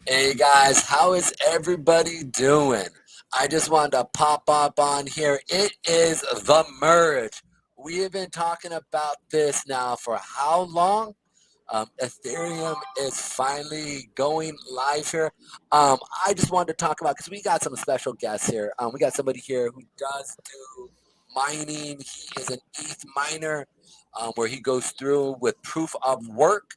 Hey guys, how is everybody doing? I just wanted to pop up on here. It is the merge. We have been talking about this now for how long? Ethereum is finally going live here. I just wanted to talk about because we got some special guests here. We got somebody here who does do mining. He is an ETH miner, where he goes through with proof of work.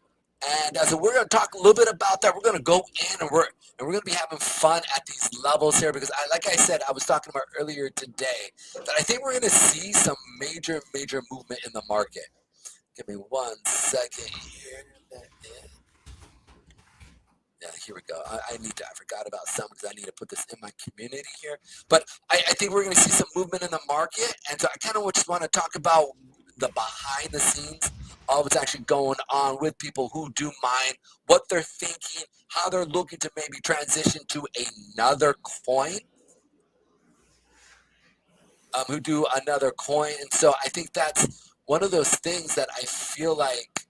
And so we're going to talk a little bit about that. We're going to go in and we're going to be having fun at these levels here because like I said, I was talking about earlier today that I think we're going to see some major movement in the market. Give me 1 second here. Yeah, here we go. I forgot about some because I need to put this in my community here. But I think we're going to see some movement in the market. And so I kind of just want to talk about the behind the scenes of what's actually going on with people who do mine, what they're thinking, how they're looking to maybe transition to another coin, who do another coin. And so I think that's one of those things that I feel like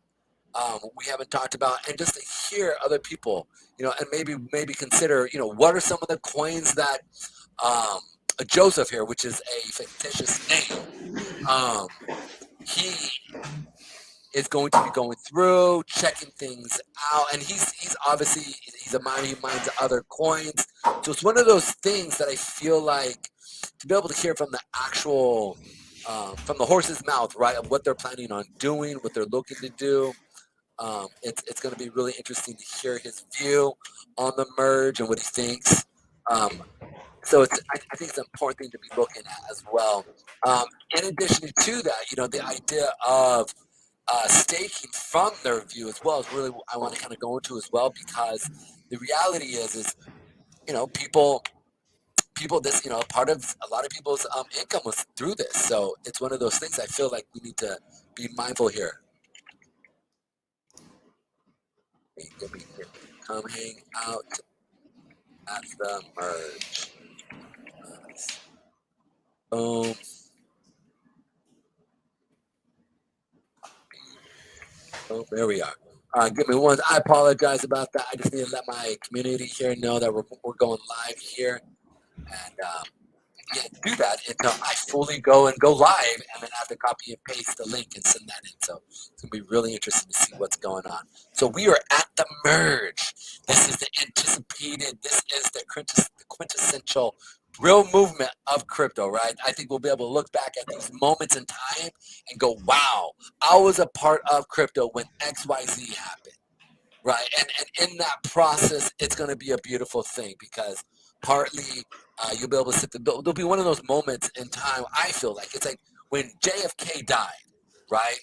we haven't talked about, and just to hear other people, and maybe consider, what are some of the coins that Joseph here, which is a fictitious name, um, he is going to be going through, checking things out, and he's obviously he's a miner, he mines other coins, so it's one of those things that I feel like to be able to hear from the actual from the horse's mouth, right, of what they're planning on doing, what they're looking to do. It's going to be really interesting to hear his view on the merge and what he thinks. Um, so I think it's an important thing to be looking at as well. In addition to that, the idea of staking from their view as well is really what I want to kind of go into as well, because the reality is people this part of a lot of people's income was through this. So it's one of those things I feel like we need to be mindful here. Let me come hang out at the merge. Boom. Boom. There we are. Give me one. I apologize about that. I just need to let my community here know that we're going live here. And yeah, do that until I fully go live, and then I have to copy and paste the link and send that in. So it's gonna be really interesting to see what's going on. So we are at the merge. This is the anticipated. This is the quintessential real movement of crypto, right? I think we'll be able to look back at these moments in time and go, "Wow, I was a part of crypto when XYZ happened." Right, and in that process, it's going to be a beautiful thing because partly you'll be able to sit there'll be one of those moments in time. I feel like it's like when JFK died, right?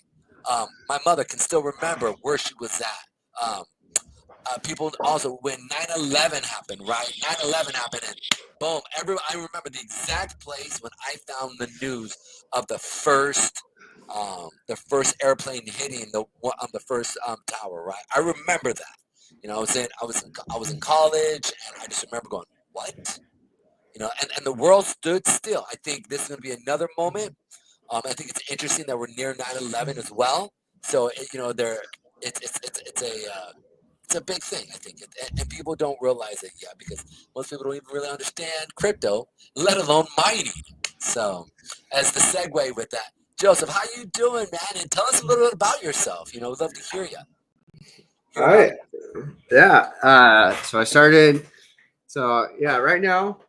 My mother can still remember where she was at. People also when 9/11 happened, right? 9/11 happened, and boom, I remember the exact place when I found the news of the first airplane hitting the first tower, right? I remember that. I was in college, and I just remember going, "What?" And the world stood still. I think this is going to be another moment. I think it's interesting that we're near 9/11 as well. So it's a big thing. I think, and people don't realize it yet because most people don't even really understand crypto, let alone mining. So, as the segue with that, Joseph, how you doing, man? And tell us a little bit about yourself. We'd love to hear you, All hear about right. you. Yeah. So I started. So yeah, right now,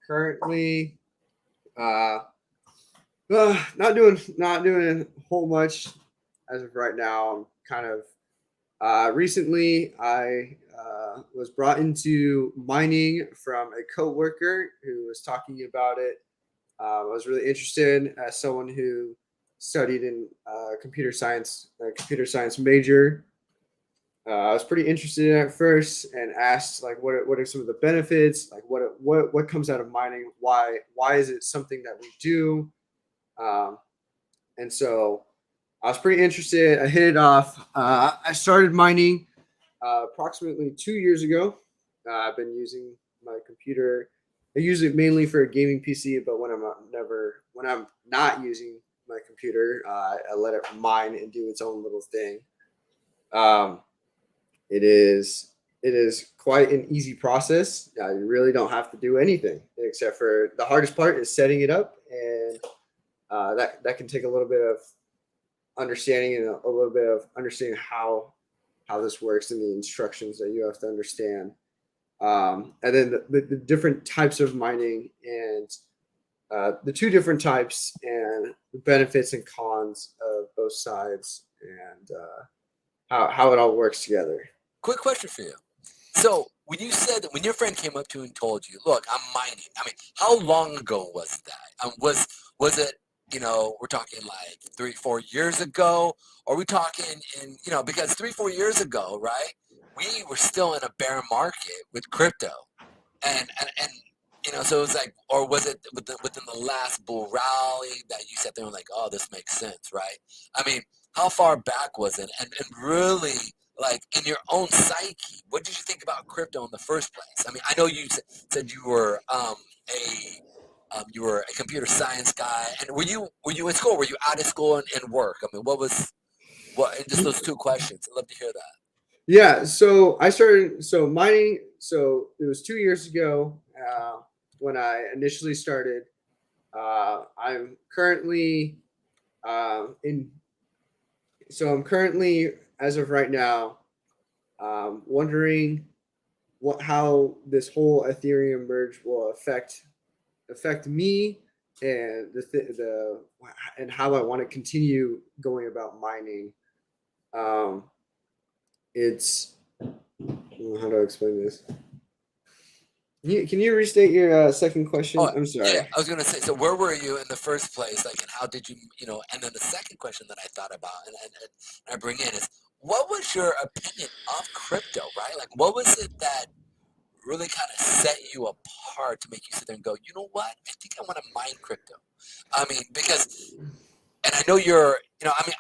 currently, uh, not doing a whole much as of right now. I'm kind of recently I was brought into mining from a coworker who was talking about it. I was really interested as someone who studied in computer science, a computer science major. I was pretty interested in it at first and asked like what are some of the benefits, like what comes out of mining, why is it something that we do, um, and so I was pretty interested. I hit it off. I started mining approximately 2 years ago. I've been using my computer. I use it mainly for a gaming PC, but when I'm not using my computer, I let it mine and do its own little thing. Um, it is it is quite an easy process. You really don't have to do anything except for the hardest part is setting it up, and that can take a little bit of understanding and a little bit of understanding how this works and the instructions that you have to understand. And then the different types of mining and the two different types and the benefits and cons of both sides and how it all works together. Quick question for you. So when you said that when your friend came up to you and told you, "Look, I'm mining," I mean, how long ago was that? Was it, we're talking like 3-4 years ago, or are we talking in, because 3-4 years ago, right? We were still in a bear market with crypto, and so it was like, or was it within the last bull rally that you sat there and like, oh, this makes sense, right? I mean, how far back was it? And really, like in your own psyche, what did you think about crypto in the first place? I mean, I know you said you were a computer science guy, and were you in school? Were you out of school and work? I mean, just those two questions. I'd love to hear that. Yeah, so I started mining. So it was 2 years ago when I initially started. I'm currently in. So I'm currently, as of right now, wondering how this whole Ethereum merge will affect me and and how I want to continue going about mining. Um, it's how do I explain this? Can you restate your second question? Oh, I'm sorry. yeah, I was going to say, so where were you in the first place? Like, and how did you, and then the second question that I thought about and I bring in is, what was your opinion of crypto, right? Like, what was it that really kind of set you apart to make you sit there and go, you know what? I think I want to mine crypto. I mean, because, and I know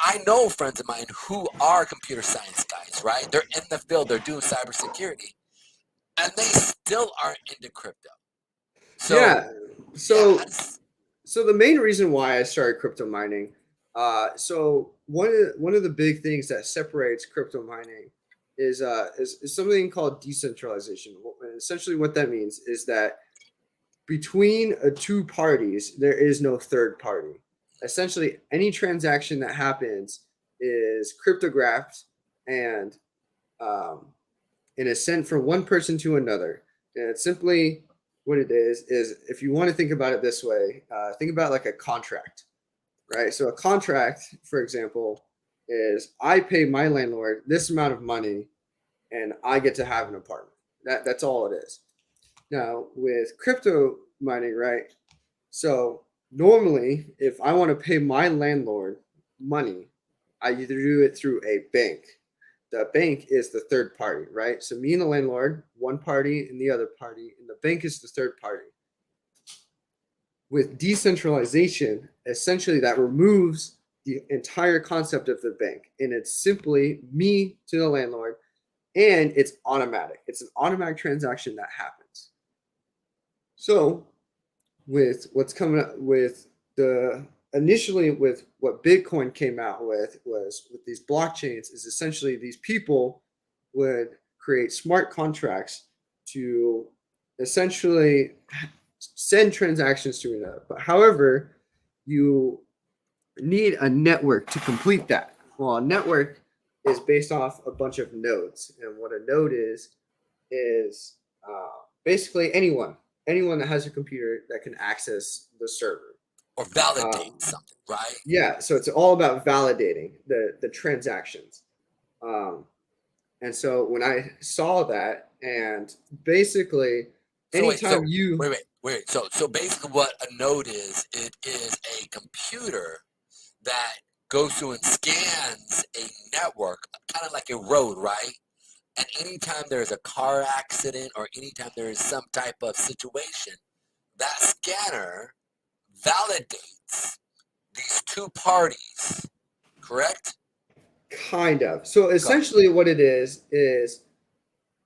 I know friends of mine who are computer science guys, right? They're in the field, they're doing cybersecurity, and they still aren't into crypto. So, Yeah. So yeah, so the main reason why I started crypto mining, so one of the big things that separates crypto mining is something called decentralization. Essentially, what that means is that between two parties, there is no third party. Essentially, any transaction that happens is cryptographed and and is sent from one person to another. And it's simply what it is if you want to think about it this way, think about like a contract, right? So a contract, for example, is I pay my landlord this amount of money and I get to have an apartment. That's all it is. Now with crypto mining, right? So normally if I want to pay my landlord money, I either do it through a bank. The bank is the third party, right? So me and the landlord, one party and the other party, and the bank is the third party. With decentralization, essentially that removes the entire concept of the bank, and it's simply me to the landlord, and it's automatic. It's an automatic transaction that happens. So with what's coming up with the initially with what Bitcoin came out with was with these blockchains is essentially these people would create smart contracts to essentially send transactions to another. But however, you need a network to complete that. Well, a network is based off a bunch of nodes, and what a node is basically anyone that has a computer that can access the server or validate something, right? Yeah, so it's all about validating the transactions. And so when I saw that, and basically anytime wait. So basically what a node is, it is a computer that goes through and scans a network, kind of like a road, right? And anytime there's a car accident or anytime there is some type of situation, that scanner validates these two parties, correct? kind of. So essentially what it is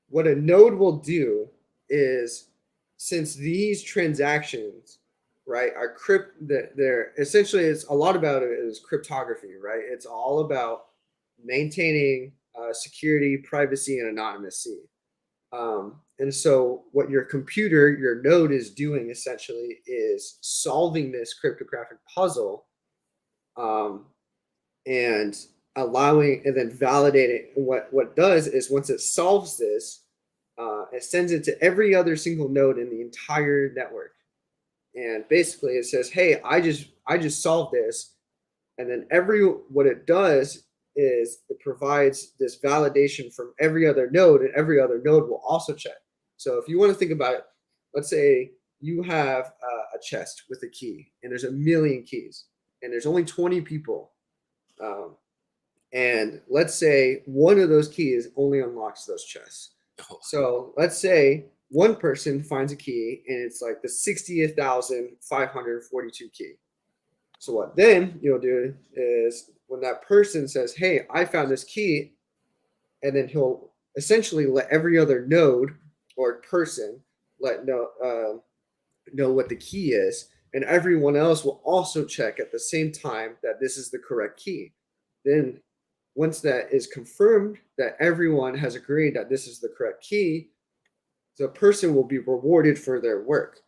what a node will do is since these transactions, right, are they're essentially it's a lot about it is cryptography, right? It's all about maintaining security, privacy, and anonymity. And so what your computer, your node is doing essentially is solving this cryptographic puzzle, um, and allowing and then validating. What it does is once it solves this, it sends it to every other single node in the entire network. And basically it says, hey, I just solved this. And then what it does is it provides this validation from every other node, and every other node will also check. So if you want to think about it, let's say you have a chest with a key, and there's a million keys, and there's only 20 people. And let's say one of those keys only unlocks those chests. So let's say one person finds a key, and it's like the 60,542 key. So what then you'll do is when that person says, hey, I found this key, and then he'll essentially let every other node or person know what the key is, and everyone else will also check at the same time that this is the correct key. Then once that is confirmed that everyone has agreed that this is the correct key, the person will be rewarded for their work.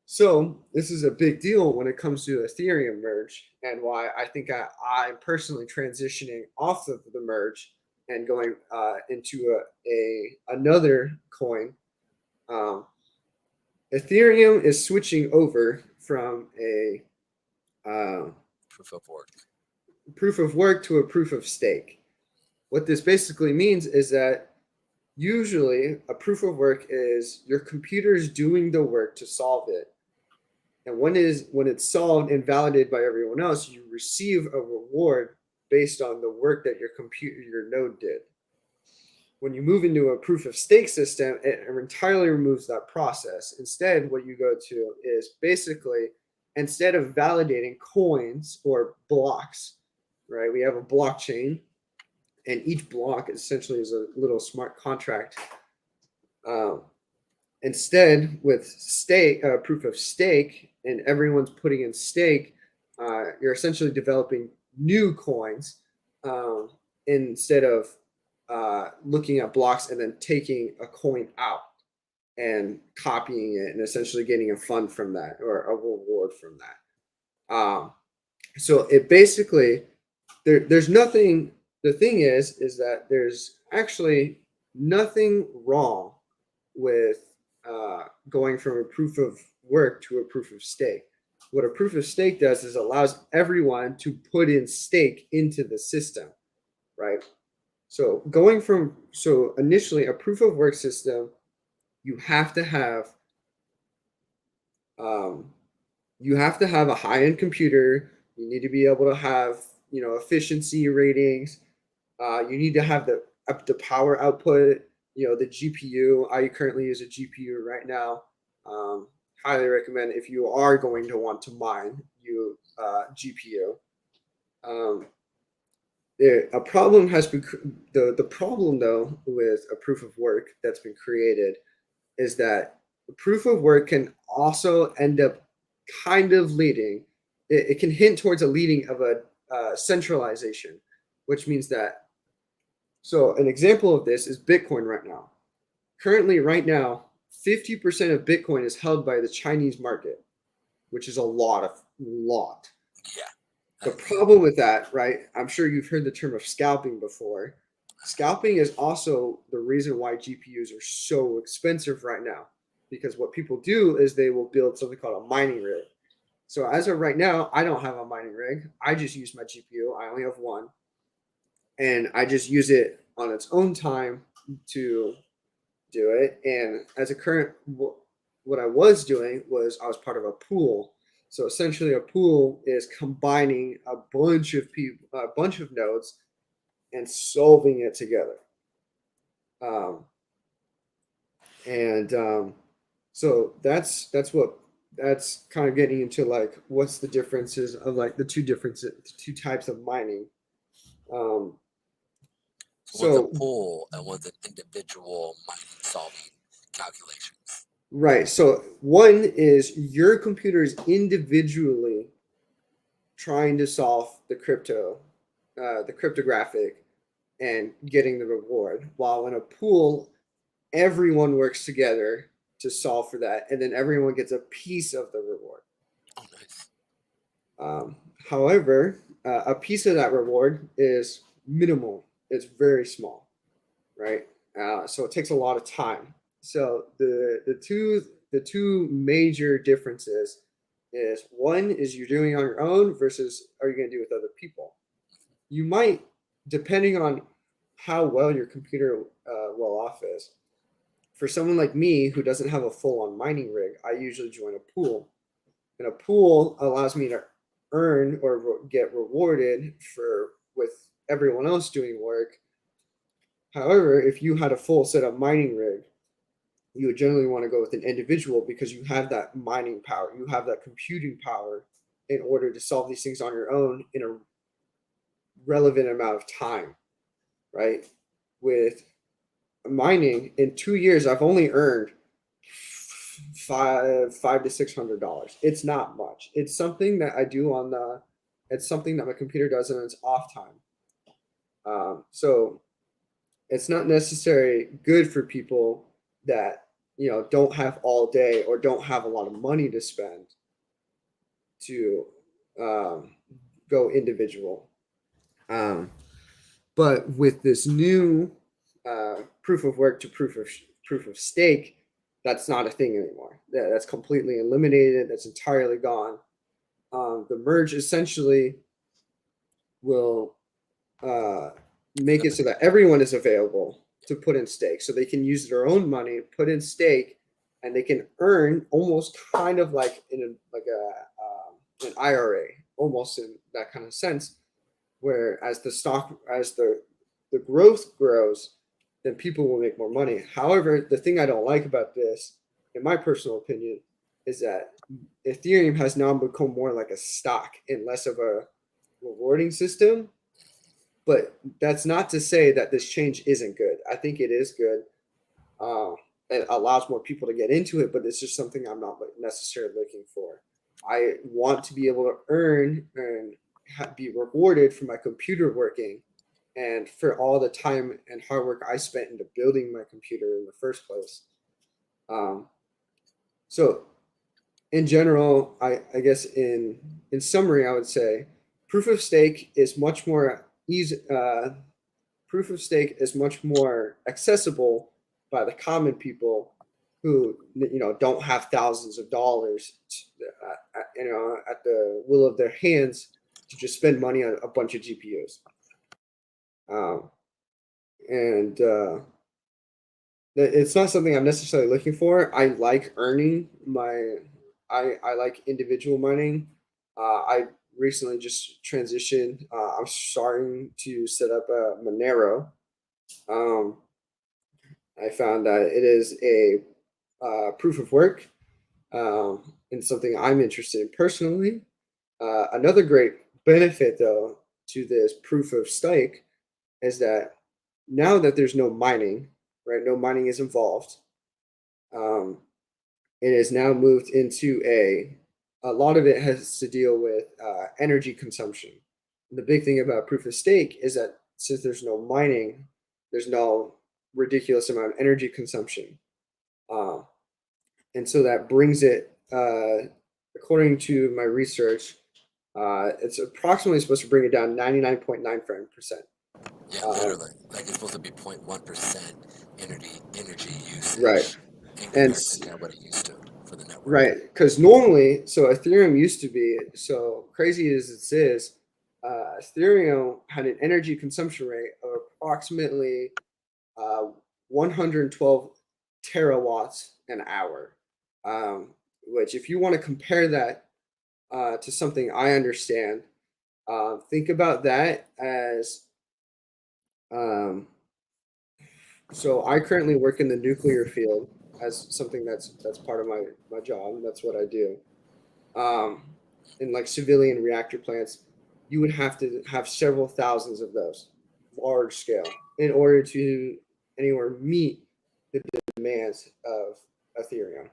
So this is a big deal when it comes to Ethereum Merge, and why I think I'm personally transitioning off of the merge and going into another coin. Ethereum is switching over from a proof of work to a proof of stake. What this basically means is that usually a proof of work is your computer is doing the work to solve it. And when it's solved and validated by everyone else, you receive a reward based on the work that your node did. When you move into a proof of stake system, it entirely removes that process. Instead, what you go to is basically, instead of validating coins or blocks, right? We have a blockchain, and each block essentially is a little smart contract. Instead, with proof of stake, and everyone's putting in stake, you're essentially developing new coins, instead of looking at blocks and then taking a coin out and copying it and essentially getting a fund from that or a reward from that. So it basically, there's nothing. The thing is that there's actually nothing wrong with going from a proof of work to a proof of stake. What a proof of stake does is allows everyone to put in stake into the system, right? So initially a proof of work system, you have to have a high-end computer. You need to be able to have efficiency ratings. You need to have the power output. The GPU. I currently use a GPU right now. Highly recommend if you are going to want to mine GPU. A problem has been the problem though with a proof of work that's been created is that the proof of work can also end up kind of leading. It can hint towards a leading of a centralization, which means that. So an example of this is Bitcoin right now. Currently, right now, 50% of Bitcoin is held by the Chinese market, which is a lot. Yeah. The problem with that, right? I'm sure you've heard the term of scalping before. Scalping is also the reason why GPUs are so expensive right now, because what people do is they will build something called a mining rig. So as of right now, I don't have a mining rig. I just use my GPU. I only have one, and I just use it on its own time to do it. And as a current, what I was doing was I was part of a pool. So essentially, a pool is combining a bunch of nodes, and solving it together. So that's kind of getting into like what's the differences of like the two types of mining. One's a pool and one's an individual mining solving calculations. Right. So one is your computer is individually trying to solve the cryptographic and getting the reward, while in a pool, everyone works together to solve for that, and then everyone gets a piece of the reward. Oh, nice. However, a piece of that reward is minimal. It's very small, right? So it takes a lot of time. So the two major differences is, one is you're doing it on your own versus are you going to do it with other people. You might, depending on how well your computer well off is. For someone like me who doesn't have a full-on mining rig, I usually join a pool, and a pool allows me to earn or get rewarded for with everyone else doing work. However, if you had a full set of mining rig, you would generally want to go with an individual because you have that mining power, you have that computing power in order to solve these things on your own in a relevant amount of time, right? With mining, in 2 years, I've only earned five to $600. It's not much. It's something that I do on the. It's something that my computer does in its off time. So it's not necessarily good for people that don't have all day or don't have a lot of money to spend to go individual. But with this new proof of work to proof of stake, that's not a thing anymore. That's completely eliminated. That's entirely gone. The merge essentially will make it so that everyone is available to put in stake, so they can use their own money, put in stake, and they can earn almost kind of like in an IRA, almost in that kind of sense, where as the growth grows, then people will make more money. However, the thing I don't like about this, in my personal opinion, is that Ethereum has now become more like a stock and less of a rewarding system. But that's not to say that this change isn't good. I think it is good. It allows more people to get into it, but it's just something I'm not necessarily looking for. I want to be able to earn and be rewarded for my computer working and for all the time and hard work I spent into building my computer in the first place. So in general, I guess in summary, I would say proof of stake is much more easy. Proof of stake is much more accessible by the common people who don't have thousands of dollars, at the will of their hands to just spend money on a bunch of GPUs. And it's not something I'm necessarily looking for. I like earning my. I like individual mining. I recently just transitioned. I'm starting to set up a Monero. I found that it is a proof of work and something I'm interested in personally. Another great benefit, though, to this proof of stake is that now that there's no mining, right? No mining is involved. It is now moved into a lot of it has to deal with energy consumption. And the big thing about proof of stake is that since there's no mining, there's no ridiculous amount of energy consumption. And so that brings it, according to my research, it's approximately supposed to bring it down 99.95%. Yeah, literally. Like it's supposed to be 0.1% energy usage Right. in And comparison to what it used to for the network. right, because normally, so Ethereum used to be, so crazy as it is, Ethereum had an energy consumption rate of approximately 112 terawatts an hour, which if you want to compare that to something I understand, think about that as, so I currently work in the nuclear field as something that's part of my job. That's what I do. In like civilian reactor plants, you would have to have several thousands of those, large scale, in order to anywhere meet the demands of Ethereum.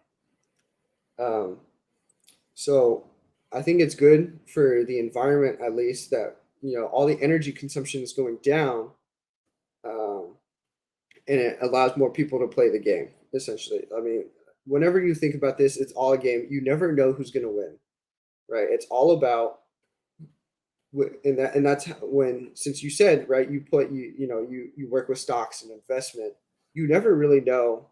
So I think it's good for the environment, at least, that all the energy consumption is going down, and it allows more people to play the game. Essentially, I mean, whenever you think about this, it's all a game. You never know who's going to win, right? It's all about and that's when, since you said, right, you work with stocks and investment, you never really know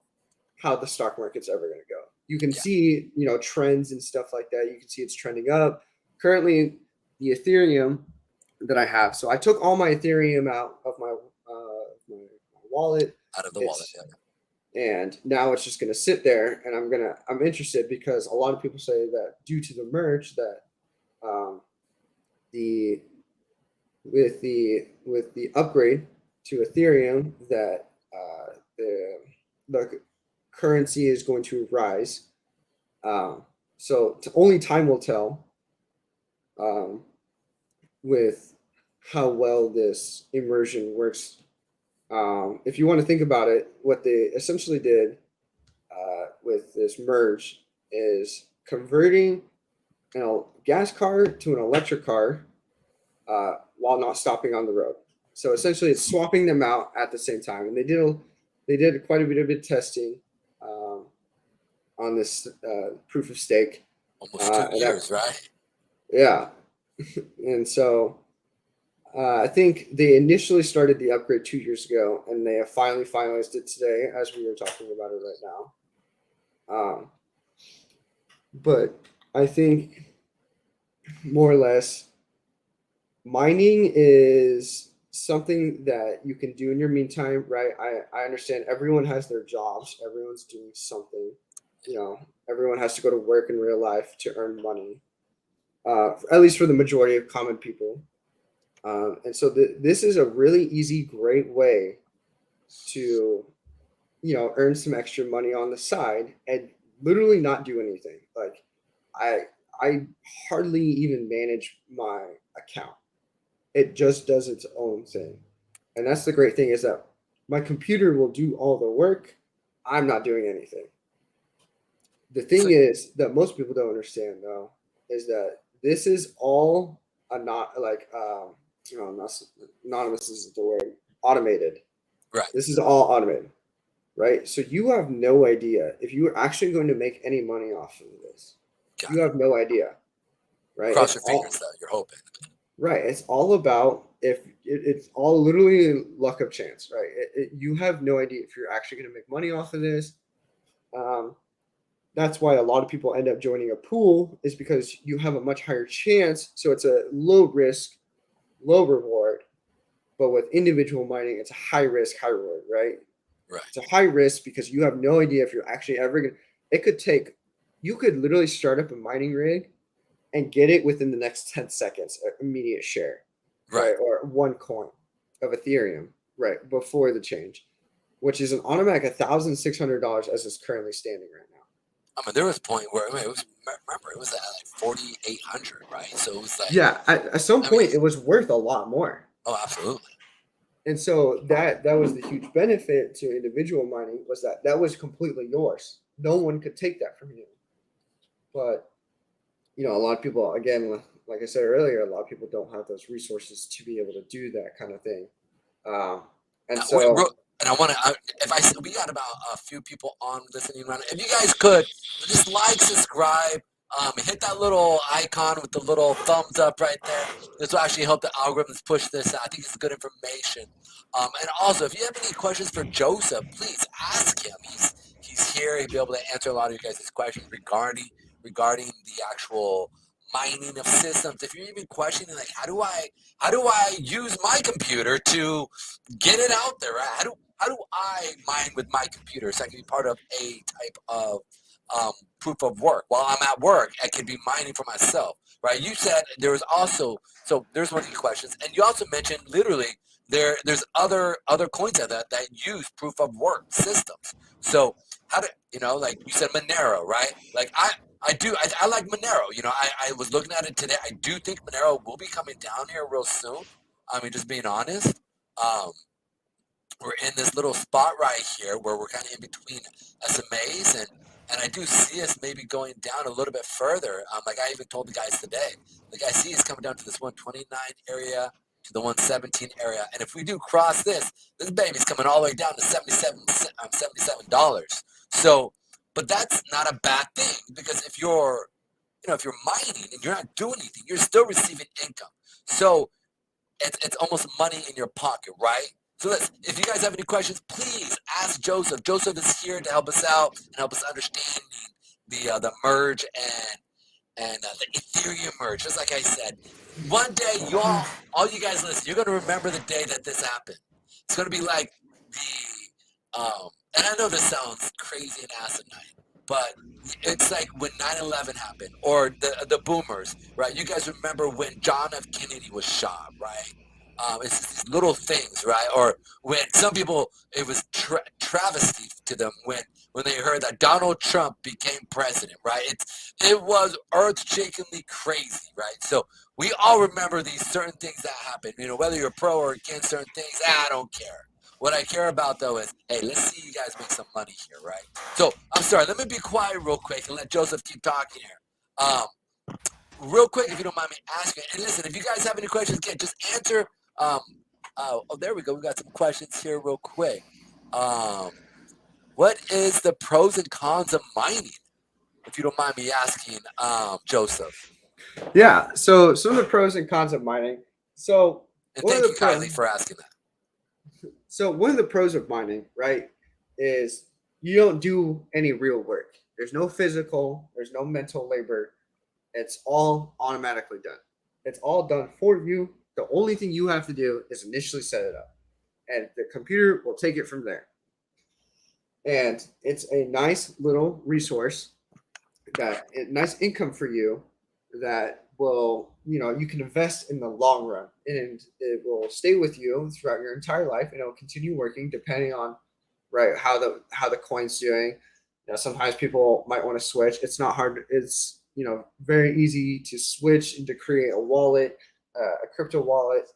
how the stock market's ever going to go. You can Yeah. see, trends and stuff like that. You can see it's trending up. Currently, the Ethereum that I have. So I took all my Ethereum out of my wallet. Out of the wallet. And now it's just going to sit there. And I'm interested because a lot of people say that due to the merge that um, the with the upgrade to Ethereum that the currency is going to rise. So only time will tell with how well this immersion works. If you want to think about it, what they essentially did with this merge is converting a gas car to an electric car while not stopping on the road. So essentially, it's swapping them out at the same time, and they did quite a bit of testing on this proof of stake. Almost 2 years, right? Yeah, and so I think they initially started the upgrade 2 years ago, and they have finally finalized it today, as we are talking about it right now. But I think more or less, mining is something that you can do in your meantime, right? I understand everyone has their jobs, everyone's doing something, everyone has to go to work in real life to earn money, at least for the majority of common people. And so this is a really easy, great way to, earn some extra money on the side and literally not do anything. Like I hardly even manage my account. It just does its own thing. And that's the great thing, is that my computer will do all the work. I'm not doing anything. The thing is that most people don't understand, though, is that this is all not like anonymous is the word, automated. Right. This is all automated, right? So you have no idea if you are actually going to make any money off of this. You have no idea, right? Cross your fingers, though. You're hoping. Right. It's all about it's all literally luck of chance, right? You have no idea if you're actually going to make money off of this. That's why a lot of people end up joining a pool, is because you have a much higher chance. So it's a low risk, low reward. But with individual mining, it's a high risk, high reward, right? Right. It's a high risk because you have no idea if you're actually ever going to. You could literally start up a mining rig and get it within the next 10 seconds, immediate share, right? Or one coin of Ethereum, right, before the change, which is an automatic $1,600 as it's currently standing right now. I mean, there was a point where it was at like 4,800, right? So it was like, yeah, at some point it was worth a lot more. Oh, absolutely. And so that was the huge benefit to individual mining, was that was completely yours. No one could take that from you. But a lot of people, again, like I said earlier, a lot of people don't have those resources to be able to do that kind of thing. And so, and I want to, we got about a few people on listening right now. If you guys could just like, subscribe, hit that little icon with the little thumbs up right there. This will actually help the algorithms push this out. I think it's good information. And also, if you have any questions for Joseph, please ask him. He's here. He'll be able to answer a lot of you guys' questions regarding the actual mining of systems. If you're even questioning, like, how do I use my computer to get it out there, right? How do I mine with my computer so I can be part of a type of proof of work? While I'm at work, I can be mining for myself, right? You said there was also, so there's one of your questions, and you also mentioned literally there's other coins out there that use proof of work systems. So how do like you said, Monero, right? Like I like Monero. I was looking at it today. I do think Monero will be coming down here real soon. I mean, just being honest. We're in this little spot right here where we're kind of in between SMAs, and I do see us maybe going down a little bit further. Like I even told the guys today, like I see us coming down to this 129 area, to the 117 area. And if we do cross this baby's coming all the way down to $77. So, but that's not a bad thing, because if you're mining and you're not doing anything, you're still receiving income. So it's almost money in your pocket, right? So if you guys have any questions, please ask Joseph. Joseph is here to help us out and help us understand the merge and the Ethereum merge. Just like I said, one day all you guys listen, you're gonna remember the day that this happened. It's gonna be like and I know this sounds crazy and asinine, but it's like when 9/11 happened, or the boomers, right? You guys remember when John F. Kennedy was shot, right? It's just these little things, right? Or when some people, it was travesty to them when they heard that Donald Trump became president, right? It was earth-shakingly crazy, right? So we all remember these certain things that happened. Whether you're pro or against certain things, I don't care. What I care about, though, is, hey, let's see you guys make some money here, right? So, I'm sorry, let me be quiet real quick and let Joseph keep talking here. Real quick, if you don't mind me asking, and listen, if you guys have any questions, again, just answer. There we go. We got some questions here real quick. What is the pros and cons of mining, if you don't mind me asking, Joseph? Yeah. So some of the pros and cons of mining. So And thank you kindly for asking that. So one of the pros of mining, right, is you don't do any real work. There's no physical, there's no mental labor. It's all automatically done. It's all done for you. The only thing you have to do is initially set it up, and the computer will take it from there. And it's a nice little resource, nice income for you that will, you can invest in the long run, and it will stay with you throughout your entire life, and it will continue working depending on, right, how the coin's doing. Sometimes people might want to switch. It's not hard. It's very easy to switch and to create a wallet, a crypto wallet.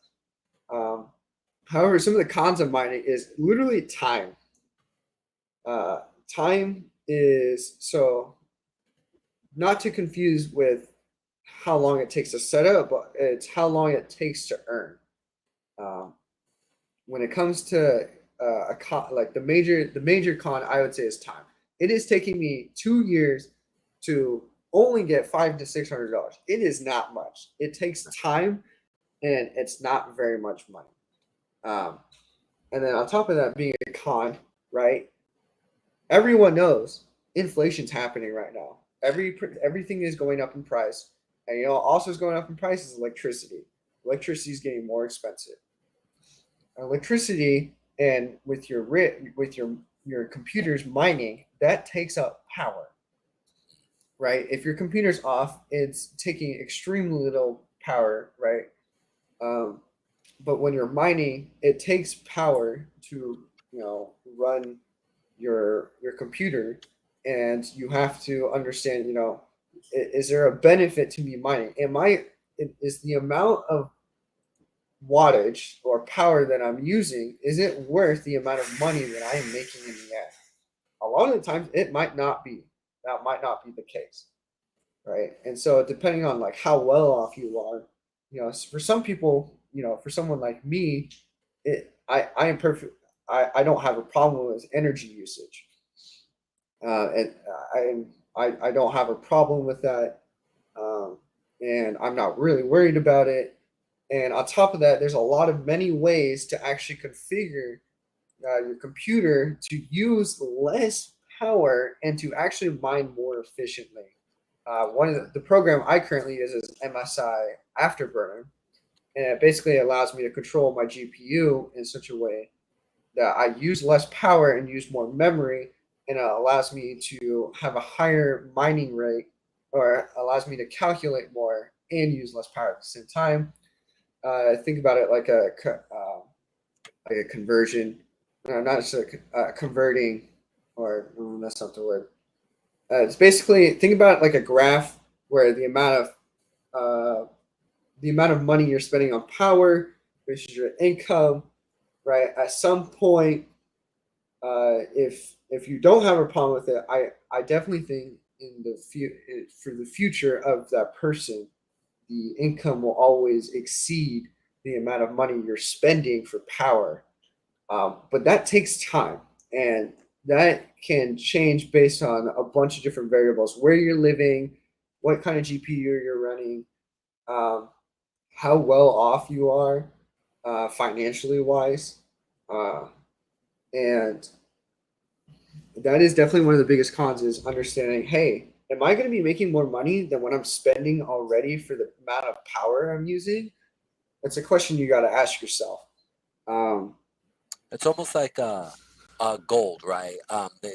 However, some of the cons of mining is literally time. Time is, so not to confuse with how long it takes to set up, but it's how long it takes to earn. When it comes to like the major con, I would say, is time. It is taking me 2 years to only get $500 to $600. It is not much. It takes time, and it's not very much money. And then on top of that being a con, right? Everyone knows inflation's happening right now. Everything is going up in price, and also is going up in price is electricity. Electricity is getting more expensive. Electricity, and with your computer's mining, that takes up power. Right? If your computer's off, it's taking extremely little power, right? But when you're mining, it takes power to run your computer, and you have to understand, is there a benefit to me mining? Is the amount of wattage or power that I'm using, is it worth the amount of money that I am making in the end? A lot of the times it might not be. That might not be the case, right? And so depending on like how well off you are, for some people, for someone like me, I am perfect. I don't have a problem with energy usage, and I don't have a problem with that, and I'm not really worried about it. And on top of that, there's many ways to actually configure your computer to use less power and to actually mine more efficiently. One of the program I currently use is MSI Afterburner, and it basically allows me to control my GPU in such a way that I use less power and use more memory, and it allows me to have a higher mining rate, or allows me to calculate more and use less power at the same time. Think about it like a conversion, not necessarily converting, or that's not the word. It's basically, think about it like a graph where the amount of money you're spending on power versus your income, right? At some point, if you don't have a problem with it, I definitely think for the future of that person, the income will always exceed the amount of money you're spending for power. But that takes time, and that can change based on a bunch of different variables: where you're living, what kind of GPU you're running, um, how well off you are financially wise, uh, and that is definitely one of the biggest cons is understanding, hey, am I going to be making more money than what I'm spending already for the amount of power I'm using? That's a question you got to ask yourself. Um, It's almost like gold, right?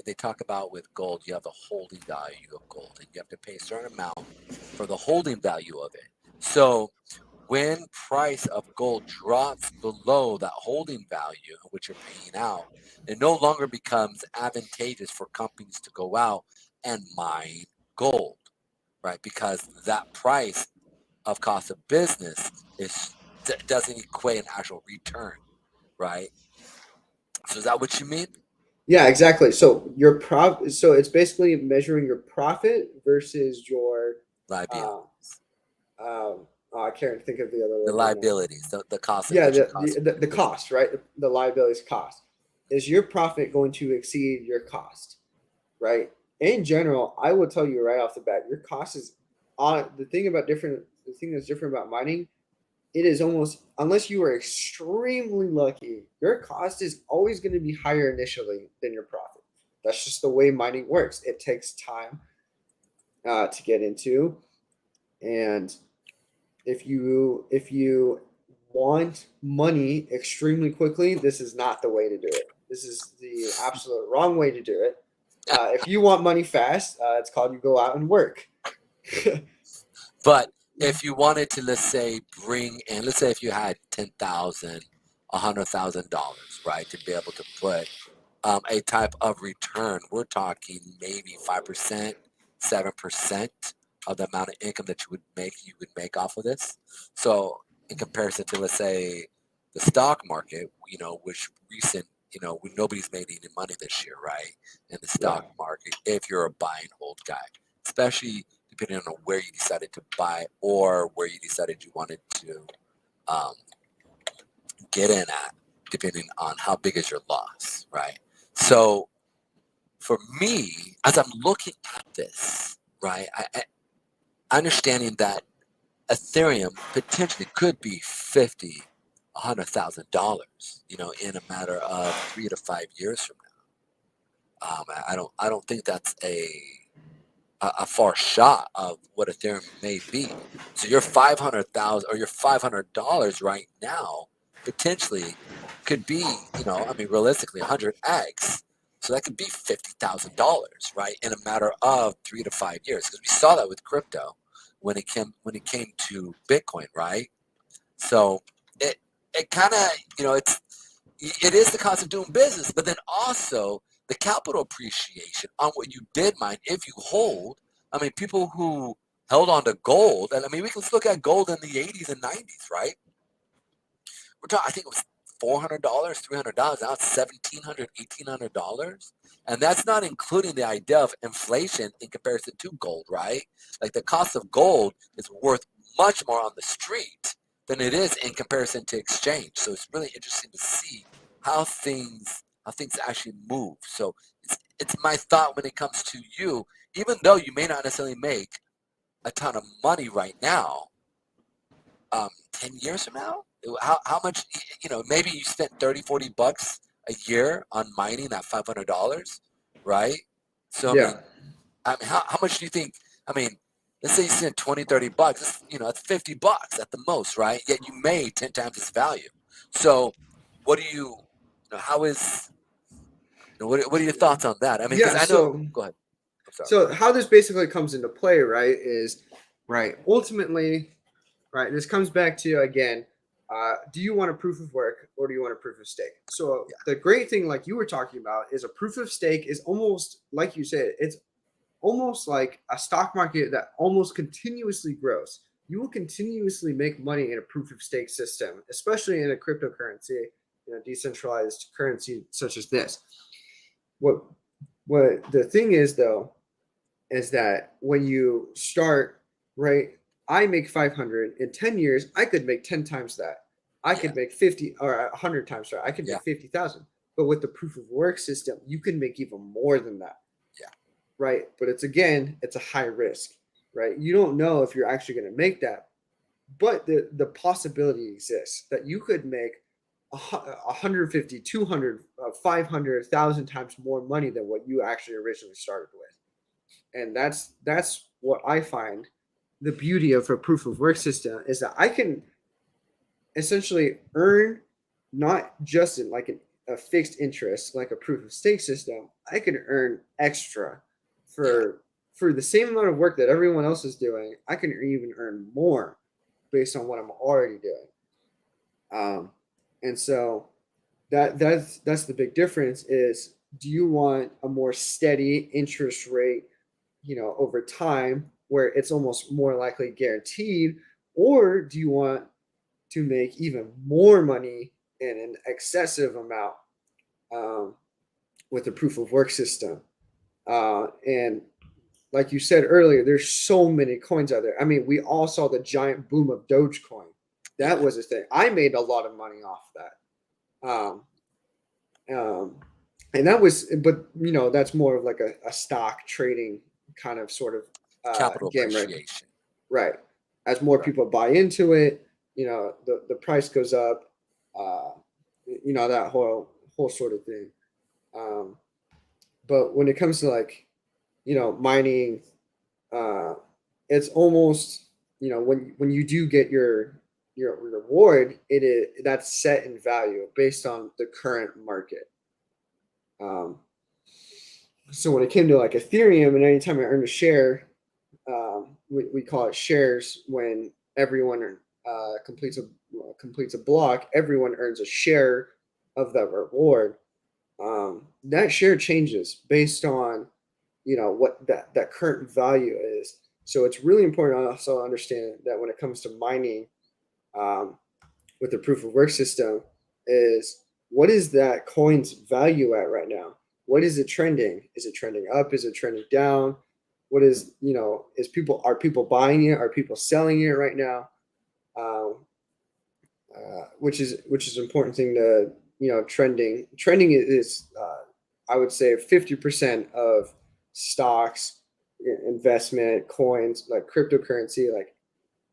They talk about with gold, you have the holding value of gold, and you have to pay a certain amount for the holding value of it. So when price of gold drops below that holding value, which you're paying out, it no longer becomes advantageous for companies to go out and mine gold, right? Because that price of cost of business doesn't equate an actual return, right? So is that what you mean? yeah, exactly. So so it's basically measuring your profit versus your Liability, uh, I can't think of the other the word right now. liabilities, the cost of Yeah, which it costs for the the business. cost, right? The liabilities cost. Is your profit going to exceed your cost, right? In general, I will tell you right off the bat, your cost is on the thing that's different about mining, it is almost, unless you are extremely lucky, your cost is always going to be higher initially than your profit. That's just the way mining works. It takes time to get into, and if you want money extremely quickly, this is not the way to do it. This is the absolute wrong way to do it. If you want money fast, it's called you go out and work. But if you wanted to, let's say, bring in, let's say if you had 10,000, $100,000, right, to be able to put a type of return, we're talking maybe 5%, 7% of the amount of income that you would make off of this. So in comparison to, let's say, the stock market, which recent, nobody's made any money this year, right? In the Yeah. stock market, if you're a buy and hold guy, especially depending on where you decided to buy or where you decided you wanted to um, get in at, depending on how big is your loss, right? So for me, as I'm looking at this, right, understanding that Ethereum potentially could be 50, $100,000, in a matter of 3 to 5 years from now. I don't think that's a far shot of what Ethereum may be. So your 500,000 or your $500 right now potentially could be, I mean, realistically 100x. So that could be $50,000, right, in a matter of 3 to 5 years. Because we saw that with crypto when it came to Bitcoin, right? So it kind of, it is the cost of doing business, but then also the capital appreciation on what you did mine if you hold. I mean, people who held on to gold, and I mean, we can look at gold in the 80s and 90s, right? We're talking, I think it was $400, $300. Now it's $1,700, $1,800. And that's not including the idea of inflation in comparison to gold, right? Like the cost of gold is worth much more on the street than it is in comparison to exchange. So it's really interesting to see how things actually move. So it's my thought when it comes to you, even though you may not necessarily make a ton of money right now, 10 years from now, how much, maybe you spent 30, $40 a year on mining that $500, right? So Yeah. I mean, how much do you think, I mean, let's say you spent 20, $30, it's $50 at the most, right? Yet you made 10 times its value. So what do how is, what are your thoughts on that? I mean, because Yeah. I know, go ahead. I'm sorry. So how this basically comes into play, right, is right. Ultimately, right. This comes back to again. Do you want a proof of work or do you want a proof of stake? So Yeah. the great thing, like you were talking about, is a proof of stake is almost like you said. It's almost like a stock market that almost continuously grows. You will continuously make money in a proof of stake system, especially in a cryptocurrency, decentralized currency such as this. What what the thing is though is that when you start, right, I make 500 in 10 years, I could make 10 times that. I Yeah. could make 50 or 100 times, sorry, I could Yeah. make 50,000. But with the proof of work system, you can make even more than that. Yeah. Right. But it's a high risk, right? You don't know if you're actually going to make that, but the possibility exists that you could make 150, 200, 500, 1,000 times more money than what you actually originally started with. And that's what I find the beauty of a proof of work system is that I can essentially earn not just in like a fixed interest like a proof of stake system. I can earn extra Yeah. for the same amount of work that everyone else is doing. I can even earn more based on what I'm already doing. And so that's the big difference is, do you want a more steady interest rate, over time where it's almost more likely guaranteed, or do you want to make even more money in an excessive amount, with the proof of work system? And like you said earlier, there's so many coins out there. I mean, we all saw the giant boom of Dogecoin. That Yeah. was a thing. I made a lot of money off that. And that was, but that's more of like a stock trading kind of sort of Capital game, right? appreciation. Right. As more Right. people buy into it, the price goes up. That whole sort of thing. Um, but when it comes to like, mining, uh, it's almost, when you do get your reward, that's set in value based on the current market. Um, so when it came to like Ethereum, and anytime I earned a share, we call it shares. When everyone completes a block, everyone earns a share of that reward. That share changes based on what that current value is. So it's really important to also understand that when it comes to mining, um, with the proof of work system, is what is that coin's value at right now? What is it trending? Is it trending up? Is it trending down? What is are people buying it? Are people selling it right now? Um, which is an important thing to trending is I would say 50% of stocks, investment, coins, like cryptocurrency, like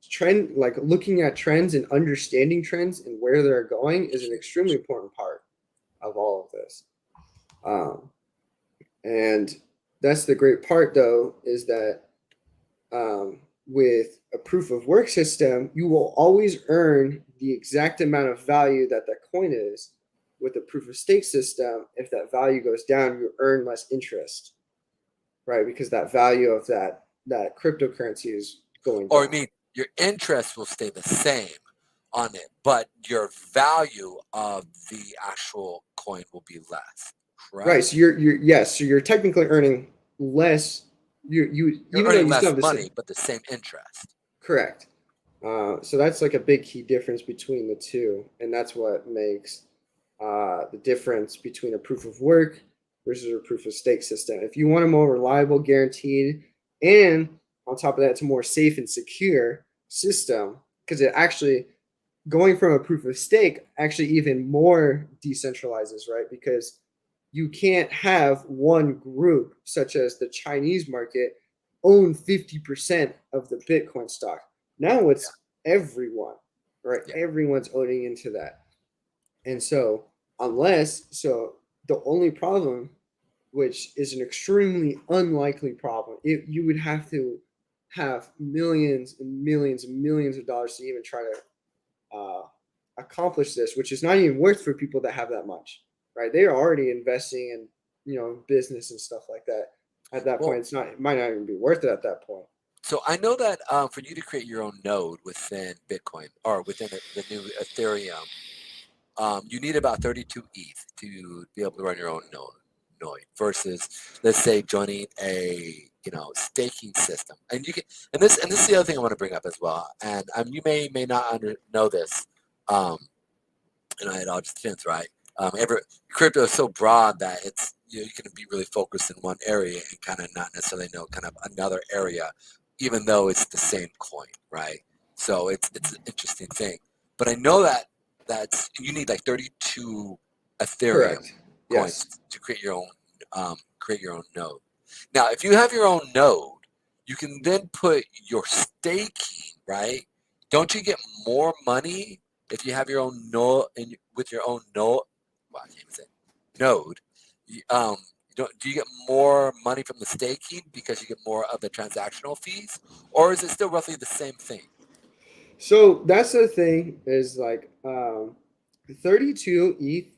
trend, like looking at trends and understanding trends and where they're going is an extremely important part of all of this. And that's the great part, though, is that with a proof of work system, you will always earn the exact amount of value that that coin is. With a proof of stake system, if that value goes down, you earn less interest, right? Because that value of that cryptocurrency is going down. Or I mean, your interest will stay the same on it, but your value of the actual coin will be less. Correct? Right. So you're technically earning less. You You're even though earning you still less have the money, same. but the same interest. Correct. So that's like a big key difference between the two, and that's what makes the difference between a proof of work versus a proof of stake system. If you want a more reliable, guaranteed, and on top of that, it's a more safe and secure system, because it actually, going from a proof of stake actually even more decentralizes, right? Because you can't have one group, such as the Chinese market, own 50% of the Bitcoin stock. Now it's everyone, right? Yeah. Everyone's owning into that. And so, the only problem, which is an extremely unlikely problem, you would have to have millions and millions and millions of dollars to even try to accomplish this, which is not even worth for people that have that much, right? They are already investing in business and stuff like that. At that point, it might not even be worth it at that point. So I know that for you to create your own node within Bitcoin or within the new Ethereum, you need about 32 ETH to be able to run your own node versus, let's say, joining a staking system. And you can, and this is the other thing I want to bring up as well. And you may not know this. It all just depends, right? Crypto is so broad that it's you can be really focused in one area and kind of not necessarily know kind of another area, even though it's the same coin, right? So it's an interesting thing. But I know that you need like 32 Ethereum Correct. coins Yes. to create your own node. Now, if you have your own node, you can then put your staking, right? Don't you get more money if you have your own node and with your own node? Well, I can't even say node. Do you get more money from the staking because you get more of the transactional fees, or is it still roughly the same thing? So that's the thing is like 32 ETH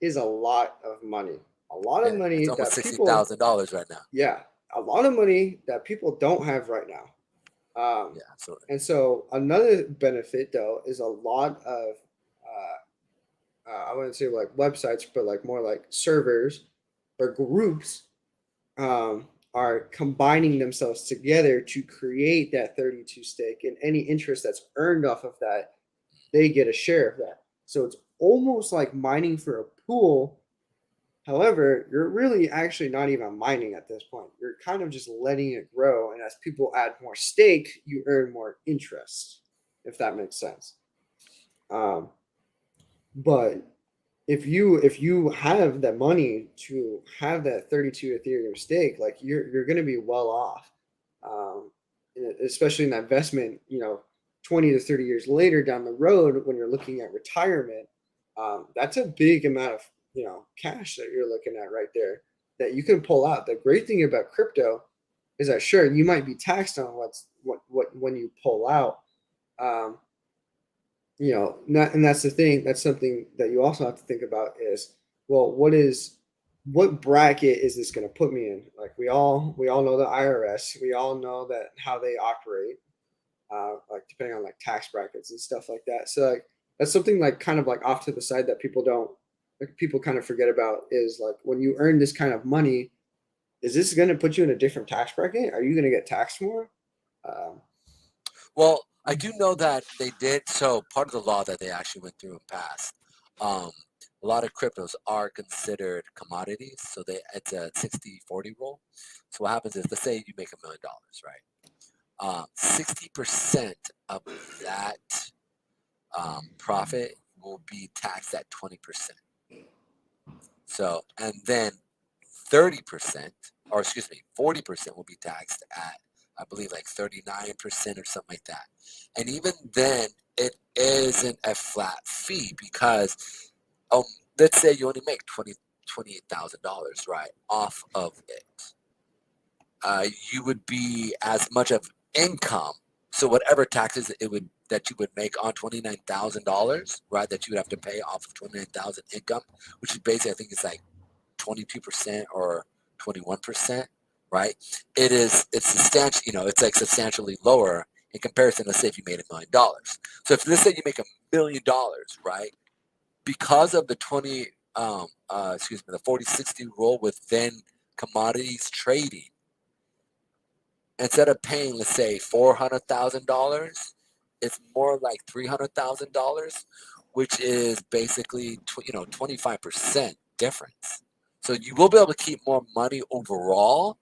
is a lot of money. A lot of Yeah, it's money almost that sixty people, thousand dollars right now. yeah, a lot of money that people don't have right now. Yeah, absolutely. And so another benefit though is a lot of I wouldn't say like websites, but like more like servers or groups are combining themselves together to create that 32 stake, and any interest that's earned off of that, they get a share of that. So it's almost like mining for a pool. However, you're really actually not even mining at this point. You're kind of just letting it grow. And as people add more stake, you earn more interest, if that makes sense. Um, but if you have that money to have that 32 Ethereum stake, like you're going to be well off, um, especially in that investment. 20 to 30 years later down the road, when you're looking at retirement, that's a big amount of cash that you're looking at right there that you can pull out. The great thing about crypto is that sure you might be taxed on what when you pull out. Um, and that's the thing. That's something that you also have to think about is, well, what bracket is this going to put me in? Like we all know the IRS. We all know that how they operate, like depending on like tax brackets and stuff like that. So like that's something like kind of like off to the side that people kind of forget about is like when you earn this kind of money, is this going to put you in a different tax bracket? Are you going to get taxed more? Um, Well, I do know that they did. So part of the law that they actually went through and passed, um, a lot of cryptos are considered commodities. So it's a 60-40 rule. So what happens is, let's say you make $1 million, right? 60% of that profit will be taxed at 20%. So, and then 30%, or excuse me, 40% will be taxed at, I believe, like 39% or something like that. And even then, it isn't a flat fee because, um, let's say you only make $28,000, right, off of it. You would be as much of income. So whatever taxes that you would make on $29,000, right, that you would have to pay off of 29,000 income, which is basically, I think it's like 22% or 21%, right? It's substantial, it's like substantially lower in comparison. Let's say if you made $1 million. So if let's say you make $1 million, right? Because of the the 40-60 rule within commodities trading, instead of paying, let's say, $400,000, it's more like $300,000, which is basically 25% difference. So you will be able to keep more money overall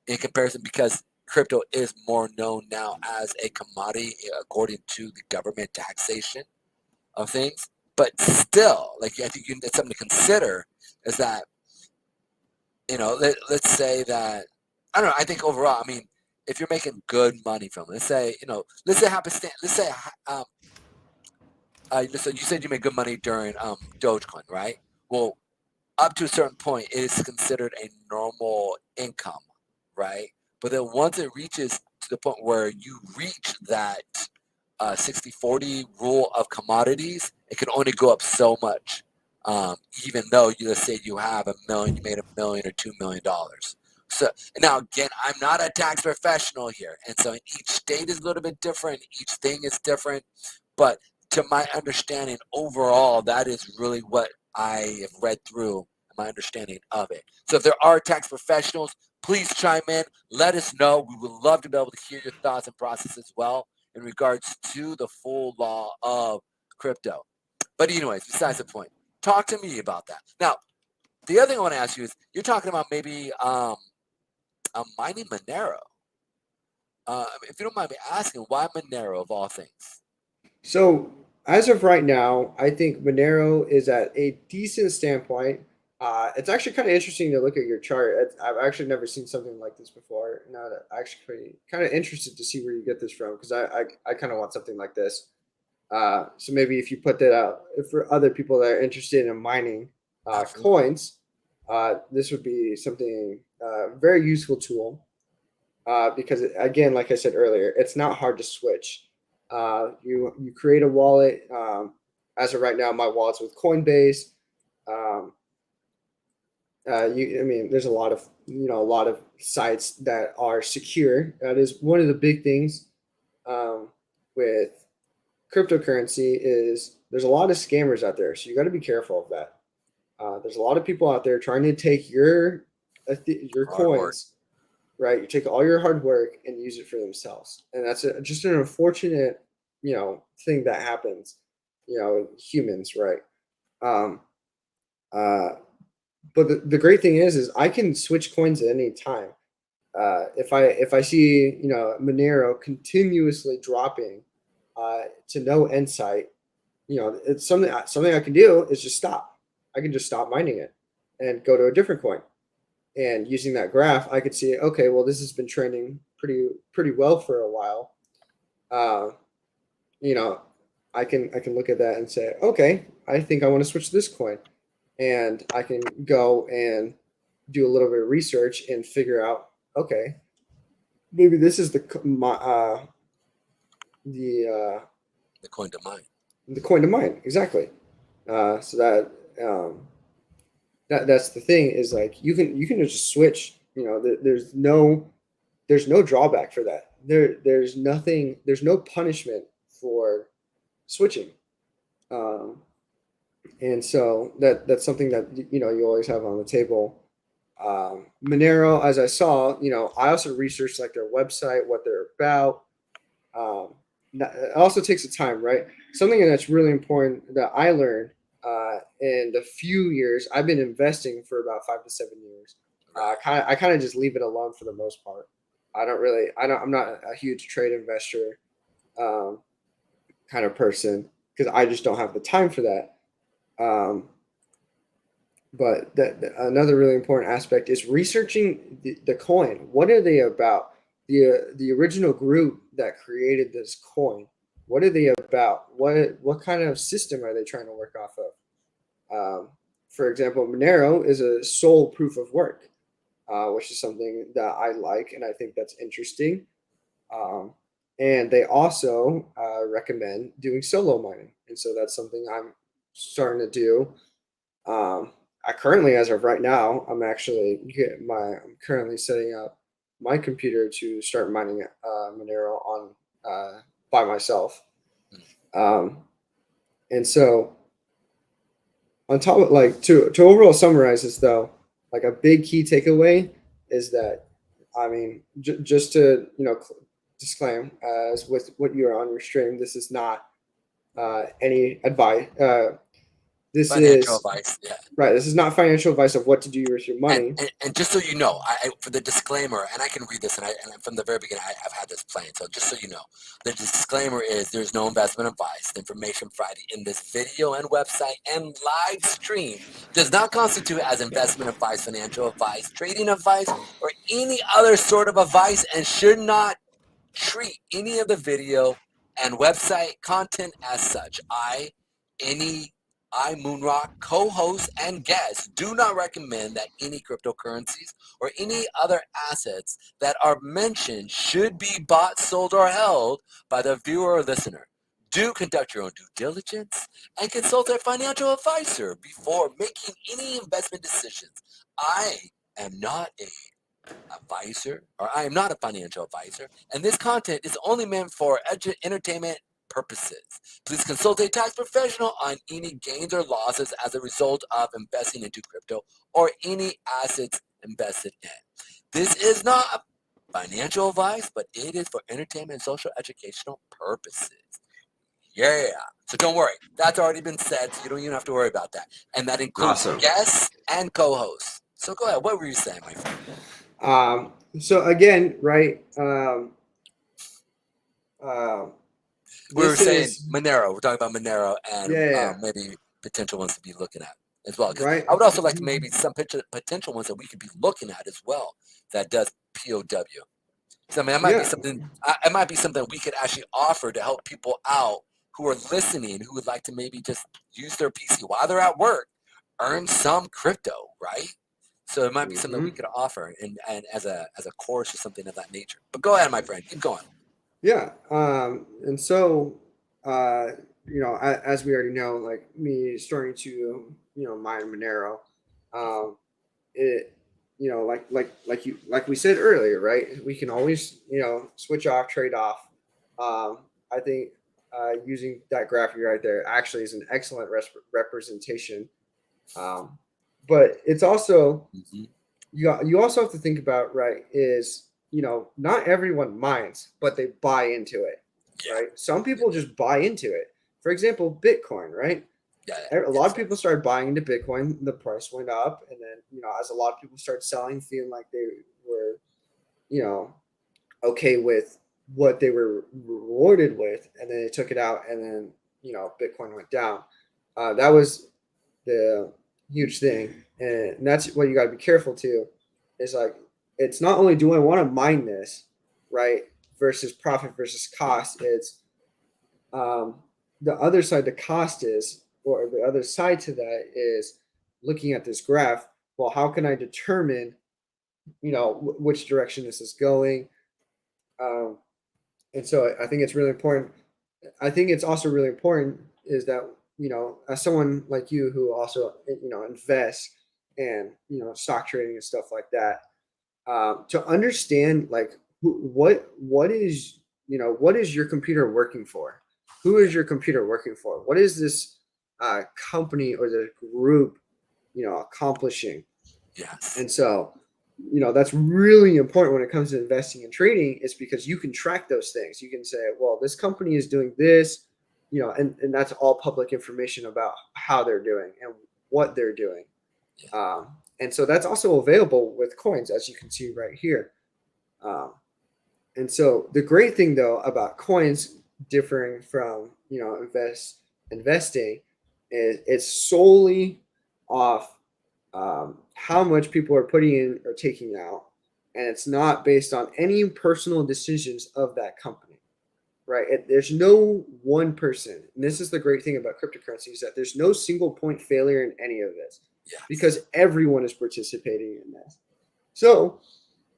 in comparison because crypto is more known now as a commodity according to the government taxation of things. But still, like I think it's something to consider is that let's say that I don't know. I think overall, I mean, if you're making good money from it, let's say um, so you said you made good money during Dogecoin, right? Well, up to a certain point, it is considered a normal income, right? But then once it reaches to the point where you reach that 60-40 rule of commodities, it can only go up so much. Even though let's say you have a million, you made $1 million or $2 million. So now again, I'm not a tax professional here, and so each state is a little bit different. Each thing is different, but to my understanding, overall, that is really what I have read through my understanding of it. So if there are tax professionals, please chime in. Let us know. We would love to be able to hear your thoughts and process as well in regards to the full law of crypto. But anyways, besides the point, talk to me about that. Now, the other thing I want to ask you is, you're talking about maybe mining Monero. If you don't mind me asking, why Monero of all things? So as of right now, I think Monero is at a decent standpoint. It's actually kind of interesting to look at your chart. I've actually never seen something like this before. Now that I'm actually kind of interested to see where you get this from, because I kind of want something like this. So maybe if you put that out for other people that are interested in mining Absolutely. coins, this would be something very useful tool because again, like I said earlier, it's not hard to switch. You create a wallet. As of right now, my wallet's with Coinbase. Um, I mean, there's a lot of sites that are secure. That is one of the big things um, with cryptocurrency is there's a lot of scammers out there, so you got to be careful of that. There's a lot of people out there trying to take your Hard work. coins, right? You take all your hard work and use it for themselves, and that's just an unfortunate, thing that happens. Humans, right? Um, uh, but the great thing is I can switch coins at any time. If I see Monero continuously dropping to no end sight, it's something I can do is just stop. I can just stop mining it and go to a different coin. And using that graph, I could see, okay, well, this has been trending pretty well for a while. Uh, you know, I can look at that and say, okay, I think I want to switch to this coin, and I can go and do a little bit of research and figure out, okay, maybe this is the The coin to mine. the coin to mine exactly. So um, that's the thing is like you can just switch. There's no drawback for that. There's no punishment for switching. Um, and so that's something that you always have on the table. Monero, as I saw, I also researched like their website, what they're about. Um, it also takes a time, right? Something that's really important that I learned in the few years I've been investing for about 5 to 7 years. Right. I kind of just leave it alone for the most part. I'm not a huge trade investor um, kind of person because I just don't have the time for that. Um, but another really important aspect is researching the coin. What are they about? The original group that created this coin. What are they about? What kind of system are they trying to work off of? Um, for example, Monero is a sole proof of work, which is something that I like and I think that's interesting. Um, and they also recommend doing solo mining, and so that's something I'm starting to do. I currently, as of right now, I'm currently setting up my computer to start mining Monero on by myself. Um, and so on top of like to overall summarize this though, like a big key takeaway is that I mean just to disclaim as with what you're on your stream, this is not any advice. This Financial is advice. Yeah. right. This is not financial advice of what to do with your And, money. and just so you know, for the disclaimer, and I can read this, and from the very beginning, I've had this planned. So just so you know, the disclaimer is there's no investment advice. The information provided in this video and website and live stream does not constitute as investment advice, financial advice, trading advice, or any other sort of advice, and should not treat any of the video and website content as such. Any Moonrock, co-host and guests do not recommend that any cryptocurrencies or any other assets that are mentioned should be bought, sold, or held by the viewer or listener. Do conduct your own due diligence and consult a financial advisor before making any investment decisions. I am not a advisor, or I am not a financial advisor, and this content is only meant for entertainment purposes. Please consult a tax professional on any gains or losses as a result of investing into crypto or any assets invested in. This is not financial advice, but it is for entertainment and social educational purposes. Yeah. So don't worry. That's already been said, so you don't even have to worry about that. And that includes Awesome. guests and co-hosts. So go ahead. What were you saying, my friend? So again, right? Um, We were This saying is Monero. We're talking about Monero and yeah, maybe potential ones to be looking at as well. Because right. I would also like to maybe some potential ones that we could be looking at as well that does POW. So I mean, it might be Yeah, something. It might be something we could actually offer to help people out who are listening, who would like to maybe just use their PC while they're at work, earn some crypto, right? So it might be something we could offer, and as a course or something of that nature. But go ahead, my friend, keep going. yeah. And so, uh, as we already know, like me starting to, mine Monero, um, it, like we said earlier, right? We can always, switch off, trade off. I think using that graphic right there actually is an excellent representation. Um, but it's also Mm-hmm. you also have to think about, right, is not everyone minds, but they buy into it, Yeah, right? Some people just buy into it. For example, Bitcoin, right? yeah, A lot of yes, people started buying into Bitcoin, the price went up, and then as a lot of people started selling, feeling like they were you know okay with what they were rewarded with, and then they took it out, and then Bitcoin went down. That was the huge thing, and that's what you got to be careful too. Is like, it's not only do I want to mine this, right, versus profit versus cost. It's the other side. The cost is, or the other side to that is looking at this graph. Well, how can I determine which direction this is going? Um, and so I think it's really important. I think it's also really important is that as someone like you who also invests and stock trading and stuff like that, to understand like what is your computer working for? Who is your computer working for? What is this company or the group accomplishing? yes, And so, that's really important when it comes to investing and trading, is because you can track those things. You can say, well, this company is doing this, and that's all public information about how they're doing and what they're doing. yeah, And so that's also available with coins, as you can see right here. Um, and so the great thing though about coins differing from, investing is it's solely off how much people are putting in or taking out, and it's not based on any personal decisions of that company, right? There's no one person, and this is the great thing about cryptocurrency, is that there's no single point failure in any of this, yes, because everyone is participating in this. So,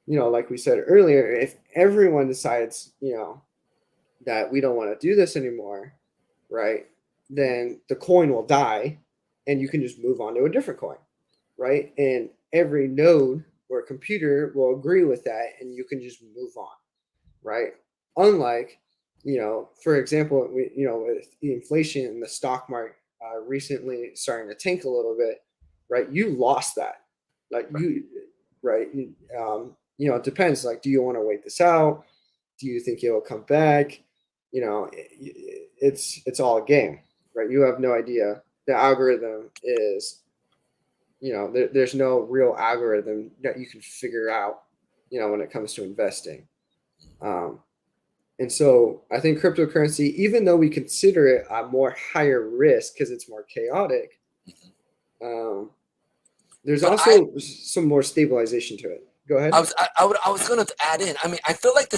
like we said earlier, if everyone decides, that we don't want to do this anymore, right? Then the coin will die, and you can just move on to a different coin, right? And every node or computer will agree with that, and you can just move on, right? Unlike, for example, with the inflation in the stock market recently starting to tank a little bit, right? You lost that, like right, right? It depends. Like, do you want to wait this out? Do you think it will come back? It's all a game, right? You have no idea. The algorithm is there's no real algorithm that you can figure out when it comes to investing. um, and so I think cryptocurrency, even though we consider it a more higher risk because it's more chaotic, mhm. um, there's But I also some more stabilization to it. Go I ahead. was I was going to add in. I mean, I feel like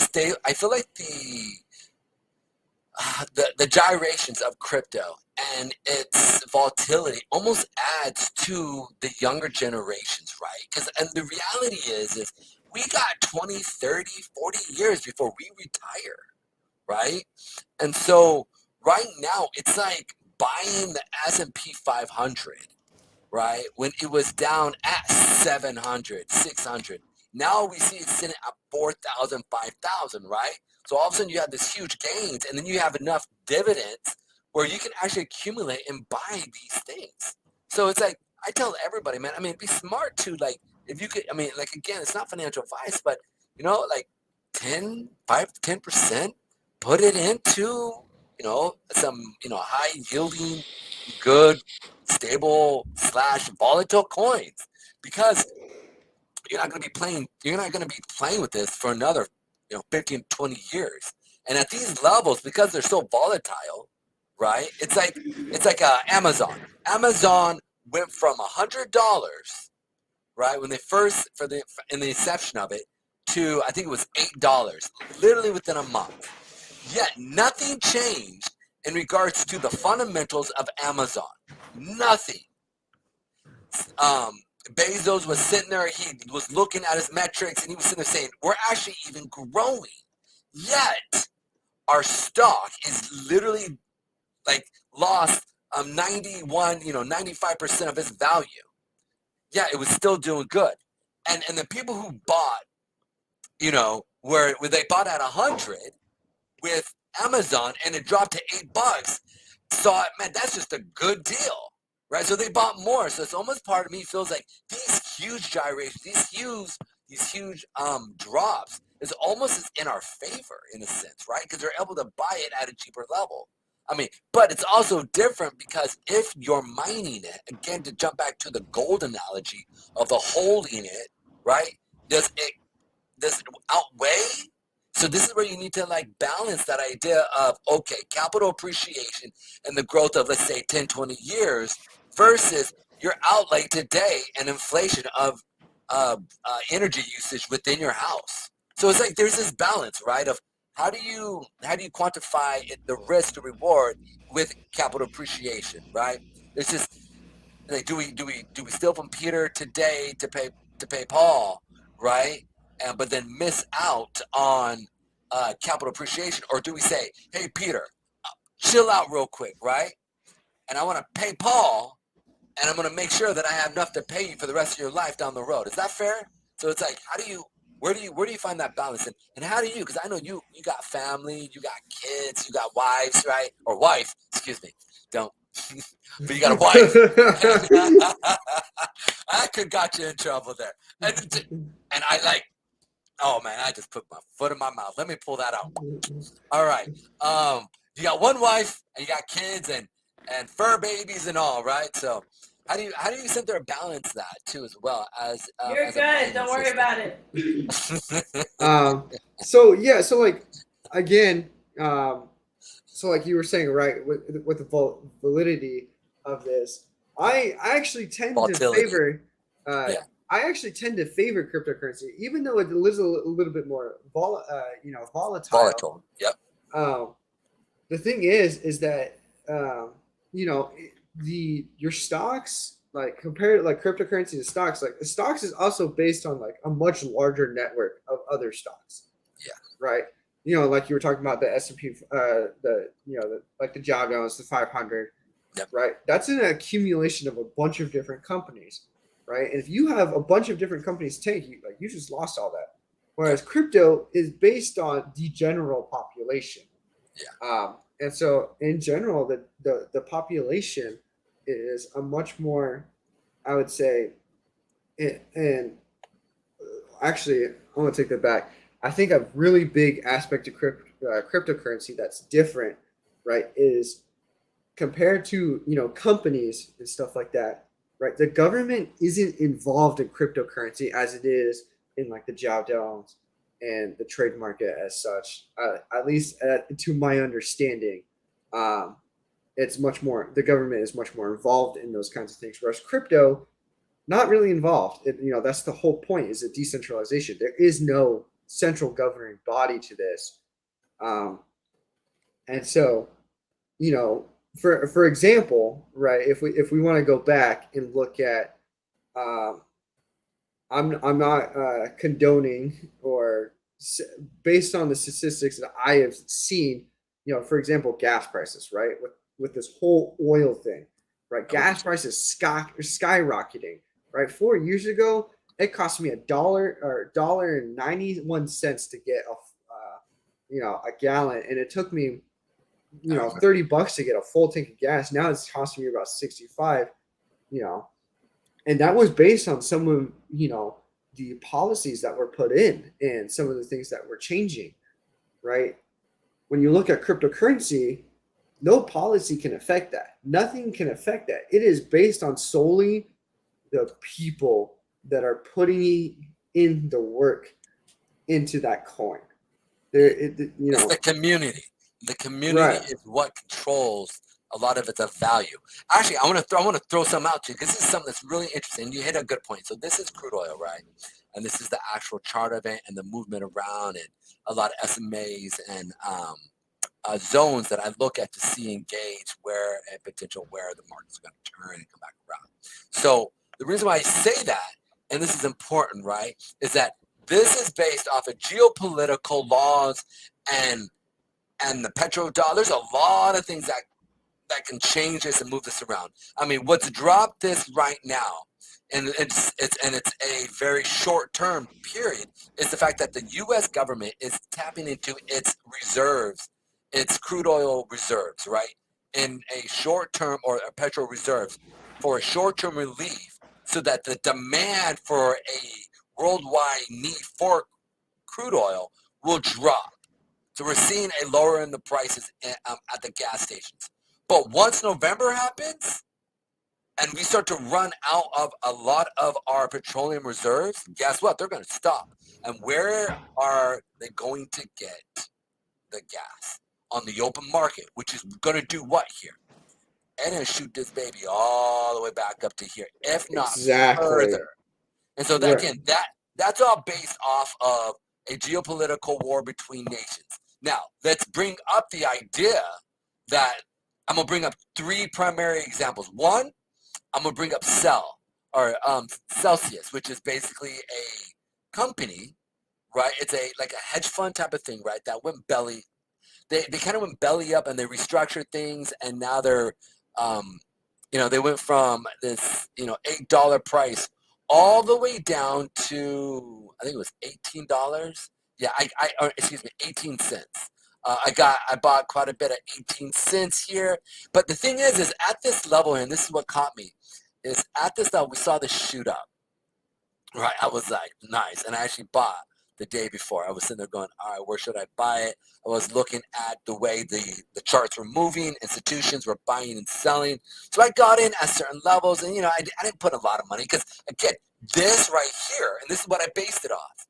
the gyrations of crypto and its volatility almost adds to the younger generations, right? Because and the reality is we got 20, 30, 40 years before we retire, right? And so right now it's like buying the S&P 500, right? When it was down at 700, 600. Now we see it sitting at 4,000, 5,000, right? So all of a sudden you have this huge gains, and then you have enough dividends where you can actually accumulate and buy these things. So it's like, I tell everybody, man, I mean, be smart to like, if you could, I mean, like, again, it's not financial advice, but, like 10, 5 to 10%, put it into, some, high yielding, good, stable slash volatile coins, because you're not going to be playing with this for another 15, 20 years. And at these levels, because they're so volatile, right? It's like Amazon. Amazon went from $100, right, when they first in the inception of it, to I think it was $8, literally within a month. Yet nothing changed in regards to the fundamentals of Amazon. Nothing. Bezos was sitting there, he was looking at his metrics, and he was sitting there saying, we're actually even growing. Yet our stock is literally like lost 95% of its value. Yeah, it was still doing good. And the people who bought, where they bought at 100 with Amazon and it dropped to $8, saw it, man, that's just a good deal, right? So they bought more. So it's almost, part of me feels like these huge gyrations, these huge drops is almost in our favor in a sense, right? Because they're able to buy it at a cheaper level. I mean, but it's also different because if you're mining it, again, to jump back to the gold analogy of the holding it, right? Does it outweigh? So this is where you need to balance that idea of, okay, capital appreciation and the growth of, let's say, 10, 20 years versus your outlay today and inflation of energy usage within your house. So it's like there's this balance, right, of how do you quantify the risk to reward with capital appreciation, right? It's just like, do we steal from Peter today to pay Paul, right? But then miss out on capital appreciation, or do we say, hey Peter, chill out real quick, right? And I want to pay Paul, and I'm going to make sure that I have enough to pay you for the rest of your life down the road. Is that fair? So it's like, where do you find that balance? And how do you, because I know you got family, you got kids, you got wives, right? Or wife, excuse me. Don't, but you got a wife. I could got you in trouble there. And I oh man, I just put my foot in my mouth. Let me pull that out. All right. You got one wife and you got kids and fur babies and all, right? So how do you sit there and balance that too as well as You're as good. Don't worry about it. So yeah, so like again, so like you were saying, right, with the validity of this, I actually tend Volatility. to favor Yeah. I actually tend to favor cryptocurrency, even though it is a little bit more volatile. Volatile. Yep. The thing is that your stocks, like compared to like cryptocurrency to stocks, like the stocks is also based on like a much larger network of other stocks. Yeah. Right. Like you were talking about the S&P, like the Dow Jones, the 500. Yep. Right. That's an accumulation of a bunch of different companies. Right. And if you have a bunch of different companies tank, you just lost all that. Whereas crypto is based on the general population. Yeah. And so in general, the population is a much more, I would say, and actually, I want to take that back. I think a really big aspect of cryptocurrency that's different, right, is compared to companies and stuff like that, right? The government isn't involved in cryptocurrency as it is in like the Dow Jones and the trade market as such. At least to my understanding, it's much more. The government is much more involved in those kinds of things, whereas crypto, not really involved. That's the whole point, is a decentralization. There is no central governing body to this, and so for example, right, if we want to go back and look at, I'm not condoning or based on the statistics that I have seen, for example, gas prices, right, with this whole oil thing, right, gas prices skyrocketing, right. 4 years ago, it cost me $1.91 to get a gallon, and it took me $30 to get a full tank of gas. Now it's costing me about 65, and that was based on some of the policies that were put in and some of the things that were changing, right? When you look at cryptocurrency, no policy can affect that. Nothing can affect that. It is based on solely the people that are putting in the work into that coin, It's the community. The community right. is what controls a lot of its value. Actually, I want to throw some out to you because this is something that's really interesting. You hit a good point. So this is crude oil, right? And this is the actual chart of it and the movement around and a lot of SMAs and zones that I look at to see and gauge where and potential where the market's going to turn and come back around. So the reason why I say that, and this is important, right, is that this is based off of geopolitical laws and the petrodollar. There's a lot of things that can change this and move this around. I mean, what's dropped this right now, and it's a very short term period, is the fact that the U.S. government is tapping into its reserves, its crude oil reserves, right, in a short term or a petrol reserves for a short term relief, so that the demand for a worldwide need for crude oil will drop. So we're seeing a lower in the prices at the gas stations. But once November happens and we start to run out of a lot of our petroleum reserves, guess what? They're going to stop. And where are they going to get the gas? On the open market, which is going to do what here? And then shoot this baby all the way back up to here, if not Exactly. further. And so that, again, that's all based off of a geopolitical war between nations. Now, let's bring up the idea that I'm going to bring up three primary examples. One, I'm going to bring up Celsius, which is basically a company, right? It's like a hedge fund type of thing, right? That went belly. They kind of went belly up and they restructured things, and now they're, they went from this, $8 price all the way down to, I think it was $18. Yeah, excuse me, 18 cents. I bought quite a bit at 18 cents here. But the thing is at this level, and this is what caught me, is at this level, we saw this shoot up. Right, I was like, nice. And I actually bought the day before. I was sitting there going, all right, where should I buy it? I was looking at the way the charts were moving. Institutions were buying and selling. So I got in at certain levels. And, I didn't put a lot of money because, again, this right here, and this is what I based it off.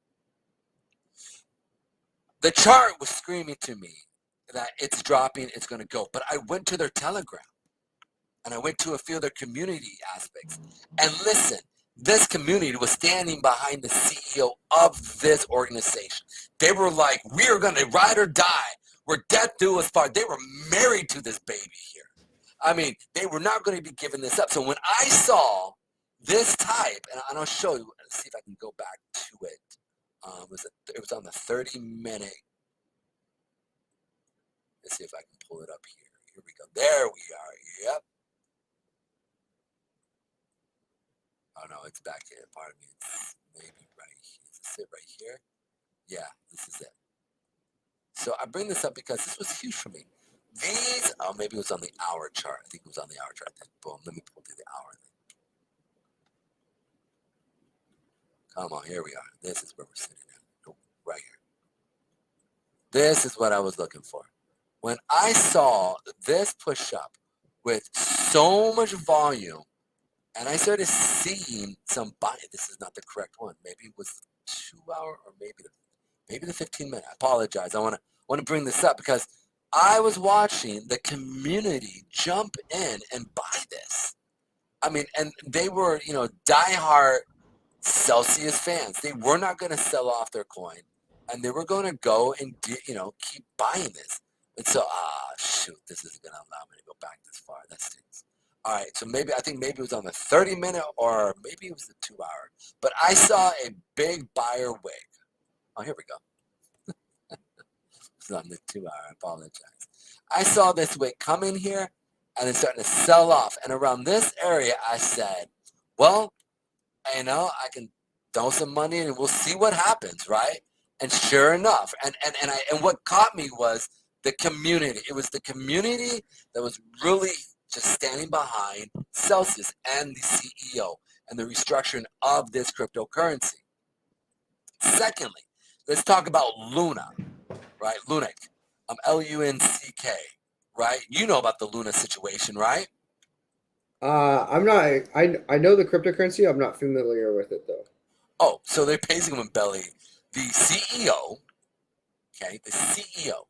The chart was screaming to me that it's dropping, it's going to go. But I went to their Telegram, and I went to a few of their community aspects. And listen, this community was standing behind the CEO of this organization. They were like, we are going to ride or die. We're death do us part. They were married to this baby here. I mean, they were not going to be giving this up. So when I saw this type, and I'll show you, let's see if I can go back to it. It was on the 30-minute. Let's see if I can pull it up here. Here we go. There we are. Yep. Oh no, it's back here. Pardon me. It's maybe right here. Is this it right here? Yeah, this is it. So I bring this up because this was huge for me. Maybe it was on the hour chart. I think it was on the hour chart. Then boom, let me pull through the hour. Come on, here we are. This is where we're sitting at. Nope, right here. This is what I was looking for. When I saw this push up with so much volume, and I started seeing some buying. This is not the correct one. Maybe it was the 2 hour or maybe the 15-minute. I apologize. I want to bring this up because I was watching the community jump in and buy this. I mean, and they were, diehard Celsius fans. They were not going to sell off their coin, and they were going to go and keep buying this. And so, shoot, this isn't going to allow me to go back this far. That stinks. All right, so I think maybe it was on the 30-minute or maybe it was the 2 hour. But I saw a big buyer wig. Oh, here we go. It's on the 2 hour. I apologize. I saw this wick come in here and it's starting to sell off. And around this area, I said, well, I can throw some money and we'll see what happens, right? And sure enough, and what caught me was the community. It was the community that was really just standing behind Celsius and the CEO and the restructuring of this cryptocurrency. Secondly, let's talk about Luna, right? Lunac, L-U-N-C-K, right? You know about the Luna situation, right? I'm not. I know the cryptocurrency. I'm not familiar with it though. Oh, so they're basically belly. The CEO, okay, the CEO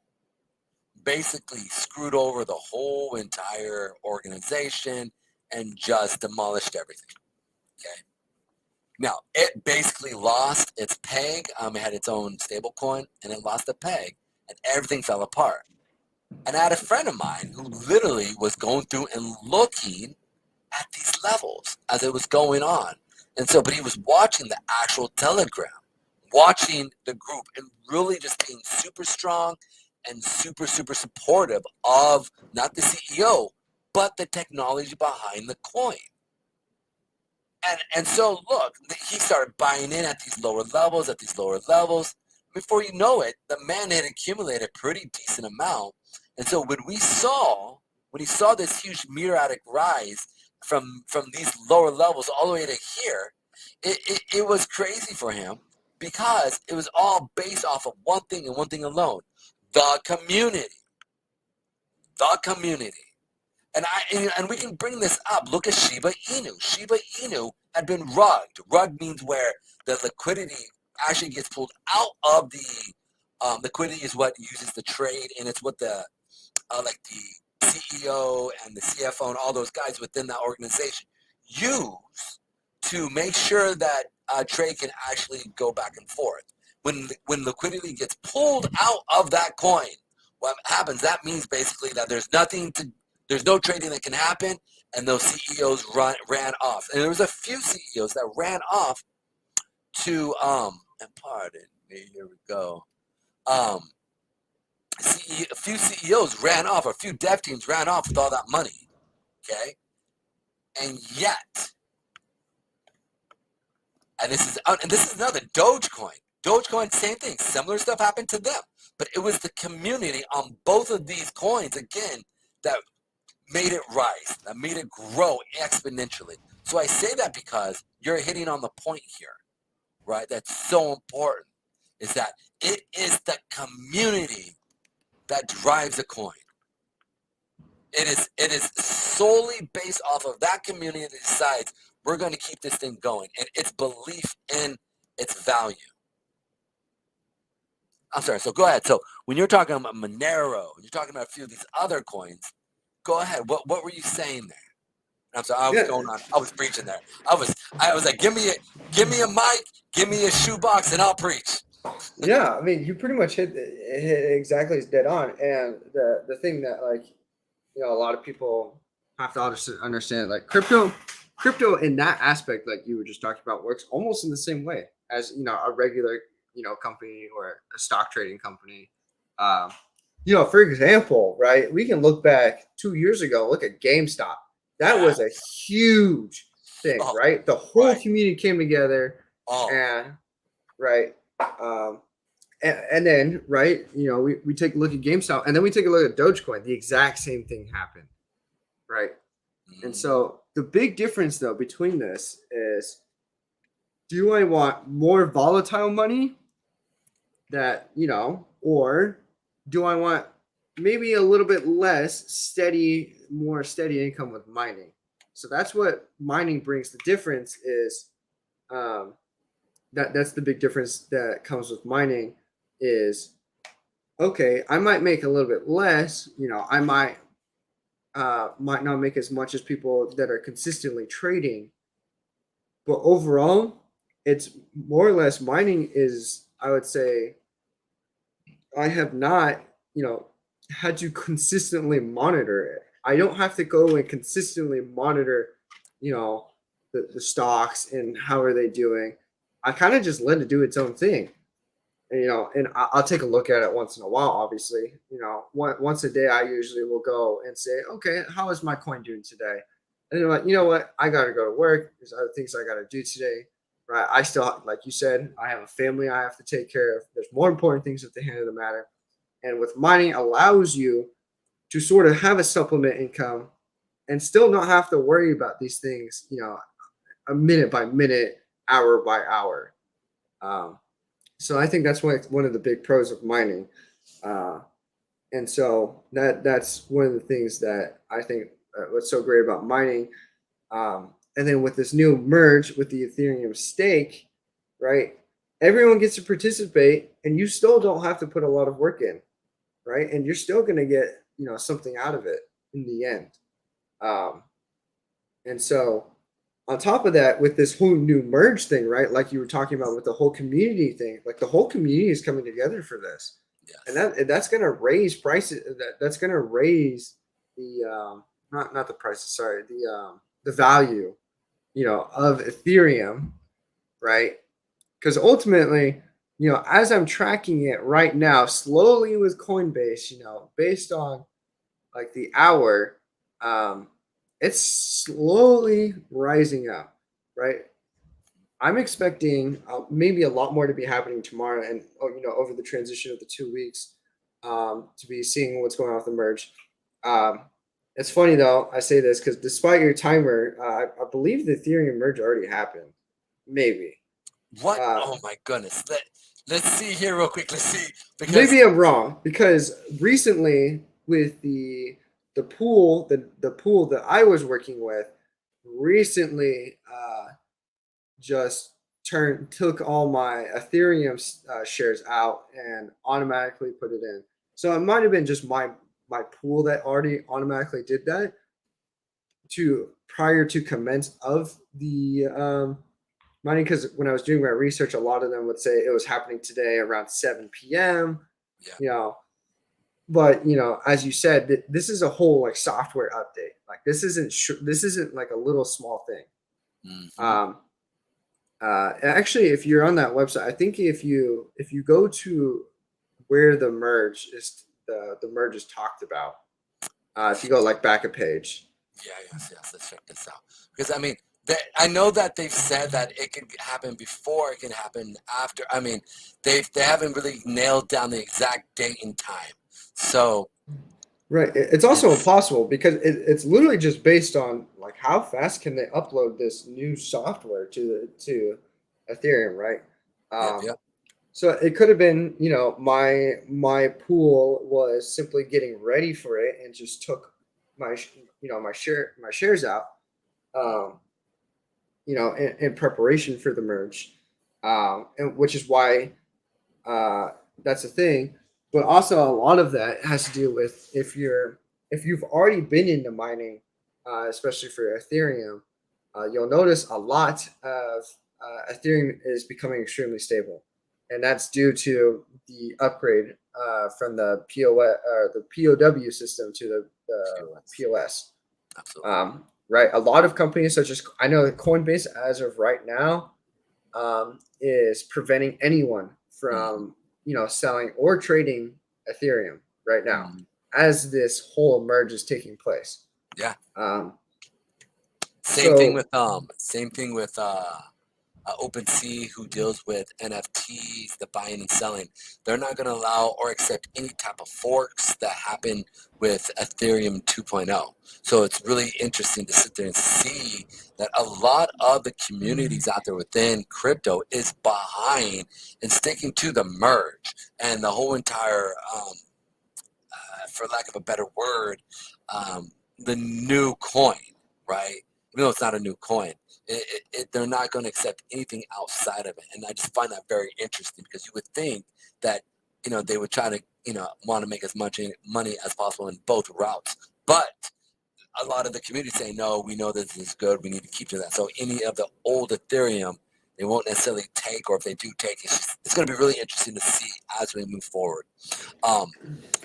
basically screwed over the whole entire organization and just demolished everything. Okay. Now, it basically lost its peg. It had its own stable coin, and it lost the peg, and everything fell apart. And I had a friend of mine who literally was going through and looking at these levels as it was going on. And so, but he was watching the actual Telegram, watching the group, and really just being super strong and super, super supportive of not the CEO, but the technology behind the coin. And so, look, he started buying in at these lower levels, Before you know it, the man had accumulated a pretty decent amount. And so when he saw this huge meteoric rise from these lower levels all the way to here, it was crazy for him because it was all based off of one thing and one thing alone: the community. The community. And we can bring this up. Look at Shiba Inu. Shiba Inu had been rugged. Rugged means where the liquidity actually gets pulled out of the liquidity is what uses the trade, and it's what the like the CEO and the CFO and all those guys within that organization use to make sure that trade can actually go back and forth. When liquidity gets pulled out of that coin, what happens? That means basically that there's no trading that can happen, and those CEOs ran off. And there was a few CEOs that ran off to and pardon me, here we go. A few CEOs ran off, or a few dev teams ran off with all that money. Okay, and yet, and this is another Dogecoin. Dogecoin, same thing. Similar stuff happened to them, but it was the community on both of these coins again that made it rise, that made it grow exponentially. So I say that because you're hitting on the point here, right? That's so important, is that it is the community that drives a coin. It is solely based off of that community that decides we're going to keep this thing going, and its belief in its value. I'm sorry, so go ahead. So when you're talking about Monero, when you're talking about a few of these other coins, go ahead. What were you saying there? I'm sorry, I was going on. I was preaching there. I was like, give me a mic, give me a shoebox, and I'll preach. Yeah, I mean, you pretty much hit exactly dead on. And the thing that, like, a lot of people have to understand, like, crypto in that aspect, like you were just talking about, works almost in the same way as a regular company or a stock trading company. For example, right, we can look back 2 years ago. Look at GameStop. That was a huge thing, right? The whole community came together, and right. And then, right, we take a look at GameStop, and then we take a look at Dogecoin. The exact same thing happened, right? Mm-hmm. And so the big difference, though, between this is, do I want more volatile money that, or do I want maybe a little bit less more steady income with mining? So that's what mining brings. The difference is that's the big difference that comes with mining is, okay, I might make a little bit less, I might not make as much as people that are consistently trading, but overall it's more or less mining is, I would say, I have not, had to consistently monitor it. I don't have to go and consistently monitor, the stocks and how are they doing. I kind of just let it do its own thing. And I'll take a look at it once in a while, obviously. Once a day, I usually will go and say, okay, how is my coin doing today? And they're like, you know what? I got to go to work. There's other things I got to do today, right? I still, like you said, I have a family I have to take care of. There's more important things at the hand of the matter. And with mining, allows you to sort of have a supplement income and still not have to worry about these things, a minute by minute, hour by hour. So I think that's one of the big pros of mining. And so that's one of the things that I think what's so great about mining. And then with this new merge with the Ethereum stake, right? everyone gets to participate, and you still don't have to put a lot of work in, right? And you're still going to get, something out of it in the end. Um, and so, on top of that, with this whole new merge thing, right? Like you were talking about with the whole community thing, like the whole community is coming together for this, and Yes. that's going to raise prices. That's going to raise the not the prices, sorry, the value, of Ethereum, right? Because ultimately, as I'm tracking it right now, slowly with Coinbase, based on like the hour, um, it's slowly rising up, right? I'm expecting maybe a lot more to be happening tomorrow, and over the transition of the 2 weeks, to be seeing what's going on with the merge. Um, it's funny though, I say this because despite your timer, I believe the Ethereum merge already happened. Maybe. What? Uh, Oh my goodness. Let's see here real quick. Let's see because Maybe I'm wrong because recently with the pool the pool that I was working with recently just took all my Ethereum shares out and automatically put it in. So it might have been just my pool that already automatically did that to prior to commence of the mining, because when I was doing my research, a lot of them would say it was happening today around 7 p.m. yeah. You know, but as you said, this is a whole like software update. Like this isn't like a little small thing. Mm-hmm. Um, Actually, if you're on that website, I think if you go to where the merge is talked about, if you go like back a page. Yeah, yes. Let's check this out. Because I mean, I know that they've said that it can happen before, it can happen after. I mean, they haven't really nailed down the exact date and time. So Right. It's also it's impossible because it's literally just based on like how fast can they upload this new software to Ethereum, right? yep, Um, yep. so it could have been, my pool was simply getting ready for it and just took my shares out, um, in preparation for the merge, and which is why uh, that's the thing. But also, a lot of that has to do with if you've already been into mining, especially for Ethereum, you'll notice a lot of Ethereum is becoming extremely stable, and that's due to the upgrade from the POW system to the POS. POS. Absolutely. Right, a lot of companies such as I know Coinbase, as of right now, is preventing anyone Mm-hmm. from selling or trading Ethereum right now Mm-hmm. as this whole merge is taking place. Yeah. Um, Same thing so with OpenSea, who deals with NFTs, the buying and selling. They're not going to allow or accept any type of forks that happen with Ethereum 2.0. So it's really interesting to sit there and see that a lot of the communities out there within crypto is behind and sticking to the merge and the whole entire, for lack of a better word, the new coin, right? Even though it's not a new coin, they're not going to accept anything outside of it. And I just find that very interesting because you would think that, they would try to, want to make as much money as possible in both routes. But a lot of the community say, no, we know this is good. We need to keep to that. So any of the old Ethereum, they won't necessarily take, or if they do take, it's going to be really interesting to see as we move forward. I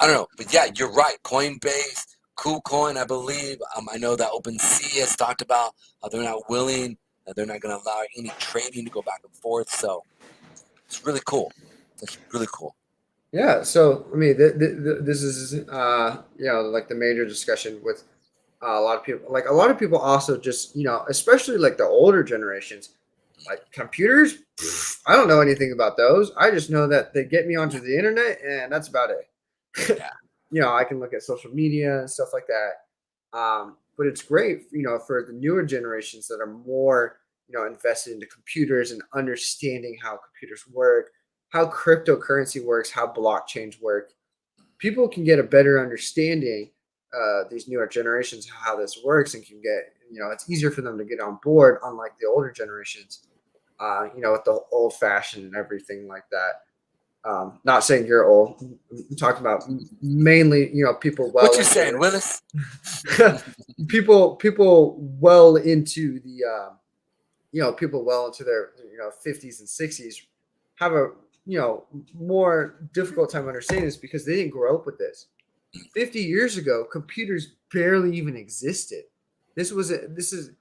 don't know, but yeah, you're right. Coinbase, KuCoin, I believe. I know that OpenSea has talked about how they're not willing, they're not going to allow any trading to go back and forth. So it's really cool. It's really cool. yeah, so I mean, this is like the major discussion with a lot of people. Like a lot of people also just especially like the older generations, like computers. I don't know anything about those. I just know that they get me onto the internet, and that's about it. Yeah. I can look at social media and stuff like that. But it's great, for the newer generations that are more, invested into computers and understanding how computers work, how cryptocurrency works, how blockchains work. People can get a better understanding, these newer generations, how this works, and can get, it's easier for them to get on board, unlike the older generations. with the old fashioned and everything like that. Not saying you're old. I'm talking about mainly, people What well you into saying, Willis? people well into the people well into their 50s and 60s have a more difficult time understanding this because they didn't grow up with this. 50 years ago, computers barely even existed. This is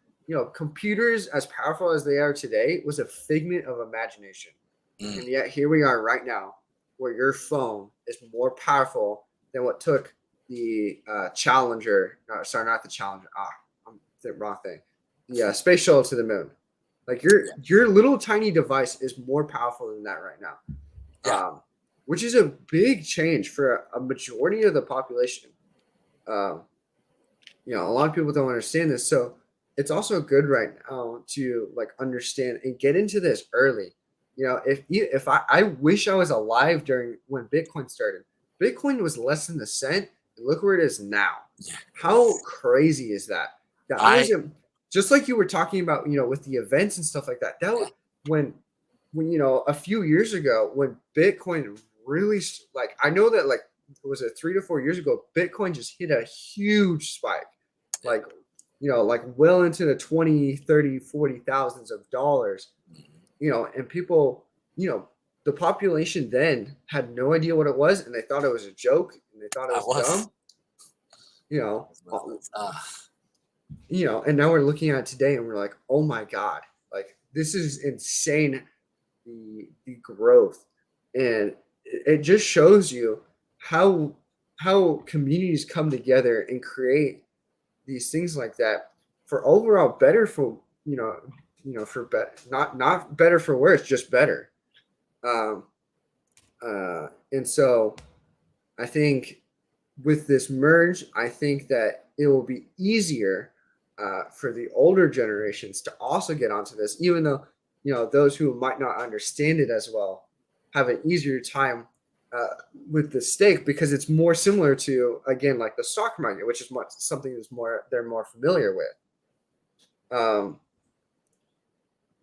computers as powerful as they are today was a figment of imagination. And yet here we are right now, where your phone is more powerful than what took the Challenger. No, sorry, not the Challenger. I'm the wrong thing. The space shuttle to the moon. Like your little tiny device is more powerful than that right now. Yeah. Which is a big change for a majority of the population. A lot of people don't understand this, so it's also good right now to understand and get into this early. If I wish I was alive during when Bitcoin started. Bitcoin was less than a cent, and look where it is now. Yeah. How crazy is that? That was just like you were talking about, with the events and stuff like that. That was when a few years ago when Bitcoin really I know that was it 3 to 4 years ago, Bitcoin just hit a huge spike, well into the 20, 30, 40 thousands of dollars, and people, the population then had no idea what it was, and they thought it was a joke, and they thought it was dumb, and now we're looking at it today and we're like, oh my God, this is insane, the growth. And it just shows you how communities come together and create these things like that for overall better for for better, not better for worse, just better. And so I think with this merge, I think that it will be easier for the older generations to also get onto this, even though those who might not understand it as well have an easier time with the stake, because it's more similar to, again, like the stock market, which is something they're more familiar with.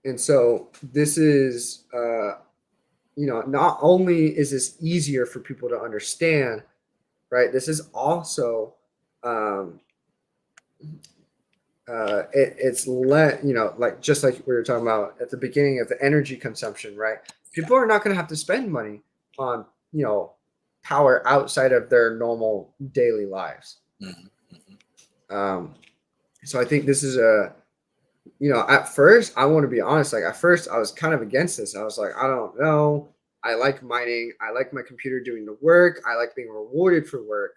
And so this is not only is this easier for people to understand, right? This is also it's just like we were talking about at the beginning of the energy consumption, right? People are not going to have to spend money on power outside of their normal daily lives. So I think this is at first, I want to be honest, at first I was kind of against this. I was like, I don't know. I like mining. I like my computer doing the work. I like being rewarded for work,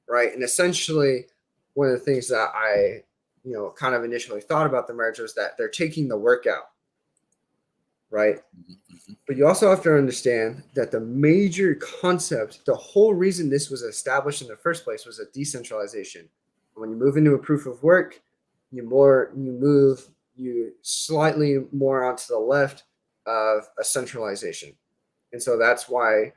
right? And essentially, one of the things that I kind of initially thought about the merge was that they're taking the work out, right? But you also have to understand that the major concept, the whole reason this was established in the first place, was a decentralization. When you move into a proof of work, you slightly more onto the left of a centralization. And so that's why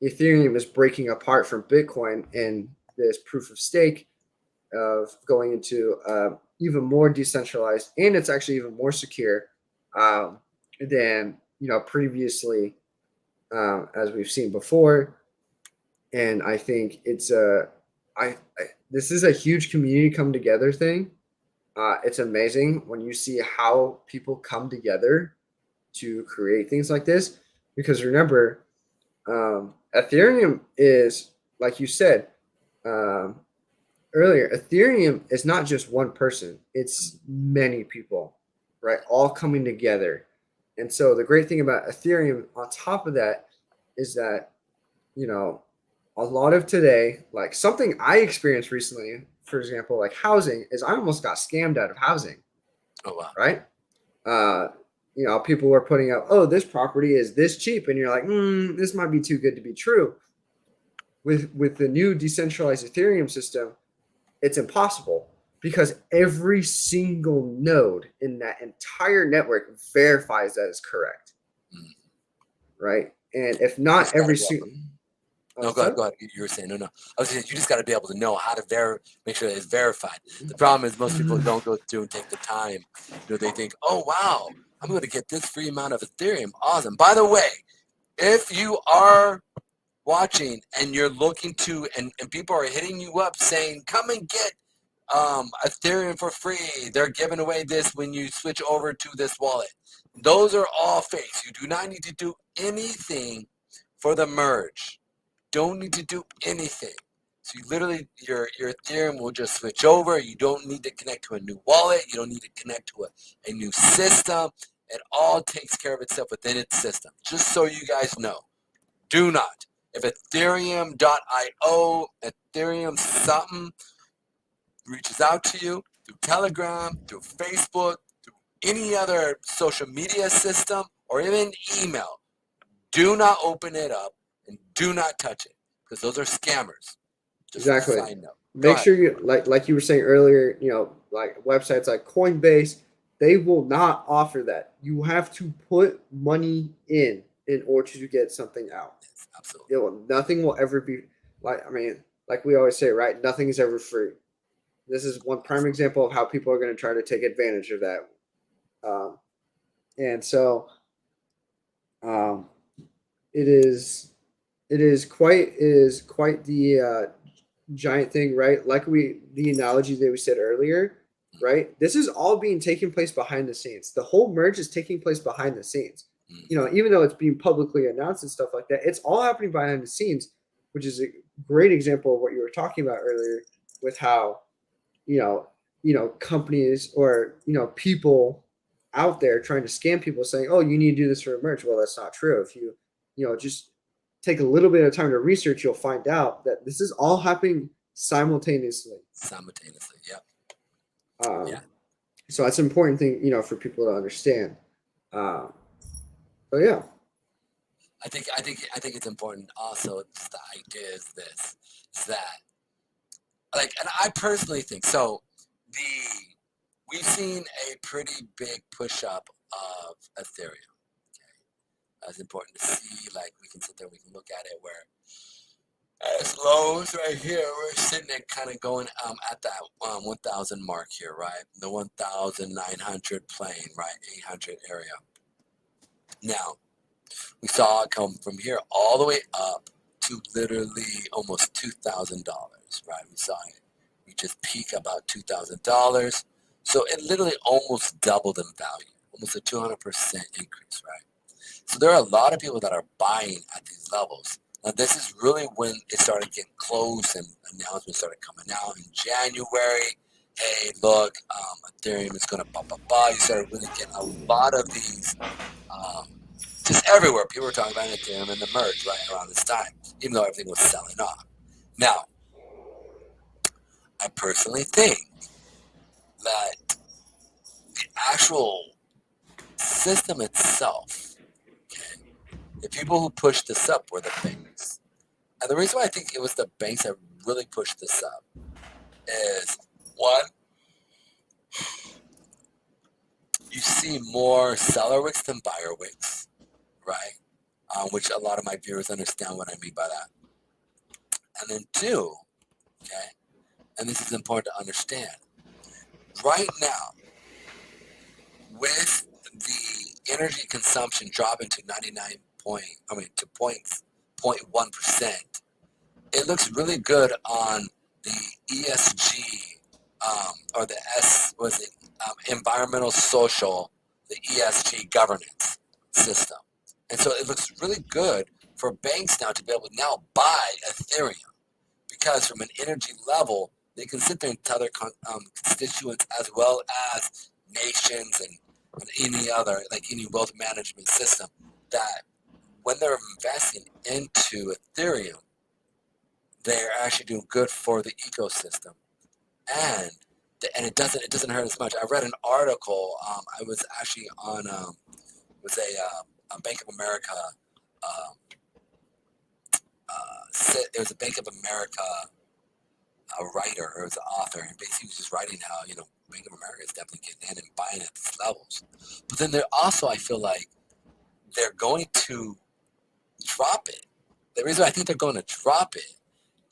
Ethereum is breaking apart from Bitcoin in this proof of stake of going into even more decentralized, and it's actually even more secure than previously, as we've seen before. And I think it's this is a huge community come together thing. It's amazing when you see how people come together to create things like this, because remember, Ethereum is, like you said earlier, Ethereum is not just one person, it's many people, right? All coming together. And so the great thing about Ethereum on top of that is that, a lot of today, like something I experienced recently, for example, like housing, is I almost got scammed out of housing. Oh, wow. Right? People were putting up, oh, this property is this cheap. And you're like, this might be too good to be true. With the new decentralized Ethereum system, it's impossible, because every single node in that entire network verifies that it's correct. Right? And if not every single... No, go ahead. You were saying no. I was saying you just got to be able to know how to make sure that it's verified. The problem is most people don't go through and take the time. They think, oh wow, I'm going to get this free amount of Ethereum. Awesome. By the way, if you are watching and you're looking to, and people are hitting you up saying, come and get Ethereum for free. They're giving away this when you switch over to this wallet. Those are all fakes. You do not need to do anything for the merge. Don't need to do anything. So you literally, your Ethereum will just switch over. You don't need to connect to a new wallet. You don't need to connect to a new system. It all takes care of itself within its system. Just so you guys know. Do not. If Ethereum.io, Ethereum something reaches out to you through Telegram, through Facebook, through any other social media system, or even email, do not open it up and do not touch it because those are scammers. Just Exactly. a side note. Make sure you like you were saying earlier, like websites like Coinbase, they will not offer that. You have to put money in order to get something out. Yes, absolutely. Nothing will ever be like we always say, right? Nothing is ever free. This is one prime example of how people are going to try to take advantage of that. And so it is quite the giant thing, right? Like the analogy that we said earlier, right? This is all being taken place behind the scenes. The whole merge is taking place behind the scenes. Even though it's being publicly announced and stuff like that, it's all happening behind the scenes, which is a great example of what you were talking about earlier with how, companies or, people out there trying to scam people saying, oh, you need to do this for a merge. Well, that's not true. If you, just take a little bit of time to research, you'll find out that this is all happening simultaneously. Yep. Yeah. So that's an important thing, for people to understand. So yeah. I think it's important also. The idea is this: is that, like, and I personally think so. We've seen a pretty big push up of Ethereum. Okay, that's important to see. Like, we can sit there, we can look at it where as lows right here, we're sitting there kind of going at that 1,000 mark here, right? The 1,900 plane, right? 800 area. Now, we saw it come from here all the way up to literally almost $2,000, right? We saw it. We just peak about $2,000. So it literally almost doubled in value, almost a 200% increase, right? So there are a lot of people that are buying at these levels. Now, this is really when it started getting close and announcements started coming out in January. Hey, look, Ethereum is going to You started really getting a lot of these just everywhere. People were talking about Ethereum and the merge right around this time, even though everything was selling off. Now, I personally think that the actual system itself, okay, the people who pushed this up were the banks. And the reason why I think it was the banks that really pushed this up is, one, you see more seller wicks than buyer wicks, right? Which a lot of my viewers understand what I mean by that. And then two, okay, and this is important to understand, right now, with the energy consumption dropping to 0.1%, it looks really good on the ESG or the environmental social, the ESG governance system. And so it looks really good for banks now to be able to now buy Ethereum because from an energy level, they can sit there and tell their constituents as well as nations and any other, like any wealth management system, that when they're investing into Ethereum, they're actually doing good for the ecosystem, and it doesn't hurt as much. I read an article. I was actually on was a Bank of America. It was a Bank of America writer, or was an author, and basically was just writing how Bank of America is definitely getting in and buying at these levels. But then they're also, I feel like they're going to drop it. The reason I think they're going to drop it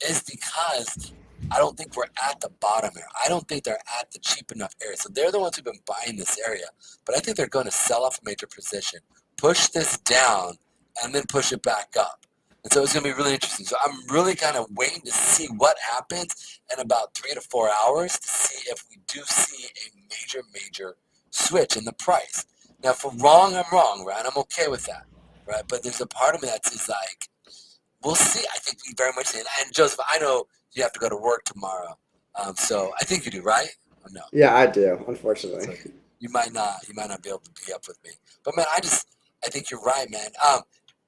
is because I don't think we're at the bottom here. I don't think they're at the cheap enough area. So they're the ones who've been buying this area. But I think they're going to sell off a major position, push this down, and then push it back up. And so it's going to be really interesting. So I'm really kind of waiting to see what happens in about 3 to 4 hours to see if we do see a major switch in the price. Now, if we're wrong, I'm wrong, right? I'm okay with that, right? But there's a part of me that's like, we'll see. I think we very much see. And Joseph, I know you have to go to work tomorrow, so I think you do, right? Or no? Yeah, I do, unfortunately. So you might not be able to be up with me. But man, I think you're right, man.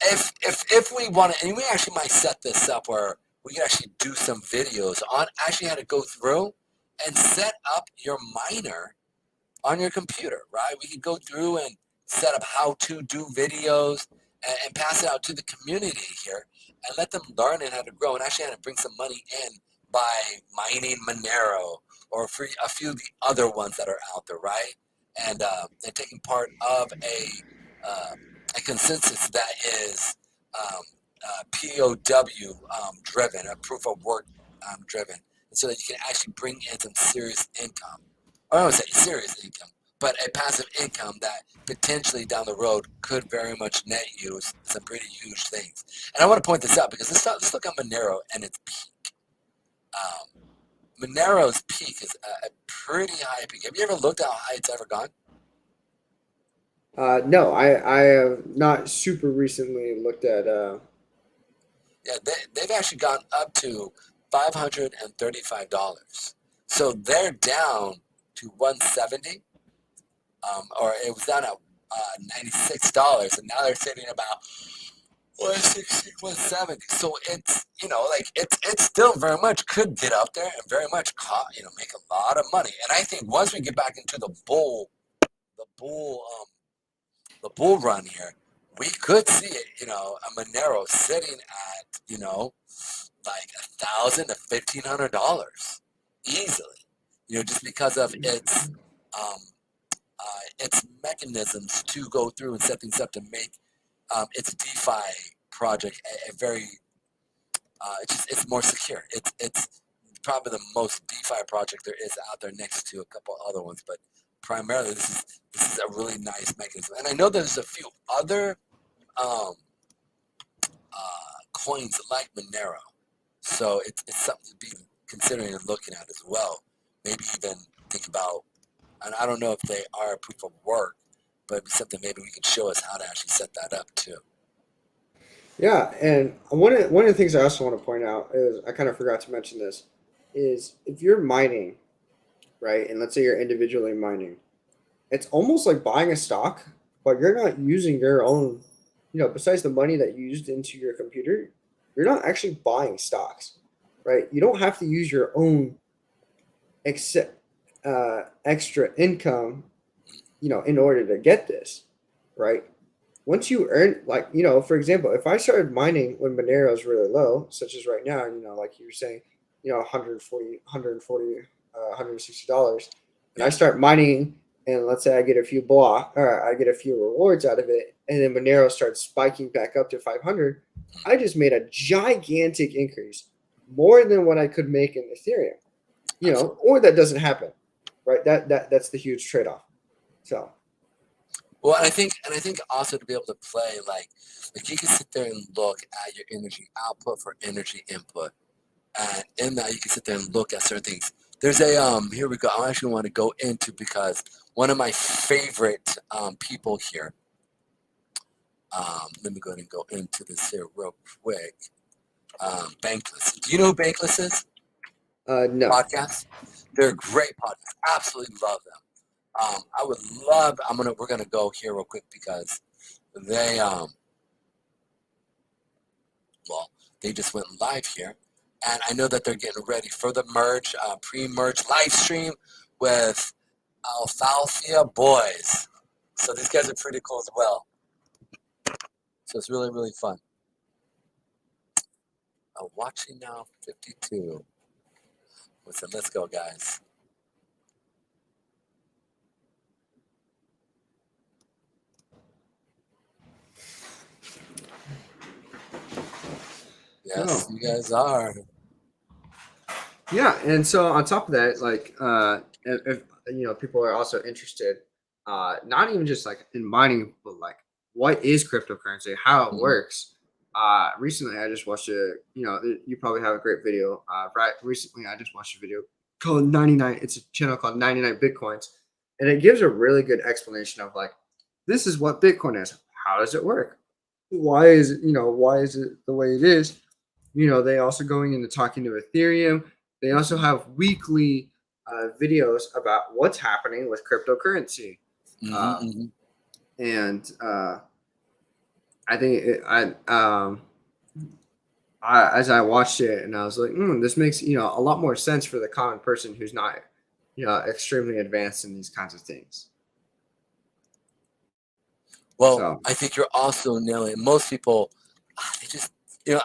If we want to, and we actually might set this up where we can actually do some videos on actually how to go through and set up your miner on your computer, right? We could go through and set up how to do videos and pass it out to the community here and let them learn and how to grow and actually how to bring some money in by mining Monero or a few of the other ones that are out there, right? And taking part of a consensus that is POW driven, a proof of work driven, and so that you can actually bring in some serious income. Or I don't say serious income, but a passive income that potentially down the road could very much net you some pretty huge things. And I want to point this out because let's look at Monero and its peak. Monero's peak is a pretty high peak. Have you ever looked at how high it's ever gone? No, I have not super recently looked at. Yeah, they've actually gone up to $535. So they're down to 170, or it was down at $96, and now they're sitting about 160, 170. So it's it's still very much could get up there and very much make a lot of money. And I think once we get back into the bull run here, we could see it, a Monero sitting at, like $1,000 to $1,500 easily, just because of its mechanisms to go through and set things up to make its DeFi project a very, it's more secure. It's probably the most DeFi project there is out there next to a couple other ones, but primarily this is a really nice mechanism. And I know there's a few other coins like Monero, so it's something to be considering and looking at as well. Maybe even think about, and I don't know if they are a proof of work, but it'd be something maybe we could show us how to actually set that up too. Yeah, and one of the things I also want to point out is I kind of forgot to mention this is if you're mining, right, and let's say you're individually mining, it's almost like buying a stock, but you're not using your own, besides the money that you used into your computer, you're not actually buying stocks, right? You don't have to use your own except extra income, in order to get this, right? Once you earn, like, for example, if I started mining when Monero is really low, such as right now, like you were saying, 140, $160, and I start mining, and let's say I get a few block, or I get a few rewards out of it, and then Monero starts spiking back up to 500, I just made a gigantic increase, more than what I could make in Ethereum, or that doesn't happen, right? That's the huge trade-off. So. Well, and I think also to be able to play like you can sit there and look at your energy output for energy input, and in that you can sit there and look at certain things. There's a here we go. I actually want to go into because one of my favorite people here. Let me go ahead and go into this here real quick. Bankless. Do you know who Bankless is? No. Podcast. They're a great podcast. Absolutely love them. I would love. We're gonna go here real quick because they they just went live here, and I know that they're getting ready for the merge, pre-merge live stream with Alfalfa Boys. So these guys are pretty cool as well. So it's really, really fun. Watching now 52. Listen, let's go, guys. Yes, you guys are. Yeah, and so on top of that, like if people are also interested, not even just like in mining, but like what is cryptocurrency, how it Mhm. works. Recently I just watched you probably have a great video. Right recently I just watched a video called 99. It's a channel called 99 Bitcoins, and it gives a really good explanation of like this is what Bitcoin is. How does it work? Why is it the way it is? They also going into talking to Ethereum. They also Mhm. have weekly videos about what's happening with cryptocurrency. Mhm. Um, Mhm. and I think as I watched it, and I was like, this makes a lot more sense for the common person who's not extremely advanced in these kinds of things. Well, So I think you're also nailing it. Most people, they just,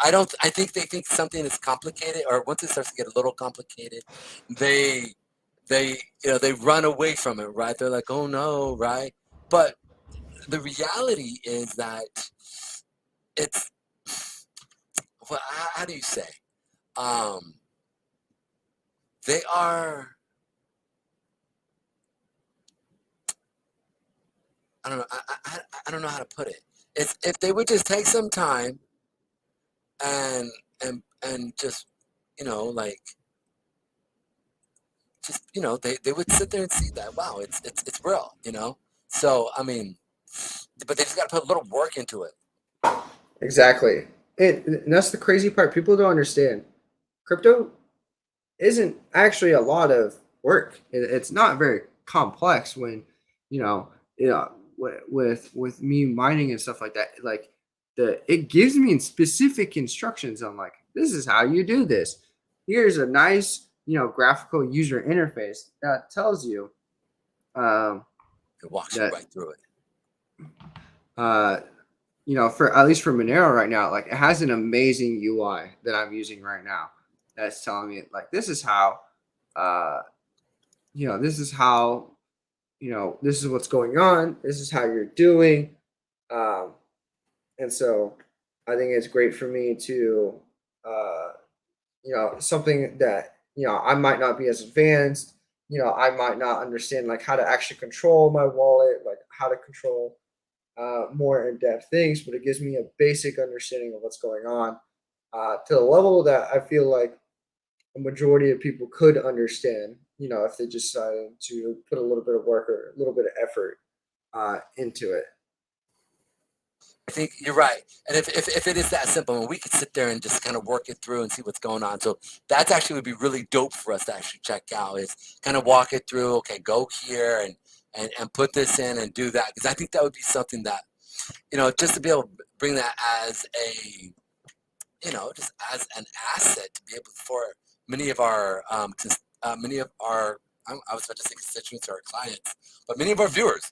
I don't, I think they think something is complicated, or once it starts to get a little complicated, they, they run away from it, right? They're like, oh no, right? But the reality is that it's, well, how do you say? Um, they are, I don't know, I don't know how to put it. It's if they would just take some time and just, like just they would sit there and see that wow it's real so I mean but they just got to put a little work into it. exactly, and that's the crazy part. People don't understand. Crypto isn't actually a lot of work. It's not very complex when you know with me mining and stuff like that. Like it gives me specific instructions on like this is how you do this. Here's a nice graphical user interface that tells you um, It walks you that right through it. uh, for at least for Monero right now, like it has an amazing UI that I'm using right now. That's telling me like this is how uh, this is how, this is what's going on. This is how you're doing. Um, and so I think it's great for me to, uh, something that, I might not be as advanced. I might not understand like how to actually control my wallet, like how to control more in depth things, but it gives me a basic understanding of what's going on to the level that I feel like a majority of people could understand, if they just decided to put a little bit of work or a little bit of effort into it. I think you're right, and if it is that simple and we could sit there and just kind of work it through and see what's going on, so that's actually would be really dope for us to actually check out is kind of walk it through. Okay, go here and put this in and do that, because I think that would be something that just to be able to bring that as a just as an asset to be able for many of our many of our I was about to say constituents or our clients, but many of our viewers.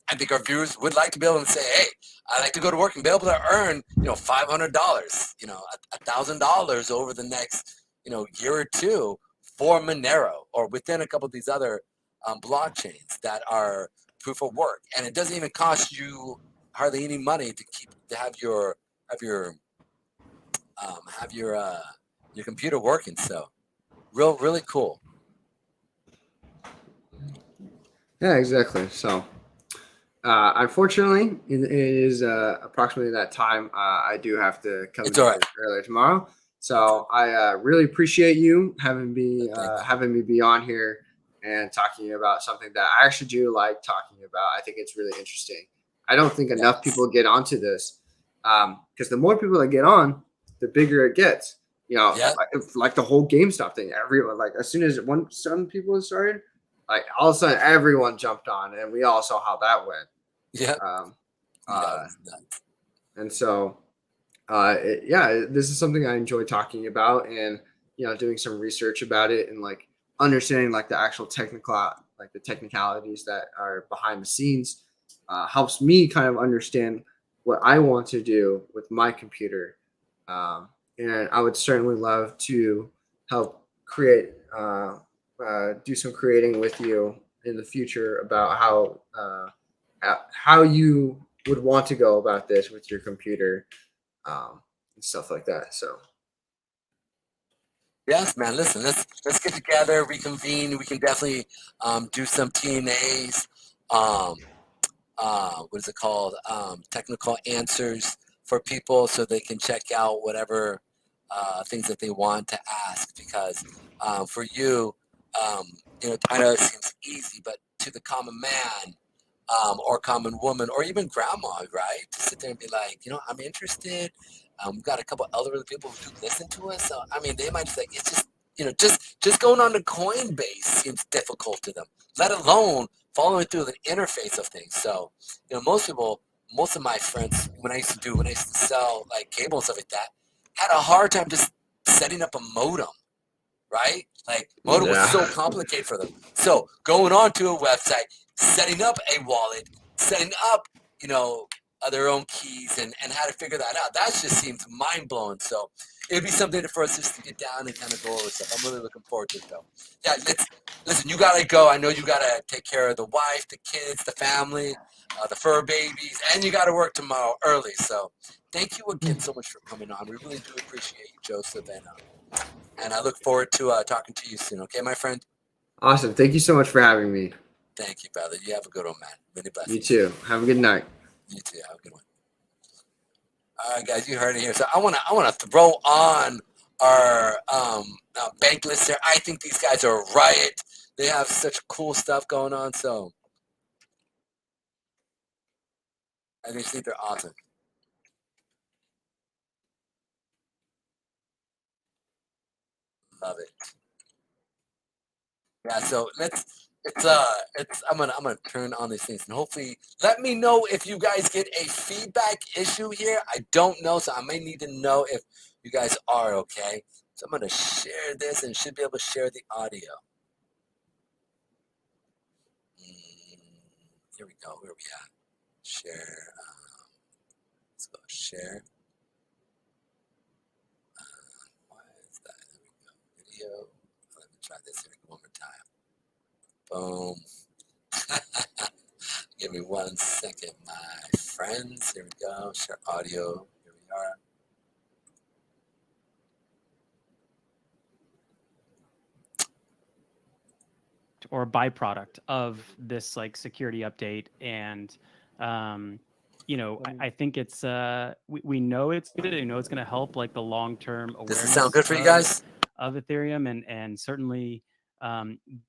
I think our viewers would like to be able to say, "Hey, I like to go to work and be able to earn, $500, $1,000 over the next, year or two for Monero or within a couple of these other blockchains that are proof of work, and it doesn't even cost you hardly any money to keep to have your have your computer working. So really cool. Yeah, exactly. So, unfortunately, it is approximately that time. I do have to come It's into all right. work earlier tomorrow. It's So, I really appreciate you thank you. having me be on here and talking about something that I actually do like talking about. I think it's really interesting. I don't think enough Yes. people get onto this because the more people that get on, the bigger it gets. Yeah. Like the whole GameStop thing. Everyone like as soon as some people started, like all of a sudden everyone jumped on, and we all saw how that went. Yeah. Um, Yeah. It uh, was nuts. and so this is something I enjoy talking about, and doing some research about it, and like understanding like the actual like the technicalities that are behind the scenes helps me kind of understand what I want to do with my computer. Um, and I would certainly love to help create, do some creating with you in the future about how you would want to go about this with your computer and stuff like that. So Yes, man. Listen, let's get together, reconvene. We can definitely do some TNAs. Um, what is it called? Technical answers for people so they can check out whatever things that they want to ask. Because for you, um, I know it seems easy, but to the common man or common woman or even grandma, right? To sit there and be like, I'm interested. We've got a couple elderly people who do listen to us. So, I mean, they might just like, it's just, just going on the Coinbase seems difficult to them, let alone following through the interface of things. So, most people, most of my friends, when I used to sell like cable and stuff like that, had a hard time just setting up a modem, right? Like modem was so complicated for them. So going on to a website, setting up a wallet, setting up, their own keys and how to figure that out. That just seems mind blowing. So it'd be something for us just to get down and kind of go over stuff. I'm really looking forward to it though. Yeah, listen, you gotta go. I know you gotta take care of the wife, the kids, the family, the fur babies, and you gotta work tomorrow early. So thank you again so much for coming on. We really do appreciate you, Joseph, and I look forward to talking to you soon. Okay, my friend? Awesome. Thank you so much for having me. Thank you, brother. You have a good one, man. Many blessings. You too. Have a good night. You too. Have a good one. All right, guys, you heard it here. So I wanna throw on our bank list here. I think these guys are a riot. They have such cool stuff going on. So I just think they're awesome. Love it. Yeah, so I'm gonna turn on these things and hopefully let me know if you guys get a feedback issue here. I don't know, so I may need to know if you guys are okay. So I'm gonna share this and should be able to share the audio. Here we go. Where are we at? Share. Let's go share. Why is that? There we go. Video. Let me try this here one more time. Boom. Give me 1 second, my friends. Here we go. Share audio. Here we are. Or a byproduct of this like security update, and I think it's we know it's good. It's going to help like the long-term awareness. Does it sound good for you guys? Of Ethereum, and certainly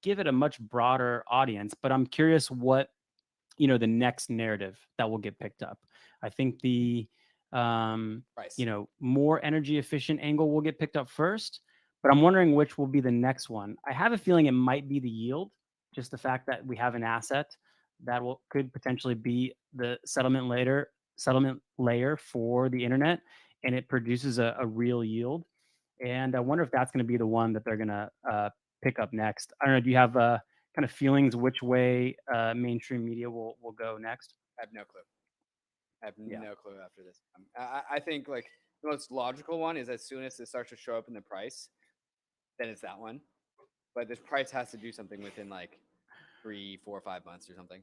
give it a much broader audience. But I'm curious what the next narrative that will get picked up. I think the more energy efficient angle will get picked up first, but I'm wondering which will be the next one. I have a feeling it might be the yield, just the fact that we have an asset that could potentially be the settlement layer for the internet, and it produces a real yield. And I wonder if that's going to be the one that they're going to pick up next. I don't know. Do you have kind of feelings which way mainstream media will go next? I have no clue. I have no clue after this. I think like the most logical one is as soon as it starts to show up in the price, then it's that one. But this price has to do something within like 3, 4, 5 months or something.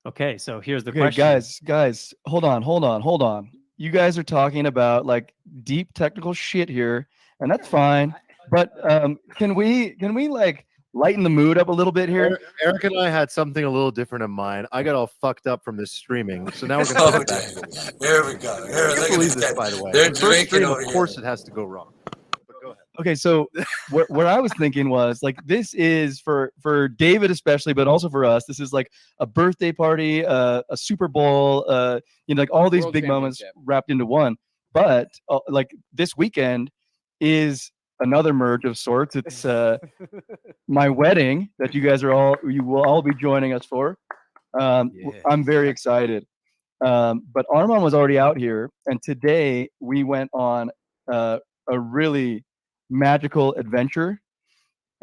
Okay, so here's the question. Guys, hold on. You guys are talking about like deep technical shit here, and that's fine. But can we like lighten the mood up a little bit here? Eric and I had something a little different in mind. I got all fucked up from this streaming, so now we're gonna. There we go. Here, I look believe at this, by the way. They're The first drinking stream, over of here. course, it has to go wrong. But go ahead. Okay, so what I was thinking was like this is for David especially, but also for us. This is like a birthday party, a Super Bowl, like all these World big moments Championship. wrapped into one. But like this weekend is another merge of sorts. It's my wedding that you will all be joining us for. I'm very excited. But Armand was already out here, and today we went on a really magical adventure.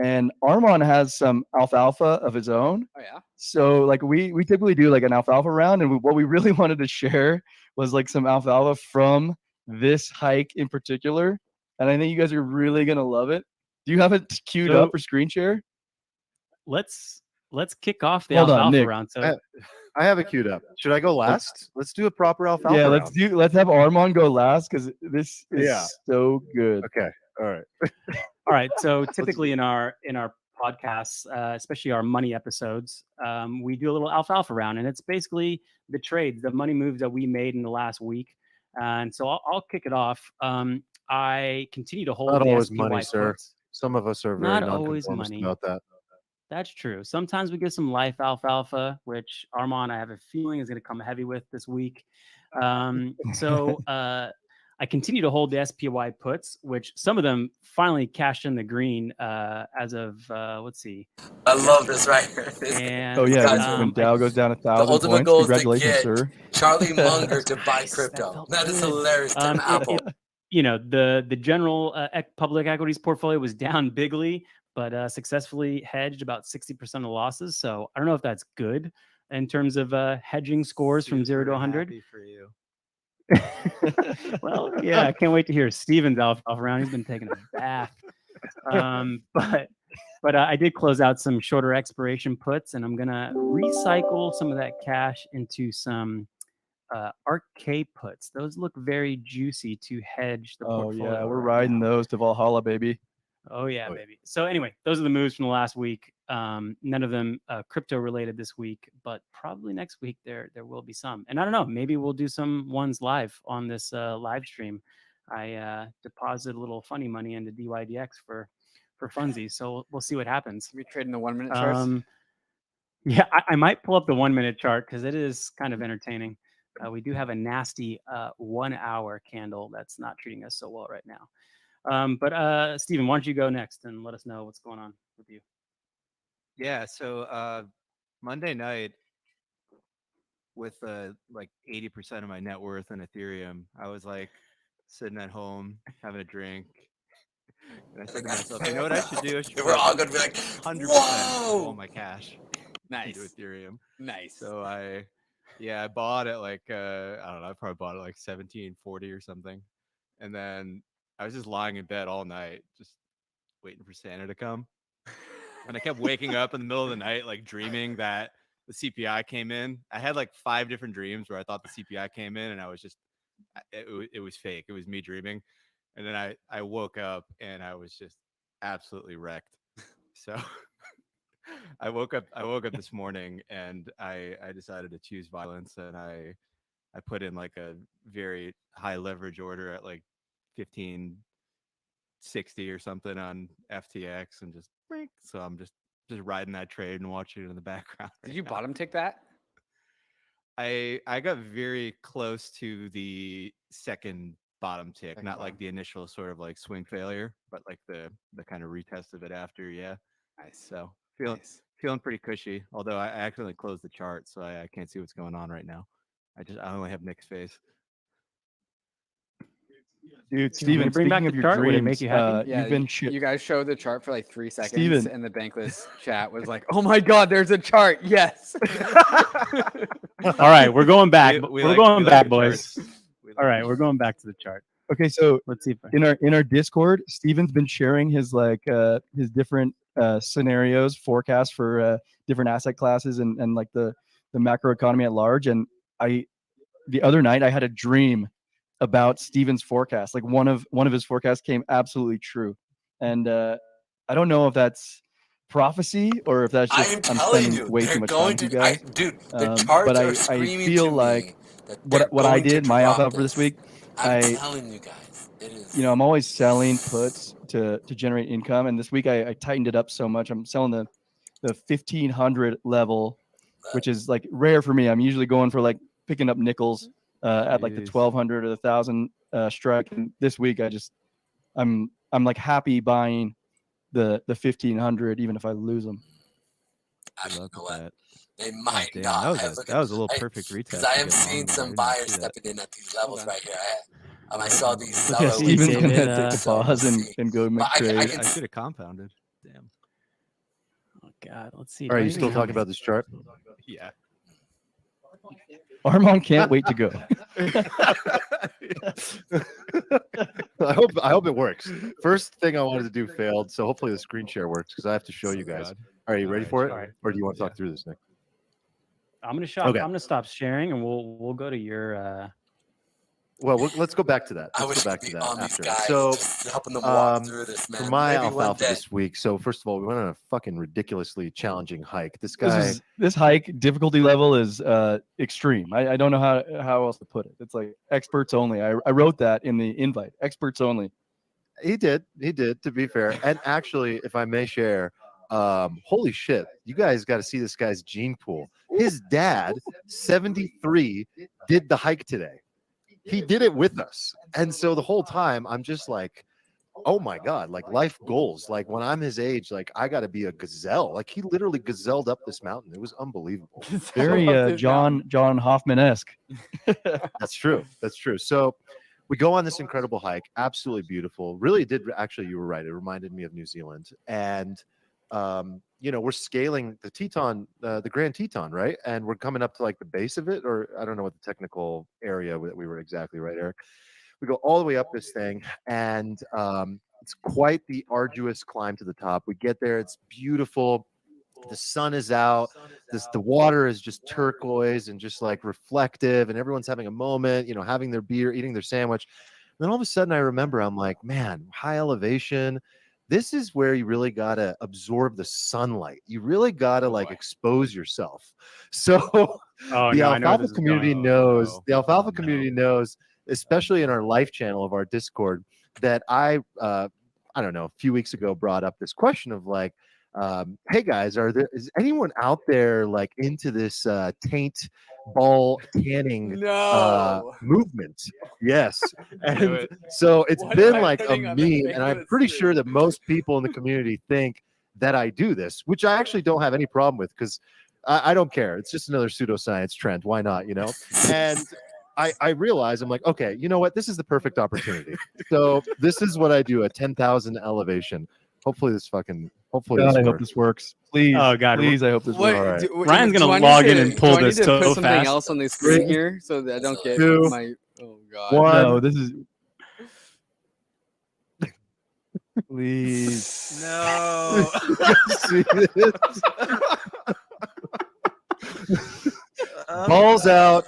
And Armand has some alfalfa of his own. Oh yeah. So like we typically do like an alfalfa round, and what we really wanted to share was like some alfalfa from this hike in particular. And I think you guys are really gonna love it. Do you have it queued up for screen share? Let's kick off the Hold on, alfalfa Nick. round. So I have it queued up. Should I go last? Let's do a proper alfalfa. Yeah, round. let's have Armand go last because this is Yeah. so good. Okay. All right. All right. So typically in our podcasts, especially our money episodes, we do a little alfalfa round, and it's basically the trades, the money moves that we made in the last week. And so I'll kick it off. I continue to hold Not the always SPY money, sir. puts. Some of us are very Not always nonconformist money. about that. That's true. Sometimes we get some life alfalfa, which Armand, I have a feeling, is going to come heavy with this week. I continue to hold the SPY puts, which some of them finally cashed in the green as of, let's see. I love this right here. And, Oh yeah, guys, when Dow goes down 1,000 ultimate points, goal is to congratulations, get sir. Charlie Munger to buy Nice, that crypto. felt That is good. hilarious. Tim Apple. You know, the general public equities portfolio was down bigly, but successfully hedged about 60% of losses. So I don't know if that's good in terms of hedging scores from 0 to 100. Happy for you. Well, yeah, I can't wait to hear Steven's alfalfa round. He's been taking a bath. But I did close out some shorter expiration puts, and I'm gonna recycle some of that cash into some RK puts. Those look very juicy to hedge the Oh portfolio. yeah, we're right riding now. those to Valhalla, baby. Oh yeah, Oh, yeah. baby. So anyway, those are the moves from the last week. None of them crypto related this week, but probably next week there will be some. And I don't know, maybe we'll do some ones live on this live stream. I deposited a little funny money into DYDX for funsies, so we'll see what happens. We trade in the 1 minute charts. Yeah, I might pull up the 1 minute chart because it is kind of entertaining. We do have a nasty 1 hour candle that's not treating us so well right now. But Steven, why don't you go next and let us know what's going on with you? Yeah. So Monday night, with like 80% of my net worth in Ethereum, I was like sitting at home having a drink. And I said to myself, you know what I should do? I should We're all gonna be like, 100% of whoa! all my cash Nice. into Ethereum. Nice. So I bought it like I don't know, I probably bought it like 1740 or something. And then I was just lying in bed all night, just waiting for Santa to come. And I kept waking up in the middle of the night, like dreaming that the CPI came in. I had like 5 different dreams where I thought the CPI came in, and I was just, it was fake. It was me dreaming. And then I woke up and I was just absolutely wrecked. So I woke up this morning and I decided to choose violence, and I put in like a very high leverage order at like 1560 or something on FTX, and just so I'm just riding that trade and watching it in the background. Did you bottom tick that? I got very close to the second bottom tick, Second not bottom. like the initial sort of like swing failure, but like the kind of retest of it after. Yeah. Nice. So Nice. feeling pretty cushy. Although I accidentally closed the chart, so I can't see what's going on right now. I only have Nick's face. Dude, You want me to Steven, bring back speaking the of your chart? Would it dreams, make you happy? Yeah, you've been you guys showed the chart for like 3 seconds, Steven. and the Bankless chat was like, "Oh my God, there's a chart!" Yes. All right, we're going back. We We're like- going we like back, the boys. charts. We like All the right, we're charts. going back to the chart. Okay, so Let's see if I in our Discord, Steven's been sharing his his different scenarios, forecasts for different asset classes and like the macro economy at large. And the other night I had a dream about Steven's forecast. Like one of his forecasts came absolutely true, and I don't know if that's prophecy or if that's I just am I'm telling spending you, way they're too much time going with you to. guys. Dude, the But charts I are screaming feel to like me that they're what I going to did, my drop alpha for this week, I'm telling you guys, it is. I'm always selling puts to generate income, and this week I tightened it up so much. I'm selling the 1500 level, which is like rare for me. I'm usually going for like picking up nickels at like the Jeez. 1200 or the 1000 strike. And this week I'm like happy buying the 1500 even if I lose them. Good luck know with what? that. They might Damn, not. that was a little perfect retest. Because I to am get long seeing there. I some didn't buyers see that. stepping in at these levels on. right here. I saw these Okay, seller Steven's weeks. gonna take a So we'll pause see. and go make But I trade. can I should have compounded. Damn. Oh God, let's see. All right, Do I you even still have talking this? about this chart? Yeah. Armand can't wait to go. I hope it works. First thing I wanted to do failed, so hopefully the screen share works because I have to show you guys. God. All right, you ready for it, All right. or do you want to talk Yeah. through this, Nick? I'm gonna Okay. I'm gonna stop sharing and we'll go to your well, let's go back to that. I Let's wish go I back could to be that on these after. guys, So, just helping them walk um, through this, man. for my Maybe one alfalfa day. this week. So first of all, we went on a fucking ridiculously challenging hike. This This guy, is this hike difficulty level is extreme. I don't know how else to put it. It's like experts only. I wrote that in the invite. Experts only. he did, to be fair. And actually, if I may share, holy shit, you guys got to see this guy's gene pool. His dad, 73, did the hike today. He did it with us. And so the whole time I'm just like, oh my God, like life goals. Like when I'm his age, like I got to be a gazelle. Like he literally gazelled up this mountain. It was unbelievable. Very John Hoffman-esque. That's true. That's true. So we go on this incredible hike, absolutely beautiful. Really did actually, you were right. It reminded me of New Zealand. And we're scaling the Teton, the Grand Teton, right? And we're coming up to like the base of it, or I don't know what the technical area that we were exactly, right, Eric? We go all the way up this thing, and it's quite the arduous climb to the top. We get there, it's beautiful. The sun is out. The water is just turquoise and just like reflective, and everyone's having a moment, having their beer, eating their sandwich. And then all of a sudden I remember, I'm like, man, high elevation. This is where you really got to absorb the sunlight. You really got to like expose yourself. So the alfalfa community knows, especially in our life channel of our Discord, that I don't know, a few weeks ago brought up this question of like, hey guys, is anyone out there like into this taint ball tanning movement? Yes. And so it's been like a meme, and I'm pretty sure that most people in the community think that I do this, which I actually don't have any problem with, because I don't care. It's just another pseudoscience trend. Why not, And I realize, I'm like, okay, you know what? This is the perfect opportunity. So this is what I do at 10,000 elevation. Hopefully God, I hope this works. Please. Oh, God. Please, I hope this works. All right. Ryan's gonna log in and pull this to so put something fast. else on the screen here so that I don't get 2, my. Oh God. 1. No, this is. Please. No. See this? Balls out,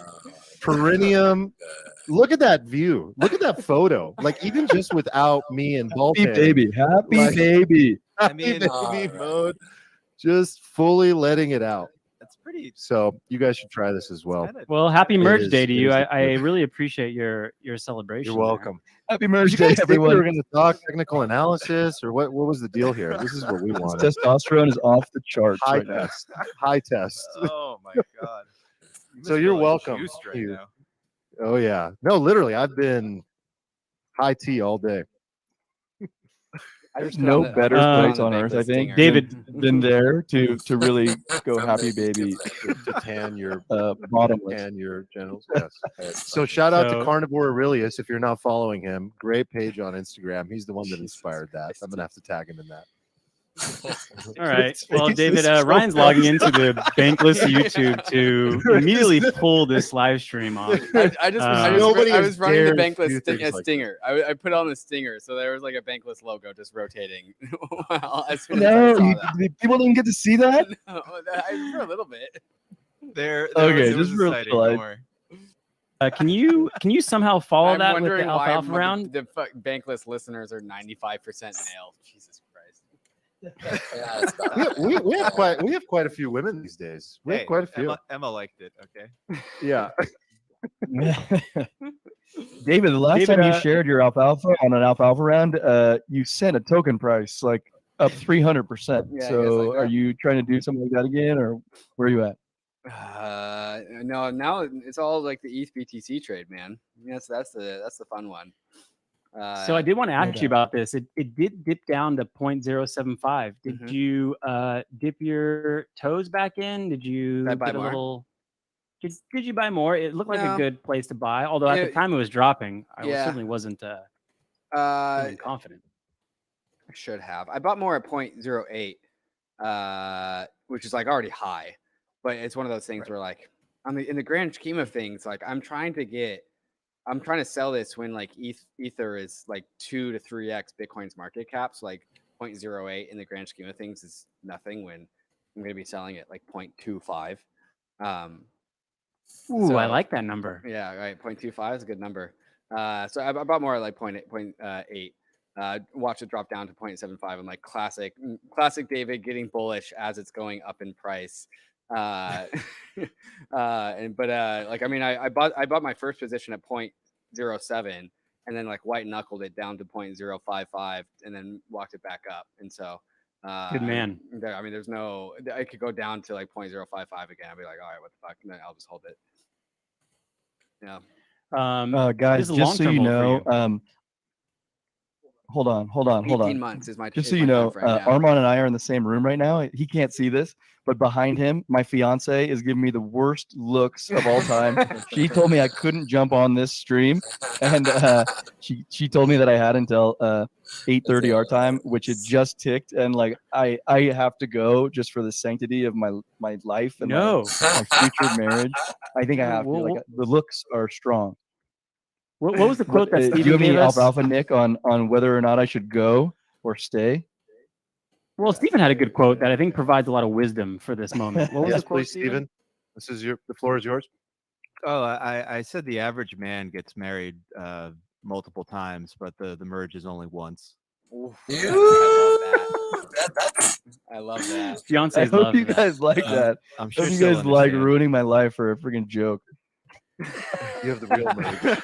perineum. Look at that view. Look at that photo. Like even just without me and ball Happy baby. Happy Like- baby. I mean, baby mode, just fully letting it out. that's pretty. So you guys should try this as well. kinda- Well, happy merge is- day to it you. is I the- really appreciate your celebration. You're there. welcome. Happy Did merge you day, guys think we everyone. were going to talk technical analysis, or what was the deal here? This is what we wanted. Testosterone is off the charts High right now. test. High test. Oh my God. You So must you're feel, like, welcome. juiced right You- now. Oh yeah. No, literally, I've been high tea all day. There's no better place on earth, I think, David- than there to really go From happy the- baby To tan your bottomless. tan your genitals. Yes. So shout out to So- Carnivore Aurelius if you're not following him. Great page on Instagram. He's the one that inspired that. I'm gonna have to tag him in that. All right. His Well, face David, is so Ryan's logging into the Bankless YouTube to immediately pull this live stream off. Nobody I has was running the dared to Bankless do things like stinger. I put on the stinger, so there was like a Bankless logo just rotating. As soon as No, I saw that. people didn't get to see that. No, for a little bit. There Okay, was just a real sighting, quick. don't worry. Can you somehow follow I'm that with the wondering why alfalfa round? the Bankless listeners are 95% male. Jesus Christ. Yeah, it's about We have quite a few women these days. We have Hey, quite a few. Emma liked it. Okay. Yeah. David, the last David, time you shared your alfalfa on an alfalfa round, you sent a token price like up 300%. Yeah, I guess So like are that. you trying to do something like that again, or where are you at? No, now it's all like the ETH BTC trade, man. Yes, that's the fun one. So I did want to ask no you doubt. about this. It did dip down to 0.075. Did Mhm. you dip your toes back in? Did you Did I buy get a more? little? Did you buy more? It looked like No. a good place to buy. Although at the It- time it was dropping, I Yeah. certainly wasn't I feeling confident. should have. I bought more at 0.08, which is like already high, but it's one of those things where like in the grand scheme of things, like I'm trying to sell this when like Ether is like 2 to 3x Bitcoin's market cap. So like 0.08 in the grand scheme of things is nothing when I'm going to be selling it like 0.25. Ooh, I So- like that number. Yeah, right. 0.25 is a good number. So I bought more at like 0.8. Watch it drop down to 0.75. I'm like classic David getting bullish as it's going up in price. Like I mean, I bought my first position at 0.07 and then like white knuckled it down to 0.055 and then walked it back up. And so Good man. I mean, there's no, I could go down to like 0.055 again. I'll be like, all right, what the fuck? And then I'll just hold it. Yeah. Guys, this is a just so you long-term hold for know, hold on. 18 months is my. Just is so my you know, timeframe, yeah. Armand and I are in the same room right now. He can't see this, but behind him, my fiance is giving me the worst looks of all time. She told me I couldn't jump on this stream, and she told me that I had until 8:30 our time, which it just ticked, and like I have to go just for the sanctity of my life and No. my future marriage. I think I have to. Like the looks are strong. What was the quote that Do Steven you have any gave us? alfalfa, Nick, on whether or not I should go or stay? Well, Stephen had a good quote that I think provides a lot of wisdom for this moment. What was Yes, the quote, please, Stephen. This is the floor is yours. Oh, I said the average man gets married multiple times, but the merge is only once. Oof, That's I love that. I Fiancés hope love you that. guys like that. I'm I sure hope you she'll guys like understand. ruining my life for a freaking joke. You have the real merge.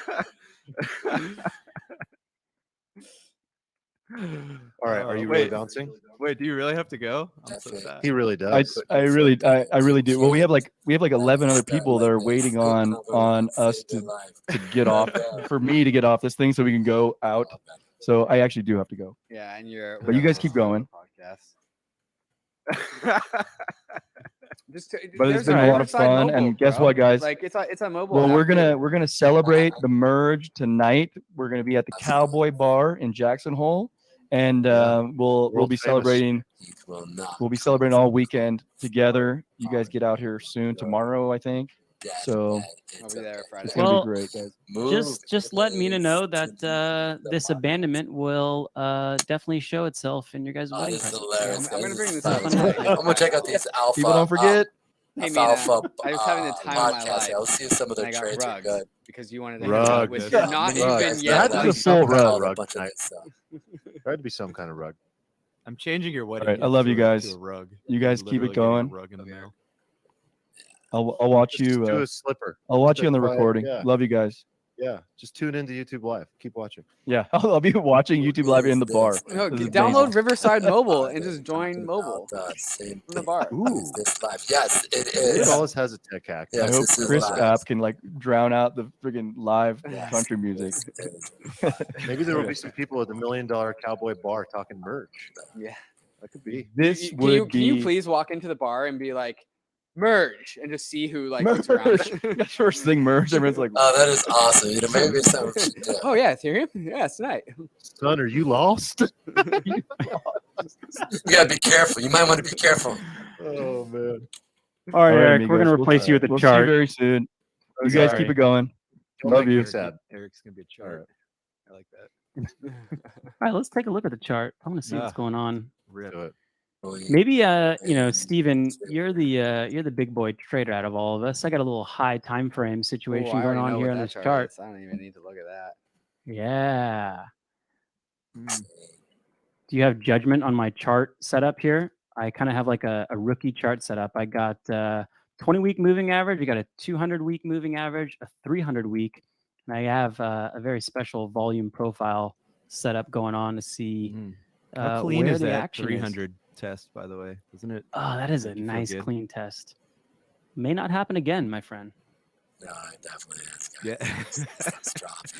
All right, are you really Wait. bouncing? Wait, do you really have to go? I'm so Definitely. sad. He really does. I really do. Well, we have like 11 other people that are waiting on us to get off, for me to get off this thing so we can go out. So I actually do have to go. Yeah, and you're. But you guys keep going. Podcast. But it's been a lot of fun, and guess what, guys? Like it's a mobile. Well, we're after- gonna celebrate the merge tonight. We're gonna be at the Cowboy Bar in Jackson Hole, and we'll World be famous. celebrating. Keith will not. We'll be celebrating all weekend together. You guys get out here soon, tomorrow, I think. So I'll be there Friday. it's gonna Well, be great, guys. Just let Mina know that this abandonment will definitely show itself in your guys' Oh, wedding this is present. hilarious. I'm gonna guys. bring this This up. is fun. I'm gonna check out these alpha. People don't forget. Hey, Mina, alpha. I was having the time of my podcasts. life. I'll see if some of And their I got trades are rugged good. because you wanted to Rugged. hang out with you're not Rugged. even That yet. is Like, a full rug. A bunch of good stuff. There had to be some kind of rug. I'm changing your wedding. All right, I gift love you to a guys. rug. You guys keep it Literally getting a going. rug in the mail. I'll watch Just do you. a slipper. I'll watch you on the Quiet, recording. yeah. Love you guys. Yeah, just tune into YouTube Live. Keep watching. Yeah, I'll be watching YouTube Live in the bar. No, This is download amazing. Riverside Mobile and just join mobile Same from the thing. bar. Ooh, This live. Yes, it Nick is. always has a tech hack. Yeah. I Yes, hope this is Chris live. app can like drown out the freaking live Yes. country music. It is. Maybe there will be some people at the $1 Million Cowboy Bar talking merch. Yeah. That could be. This Can would you be please walk into the bar and be like, merge, and just see who like gets around. merge. First thing merge. Everyone's like, Oh, that is awesome. You know, maybe some. Yeah. Oh yeah, Ethereum. Yeah, it's tonight. Son, are you lost? You gotta be careful. You might want to be careful. Oh man. All right, All right, Eric, we're gonna amigos, replace you with the we'll see you chart. very soon. You guys keep it going. Don't Love make you. me sad. Eric's gonna be a chart. I like that. All right, let's take a look at the chart. I want to see what's Ah. going on. Rip. Do it. Maybe Steven, you're the big boy trader out of all of us. I got a little high time frame situation going on here on this chart. I don't even need to look at that. Yeah. Do you have judgment on my chart setup here? I kind of have like a rookie chart setup. I got 20-week moving average. We got a 200-week moving average, a 300-week, and I have a very special volume profile setup going on to see How clean where is the that action 300 test, by the way? Isn't it? Oh, that is a make you feel nice good? clean test. May not happen again, my friend. No, it definitely is. Yeah. It's dropped.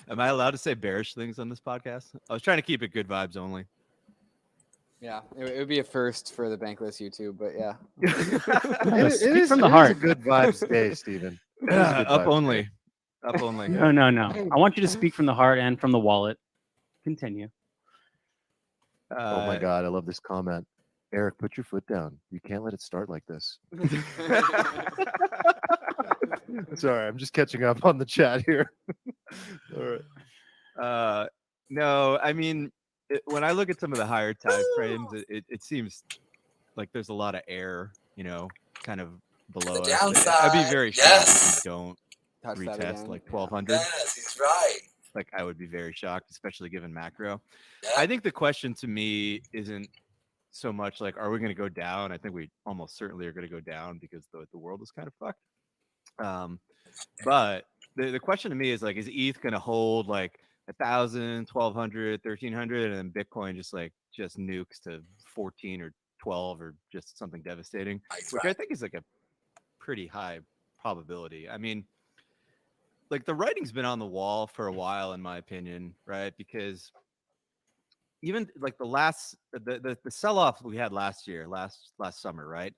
Am I allowed to say bearish things on this podcast? I was trying to keep it good vibes only. Yeah, it would be a first for the Bankless YouTube, but yeah. Speak from the heart. a good vibes day, Stephen. It is a good Up vibes only. day. Up only. No. I want you to speak from the heart and from the wallet. Continue. Oh my God, I love this comment. Eric, put your foot down. You can't let it start like this. Sorry, I'm just catching up on the chat here. All right. No, I mean, when I look at some of the higher time frames, it seems like there's a lot of air, kind of below The us. I'd be downside, very shocked yes. if we don't touch that retest again. like Yeah. 1200. Yes, he's right. Like I would be very shocked, especially given macro. Yeah. I think the question to me isn't so much like, are we going to go down? I think we almost certainly are going to go down because the world is kind of fucked. But the question to me is like, is ETH going to hold like 1,000, 1,200, 1,300, and then Bitcoin just nukes to 14 or 12 or just something devastating, He's which right. I think is like a pretty high probability. I mean, like the writing's been on the wall for a while, in my opinion, right? Because even like the sell-off we had last summer, right?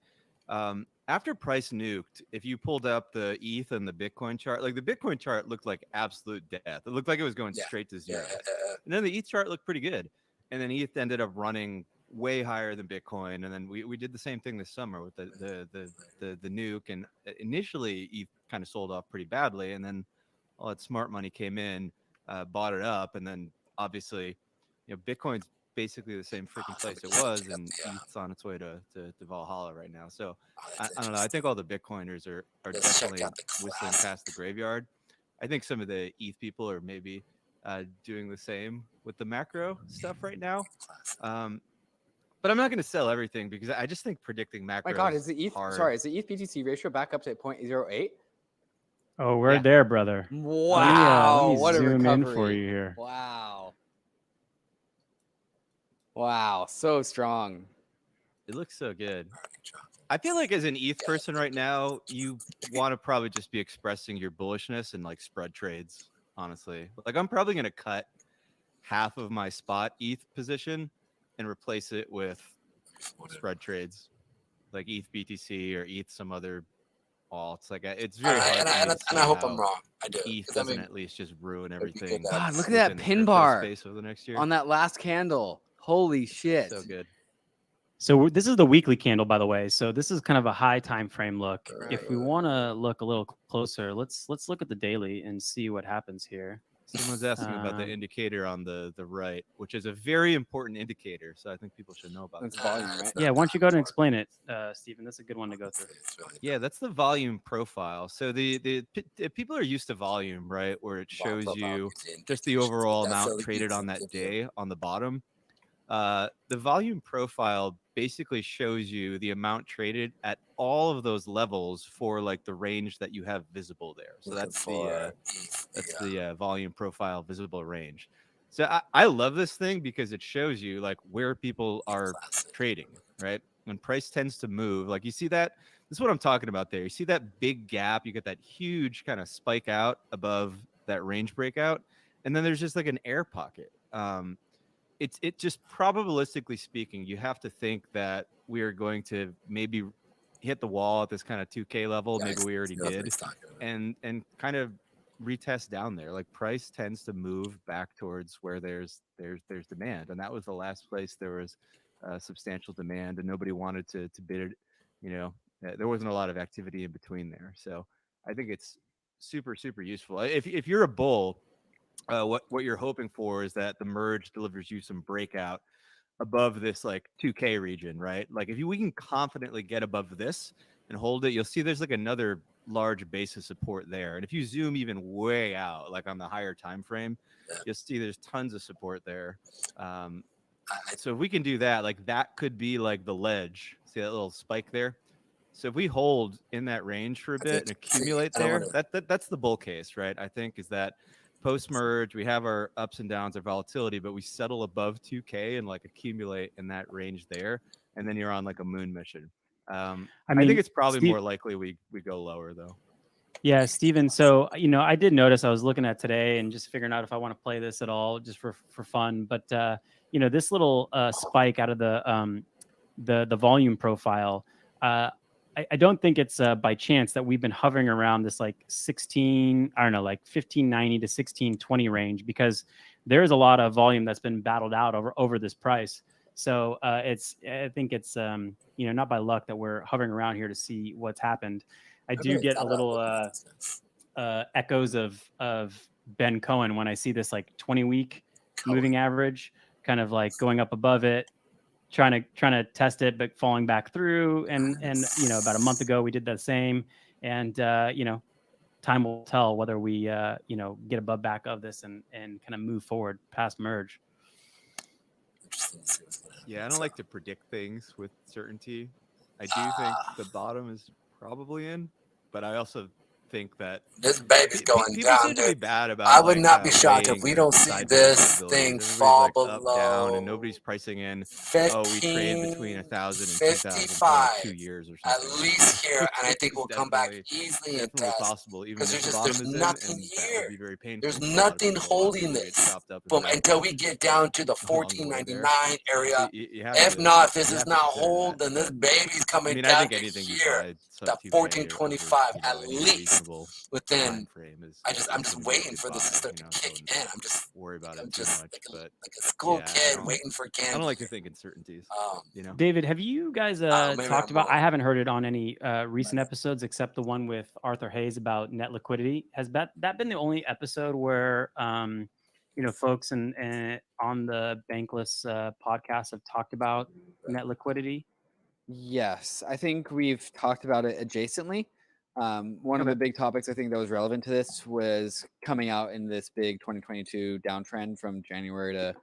After price nuked, if you pulled up the ETH and the Bitcoin chart, like the Bitcoin chart looked like absolute death. It looked like it was going Yeah. straight to zero. Yeah. And then the ETH chart looked pretty good. And then ETH ended up running way higher than Bitcoin. And then we did the same thing this summer with the nuke. And initially ETH kind of sold off pretty badly. And then all that smart money came in, bought it up, and then obviously, Bitcoin's basically the same freaking place it was, and ETH's on its way to Valhalla right now. So I don't know. I think all the Bitcoiners are Let's check definitely out the whistling classic. past the graveyard. I think some of the ETH people are maybe doing the same with the macro stuff right now. But I'm not going to sell everything because I just think predicting macro. My God, is the ETH hard. sorry? Is the ETH BTC ratio back up to 0.08? Oh, we're Yeah. there, brother. Wow, Let me what a zoom recovery! in for you here. Wow, wow, so strong. It looks so good. I feel like as an ETH person right now, you want to probably just be expressing your bullishness and like spread trades, honestly. Like I'm probably going to cut half of my spot ETH position and replace it with spread trades, like ETH BTC or ETH some other alts. Like it's very hard for me to see and I hope how I'm wrong. I do. ETH 'Cause I doesn't mean, at least just ruin people everything. that- God, look at that within the pin crypto bar space over the next year. on that last candle. Holy shit! So good. So this is the weekly candle, by the way. So this is kind of a high time frame look. If we Right. want to look a little closer, let's look at the daily and see what happens here. Someone's asking about the indicator on the right, which is a very important indicator. So I think people should know about That's that. volume, right? Yeah, why don't you go ahead and explain it, Stephen? That's a good one to go through. Yeah, that's the volume profile. So the people are used to volume, right? Where it shows you just the overall amount traded on that day on the bottom. The volume profile basically shows you the amount traded at all of those levels for like the range that you have visible there. So that's the volume profile visible range. So I love this thing because it shows you like where people are trading, right? When price tends to move, like you see that, this is what I'm talking about there. You see that big gap, you get that huge kind of spike out above that range breakout, and then there's just like an air pocket. It just probabilistically speaking, you have to think that we are going to maybe hit the wall at this kind of 2K level. Maybe we already did, and kind of retest down there. Like price tends to move back towards where there's demand, and that was the last place there was substantial demand, and nobody wanted to bid it. There wasn't a lot of activity in between there. So I think it's super useful. If you're a bull, what you're hoping for is that the merge delivers you some breakout above this like 2K region, right? Like if we can confidently get above this and hold it, you'll see there's like another large base of support there. And if you zoom even way out, like on the higher time frame, you'll see there's tons of support there. So if we can do that, like that could be like the ledge. See that little spike there? So if we hold in that range for a bit and accumulate there, that's the bull case, right? I think is that post-merge, we have our ups and downs, our volatility, but we settle above 2K and like accumulate in that range there, and then you're on like a moon mission. I think it's probably more likely we go lower though. Yeah, Steven. So I did notice I was looking at today and just figuring out if I want to play this at all, just for fun. But this little spike out of the volume profile. I don't think it's by chance that we've been hovering around this like 1590 to 1620 range, because there is a lot of volume that's been battled out over this price. So I think it's not by luck that we're hovering around here to see what's happened. I do get a little echoes of Ben Cohen when I see this like 20-week moving average kind of like going up above it, trying to test it, but falling back through. And about a month ago we did the same, and time will tell whether we get above back of this and kind of move forward past merge. Interesting to see what's gonna happen. Yeah, I don't So, like to predict things with certainty. I do think the bottom is probably in, but I also think that this baby's going people down, seem to be dude. bad about I would like not be shocked if weighing we the don't see side this possibilities. thing Everybody's fall like up, down, and below nobody's pricing in. 15, Oh, we trade between 1,000 and 2,000 for like 2 55 years or at something. least here, and I Which think is we'll come back definitely easily and definitely test possible, even because if the there's bottom is in, nothing and that would here. be very painful. There's for a lot of nothing people. A lot of holding people get this chopped up and from wrecked until we get down to the along the way there. 1499 area. So you have If to, not, if this you is have to not consider hold, that. then this baby's I coming mean, I down think to anything you here, buy sub the 2K 1425 over, at any least reasonable within. time frame is I'm just gonna be a waiting good for this to buy, start you to know, kick so in. I'm just worry about I'm it too just much. like But a school yeah, kid waiting for I candy. don't like to think in certainties, you know. David, have you guys maybe talked I'm about? I wrong. haven't heard it on any recent episodes except the one with Arthur Hayes about net liquidity. Has that been the only episode where folks and on the Bankless podcast have talked about net liquidity? Yes, I think we've talked about it adjacently. One of the big topics I think that was relevant to this was coming out in this big 2022 downtrend from January to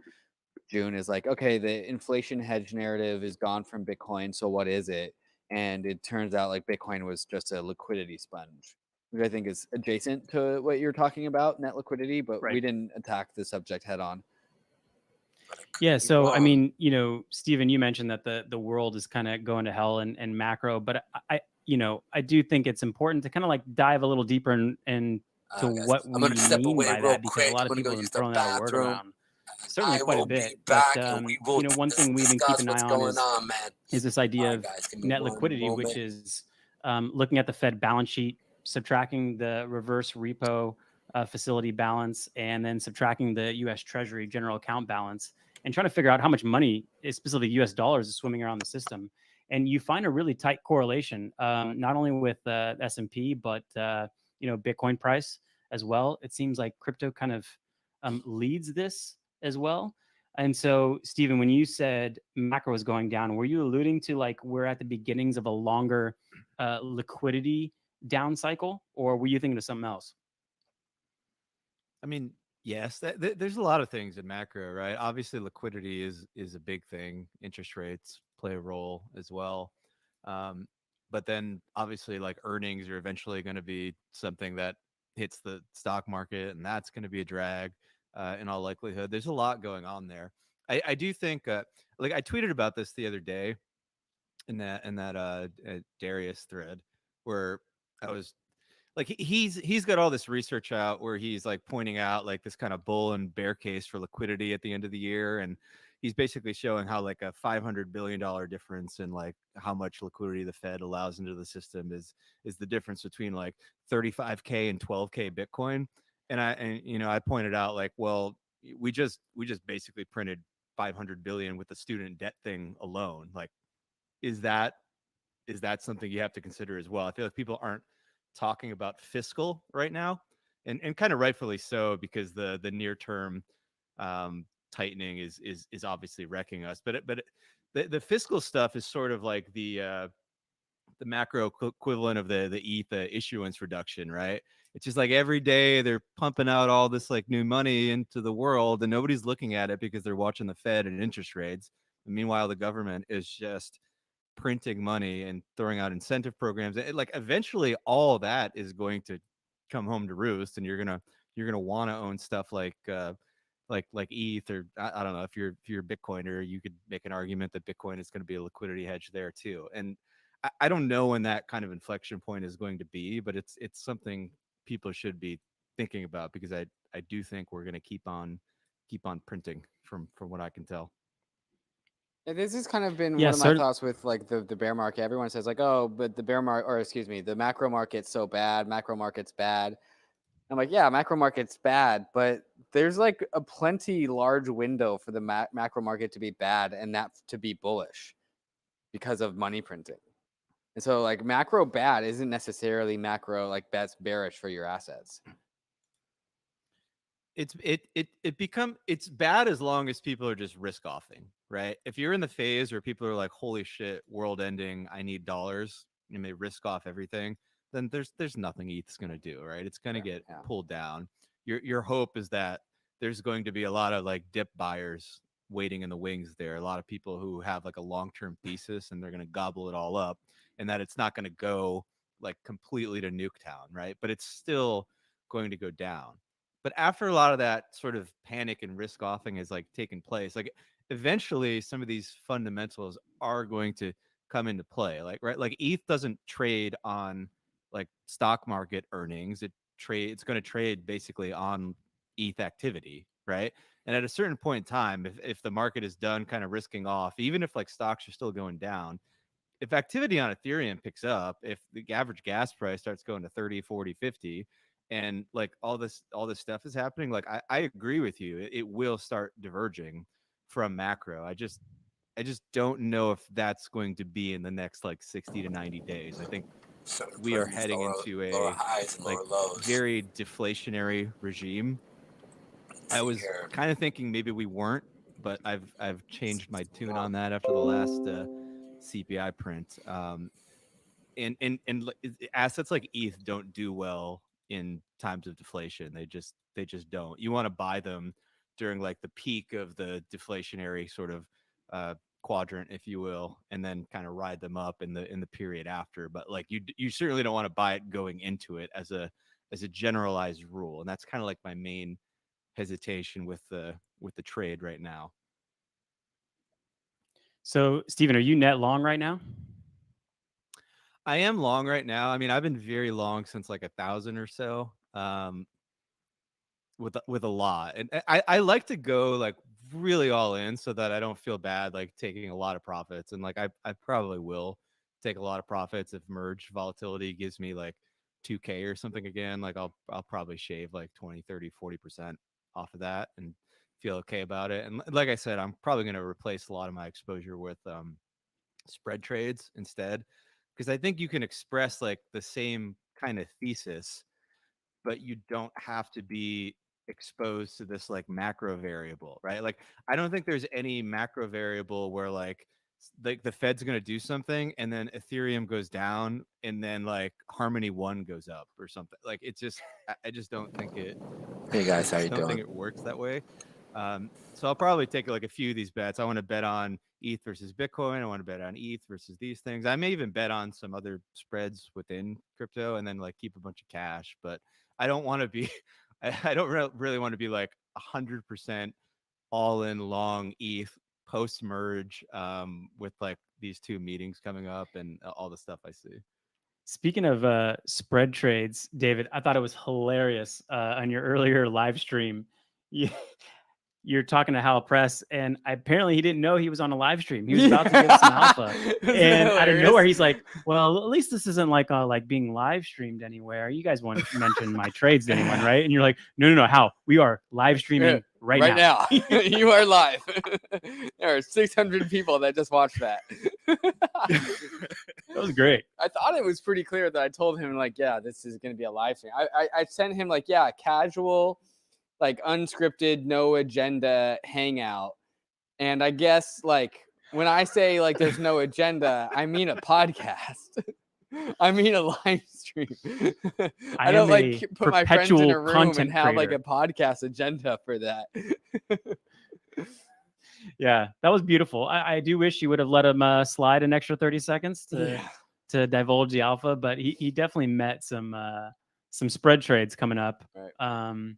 June is like, okay, the inflation hedge narrative is gone from Bitcoin. So what is it? And it turns out like Bitcoin was just a liquidity sponge, which I think is adjacent to what you're talking about, net liquidity, but we Right. didn't attack the subject head on. Yeah. So, I mean, Stephen, you mentioned that the world is kind of going to hell and macro, but I do think it's important to kind of like dive a little deeper into Guys, what I'm we gonna step mean away by real that, because a quick. lot I'm of gonna people go have been use the throwing that word bathroom. around. Certainly I quite a will bit. be But back, and we will one thing we've been discuss keeping an what's eye on going on, man. is this idea All of right, guys, give me net one liquidity, which moment. is looking at the Fed balance sheet, subtracting the reverse repo facility balance, and then subtracting the U.S. Treasury general account balance, and trying to figure out how much money, specifically U.S. dollars, is swimming around the system. And you find a really tight correlation, not only with S&P, but Bitcoin price as well. It seems like crypto kind of leads this as well. And so, Stephen, when you said macro is going down, were you alluding to like we're at the beginnings of a longer liquidity down cycle, or were you thinking of something else? I mean, yes, there's a lot of things in macro, right? Obviously, liquidity is a big thing. Interest rates play a role as well. But then obviously like earnings are eventually going to be something that hits the stock market, and that's going to be a drag in all likelihood. There's a lot going on there. I do think like I tweeted about this the other day in that Darius thread where I was like he's got all this research out where he's like pointing out like this kind of bull and bear case for liquidity at the end of the year, and he's basically showing how like a $500 billion difference in like how much liquidity the Fed allows into the system is the difference between like 35K and 12K Bitcoin. And I pointed out like, well, we just basically printed 500 billion with the student debt thing alone. Like, is that something you have to consider as well? I feel like people aren't talking about fiscal right now, and kind of rightfully so, because the near term tightening is obviously wrecking us. But the fiscal stuff is sort of like the macro equivalent of the ETH issuance reduction, right? It's just like every day they're pumping out all this like new money into the world, and nobody's looking at it because they're watching the Fed and interest rates. And meanwhile, the government is just printing money and throwing out incentive programs. Like eventually all that is going to come home to roost, and you're gonna want to own stuff like ETH, or I don't know, if you're a Bitcoiner, you could make an argument that Bitcoin is going to be a liquidity hedge there too. And I don't know when that kind of inflection point is going to be, but it's something people should be thinking about, because I do think we're going to keep on printing from what I can tell. Yeah, this has kind of been Yeah, one of my thoughts with like the bear market. Everyone says like, oh, but the bear market, or excuse me, the macro market's so bad. Macro market's bad. I'm like, yeah, macro market's bad, but there's like a plenty large window for the macro market to be bad and that to be bullish because of money printing. And so like macro bad isn't necessarily macro like that's bearish for your assets. It's bad as long as people are just risk offing, right? If you're in the phase where people are like, holy shit, world ending, I need dollars, and they risk off everything, then there's nothing ETH's going to do, right? It's going to get Yeah. pulled down. Your hope is that there's going to be a lot of like dip buyers waiting in the wings there. A lot of people who have like a long-term thesis and they're going to gobble it all up, and that it's not going to go like completely to Nuketown, right? But it's still going to go down. But after a lot of that sort of panic and risk offing has like taken place, like eventually some of these fundamentals are going to come into play. Like, right, like ETH doesn't trade on like stock market earnings. It's going to trade basically on ETH activity, right? And at a certain point in time, if the market is done kind of risking off, even if like stocks are still going down, if activity on Ethereum picks up, if the average gas price starts going to 30, 40, 50, and like all this stuff is happening, like I agree with you. It will start diverging from macro. I just don't know if that's going to be in the next like 60 to 90 days. I think So we we put are in these heading lower, into lower a highs and like lower lows. very deflationary regime. Let's I see was here. kind of thinking maybe we weren't, but I've changed my tune on that after the last CPI print. Assets like ETH don't do well in times of deflation. They just don't. You want to buy them during like the peak of the deflationary sort of quadrant, if you will, and then kind of ride them up in the period after. But like you certainly don't want to buy it going into it as a generalized rule, and that's kind of like my main hesitation with the trade right now. So, Steven, are you net long right now? I am long right now. I mean, I've been very long since like 1,000 or so. With a lot, and I like to go like really all in so that I don't feel bad like taking a lot of profits, and like I probably will take a lot of profits if merge volatility gives me like 2K or something again. Like I'll probably shave like 20, 30, 40% off of that and feel okay about it. And like I said, I'm probably going to replace a lot of my exposure with spread trades instead, because I think you can express like the same kind of thesis, but you don't have to be exposed to this like macro variable, right? Like I don't think there's any macro variable where like the Fed's going to do something and then Ethereum goes down and then like Harmony 1 goes up or something. Like it's just I just don't think it Hey guys, how you don't think doing? it works that way. So I'll probably take like a few of these bets. I want to bet on ETH versus Bitcoin. I want to bet on ETH versus these things. I may even bet on some other spreads within crypto and then like keep a bunch of cash. But I don't want to be, I don't really want to be like 100% all in long ETH post merge with like these two meetings coming up and all the stuff I see. Speaking of spread trades, David, I thought it was hilarious on your earlier live stream. You, you're talking to Hal Press, and apparently he didn't know he was on a live stream. He was about to give us an alpha, and out of nowhere, he's like, "Well, at least this isn't like being live streamed anywhere. You guys won't mention my trades to anyone, right?" And you're like, "No, Hal, we are live streaming right now." You are live. There are 600 people that just watched that. That was great. I thought it was pretty clear that I told him like, yeah, this is going to be a live stream. I sent him like, yeah, casual, like unscripted, no agenda hangout. And I guess like when I say like there's no agenda, I mean a podcast. I mean a live stream. I don't like put my friends in a room and have like a podcast agenda for that. Yeah, that was beautiful. I do wish you would have let him slide an extra 30 seconds to divulge the alpha, but he definitely met some spread trades coming up. Right.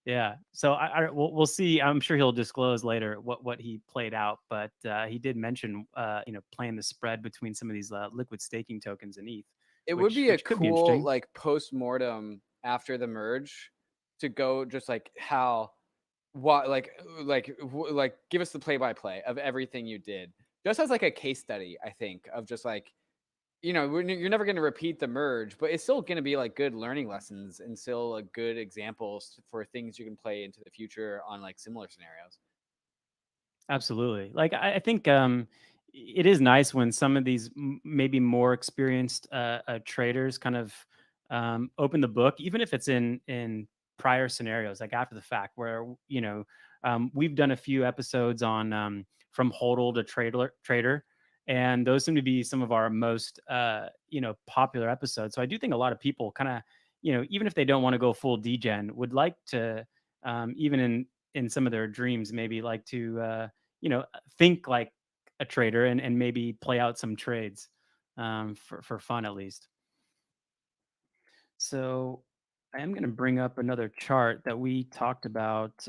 Yeah, so we'll see. I'm sure he'll disclose later what he played out, but he did mention playing the spread between some of these liquid staking tokens and ETH. It would be a cool like post-mortem after the merge to go just like how what like give us the play-by-play of everything you did, just as like a case study, I think, of just like, you're never going to repeat the merge, but it's still going to be like good learning lessons and still like good examples for things you can play into the future on like similar scenarios. Absolutely. Like I think it is nice when some of these maybe more experienced traders kind of open the book, even if it's in prior scenarios, like after the fact, where we've done a few episodes on from hodl to trader, and those seem to be some of our most popular episodes. So I do think a lot of people kind of, even if they don't want to go full degen, would like to, even in some of their dreams, maybe like to think like a trader and maybe play out some trades, for fun at least. So I am going to bring up another chart that we talked about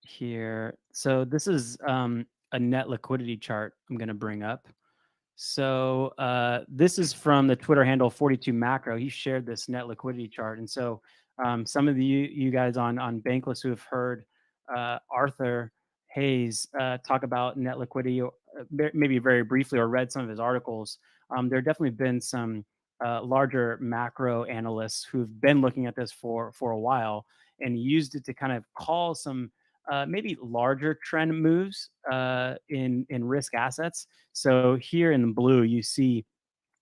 here. So this is a net liquidity chart I'm going to bring up. So this is from the Twitter handle 42 Macro. He shared this net liquidity chart, and so some of you guys on Bankless who have heard Arthur Hayes talk about net liquidity, maybe very briefly, or read some of his articles. There have definitely been some larger macro analysts who've been looking at this for a while and used it to kind of call some maybe larger trend moves in risk assets. So here in the blue, you see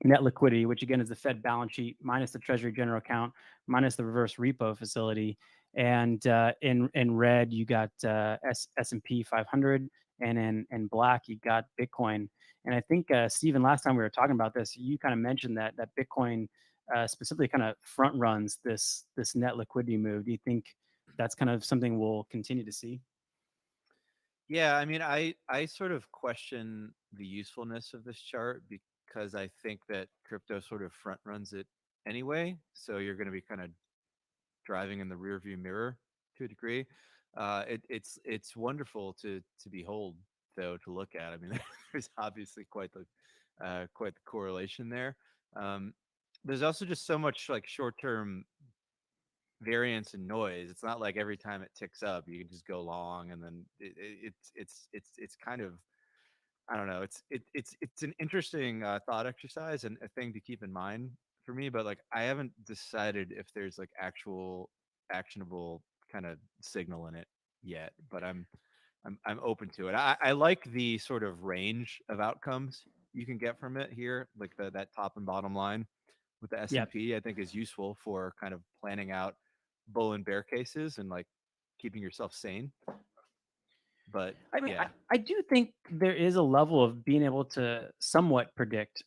net liquidity, which again is the Fed balance sheet minus the Treasury general account minus the reverse repo facility, and in red you got S&P 500, and in black you got Bitcoin. And I think Stephen, last time we were talking about this, you kind of mentioned that Bitcoin specifically kind of front runs this net liquidity move. Do you think that's kind of something we'll continue to see? Yeah, I mean, I sort of question the usefulness of this chart because I think that crypto sort of front runs it anyway. So you're going to be kind of driving in the rearview mirror to a degree. It's wonderful to behold, though, to look at. I mean, there's obviously quite the correlation there. Um, there's also just so much like short term variance and noise. It's not like every time it ticks up, you can just go long, and then it's kind of, I don't know. It's an interesting thought exercise and a thing to keep in mind for me. But like, I haven't decided if there's like actual actionable kind of signal in it yet. But I'm open to it. I like the sort of range of outcomes you can get from it here, like that top and bottom line with the Yeah. S&P. I think is useful for kind of planning out bull and bear cases and like keeping yourself sane. But I mean, yeah, I do think there is a level of being able to somewhat predict,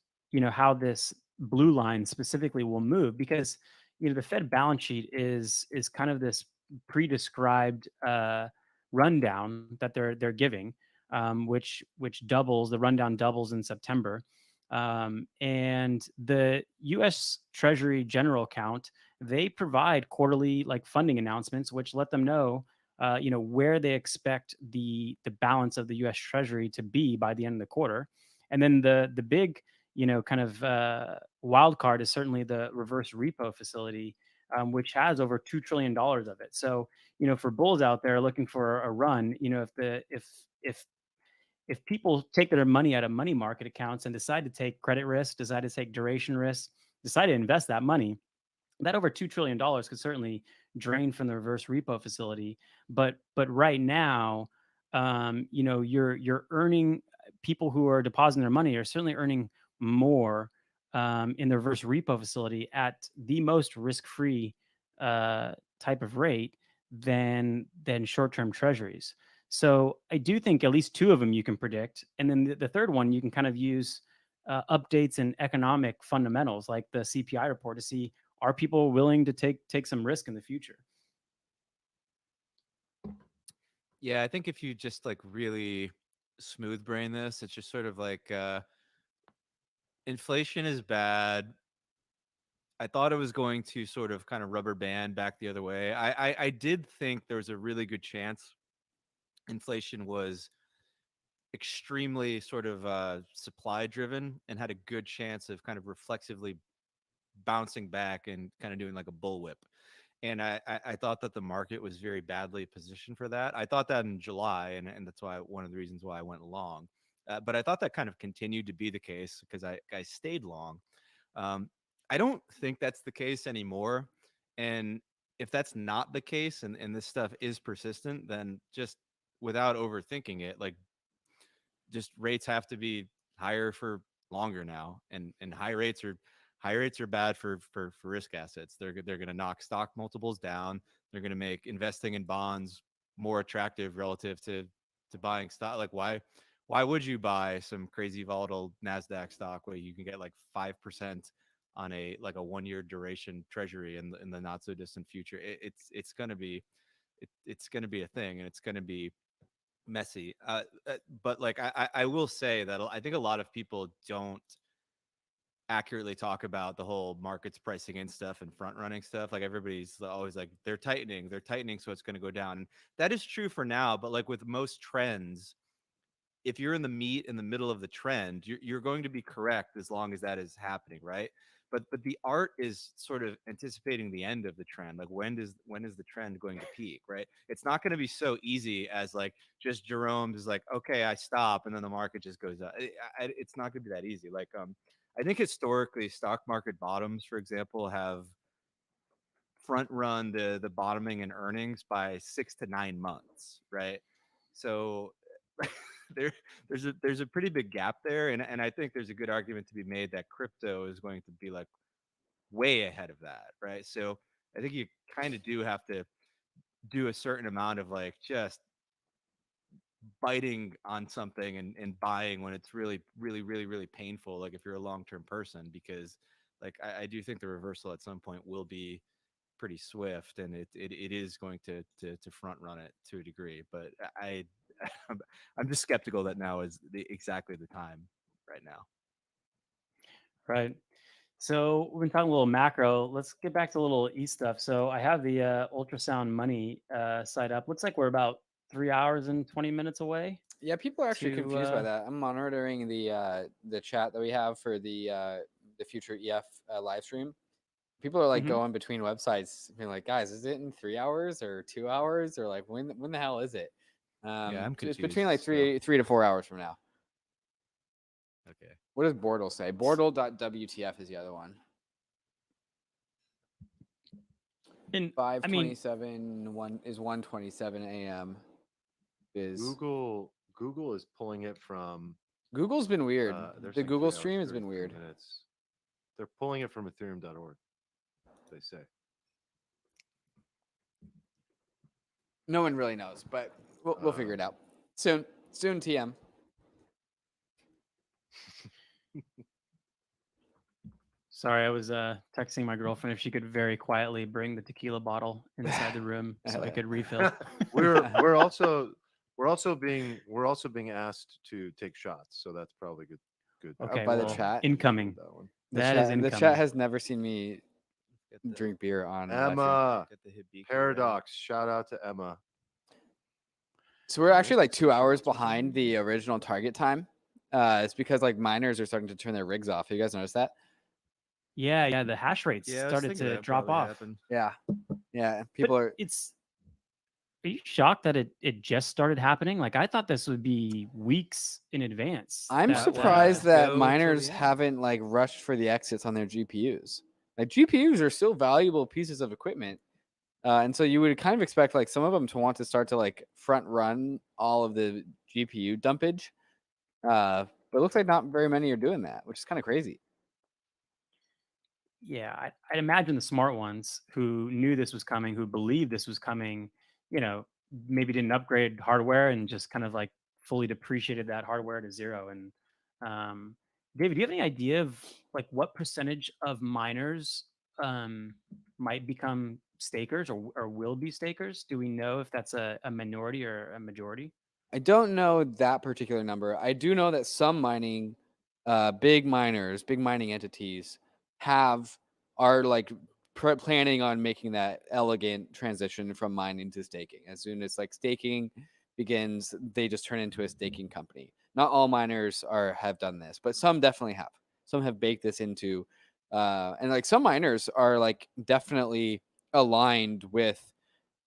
how this blue line specifically will move, because the Fed balance sheet is kind of this pre-described rundown that they're giving, which doubles, the rundown doubles in September, and the U.S. Treasury General Account, they provide quarterly like funding announcements, which let them know where they expect the balance of the U.S. Treasury to be by the end of the quarter. And then the big, kind of wild card is certainly the reverse repo facility, which has over $2 trillion of it. So, for bulls out there looking for a run, if people take their money out of money market accounts and decide to take credit risk, decide to take duration risk, decide to invest that money, that over $2 trillion could certainly drain from the reverse repo facility. But right now, you're earning, people who are depositing their money are certainly earning more in the reverse repo facility at the most risk-free type of rate than short-term treasuries. So I do think at least two of them you can predict, and then the third one you can kind of use updates in economic fundamentals like the CPI report to see, are people willing to take some risk in the future? yeah, I think if you just like really smooth brain this, it's just sort of like inflation is bad. I thought it was going to sort of kind of rubber band back the other way. I did think there was a really good chance inflation was extremely sort of supply driven and had a good chance of kind of reflexively bouncing back and kind of doing like a bullwhip. And I thought that the market was very badly positioned for that. I thought that in July, and that's why one of the reasons why I went long. But I thought that kind of continued to be the case because I stayed long. Um, I don't think that's the case anymore. And if that's not the case and this stuff is persistent, then just without overthinking it, like just rates have to be higher for longer now. And high rates are bad for risk assets. They're going to knock stock multiples down. They're going to make investing in bonds more attractive relative to buying stock. Like why would you buy some crazy volatile Nasdaq stock where you can get like 5% on a 1-year duration treasury in the not so distant future? It's gonna be it's gonna be a thing, and it's gonna be messy. But like I will say that I think a lot of people don't accurately talk about the whole markets pricing in stuff and front running stuff. Like everybody's always like they're tightening, so it's going to go down. That is true for now, but like with most trends, if you're in the middle of the trend, you're going to be correct as long as that is happening, right? But the art is sort of anticipating the end of the trend. Like when is the trend going to peak, right? It's not going to be so easy as like just Jerome's is like, okay, I stop, and then the market just goes up. It's not going to be that easy. Like I think historically stock market bottoms, for example, have front run the bottoming in earnings by 6 to 9 months, right? So there's a pretty big gap there, and I think there's a good argument to be made that crypto is going to be like way ahead of that, right? So I think you kind of do have to do a certain amount of like just biting on something and buying when it's really really really really painful, like if you're a long-term person, because like I do think the reversal at some point will be pretty swift, and it is going to front run it to a degree, but I'm just skeptical that now is exactly the time right now. Right. So we've been talking a little macro. Let's get back to a little e stuff. So I have the ultrasound money site up. Looks like we're about 3 hours and 20 minutes away. Yeah, people are actually confused by to, that. I'm monitoring the chat that we have for the future EF live stream. People are like Mhm. going between websites, being like, "Guys, is it in 3 hours or 2 hours or like when the hell is it?" Yeah, I'm It's confused between like still. 3 to 4 hours from now. Okay. What does Bordle say? Bordle.wtf is the other one. And I mean, 5:27 1:27 a.m. is Google is pulling it from. Google's been weird. They're The saying Google 3 hours, stream has been 33 weird. minutes. They're pulling it from Ethereum.org. They say. No one really knows, but we'll figure it out soon. Soon, TM. sorry, I was texting my girlfriend if she could very quietly bring the tequila bottle inside the room so I could refill. we're also being asked to take shots, so that's probably good. Okay, by the well, chat? incoming. That one. That is incoming. The chat has never seen me Get the, drink beer on live stream. Emma get the Hibiki ready. Paradox. Shout out to Emma. So we're actually like 2 hours behind the original target time. It's because like miners are starting to turn their rigs off. You guys notice that? Yeah, the hash rates Yeah, I was started thinking to that drop probably off. happened. Yeah. People But are. are you shocked that it just started happening? Like I thought this would be weeks in advance. I'm that, surprised go that till miners the end. haven't like rushed for the exits on their GPUs. Like GPUs are still valuable pieces of equipment, and so you would kind of expect like some of them to want to start to like front run all of the GPU dumpage. But it looks like not very many are doing that, which is kind of crazy. yeah, I'd imagine the smart ones who knew this was coming, who believed this was coming, maybe didn't upgrade hardware and just kind of like fully depreciated that hardware to zero. And David, do you have any idea of like what percentage of miners might become stakers or will be stakers? Do we know if that's a minority or a majority? I don't know that particular number. I do know that some big miners, big mining entities are like planning on making that elegant transition from mining to staking. As soon as like staking begins, they just turn into a staking company. Not all miners have done this, but some definitely have. Some have baked this into, and like some miners are like definitely aligned with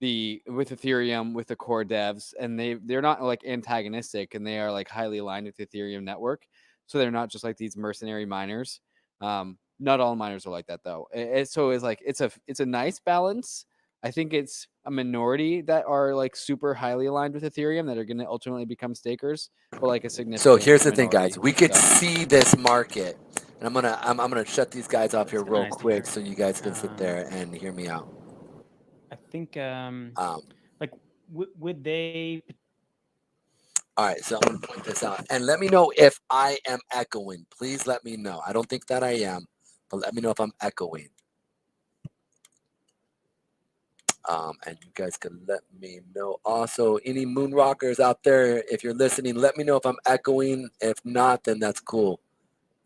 Ethereum, with the core devs, and they're not like antagonistic, and they are like highly aligned with the Ethereum network. So they're not just like these mercenary miners. Not all miners are like that though. So it's a nice balance. I think it's a minority that are like super highly aligned with Ethereum that are going to ultimately become stakers, but like a significant. So here's the thing, minority. guys. We could So- see this market, and I'm gonna shut these guys off here That's real nice to quick hear. so you guys can sit there and hear me out. I think Um, like would they All right, so I'm going to point this out. And let me know if I am echoing. Please let me know. I don't think that I am, but let me know if I'm echoing. And you guys can let me know. Also, any moon rockers out there, if you're listening, let me know if I'm echoing. If not, then that's cool.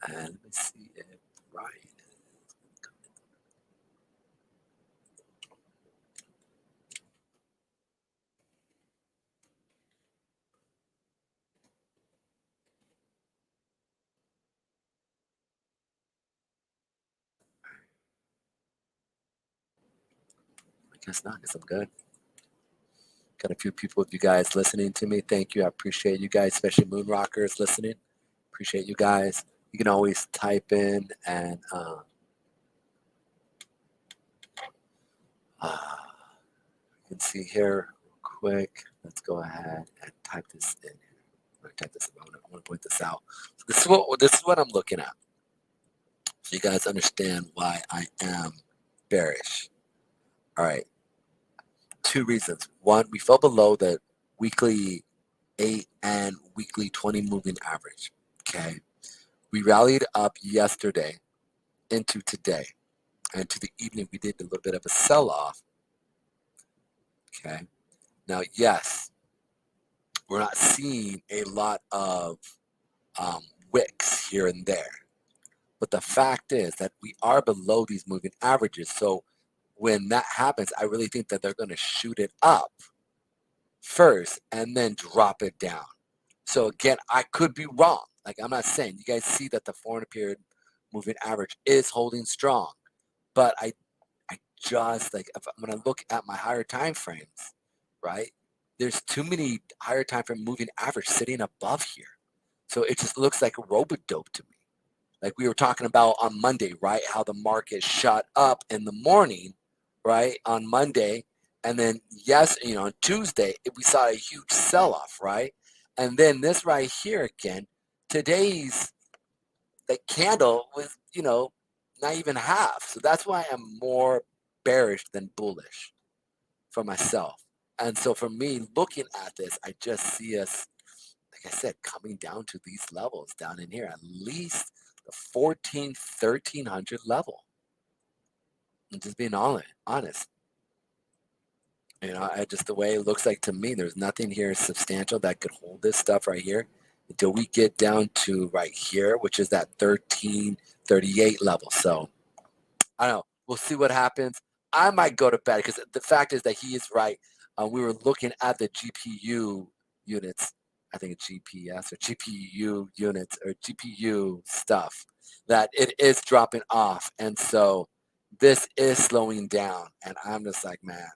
And let me see if Ryan is coming. I guess not, because I'm good. Got a few people of you guys listening to me. Thank you. I appreciate you guys, especially moon rockers listening. Appreciate you guys. You can always type in and you can see here real quick. Let's go ahead and type this in. I'm going to type this. I want to point this out. So this is what I'm looking at. So you guys understand why I am bearish. All right. 2 reasons. One, we fell below the weekly 8 and weekly 20 moving average. Okay. We rallied up yesterday into today. And to the evening, we did a little bit of a sell-off. Okay. Now, yes, we're not seeing a lot of wicks here and there. But the fact is that we are below these moving averages. So when that happens, I really think that they're going to shoot it up first and then drop it down. So again, I could be wrong. Like, I'm not saying. You guys see that the 400 period moving average is holding strong. But I just, like, if I'm going to look at my higher time frames, right? There's too many higher time frame moving average sitting above here. So it just looks like a robo-dope to me. Like we were talking about on Monday, right? How the market shot up in the morning, right? On Monday. And then, yes, on Tuesday, we saw a huge sell-off, right? And then this right here again, today's candle was, not even half. So that's why I'm more bearish than bullish for myself. And so for me, looking at this, I just see us, like I said, coming down to these levels down in here, at least the 1300 level. I'm just being honest. Just the way it looks like to me, there's nothing here substantial that could hold this stuff right here until we get down to right here, which is that 1338 level. So I don't know. We'll see what happens. I might go to bed because the fact is that he is right. We were looking at the GPU units. I think it's GPS or GPU units or GPU stuff, that it is dropping off. And so this is slowing down. And I'm just like, man,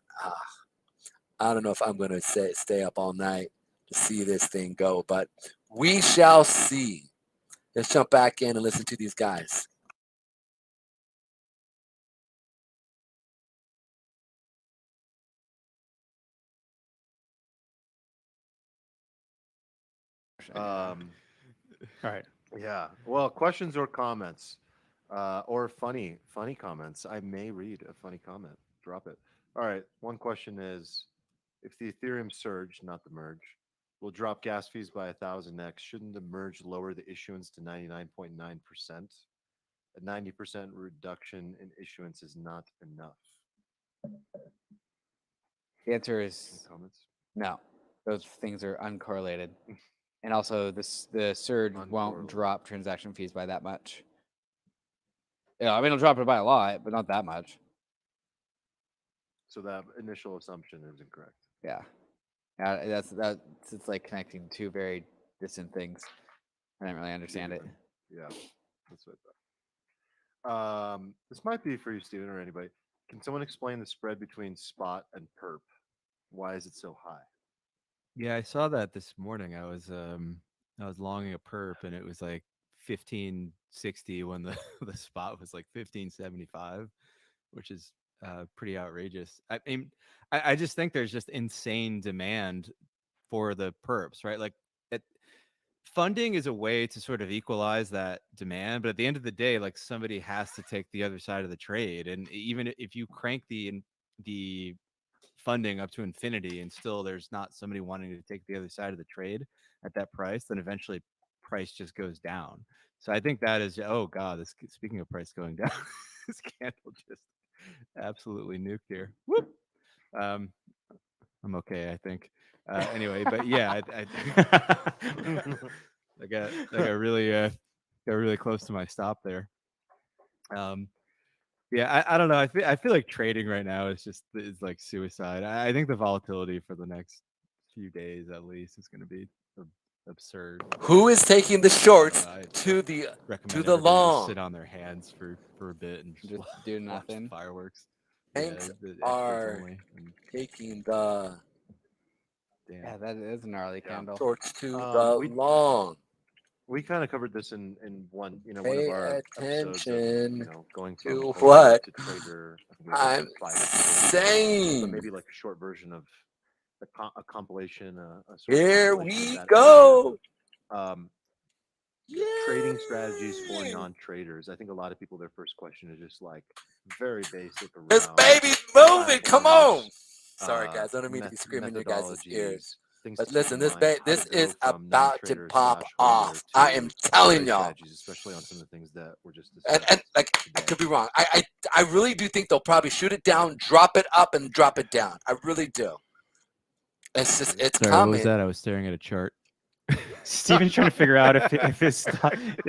I don't know if I'm going to stay up all night to see this thing go, but we shall see. Let's jump back in and listen to these guys. All right. Yeah. Well, questions or comments, or funny comments. I may read a funny comment. Drop it. All right. One question is, if the Ethereum surge, not the merge, will drop gas fees by 1,000x, shouldn't the merge lower the issuance to 99.9%? A 90% reduction in issuance is not enough. The answer is Any comments? no. Those things are uncorrelated. And also, the surge won't drop transaction fees by that much. Yeah, I mean, it'll drop it by a lot, but not that much. So that initial assumption is incorrect. Yeah, that's it's like connecting two very distant things. I didn't really understand it. Yeah, that's what I thought. This might be for you, Steven, or anybody. Can someone explain the spread between spot and perp? Why is it so high? Yeah, I saw that this morning. I was longing a perp, and it was like 1560 when the the spot was like 1575, which is pretty outrageous. I mean, I just think there's just insane demand for the perps, right? Like, funding is a way to sort of equalize that demand, but at the end of the day, like, somebody has to take the other side of the trade, and even if you crank the funding up to infinity and still there's not somebody wanting to take the other side of the trade at that price, then eventually price just goes down. So I think that is, oh god, this, speaking of price going down, this candle just absolutely nuked here. Whoop. I'm okay, I think. Anyway, but yeah, I got really close to my stop there. Yeah, I don't know. I feel like trading right now is like suicide. I think the volatility for the next few days at least is going to be absurd. Who is taking the shorts I to the recommend the everybody just long? sit on their hands for a bit and Just watch do the nothing. fireworks. Banks the experts are only, and taking the damn. Yeah, that is a gnarly Yeah. candle. shorts to the we- long. We kind of covered this in one, one Pay of our episodes of, attention going to from coder what to trader. I think we did I'm 5 episodes, saying. but maybe like a short version of a compilation. A sort of Here compilation of we that go. area. Trading strategies for non-traders. I think a lot of people, their first question is just like very basic around This baby's moving. Come on. platforms, Sorry, guys. I don't mean to be screaming in your guys' ears. methodologies, things But to keep listen, in this mind, how this to go is from about to non-trader pop / holder off. I to am telling trade y'all. strategies, especially on some of the things that were just And discussed like, I today. could be wrong. I really do think they'll probably shoot it down, drop it up, and drop it down. I really do. It's just, it's Sorry, what was coming. that? I was staring at a chart. Steven's trying to figure out if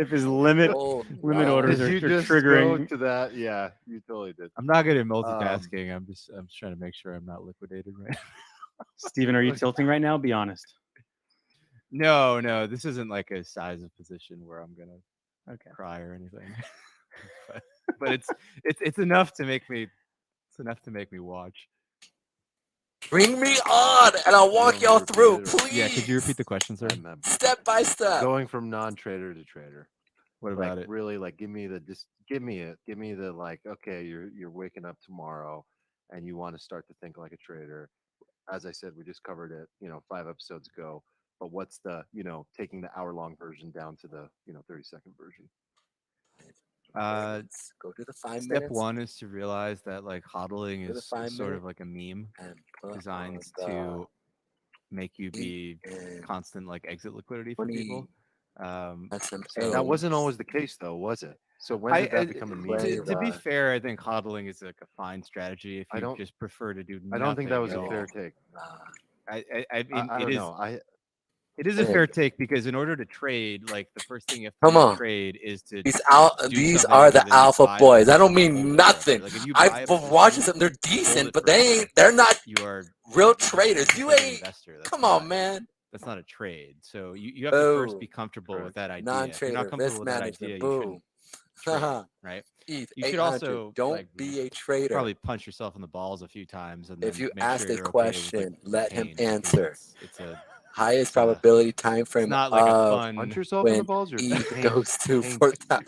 his limit Oh, limit no. orders Did are you just triggering. go to that? Yeah, you totally did. I'm not good at multitasking. I'm just trying to make sure I'm not liquidated right now. Steven, are you tilting right now? Be honest. No, this isn't like a size of position where I'm gonna cry or anything. but it's enough to make me watch. Bring me on, and I'll walk You want me y'all to repeat through, it, or- please. Yeah, could you repeat the question, sir? Step by step. Going from non-trader to trader. What Like about it? really, like give me the like. Okay, you're waking up tomorrow, and you want to start to think like a trader. As I said, we just covered it, 5 episodes ago. But what's the, taking the hour-long version down to the, 30-second version? Let's go to the 5 Step minutes. one is to realize that like hodling To the is 5 sort minute of like a meme and put designed on to make you be and constant like exit liquidity for people. That's some So- That wasn't always the case, though, was it? So when did that become a meme? play to be the- fair, I think hodling is like a fine strategy if I you don't- just prefer to do. I don't think that was nothing a at fair all. take. I mean, I it don't is. know. It is a Yeah. fair take because in order to trade, like the first thing you have to Come do on. to trade is to These do these something are other the than just alpha buy a boys. I don't position and mean hold it forever. nothing. Like if you buy a I've position, watched them. They're hold decent, it but they forever, they're not you are real you're just traders. trading You for an ain't. investor. That's Come not, on, man. That's not a trade. So you have to first Boom. be comfortable with Correct. that idea. If you're Non-trader, not comfortable risk with that management. idea, you shouldn't Boom. trade, right? ETH You should 800. also Don't like be a trader. probably punch yourself in the balls a few times and If then you make ask sure a you're okay with, question, like, the let him pain, because answer. It's a Highest uh, probability time it's frame not like a of fun. Punch yourself in the when balls, or ETH pain- goes to pain 4,000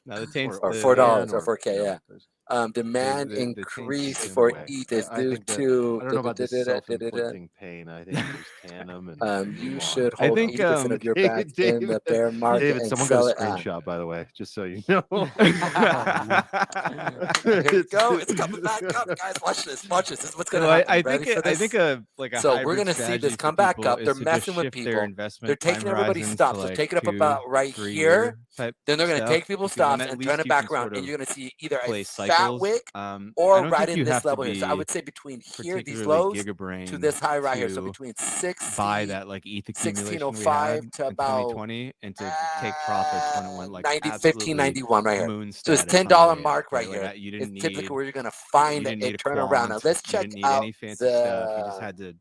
No, the taints or the, $4 or or, 4K. Yeah. Demand the taints increase either for way. ETH is I due think that- to. I don't know about this self-inflicting pain. I think you just tan them and You move on. should I hold think, 80% of your back in the bear market David, and someone got sell a it on. screenshot, by the way, just so you know. Here we go. It's coming back up, guys. Watch this. Watch this. This is what's going to No, happen. I Ready think for this? I think a like a So we're hybrid gonna see strategy this for come back people up. is They're to just messing with shift people. their investment They're taking time everybody's horizons stops. to, They're like, taking up 2, about right 3 here. year type Then they're going to stuff, take people's because then stops at and least turn it you back can around, sort and of you're going to see either a play fat cycles. wick I or don't right think in you this have to level here. So I be would say between here, these particularly lows, to gigabrain this high right here. So to between 60 buy that like ETH accumulation we 1605 had to in about 2020 and to take profits when it went like 90, 15, absolutely 91 right here. moon So it's status on $10 the way mark up, right Like here. you It's didn't typically need where you're going to find didn't need a a turnaround. Now quant, let's you check didn't need out any fancy stuff. You just the had to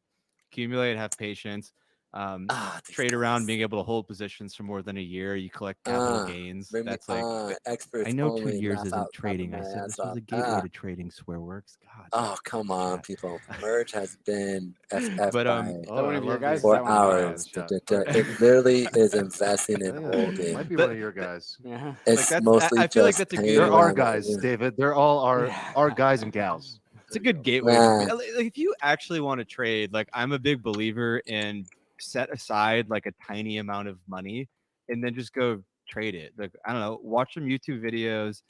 accumulate, have patience, these trade around, guys. being able to hold positions for more than a year. You collect capital gains. Bring me That's like experts I know 2 only. years Laugh isn't out trading. my I said ass this was off. a gateway to trading. Swearworks. God. Oh, come on, chat. people. Merge has been FF But by Oh, one I of your love guys? these Is that 4 one of mine? hours. It literally is investing I in think that holding. might be But- one of your guys. Yeah. It's that's- mostly I feel like just that's a hanging good- There are around the guys, room. David. There all are guys and gals. It's a good gateway. Man. Like if you actually want to trade, like I'm a big believer in set aside like a tiny amount of money and then just go trade it. Like I don't know, watch some YouTube videos,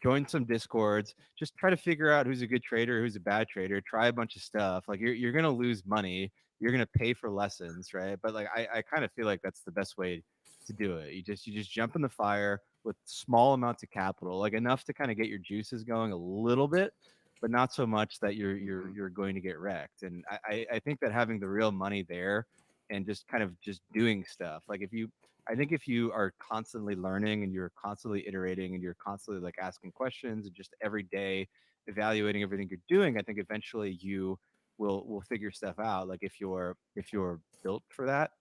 join some discords, just try to figure out who's a good trader, who's a bad trader, try a bunch of stuff. Like you're gonna lose money, you're gonna pay for lessons, right? But like I kind of feel like that's the best way to do it. You just jump in the fire with small amounts of capital, like enough to kind of get your juices going a little bit, but not so much that you're going to get wrecked. And I think that having the real money there and just kind of just doing stuff, like I think if you are constantly learning and you're constantly iterating and you're constantly like asking questions and just every day evaluating everything you're doing, I think eventually you will figure stuff out. Like if you're built for that.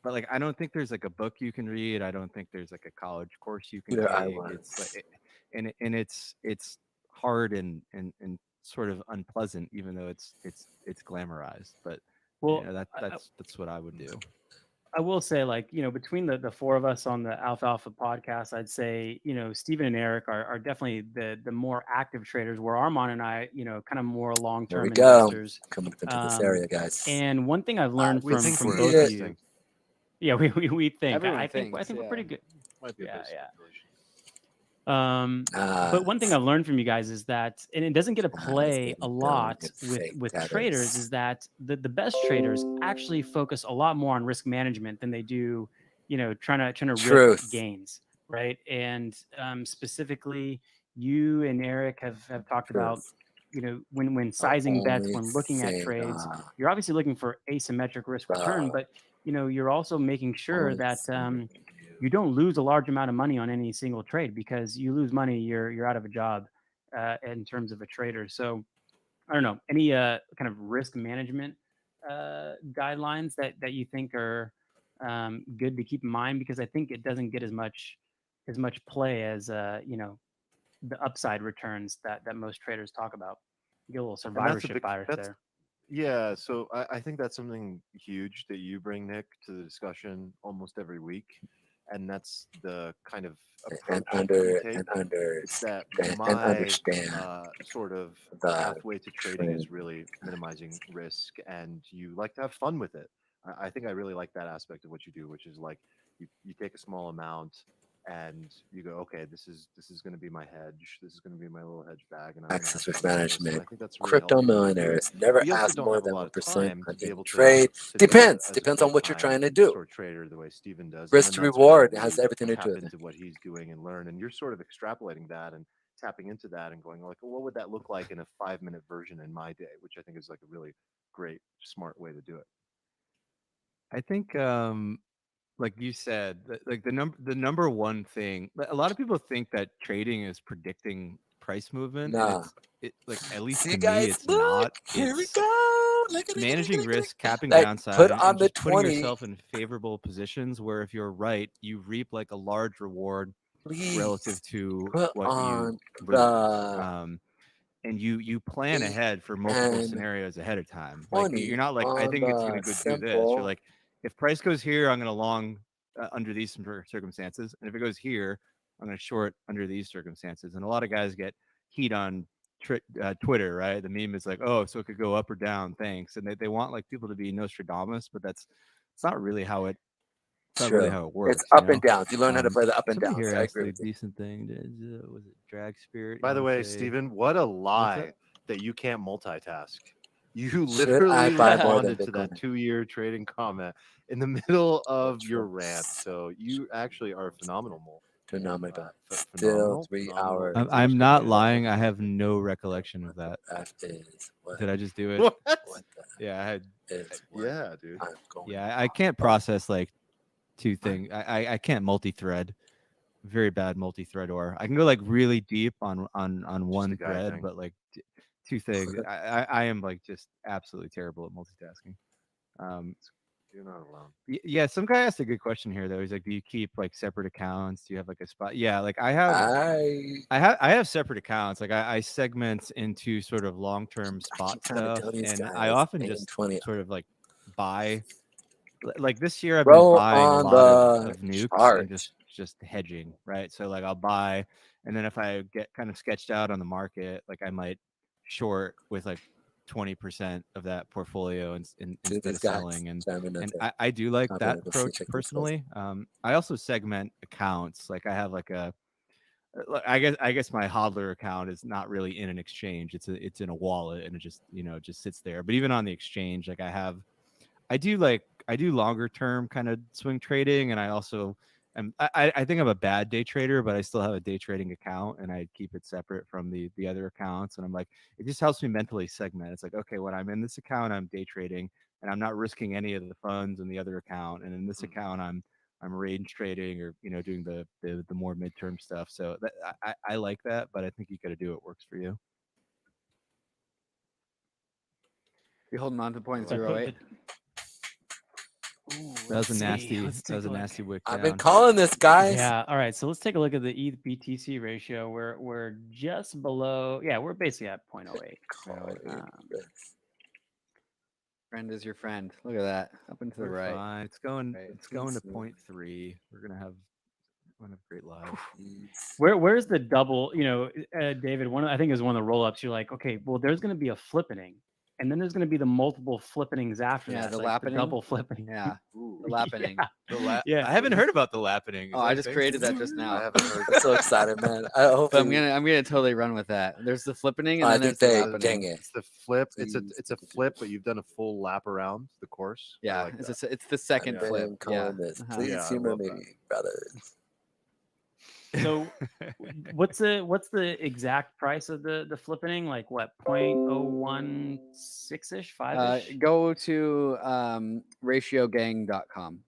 But like I don't think there's like a book you can read. I don't think there's like a college course you can Neither I take. was. It's like and it's hard and sort of unpleasant, even though it's glamorized. But Well, that's what I would do. I will say, like, between the four of us on the Alfalfa podcast, I'd say, Steven and Eric are definitely the more active traders, where Armand and I, kind of more There long-term we go. investors. Coming up into this area, guys. And one thing I've learned We from think we're both of you, interesting. yeah, we think. Everyone I think thinks, we're yeah. pretty good. Might be a Yeah, bit of yeah. speculation. But one thing I've learned from you guys is that, and it doesn't get to it's play getting a lot done. with Fake that traders, is that the best traders actually focus a lot more on risk management than they do, trying to rip Truth. gains, right? And specifically, you and Eric have talked about, Truth. when sizing bets, Only when looking at thing, trades, you're obviously looking for asymmetric risk return, but you're also making sure only that thing you don't lose a large amount of money on any single trade, because you lose money, you're out of a job in terms of a trader. So I don't know, any kind of risk management guidelines that you think are good to keep in mind, because I think it doesn't get as much play as the upside returns that most traders talk about. You get a little And that's a survivorship big bias that's there. yeah, so I think that's something huge that you bring, Nick, to the discussion almost every week. And that's the kind of and approach that you take. It's that my understand sort of the pathway to trading is trend. really minimizing risk, and you like to have fun with it. I think I really like that aspect of what you do, which is like you take a small amount and you go, okay, this is going to be my hedge. This is going to be my little hedge bag, and I'm gonna Access have risk fun with this. And management. I think that's really Crypto healthy way to do it. millionaires never We also ask don't more have a than lot of 1% time on to be any able trade. to do it Depends. as a Depends on what you're full-time trying to do. sort of trader the way Steven does. Risk And to then that's when you reward really has everything to tap do with it. into what he's doing and learn. And you're sort of extrapolating that and tapping into that and going like, well, what would that look like in a 5-minute version in my day? Which I think is like a really great, smart way to do it. I think like you said, like the number one thing, a lot of people think that trading is predicting price movement, and Nah. like at least See, to me guys, it's look, not. here we It's go. Look at it. managing risk, capping Like, downside, put on and the just putting 20. yourself in favorable positions where if you're right, you reap like a large reward Please relative to put what you on lose. the And you plan ahead for multiple scenarios ahead of time. Like 20 you're not like, I on think it's going the to go do this. You're simple. like, if price goes here, I'm going to long under these circumstances, and if it goes here, I'm going to short under these circumstances. And a lot of guys get heat on Twitter, right? The meme is like, oh, so it could go up or down, thanks. And they want like people to be Nostradamus, but it's not really how it. It's not really how it works. It's up and down. You learn how to play the up and Somebody downs. here I asked agree a with you. decent thing. Was it Drag Spirit? By You the wanna way, say- Steven, what a lie that? that you can't multitask. You Should literally I buy more than responded to that Bitcoin? 2-year trading comment in the middle of your rant. So you actually are a phenomenal. Phenomenal. Still Phenomenal. 3 phenomenal hours. English I'm not communicator. lying. I have no recollection of that. That is what, Did I just do it? What? what Yeah, I had. the is what Yeah, dude. I'm going Yeah, I can't process like two things. I can't multi-thread. Very bad multi-thread. I can go like really deep on one a guy thread, thing. but like two things. I am like just absolutely terrible at multitasking. You're not alone. Yeah, some guy asked a good question here though. He's like, do you keep like separate accounts? Do you have like a spot? Yeah, like I have separate accounts. Like I segment into sort of long-term spot trying to stuff, tell these and guys, I often 8 just and 20. sort of like buy. Like this year, I've Roll been buying a on lot the of nukes chart. and just hedging, right? So like I'll buy, and then if I get kind of sketched out on the market, like I might short with like 20% of that portfolio Dude, instead these of guys selling. And chiming into I do like Top that end of the approach check themselves. personally. I also segment accounts. Like I have like Look, I guess my hodler account is not really in an exchange. It's in a wallet, and it just it just sits there. But even on the exchange, like I do longer term kind of swing trading, and I also I think I'm a bad day trader, but I still have a day trading account, and I keep it separate from the other accounts. And I'm like, it just helps me mentally segment. It's like, okay, when I'm in this account, I'm day trading, and I'm not risking any of the funds in the other account. And in this account, I'm range trading or doing the more midterm stuff. So I like that, but I think you got to do what works for you. You're holding on to So I put 0.08. the- Ooh, That was let's a see. nasty. Let's That was take a look. nasty wick I've down. been calling this, guys. Yeah. All right. So let's take a look at the ETH BTC ratio. We're just below. Yeah, we're basically at 0.08. Friend is your friend. Look at that. Up and to the We're right. fine. It's going. Right. It's going to So- 0.3. We're gonna have a great live. Where's the double? David. I think it was one of the roll ups. You're like, okay, well, there's going to be a flippening, and then there's going to be the multiple flippenings after Yeah, that. the like lappening. double flipping. Yeah. Ooh, The lappening. Yeah. I haven't heard about the lappening. Is Oh, that I a just thing? created that just I now. haven't heard. I'm so excited, man. I hope. But I'm gonna totally run with that. There's the flippening and I then think there's the they. lappening. Dang it. It's the flip. It's a flip, but you've done a full lap around the course. I Yeah, like that. it's the second I've been flip. calling Yeah. this. Uh-huh. Please Yeah, I humor love me, that. brothers. So what's the exact price of the flippening? Like what, 0.016 ish, 5 ish? Go to ratiogang.com.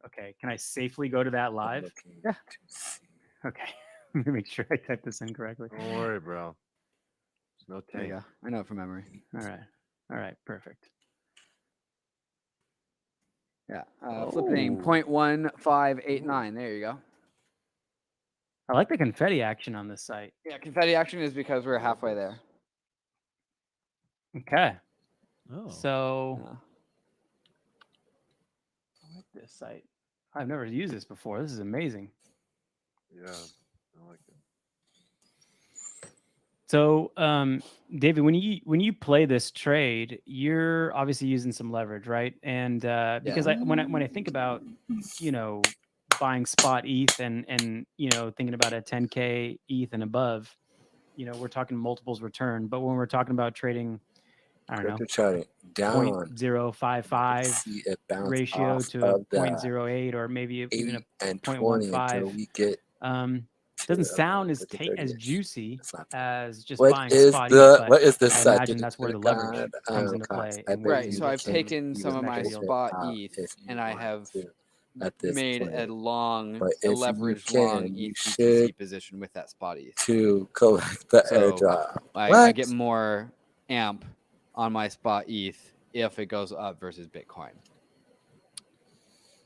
Okay, can I safely go to that I'm live? looking Yeah. to see. Okay, let me make sure I type this in correctly. Don't worry, bro. There's no There you tank. go. I know it from memory. All right, perfect. Yeah. Flippening 0.1589. There you go. I like the confetti action on this site. Yeah, confetti action is because we're halfway there. Okay, Oh. so Yeah. I like this site. I've never used this before. This is amazing. Yeah, I like it. So, David, when you play this trade, you're obviously using some leverage, right? And because when I think about buying spot ETH and thinking about a 10K ETH and above, we're talking multiples return. But when we're talking about trading, I don't know, Crypto chart down. 0.055 See it bounce ratio off to a of the 0.08 or maybe even 8 a and 20 until 0.15. we get. Doesn't to, sound as to the 30s. juicy It's not- as just What buying is spot the ETH, but what is the I site? imagine that's where the leverage comes into play. and where Right. you So I've can taken use some of that my deal. spot ETH and I have at this made point. a long, But a if you leveraged long can, you ETH should BTC position with that spot ETH. to collect the So airdrop. I What? get more amp on my spot ETH if it goes up versus Bitcoin.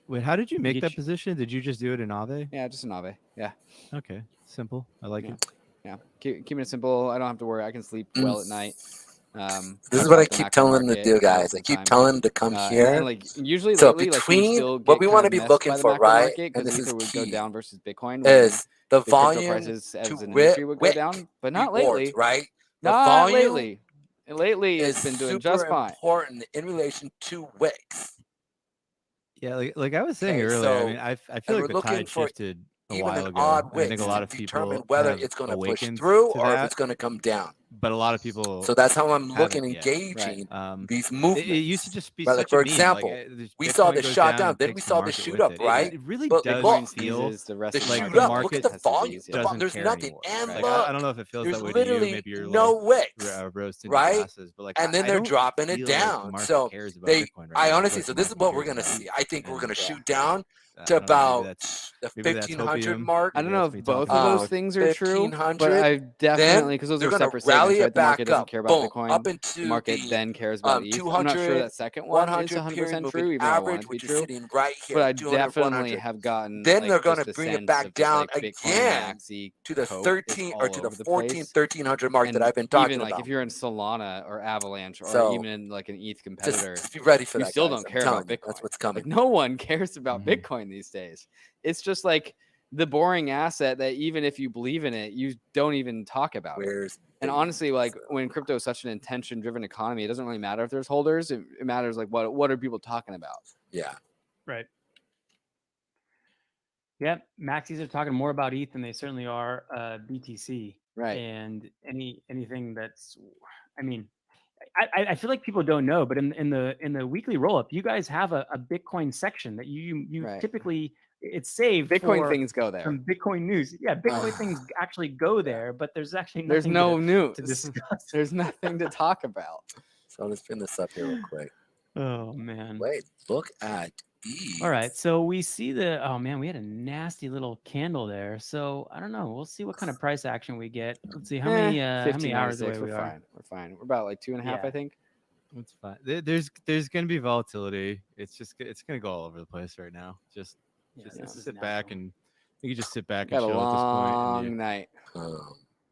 Wait, how did you make Get that you- position? Did you just do it in Aave? Yeah, just an Aave. Yeah. Okay, simple. I like Yeah. it. Yeah. Keeping it simple. I don't have to worry. I can sleep well at night. This is talk what I about the keep macro telling them to market do, all guys. the I keep time. telling them to come here. And like usually So lately, like we between still what get we kind want to of be messed looking by the for, macro right? market And because this Ether is would go key, down versus Bitcoin. is the crypto volume prices as to an industry would go wick down, but not rewards, lately. right? The Not volume lately. Lately, is it's been doing super just fine. important in relation to wicks. Yeah, like I was saying Okay, earlier. I so- mean, I feel and like we're the looking tide for shifted a Even while an ago. odd and I wick think a to lot of determine people whether have it's going to push awakened through to or if that, it's going to come down. but a lot of people. So that's how I'm looking and haven't yet. gauging Right. these It movements. used to just be Right, such like, for a meme. example, we saw the Bitcoin goes shot down, and then takes we the saw the market shoot with up, it. right? It really But does look, Bitcoin feel squeezes the rest The of the shoot like market. the up, market look at the has to volume. squeeze, The yeah. volume. There's care nothing. anymore. And Like, look, I don't know if it feels there's that way to you. literally Maybe you're a no little wicks. rose tinted right? glasses, but like, And then I they're don't dropping it feel like the down. market So cares about they, Bitcoin right I now. honestly, Like, so the this is market what we're cares going to about see. it. I think we're And going to yeah. shoot down I to don't know, about the maybe that's 1500 hopium. mark. I don't Maybe know that's if me both talking. of those things are true, 1500, but I definitely, because those they're are gonna separate rally segments, it right? The market back doesn't up, care about boom, Bitcoin. up into The market the then cares about ETH. I'm not sure 200, that second one is 100 period 100% moving true, even though I want average, it to be which is true. sitting right here. But I 200, definitely 400. have gotten Then like, they're going to just a bring it sense back of just, down like, Bitcoin again maxi to the coat is 13 or all to the over the 14, place. 1300 mark that And I've been even talking like about. if you're in Solana or Avalanche or So, even in like an ETH competitor, Just be ready for you that, still guys. don't I'm care telling about you, Bitcoin. that's what's coming. Like no one cares about Mhm. Bitcoin these days. It's just like the boring asset that even if you believe in it, you don't even talk about it. Where's And the- honestly, like when crypto is such an intention-driven economy, it doesn't really matter if there's holders. It matters like what are people talking about. Yeah. Right. Yep, maxis are talking more about ETH than they certainly are BTC. Right. And anything that's, I mean, I feel like people don't know, but in the weekly roll up, you guys have a Bitcoin section that you Right. typically it's saved Bitcoin for things go there. some Bitcoin news. Yeah, Bitcoin things actually go there, but there's actually There's nothing no news. to discuss. There's nothing to talk about. So let's bring this up here real quick. Oh man. Wait, look at these. All right, so we see the oh man, we had a nasty little candle there. So I don't know. We'll see what kind of price action we get. Let's see how many hours away 1596, we we're are. fine. We're fine. We're about like 2.5, Yeah. I think. It's fine. There's gonna be volatility. It's gonna go all over the place right now. Just Yeah, just this is sit back natural. and you can just sit back and Got a chill at this point. long night.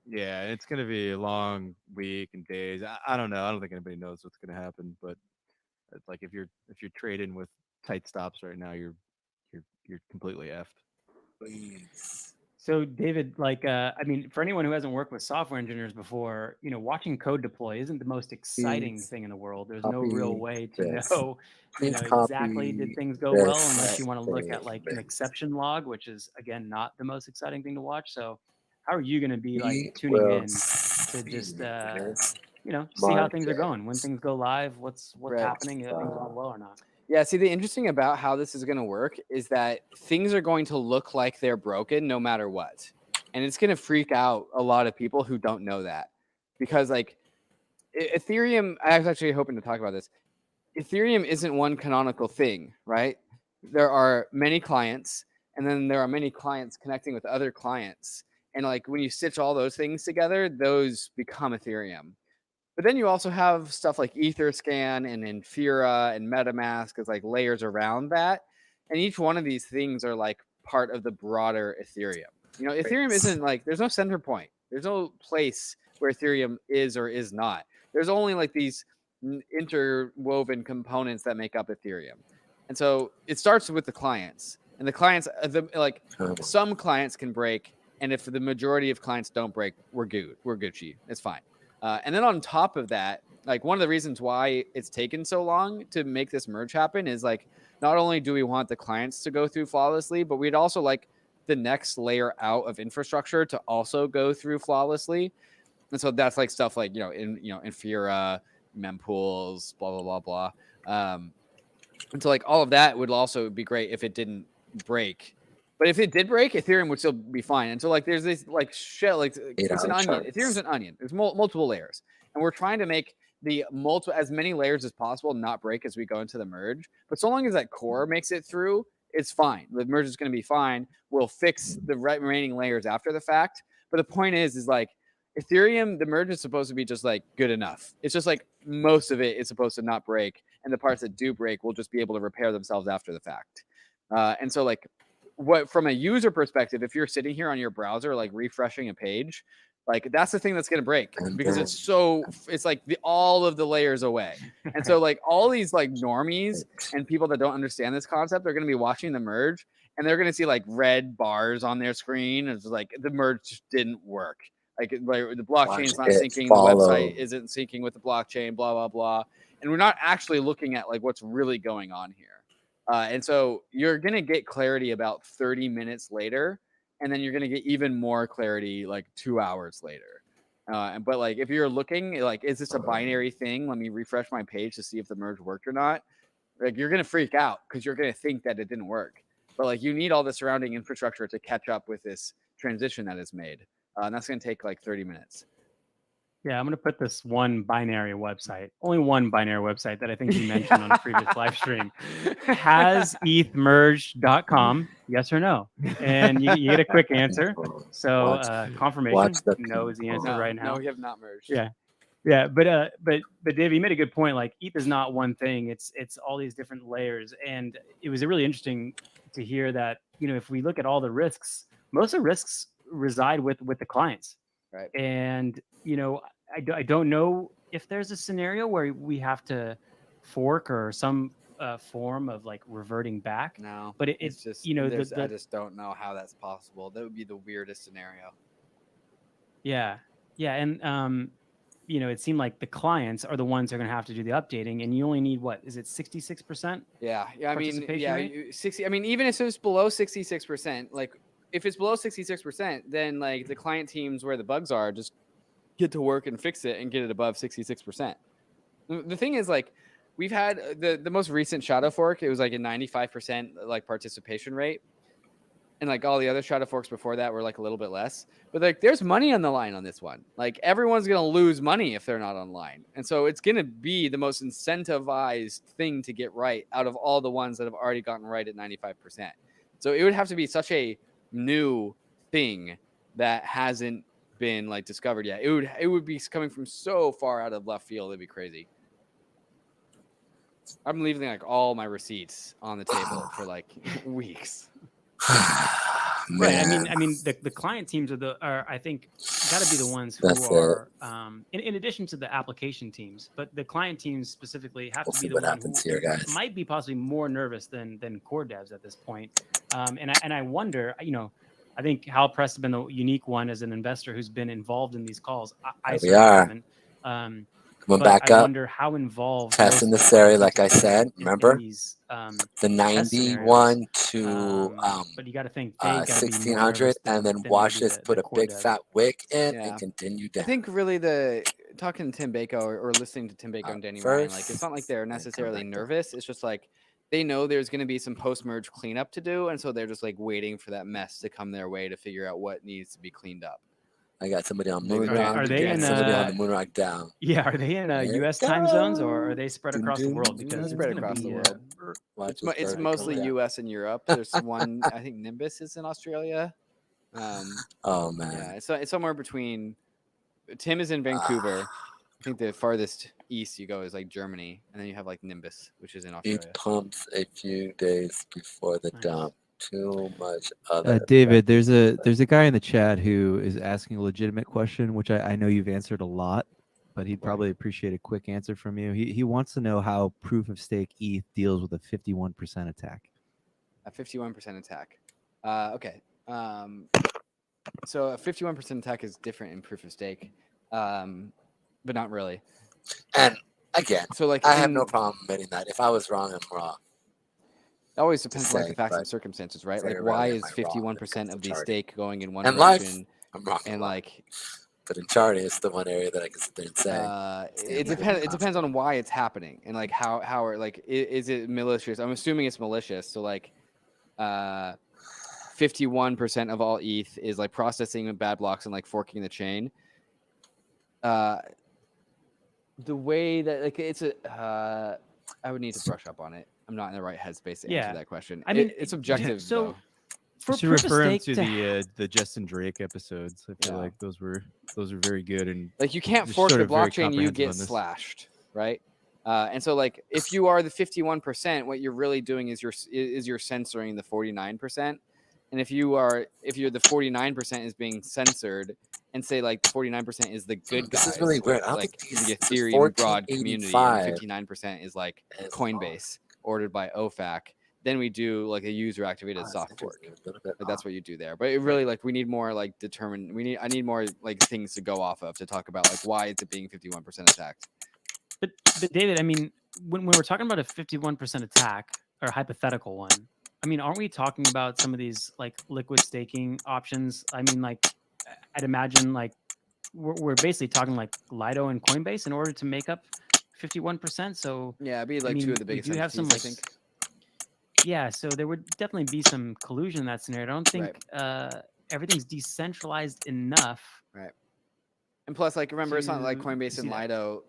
Yeah, it's gonna be a long week and days. I don't know. I don't think anybody knows what's gonna happen. But it's like if you're trading with tight stops right now, you're completely effed. Please. So David, like, I mean, for anyone who hasn't worked with software engineers before, you know, watching code deploy isn't the most exciting Please thing in the world. There's no copy real way to this. know, you Please know, exactly copy did things go well, this unless you want to look at thing, like an this. exception log, which is again not the most exciting thing to watch. So, how are you going to be like We tuning will in to just, see this you know, see how things are market. going when things go live, what's Right. happening, if things went well or not? Yeah, see, the interesting about how this is going to work is that things are going to look like they're broken no matter what. And it's going to freak out a lot of people who don't know that. Because, like, Ethereum, I was actually hoping to talk about this. Ethereum isn't one canonical thing, right? There are many clients, and then there are many clients connecting with other clients. And, like, when you stitch all those things together, those become Ethereum. But then you also have stuff like Etherscan and Infura and MetaMask as like layers around that. And each one of these things are like part of the broader Ethereum. You know, Ethereum isn't like, there's no center point. There's no place where Ethereum is or is not. There's only like these interwoven components that make up Ethereum. And so it starts with the clients. And the clients, like some clients can break. And if the majority of clients don't break, we're good. We're Gucci. It's fine. And then on top of that, like one of the reasons why it's taken so long to make this merge happen is like, not only do we want the clients to go through flawlessly, but we'd also like the next layer out of infrastructure to also go through flawlessly. And so that's like stuff like, Infura, mempools, blah, blah, blah, blah. And so like all of that would also be great if it didn't break. But if it did break, Ethereum would still be fine. And so like there's this like shell, like it's an onion. Ethereum's an onion. There's multiple layers, and we're trying to make the as many layers as possible not break as we go into the merge. But so long as that core makes it through, it's fine. The merge is going to be fine. We'll fix the remaining layers after the fact. But the point is like Ethereum, the merge is supposed to be just like good enough. It's just like most of it is supposed to not break, and the parts that do break will just be able to repair themselves after the fact. And so like what from a user perspective, if you're sitting here on your browser like refreshing a page, like that's the thing that's going to break because it's like all of the layers away. And so like all these like normies and people that don't understand this concept are going to be watching the merge, and they're going to see like red bars on their screen. It's like the merge just didn't work. Like the blockchain's not syncing, the website isn't syncing with the blockchain, blah blah blah, and we're not actually looking at like what's really going on here. And so you're going to get clarity about 30 minutes later, and then you're going to get even more clarity like 2 hours later. But like if you're looking like, is this a binary thing? Let me refresh my page to see if the merge worked or not. Like you're going to freak out because you're going to think that it didn't work. But like you need all the surrounding infrastructure to catch up with this transition that is made. And that's going to take like 30 minutes. Yeah, I'm going to put this one binary website, only one binary website that I think you mentioned on a previous live stream. Has ethmerge.com, yes or no? And you get a quick answer. So confirmation, no is the answer right now. No, we have not merged. Yeah. Yeah, but Dave, you made a good point. Like ETH is not one thing; it's all these different layers, and it was really interesting to hear that. You know, if we look at all the risks, most of the risks reside with the clients, right? And you know, I don't know if there's a scenario where we have to fork or some form of like reverting back. No, but it's just, you know, I just don't know how that's possible. That would be the weirdest scenario. Yeah, and it seemed like the clients are the ones who are going to have to do the updating, and you only need what is it 66%? Yeah, I mean, Participation rate? 60. I mean, even if it's below 66%, like if it's below 66%, then like the client teams where the bugs are just get to work and fix it and get it above 66%. The thing is, like, we've had the most recent shadow fork. It was like a 95% like participation rate, and like all the other shadow forks before that were like a little bit less. But like, there's money on the line on this one. Like, everyone's gonna lose money if they're not online, and so it's gonna be the most incentivized thing to get right out of all the ones that have already gotten right at 95%. So it would have to be such a new thing that hasn't been like discovered yet. It would be coming from so far out of left field. It'd be crazy. I'm leaving like all my receipts on the table for like weeks. Right. Man, I mean, the client teams are I think got to be the ones who That's it. are in addition to the application teams, but the client teams specifically have We'll to see be the what one happens who here, guys. might be possibly more nervous than core devs at this point. And I wonder, I think Hal Press has been the unique one as an investor who's been involved in these calls. I Here we certainly are. haven't. Coming But back I up, wonder how involved testing most this of the area, client like I teams said. in Remember these the test scenarios. 91 to But you got to think they got to be more 1600, nervous and then than watch maybe this put the a core big devs. fat wick in Yeah. and continue I down. think really talking to Tim Bako or listening to Tim Bako and Danny Ryan, like, it's not like they're First, then come necessarily back down. nervous. It's just like they know there's going to be some post-merge cleanup to do, and so they're just like waiting for that mess to come their way to figure out what needs to be cleaned up. I got somebody on Maybe moon they rock. Are they in somebody on the uh, moon rock down. Yeah, are they in There it U.S. time zones or are goes. they spread Dun, across the dun, world? dun, Because it's spread going to across be the world. Watch It's this bird come mostly down. U.S. and Europe. There's one, I think Nimbus is in Australia. Oh man. Yeah, it's somewhere between. Tim is in Vancouver. I think the farthest east you go is like Germany, and then you have like Nimbus, which is in Eat Australia. pumps a few days before the Nice. dump. Too much other. David, there's a guy in the chat who is asking a legitimate question, which I know you've answered a lot, but he'd probably appreciate a quick answer from you. He wants to know how proof of stake ETH deals with a 51% attack. A 51% attack. Okay. So a 51% attack is different in proof of stake, but not really. And again, So like I have no problem admitting that. If I was wrong, I'm wrong. It always depends on like say, the facts and but circumstances, right? very Like, why rarely is am I wrong when it 51% comes of to the charting. stake going in one And life, direction? I'm wrong. a And lot. like, But in charting, it's the one area that I can sit there and say. it depends on why it's happening and like how are like is it malicious? I'm assuming it's malicious. So like 51% of all ETH is like processing bad blocks and like forking the chain. The way that like it's I would need to brush up on it. I'm not in the right headspace to answer that question. I mean, it's objective so though. for You should proof of refer him stake to the Justin Drake episodes. I feel Yeah. like those were very good and Like, you can't just fork sort the of very blockchain, you comprehensive get on this. slashed, right? And so like if you are the 51%, what you're really doing is you're censoring the 49%. And if you're the 49% is being censored, and say like the 49% is the good guys, This is really weird. I don't like think these the Ethereum broad community, and 1485 59% is like is Coinbase ordered by OFAC, then we do like a user activated off. soft fork. Interesting. A little bit Like, that's off. what you do there. But it really like we need more like I need more like things to go off of to talk about like why it's being 51% attacked. But David, I mean, when we're talking about a 51% attack or hypothetical one, I mean, aren't we talking about some of these like liquid staking options? I mean, like I'd imagine like we're basically talking like Lido and Coinbase in order to make up 51%. So Yeah, it'd be I like two mean, of the we biggest do have some entities, like I think. yeah. So there would definitely be some collusion in that scenario. I don't think Right. everything's decentralized enough. Right. And plus, like, remember, it's not like to Coinbase see and that. Lido.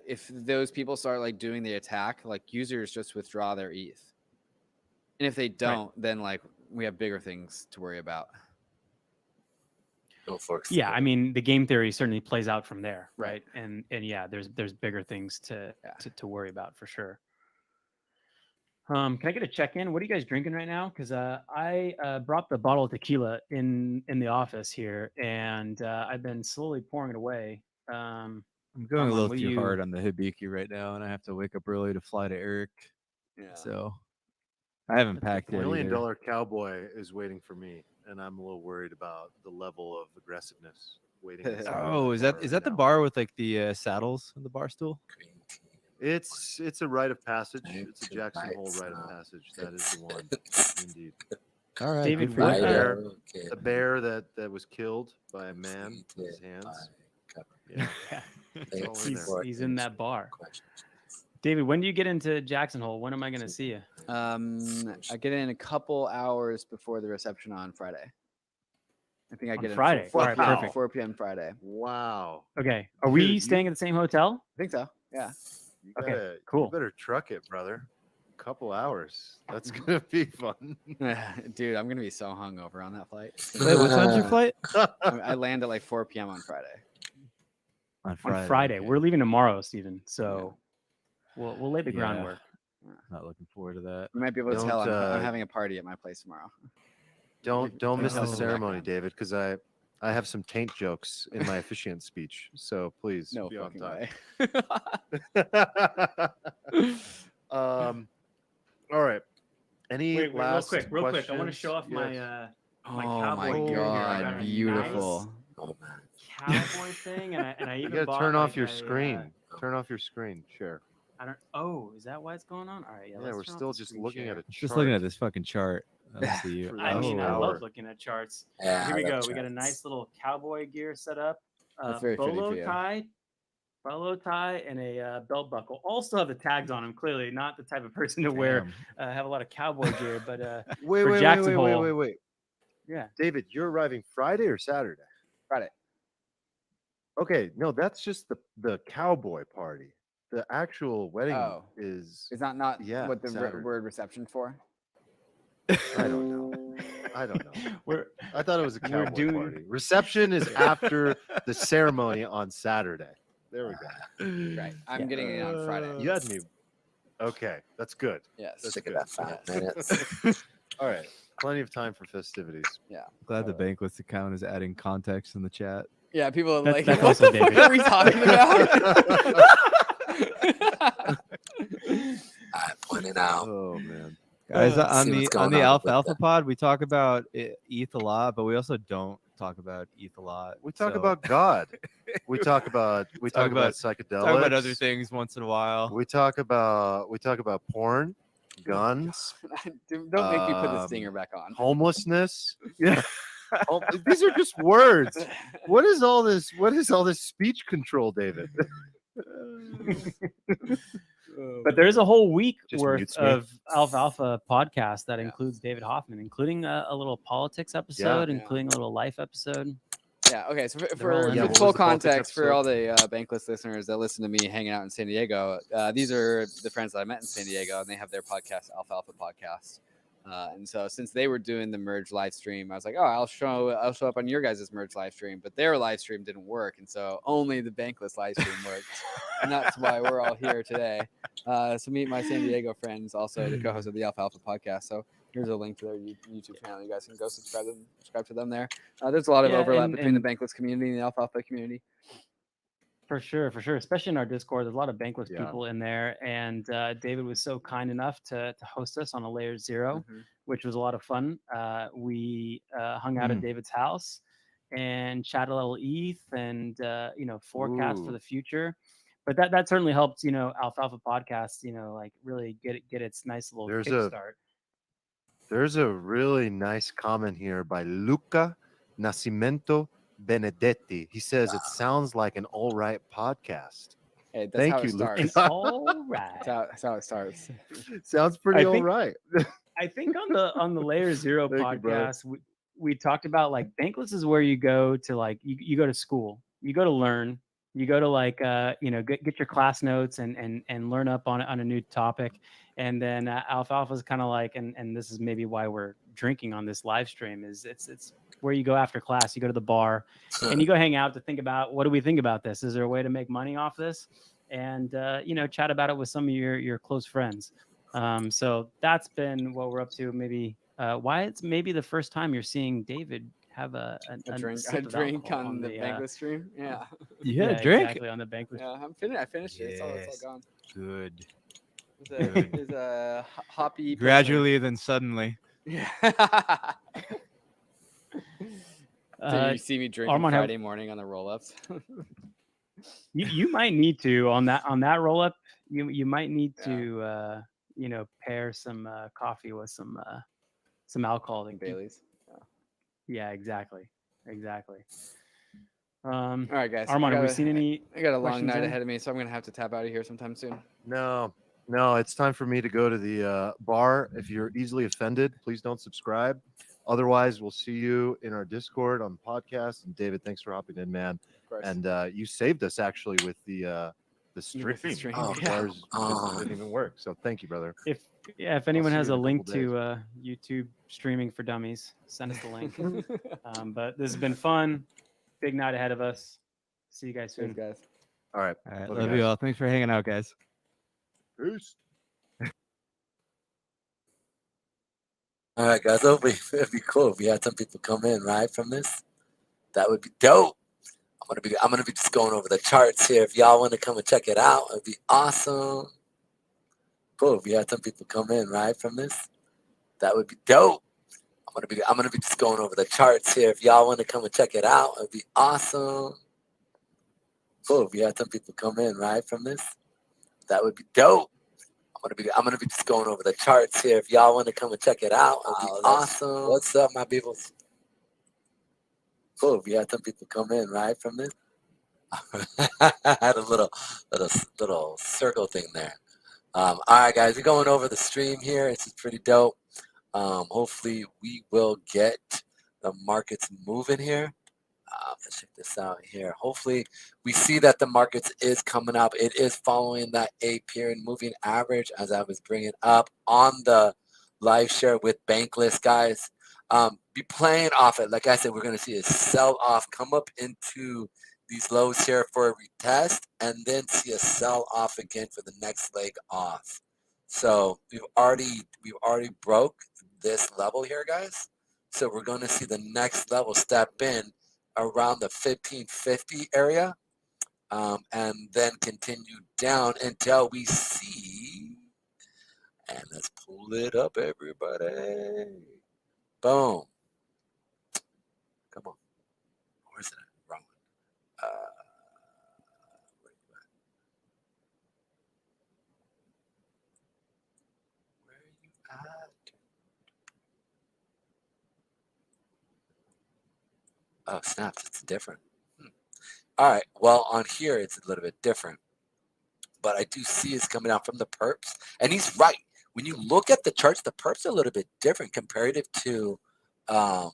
If those people start like doing the attack, like users just withdraw their ETH. And if they don't, then like we have bigger things to worry about. No forks. Yeah, I mean, the game theory certainly plays out from there, Right. right? And yeah, there's bigger things to worry about for sure. Can I get a check-in? What are you guys drinking right now? Because I brought the bottle of tequila in the office here, and I've been slowly pouring it away. I'm going a Armand, little what do too you- hard on the Hibiki right now, and I have to wake up early to fly to Eric. Yeah. So I haven't That's a good packed point. yet $1 million either. cowboy is waiting for me, and I'm a little worried about the level of aggressiveness waiting. inside of Oh, is that bar the right now. bar with like the saddles and the bar stool? Green tea. It's a rite of passage. Time It's a to Jackson light Hole rite of some passage. That is the one, indeed. All right, David, good for what, you. uh, bear, Okay. the bear that was killed by a man with his Seated hands. by Yeah, Thanks all in he's, there. he's in that bar. questions. David, when do you get into Jackson Hole? When am I going to see you? I get in a couple hours before the reception on Friday. I think I On get in Friday. All right, Wow. perfect. 4 p.m. Friday. Wow. Okay. Are we Dude, staying at the same hotel? I think so. Yeah. You Okay, gotta, cool. You better truck it, brother. Couple hours. That's gonna be fun. Dude, I'm gonna be so hungover on that flight. Wait, what time's your flight? I land at like 4 p.m. on Friday. On Friday. okay. We're leaving tomorrow, Steven. So we'll lay the Yeah. groundwork. Not looking forward to that. You might be able to Don't, tell I'm having a party at my place tomorrow. Don't miss the Oh. ceremony, David, because I have some taint jokes in my officiant speech. So please No be on fucking time. way. All right. Any Wait, last real quick. I want to questions? show off Yes. my Oh cowboy my gear here. I got god, a beautiful. Oh man. cowboy thing, and I You even gotta bought turn off like your a, screen. Turn off your screen. Share. I don't. Oh, is that why it's going on? All right, yeah. Yeah, let's we're turn off still the just screen looking share. at a chart. Just looking at this fucking chart. I don't see you. For I mean, I hour. love looking at charts. Yeah. Here we I go. love We got a charts. nice little cowboy gear set up. That's very fitting Bolo for you. tie, and a belt buckle. Also have the tags on them. Clearly, not the type of person to wear have a lot of cowboy gear, but for Jackson Hole. Wait. yeah. David, you're arriving Friday or Saturday? Friday. Okay, no, that's just the cowboy party. The actual wedding Oh. is. Is that not Yeah, what the Saturday. word reception for? I don't know. I don't know. We're I thought it was a We're cowboy doing- party. Reception is after the ceremony on Saturday. There we go. Right. I'm Yeah. getting it on Friday. You had me. Okay, that's good. Yes. That's Sick of good. that 5 Yes. minutes. All right, plenty of time for festivities. Glad the Bankless account is adding context in the chat. Yeah, people are That's- like, that's what also the fuck David. are we talking about? I pointed out. Oh man. Guys, Let's on see the what's going on the on with Alfalfa the- pod, we talk about ETH a lot, but we also don't talk about ETH a lot. We talk so- about God. We talk about psychedelics. talk about other things once in a while. We talk about porn, guns, Don't make me put the stinger back on. homelessness. Yeah. These are just words. What is all this? What is all this speech control, David? But there's a whole week Just worth mutes me. of Alfalfa podcast that Yeah. includes David Hoffman, including a little politics episode, Yeah. including a little life episode. Yeah. Okay. So They're all for, in Yeah, there. for what full was the politics context, for all episode? the Bankless listeners that listen to me hanging out in San Diego, these are the friends that I met in San Diego, and they have their podcast, Alfalfa Podcast. And so since they were doing the Merge live stream, I was like, oh, I'll show up on your guys' Merge live stream, but their live stream didn't work, and so only the Bankless live stream worked, and that's why we're all here today. So meet my San Diego friends, also the co-host of the Alfalfa Podcast. So here's a link to their YouTube channel. You guys can go subscribe to them there. There's a lot of Yeah, overlap and- between and- the Bankless community and the Alfalfa community. For sure. Especially in our Discord, there's a lot of Bankless Yeah. people in there, and David was so kind enough to host us on a Layer 0, which was a lot of fun. We hung out at David's house and chatted a little ETH and forecast for Ooh. the future. But that certainly helped, Alfalfa Podcast, like really get its nice little There's a- kickstart. There's a really nice comment here by Luca Nascimento Benedetti. He says it sounds like an all right podcast. Hey, that's Thank how you, it Lucas. starts. And all right. That's how it starts. Sounds pretty I all think- right. I think on the Layer 0 Thank you, brother. podcast, we talked about like Bankless is where you go to like you go to school, you go to learn, you go to like get your class notes and learn up on a new topic, and then Alfalfa is kind of like and this is maybe why we're drinking on this live stream is it's where you go after class, you go to the bar and you go hang out to think about what do we think about this? Is there a way to make money off this? And chat about it with some of your close friends. So that's been what we're up to. Maybe why it's maybe the first time you're seeing David have a drink sip of on alcohol the Bankless stream. Yeah. Yeah, drink. exactly on the banquet. Yeah, I finished it. It's all Yes. gone. Good. There's a hoppy. Gradually, then suddenly. Yeah. So you see me drinking Armand, Friday morning on the roll-ups. you might need to on that roll up. You might need to pair some coffee with some alcohol to keep. Bailey's. Yeah, exactly. All right, guys. Armand, have we seen any? I got a long questions night in? ahead of me, so I'm gonna have to tap out of here sometime soon. No, it's time for me to go to the bar. If you're easily offended, please don't subscribe. Otherwise, we'll see you in our Discord on the podcast. And David, thanks for hopping in, man. Of course. And you saved us actually with the stream. stream. Oh, The bars oh. didn't even work. So thank you, brother. If anyone see has you a in a link couple days. to YouTube streaming for dummies, send us the link. But this has been fun. Big night ahead of us. See you guys soon. Thanks, guys. All right. All right, Love love you you guys. all. Thanks for hanging out, guys. Peace. All right, guys. It'd be cool if we had some people come in right from this. That would be dope. I'm gonna be just going over the charts here. If y'all want to come and check it out, it'd be awesome. Cool. If we had some people come in right from this, that would be dope. I'm gonna be just going over the charts here. If y'all want to come and check it out, it'd be awesome. Cool. If we had some people come in right from this, that would be dope. I'm gonna be just going over the charts here. If y'all want to come and check it out, it'd be awesome. What's up, my people? Cool. If we had some people come in right from this. I had a little circle thing there. All right, guys, we're going over the stream here. This is pretty dope. Hopefully, we will get the markets moving here. Let's check this out here. Hopefully, we see that the markets is coming up. It is following that 8-period moving average, as I was bringing up on the live share with Bankless, guys. Be playing off it. Like I said, we're going to see a sell-off come up into these lows here for a retest, and then see a sell-off again for the next leg off. So we've already broke this level here, guys. So we're going to see the next level step in around the 1550 area, and then continue down until we see, and let's pull it up, everybody. Boom. Come on. Where's it at? Wrong one. Where you at? Where are you at? Oh, snaps, it's different. All right, well, on here, it's a little bit different. But I do see it's coming out from the perps. And he's right. When you look at the charts, the perps are a little bit different comparative to a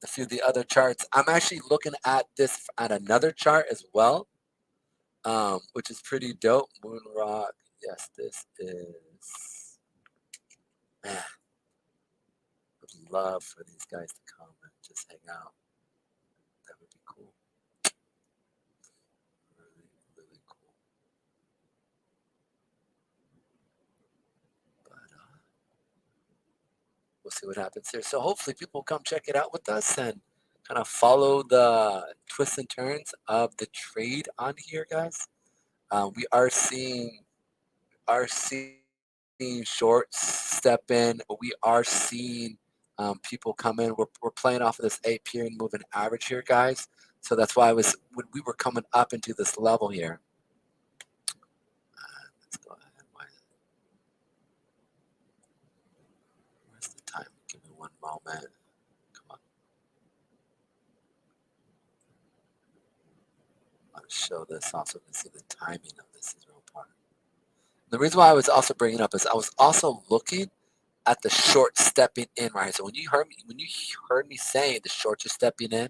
few of the other charts. I'm actually looking at this at another chart as well, which is pretty dope. Moon Rock. Yes, this is. Man, would love for these guys to come and just hang out. That would be cool. Really, really cool. But we'll see what happens here. So hopefully people come check it out with us and kind of follow the twists and turns of the trade on here, guys. We are seeing shorts step in. We are seeing people come in. We're playing off of this 8-period moving average here, guys. So that's why when we were coming up into this level here. Let's go ahead. Where's the time? Give me one moment. Come on. I'll show this also to see the timing of this is real important. The reason why I was also bringing it up is I was also looking at the short stepping in right here. So when you heard me saying the shorts are stepping in,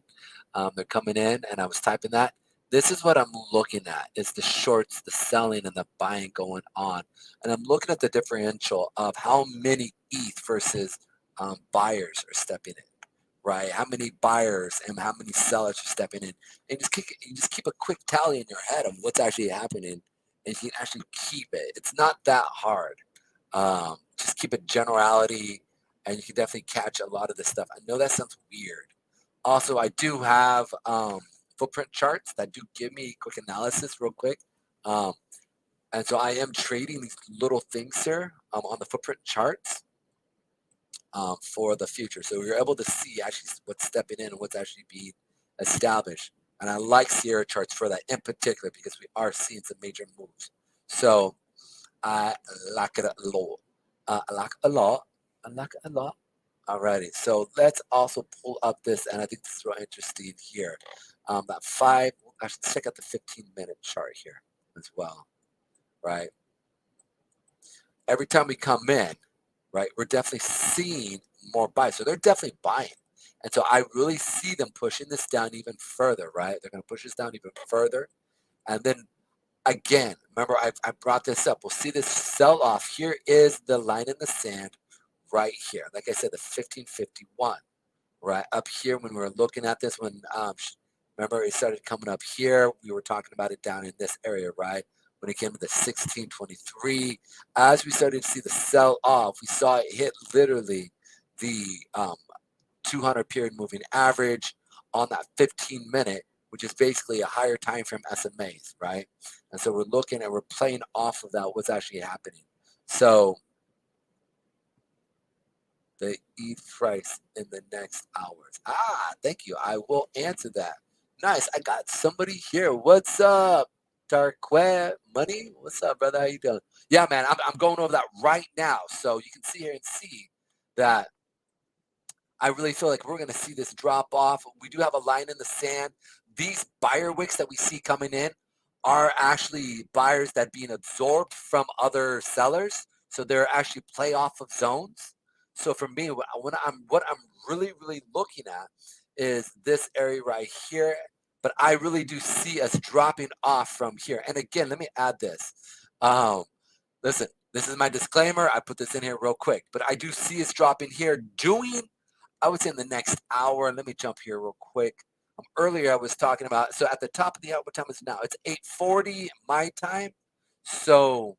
they're coming in, and I was typing that. This is what I'm looking at: is the shorts, the selling, and the buying going on. And I'm looking at the differential of how many ETH versus buyers are stepping in, right? How many buyers and how many sellers are stepping in, and you just keep a quick tally in your head of what's actually happening, and you can actually keep it. It's not that hard. Just keep a generality, and you can definitely catch a lot of this stuff. I know that sounds weird. Also, I do have footprint charts that do give me quick analysis real quick. And so I am trading these little things here on the footprint charts. for the future. So you're able to see actually what's stepping in and what's actually being established. And I like Sierra charts for that in particular because we are seeing some major moves. So I like it a lot. I like a lot. I like it a lot. Alrighty. So let's also pull up this, and I think this is real interesting here. That 5. Actually, check out the 15-minute chart here as well. Right. Every time we come in, right, we're definitely seeing more buys. So they're definitely buying. And so I really see them pushing this down even further, right? They're going to push this down even further. And then again, remember I brought this up. We'll see this sell off. Here is the line in the sand right here. Like I said, the 1551, right up here when we were looking at this, when remember it started coming up here. We were talking about it down in this area, right? When it came to the 1623, as we started to see the sell off, we saw it hit literally the 200 period moving average on that 15-minute, which is basically a higher time frame SMAs, right? And so we're looking and we're playing off of that, what's actually happening. So the ETH price in the next hours. Thank you. I will answer that. Nice. I got somebody here. What's up? Darquet Money. What's up, brother? How you doing? Yeah, man, I'm going over that right now. So you can see here and see that I really feel like we're going to see this drop off. We do have a line in the sand. These buyer wicks that we see coming in are actually buyers that being absorbed from other sellers. So they're actually play off of zones. So for me, what I'm really looking at is this area right here. But I really do see us dropping off from here. And again, let me add this. Listen, this is my disclaimer. I put this in here real quick. But I do see us dropping here, doing, I would say, in the next hour. Let me jump here real quick. Earlier I was talking about, so at the top of the hour, what time is it now? It's 8:40 my time. So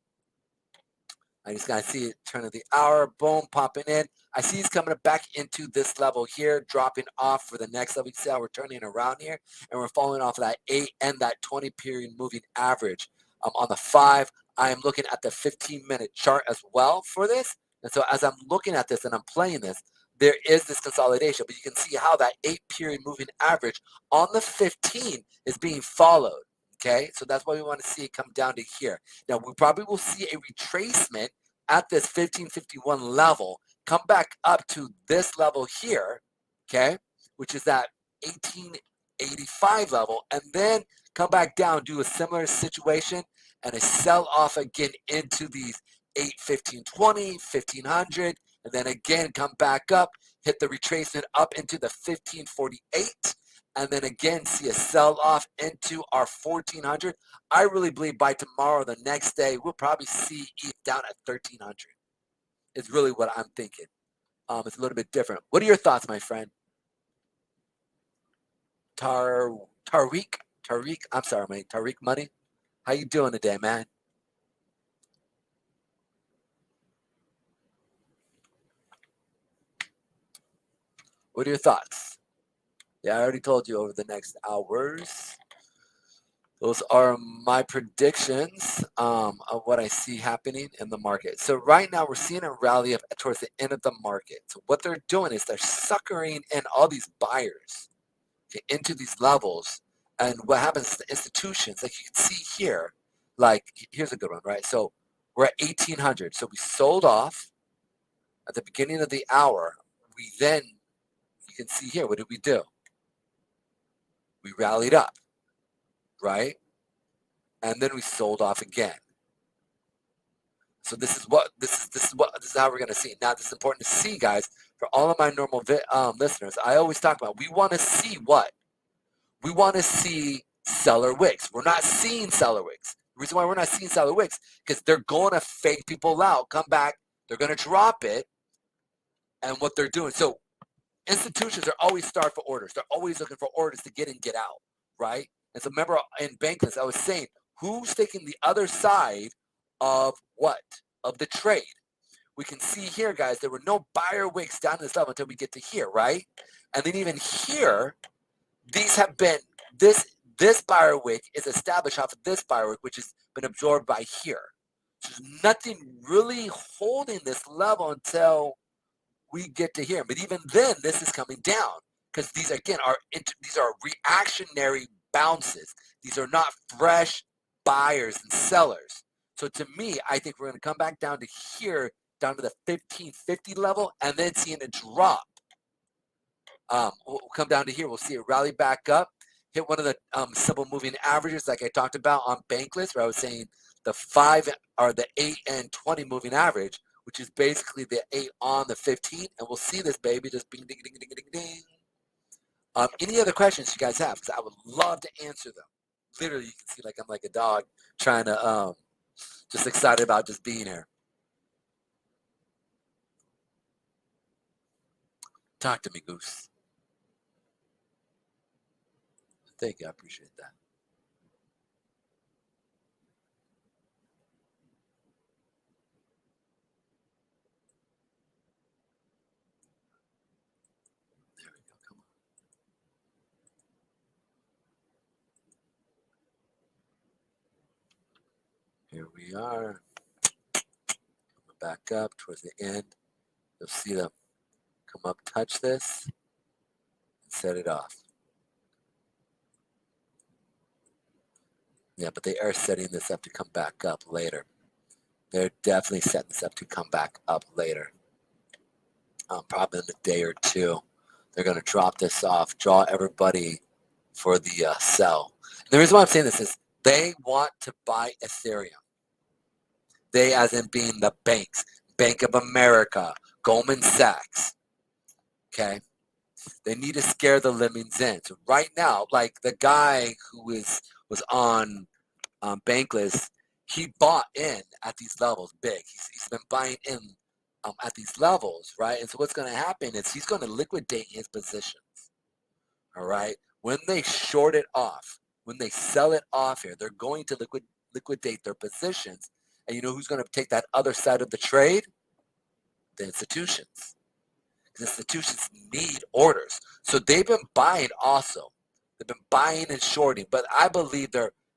I just gotta see it turn of the hour, boom, popping in. I see he's coming back into this level here, dropping off for the next level. You see how we're turning around here, and we're falling off of that 8 and that 20 period moving average. On the 5, I am looking at the 15-minute chart as well for this. And so as I'm looking at this and I'm playing this, there is this consolidation, but you can see how that 8 period moving average on the 15 is being followed. Okay, so that's why we want to see it come down to here. Now, we probably will see a retracement at this 1551 level, come back up to this level here, okay, which is that 1885 level, and then come back down, do a similar situation, and a sell off again into these 1520, 1500, and then again come back up, hit the retracement up into the 1548, and then again see a sell-off into our 1400. I really believe by tomorrow, the next day, we'll probably see ETH down at 1300. It's really what I'm thinking. It's a little bit different. What are your thoughts, my friend? Tariq, I'm sorry, mate. Tariq Money. How you doing today, man? What are your thoughts? Yeah, I already told you over the next hours. Those are my predictions of what I see happening in the market. So right now we're seeing a rally up towards the end of the market. So what they're doing is they're suckering in all these buyers into these levels. And what happens is the institutions, like you can see here, like here's a good one, right? So we're at 1800. So we sold off at the beginning of the hour. We then, you can see here, what did we do? We rallied up, right? And then we sold off again. So this is how we're gonna see it. Now this is important to see, guys, for all of my normal listeners. I always talk about we want to see what? We want to see seller wicks. We're not seeing seller wicks. The reason why we're not seeing seller wicks because they're going to fake people out, come back, they're going to drop it, and what they're doing. So institutions are always starved for orders. They're always looking for orders to get in, get out, right? And so remember in Bankless, I was saying, who's taking the other side of what? Of the trade. We can see here, guys, there were no buyer wicks down this level until we get to here, right? And then even here, these have been, this buyer wick is established off of this buyer wick, which has been absorbed by here. So there's nothing really holding this level until we get to hear. But even then, this is coming down because these again these are reactionary bounces. These are not fresh buyers and sellers. So to me, I think we're going to come back down to here, down to the 1550 level, and then seeing a drop. We'll come down to here. We'll see it rally back up, hit one of the simple moving averages like I talked about on Bankless, where I was saying the 5 or the 8 and 20 moving average, which is basically the 8 on the 15, and we'll see this baby just bing, ding, ding, ding, ding, ding. Any other questions you guys have? Because I would love to answer them. Literally, you can see like I'm like a dog trying to just excited about just being here. Talk to me, Goose. Thank you. I appreciate that. There we go. Come on. Here we are. Coming back up towards the end. You'll see them come up, touch this, and set it off. Yeah, but they are setting this up to come back up later. They're definitely setting this up to come back up later. Probably in a day or two. They're going to drop this off, draw everybody for the sell. And the reason why I'm saying this is they want to buy Ethereum. They, as in being the banks, Bank of America, Goldman Sachs. Okay? They need to scare the lemmings in. So right now, like the guy who was on Bankless, he bought in at these levels big. He's been buying in at these levels, right? And so what's going to happen is he's going to liquidate his positions, all right? When they short it off, when they sell it off here, they're going to liquidate their positions. And you know who's going to take that other side of the trade? The institutions. The institutions need orders. So they've been buying also. They've been buying and shorting. But I believe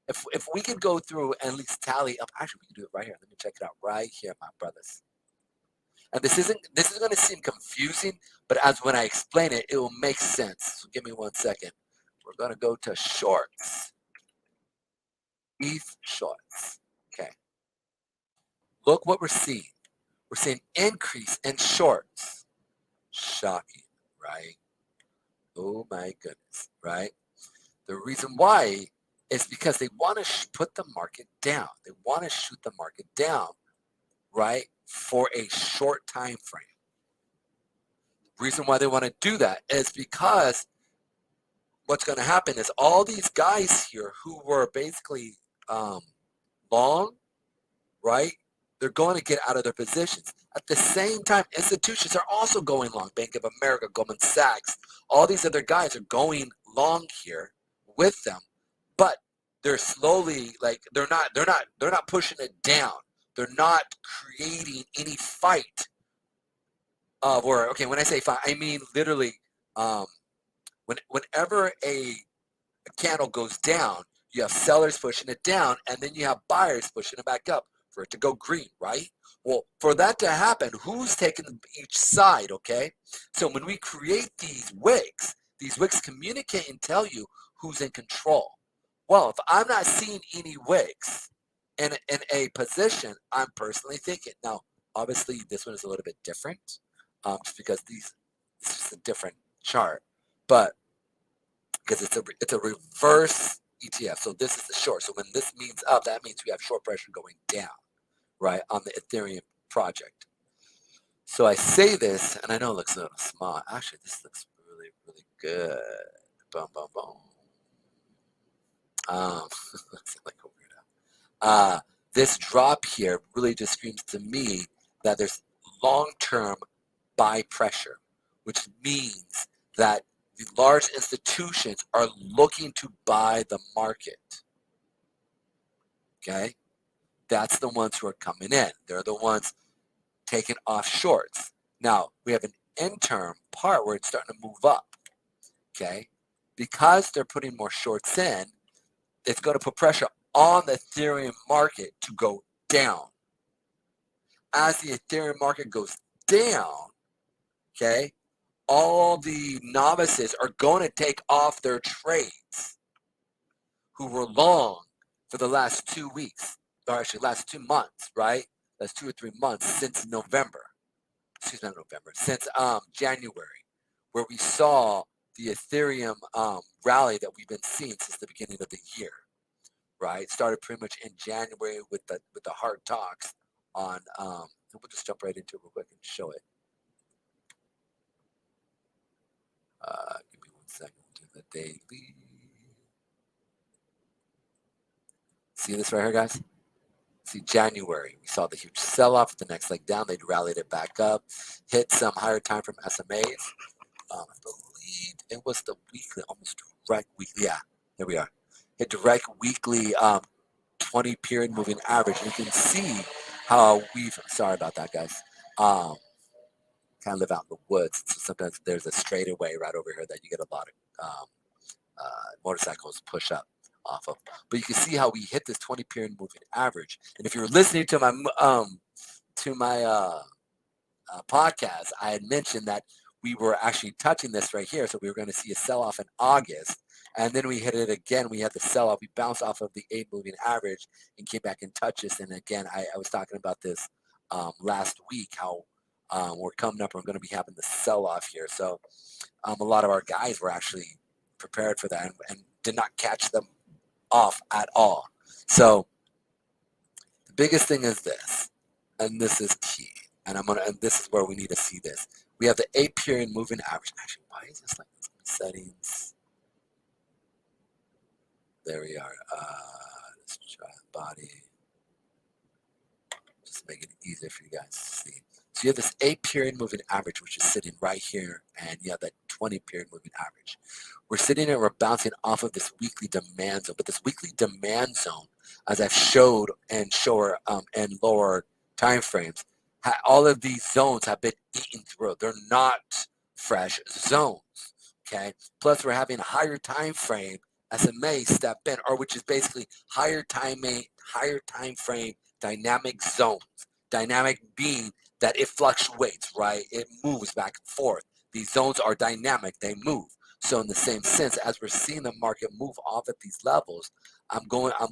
if we could go through and at least tally up, actually we can do it right here. Let me check it out right here, my brothers. And this is going to seem confusing, but as when I explain it, it will make sense. So give me 1 second. We're going to go to shorts. ETH shorts. Okay. Look what we're seeing. We're seeing increase in shorts. Shocking, right? Oh my goodness, right? The reason why is because they want to put the market down. They want to shoot the market down, right, for a short time frame. The reason why they want to do that is because what's going to happen is all these guys here who were basically long, right, they're going to get out of their positions. At the same time, institutions are also going long. Bank of America, Goldman Sachs, all these other guys are going long here with them, but they're slowly they're not pushing it down. They're not creating any fight. When I say fight, I mean literally. Whenever a candle goes down, you have sellers pushing it down, and then you have buyers pushing it back up for it to go green, right? Well, for that to happen, who's taking each side, okay? So when we create these wicks communicate and tell you who's in control. Well, if I'm not seeing any wicks in a position, I'm personally thinking. Now, obviously, this one is a little bit different just because this is a different chart, but because it's a reverse ETF. So this is the short. So when this means up, that means we have short pressure going down, right, on the Ethereum project. So I say this, and I know it looks a little small. Actually, this looks really, really good. Boom, boom, boom. Like a weirdo. This drop here really just screams to me that there's long-term buy pressure, which means that the large institutions are looking to buy the market. Okay? That's the ones who are coming in. They're the ones taking off shorts. Now, we have an interim part where it's starting to move up. Okay? Because they're putting more shorts in, it's going to put pressure on the Ethereum market to go down. As the Ethereum market goes down, Okay, all the novices are going to take off their trades who were long for the last 2 weeks, or actually last 2 months, right? Last 2 or 3 months since November. Excuse me, not November, since January, where we saw the Ethereum rally that we've been seeing since the beginning of the year, right? Started pretty much in January with the hard talks on. We'll just jump right into it real quick and show it. Give me 1 second to the daily. See this right here, guys? See, January, we saw the huge sell-off, the next leg down, they rallied it back up, hit some higher time from SMAs. I believe it was the weekly, almost direct weekly, yeah, there we are. Hit direct weekly 20 period moving average. You can see how we've, sorry about that, guys. Kind of live out in the woods, so sometimes there's a straightaway right over here that you get a lot of motorcycles push up off of. But you can see how we hit this 20 period moving average. And if you're listening to my podcast, I had mentioned that we were actually touching this right here. So we were going to see a sell-off in August. And then we hit it again. We had the sell-off. We bounced off of the 8 moving average and came back and touched this. And again, I was talking about this last week, how we're coming up. We're going to be having the sell-off here. So a lot of our guys were actually prepared for that and did not catch them off at all. So the biggest thing is this, and this is key, and this is where we need to see this. We have the 8 period moving average. Actually, why is this like this? Settings? There we are. Let's try body. Just make it easier for you guys to see. So you have this 8 period moving average, which is sitting right here, and you have that 20 period moving average. We're sitting and we're bouncing off of this weekly demand zone, but this weekly demand zone, as I've showed and lower time frames, all of these zones have been eaten through. They're not fresh zones. Okay. Plus, we're having a higher time frame SMA step in, or which is basically higher time frame dynamic zones. Dynamic being that it fluctuates, right? It moves back and forth. These zones are dynamic, they move. So in the same sense, as we're seeing the market move off at these levels, I'm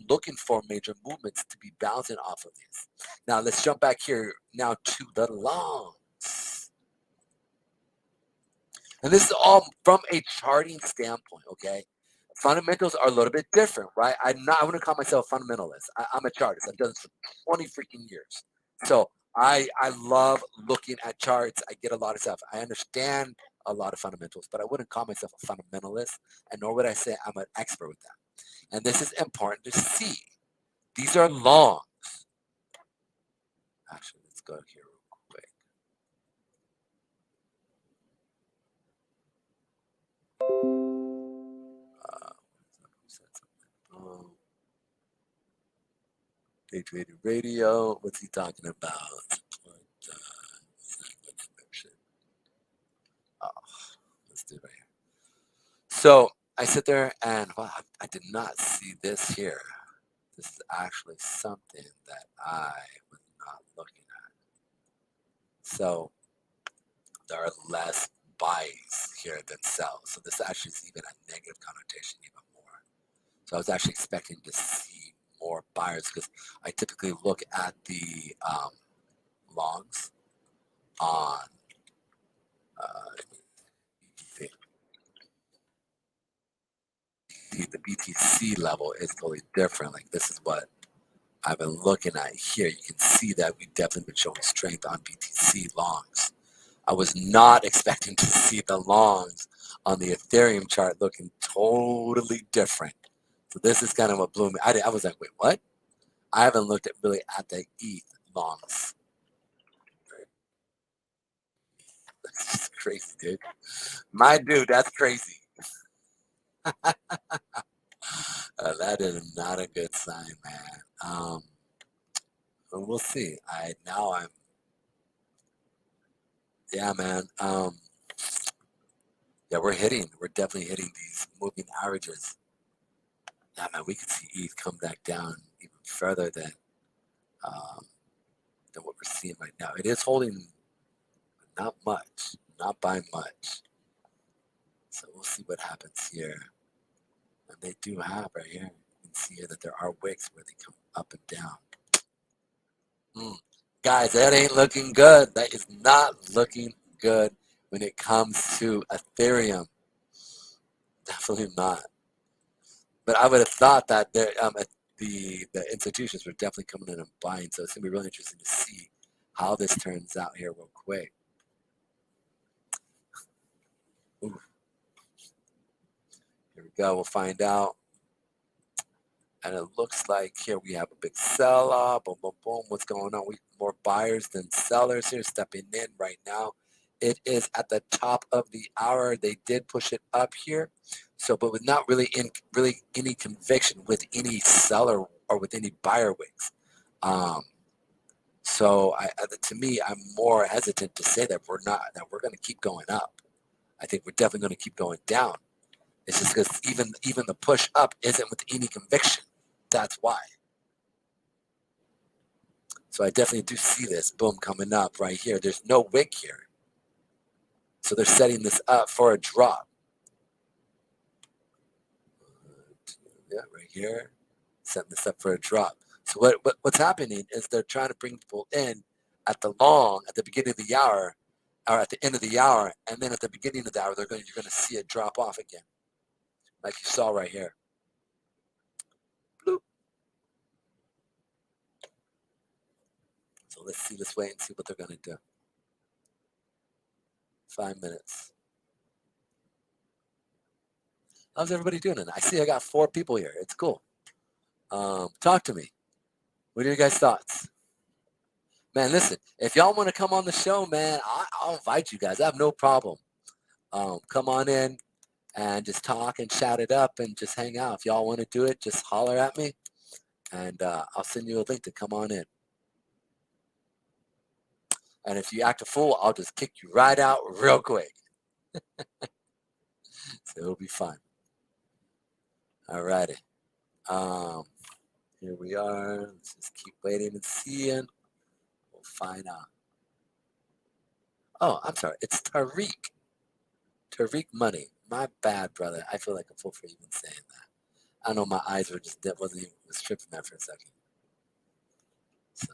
looking for major movements to be bouncing off of these. Now let's jump back here now to the longs. And this is all from a charting standpoint, okay? Fundamentals are a little bit different, right? I wouldn't call myself a fundamentalist. I'm a chartist. I've done this for 20 freaking years. So I love looking at charts. I get a lot of stuff. I understand a lot of fundamentals, but I wouldn't call myself a fundamentalist, and nor would I say I'm an expert with that. And this is important to see. These are longs. Actually, let's go here real quick. Day Trading Radio. What's he talking about? Let's do it right here. So I sit there and wow, I did not see this here. This is actually something that I was not looking at. So there are less buys here than sells. So this actually is even a negative connotation even more. So I was actually expecting to see more buyers because I typically look at the longs on the BTC level is totally different. Like this is what I've been looking at here. You can see that we've definitely been showing strength on BTC longs. I was not expecting to see the longs on the Ethereum chart looking totally different. So this is kind of what blew me. I was like, wait, what? I haven't looked at really at the ETH longs. That's just crazy, dude. My dude, that's crazy. That is not a good sign, man. But we'll see. Yeah, man. Yeah, we're definitely hitting these moving averages. Yeah, man, we could see ETH come back down even further than what we're seeing right now. It is holding not much not by much. So we'll see what happens here. And they do have right here. You can see here that there are wicks where they come up and down. Guys, that ain't looking good. That is not looking good when it comes to Ethereum. Definitely not. But I would have thought that the institutions were definitely coming in and buying. So it's gonna be really interesting to see how this turns out here real quick. Ooh. Here we go. We'll find out. And it looks like here we have a big sell-off. Boom, boom, boom. What's going on? We more buyers than sellers here stepping in right now. It is at the top of the hour. They did push it up here. So, but with not really any conviction with any seller or with any buyer wicks. So to me, I'm more hesitant to say that we're going to keep going up. I think we're definitely going to keep going down. It's just because even the push up isn't with any conviction. That's why. So I definitely do see this boom coming up right here. There's no wick here. So they're setting this up for a drop. Yeah, right here. Setting this up for a drop. So what's happening is they're trying to bring people in at the beginning of the hour, or at the end of the hour, and then at the beginning of the hour, you're going to see it drop off again, like you saw right here. Bloop. So let's wait and see what they're going to do. 5 minutes. How's everybody doing? I see I got 4 people here. It's cool. Talk to me. What are your guys' thoughts? Man, listen, if y'all want to come on the show, man, I'll invite you guys. I have no problem. Come on in and just talk and chat it up and just hang out. If y'all want to do it, just holler at me, and I'll send you a link to come on in. And if you act a fool, I'll just kick you right out real quick. So it'll be fun. All righty. Here we are. Let's just keep waiting and seeing. We'll find out. Oh, I'm sorry. It's Tariq. Tariq Money. My bad, brother. I feel like a fool for even saying that. I know my eyes were just was tripping there for a second. So,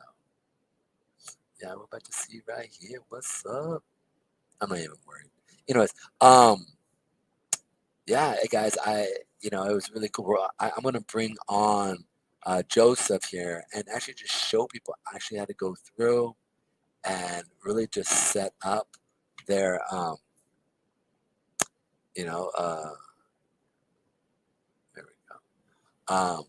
yeah, we're about to see right here. What's up? I'm not even worried. Anyways, yeah, hey guys, it was really cool. I'm gonna bring on Joseph here and actually just show people actually how to go through and really just set up their there we go.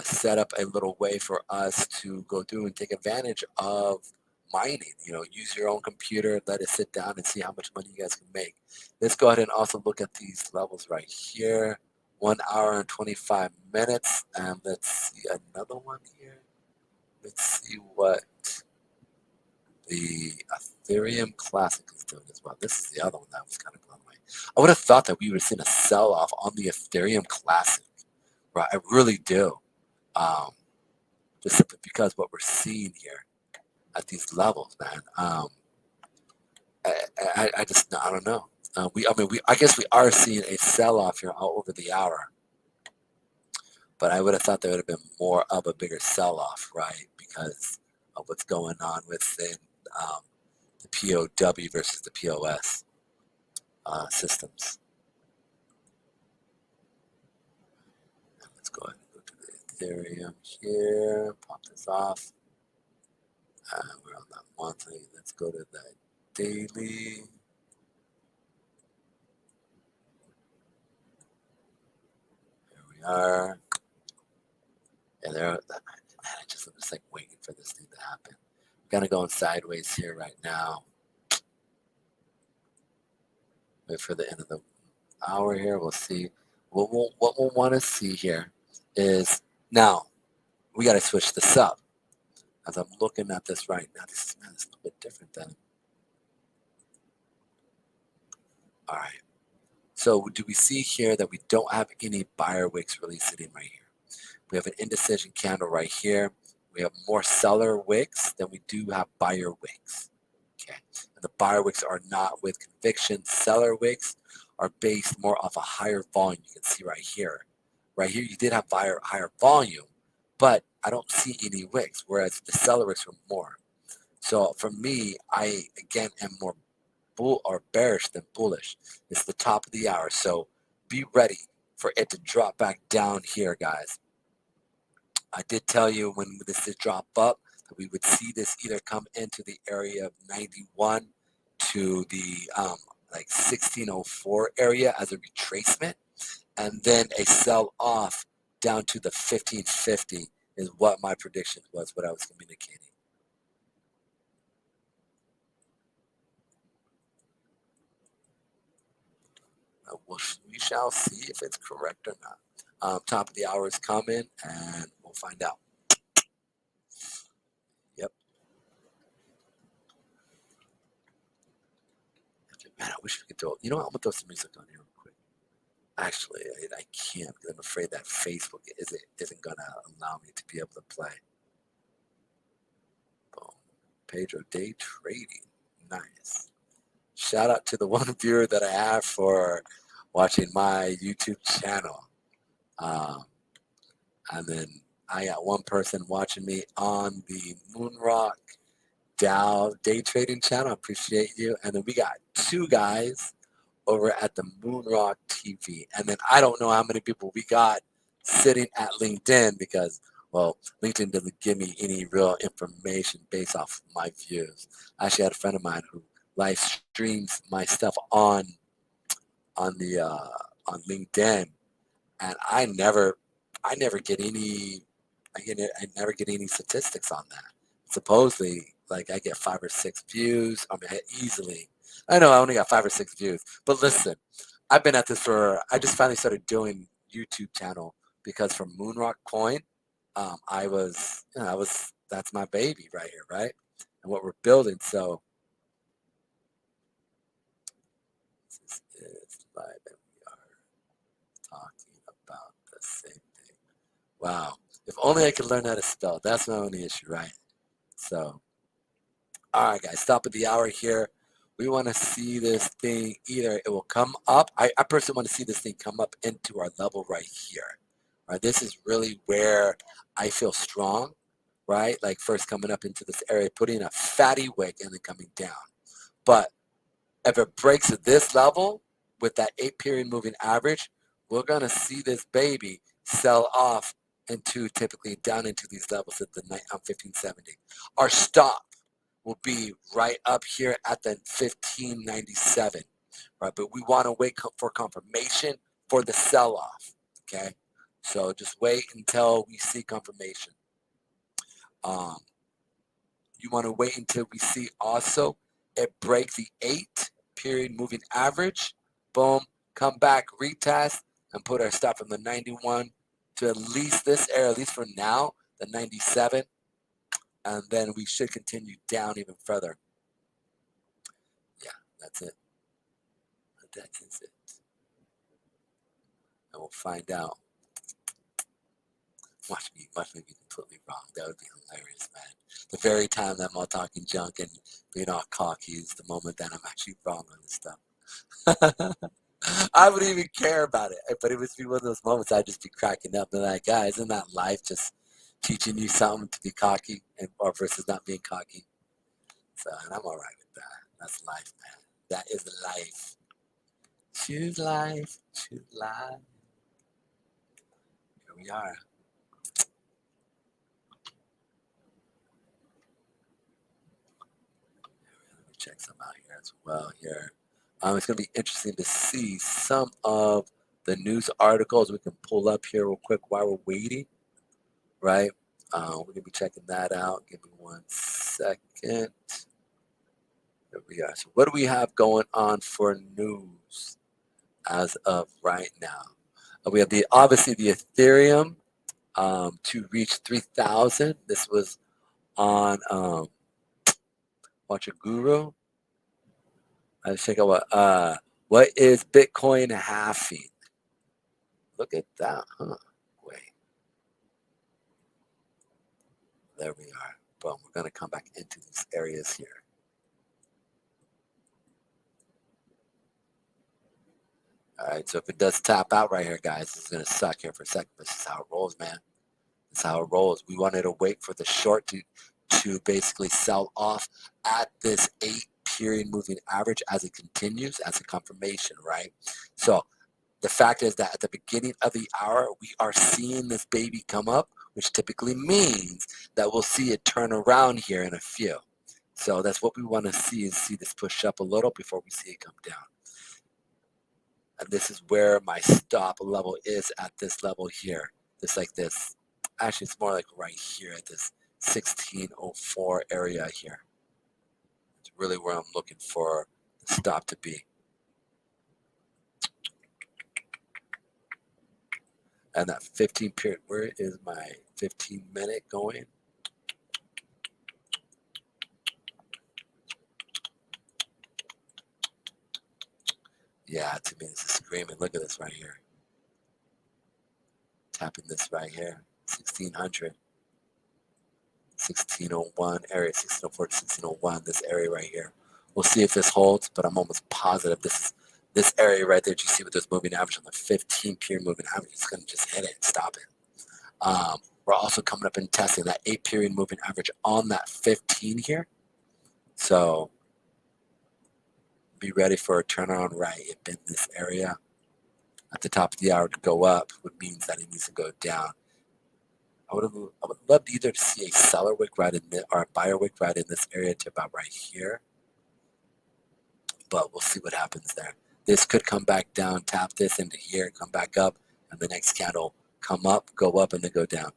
Set up a little way for us to go through and take advantage of mining. Use your own computer, let it sit down and see how much money you guys can make. Let's go ahead and also look at these levels right here. 1 hour and 25 minutes. And let's see another one here. Let's see what the Ethereum Classic is doing as well. This is the other one that was kind of blown away. I would have thought that we would have seen a sell-off on the Ethereum Classic. Right, I really do. Just simply because what we're seeing here at these levels, man. I don't know. I guess we are seeing a sell-off here all over the hour. But I would have thought there would have been more of a bigger sell-off, right? Because of what's going on within the POW versus the POS systems. Let's go ahead and go to the Ethereum here. Pop this off. We're on that monthly. Let's go to the daily. Here we are. And there, man, I'm just like waiting for this thing to happen. Kind of going sideways here right now. Wait for the end of the hour here. We'll see. What we'll want to see here is now we got to switch this up. As I'm looking at this right now, this is a little bit different than. All right. So do we see here that we don't have any buyer wicks really sitting right here? We have an indecision candle right here. We have more seller wicks than we do have buyer wicks. Okay, and the buyer wicks are not with conviction. Seller wicks are based more off a higher volume. You can see right here. Right here, you did have higher volume, but I don't see any wicks, whereas the seller wicks were more. So for me, I again am more bull or bearish than bullish. It's the top of the hour, so be ready for it to drop back down here, guys. I did tell you when this did drop up that we would see this either come into the area of 91 to the like 1604 area as a retracement, and then a sell off down to the 1550 is what my prediction was, what I was communicating. We shall see if it's correct or not. Top of the hour is coming, and we'll find out. Yep. Man, I wish we could throw. You know what? I'm gonna throw some music on here real quick. Actually, I can't because I'm afraid that Facebook isn't gonna allow me to be able to play. Boom. Pedro day trading. Nice. Shout out to the one viewer that I have for watching my YouTube channel. And then I got one person watching me on the Moonrock Dow day trading channel. Appreciate you. And then we got 2 guys over at the Moonrock TV. And then I don't know how many people we got sitting at LinkedIn because, well, LinkedIn doesn't give me any real information based off of my views. I actually had a friend of mine who live streams my stuff on LinkedIn, and I never get any statistics on that. Supposedly, like I get 5 or 6 views. I mean, easily. I know I only got 5 or 6 views, but listen, I've been at this I just finally started doing YouTube channel because from Moonrock Coin, that's my baby right here, right? And what we're building. So this is live, and we are talking about the same thing. Wow. If only I could learn how to spell. That's my only issue, right? So, all right, guys, top of the hour here. We want to see this thing either it will come up. I personally want to see this thing come up into our level right here. Right, this is really where I feel strong, right? Like first coming up into this area, putting a fatty wick and then coming down. But if it breaks at this level with that 8-period moving average, we're going to see this baby sell off into typically down into these levels at the 1570. Our stop will be right up here at the 1597, right? But we want to wait for confirmation for the sell-off, okay? So just wait until we see confirmation. You want to wait until we see also it break the 8-period moving average. Boom, come back, retest, and put our stop from the 91 to at least this area, at least for now, the 97. And then we should continue down even further. Yeah, that's it. That is it. And we'll find out. Watch me be completely wrong. That would be hilarious, man. The very time that I'm all talking junk and being all cocky is the moment that I'm actually wrong on this stuff. I wouldn't even care about it. But it would be one of those moments I'd just be cracking up and like, guys, isn't that life just teaching you something to be cocky or versus not being cocky? So, and I'm all right with that. That's life, man. That is life. Choose life. Choose life. Here we are. Let me check some out here as well here. It's going to be interesting to see some of the news articles we can pull up here real quick while we're waiting, right? We're going to be checking that out. Give me 1 second. There we are. So what do we have going on for news as of right now? We have obviously the Ethereum to reach 3,000. This was on Watch a Guru. Let's check out what is Bitcoin halving? Look at that, huh? Wait. There we are. Boom. We're going to come back into these areas here. All right, so if it does tap out right here, guys, it's going to suck here for a second. This is how it rolls, man. This is how it rolls. We wanted to wait for the short to basically sell off at this 8-period moving average as it continues, as a confirmation, right? So the fact is that at the beginning of the hour, we are seeing this baby come up, which typically means that we'll see it turn around here in a few. So that's what we want to see, is see this push up a little before we see it come down. And this is where my stop level is, at this level here. Just like this. Actually, it's more like right here at this 1604 area here. It's really where I'm looking for the stop to be. And that 15 period, where is my 15-minute going? Yeah, to me, this is screaming. Look at this right here. Tapping this right here. 1600. 1601 area, 1604 to 1601, this area right here. We'll see if this holds, but I'm almost positive this area right there that you see with this moving average on the 15-period moving average, it's going to just hit it and stop it. We're also coming up and testing that 8-period moving average on that 15 here. So be ready for a turnaround right up in this area at the top of the hour to go up, which means that it needs to go down. I would love either to see a seller wick right in this, or a buyer wick right in this area to about right here. But we'll see what happens there. This could come back down, tap this into here, come back up, and the next candle come up, go up, and then go down.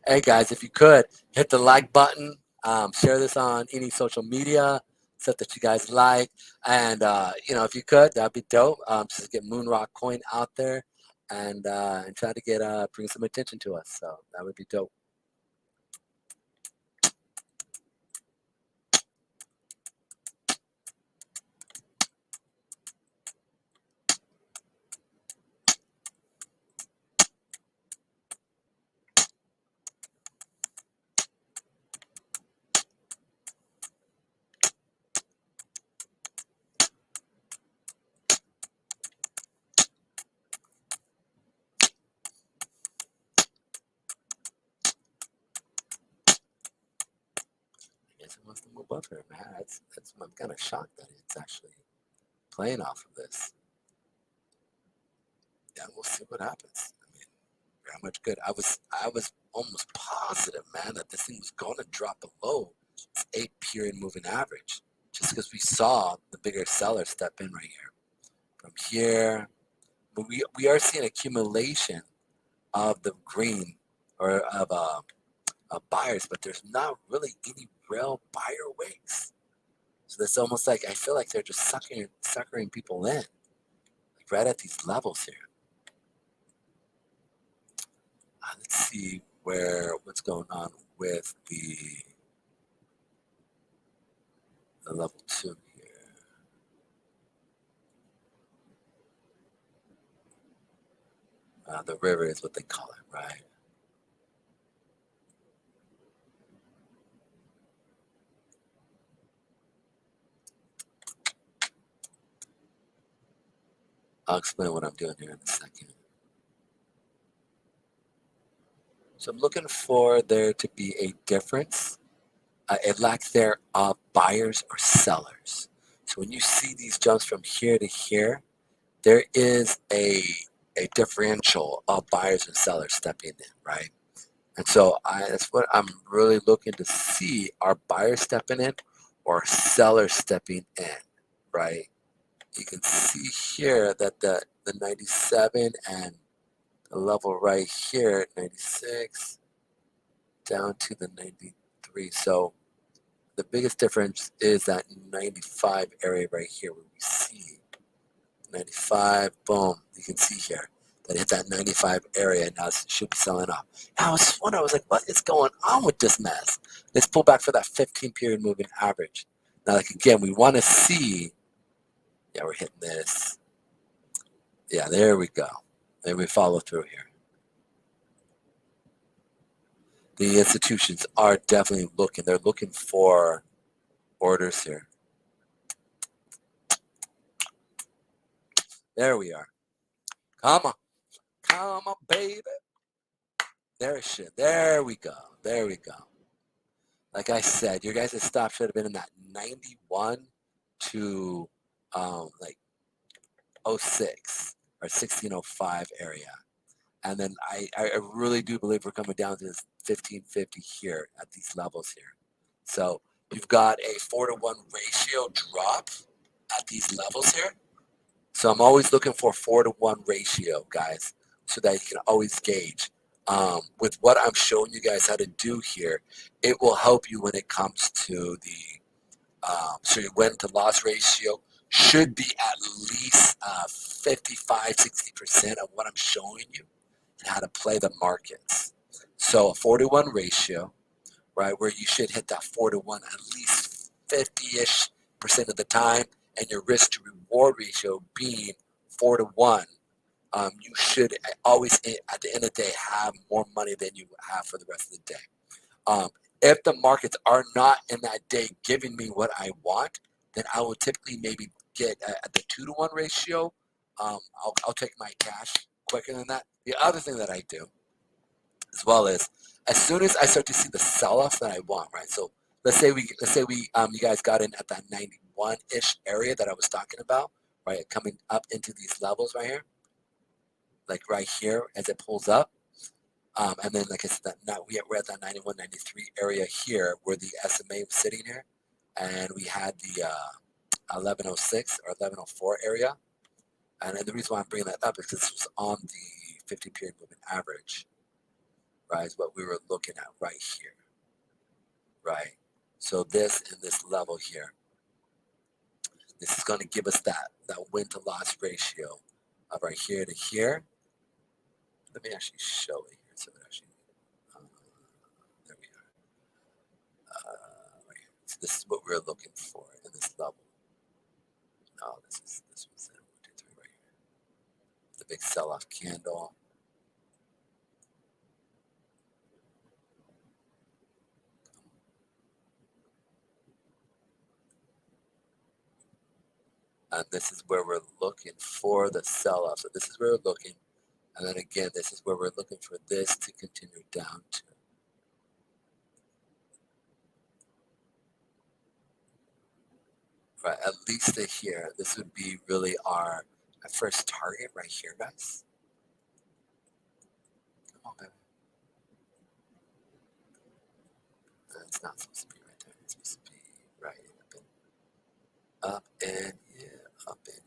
Hey guys, if you could hit the like button, share this on any social media stuff that you guys like, and if you could, that'd be dope. Just get Moonrock Coin out there, and try to get bring some attention to us. So that would be dope. I guess it wants to move up here, man. I'm kind of shocked that it's actually playing off of this. Yeah, we'll see what happens. I mean, very much good. I was almost positive, man, that this thing was going to drop below this 8-period moving average, just because we saw the bigger seller step in right here. From here, but we are seeing accumulation of the green, or of buyers, but there's not really any real buyer wicks. So that's almost like, I feel like they're just suckering people in, like right at these levels here. Let's see what's going on with the level 2 here. The river is what they call it, right? I'll explain what I'm doing here in a second. So I'm looking for there to be a difference, a lack there of buyers or sellers. So when you see these jumps from here to here, there is a differential of buyers and sellers stepping in, right? And so that's what I'm really looking to see. Are buyers stepping in or sellers stepping in, right? You can see here that the 97 and the level right here at 96, down to the 93. So the biggest difference is that 95 area right here where we see 95, boom, you can see here that it hit that 95 area and now it should be selling off. Now I was just wondering, I was like, what is going on with this mess? Let's pull back for that 15 period moving average. Now, like again, we want to see, yeah, we're hitting this. Yeah, there we go. There we follow through here. The institutions are definitely looking. They're looking for orders here. There we are. Come on. Come on, baby. There it should. There we go. There we go. Like I said, your guys' stop should have been in that 91 to like 06 or 1605 area. And then I really do believe we're coming down to this 1550 here at these levels here. So you've got a 4-to-1 ratio drop at these levels here. So I'm always looking for 4-to-1 ratio, guys, so that you can always gauge. With what I'm showing you guys how to do here, it will help you when it comes to the, so your win to loss ratio should be at least 55, 60% of what I'm showing you and how to play the markets. So a 4-to-1 ratio, right, where you should hit that 4-to-1 at least 50-ish% of the time, and your risk to reward ratio being 4-to-1. You should always, at the end of the day, have more money than you have for the rest of the day. If the markets are not in that day giving me what I want, then I will typically maybe get at the 2-to-1 ratio. I'll take my cash quicker than that. The other thing that I do as well is, as soon as I start to see the sell-off that I want, right? So let's say you guys got in at that 91-ish area that I was talking about, right? Coming up into these levels right here, like right here as it pulls up. And then, like I said, we're at that 91, 93 area here where the SMA was sitting here. And we had the 1106 or 1104 area. And then the reason why I'm bringing that up is because this was on the 50-period moving average, right, is what we were looking at right here, right? So this and this level here, this is going to give us that win-to-loss ratio of right here to here. Let me actually show it here. So actually, there we are. Right here. So this is what we're looking for in this level. No, this was 1, 2, 3 right here. The big sell-off candle. And this is where we're looking for the sell-off. So this is where we're looking. And then again, this is where we're looking for this to continue down to. Right, at least to here. This would be really our first target right here, guys. Come on, baby. It's not supposed to be right there. It's supposed to be right up in here, up in here.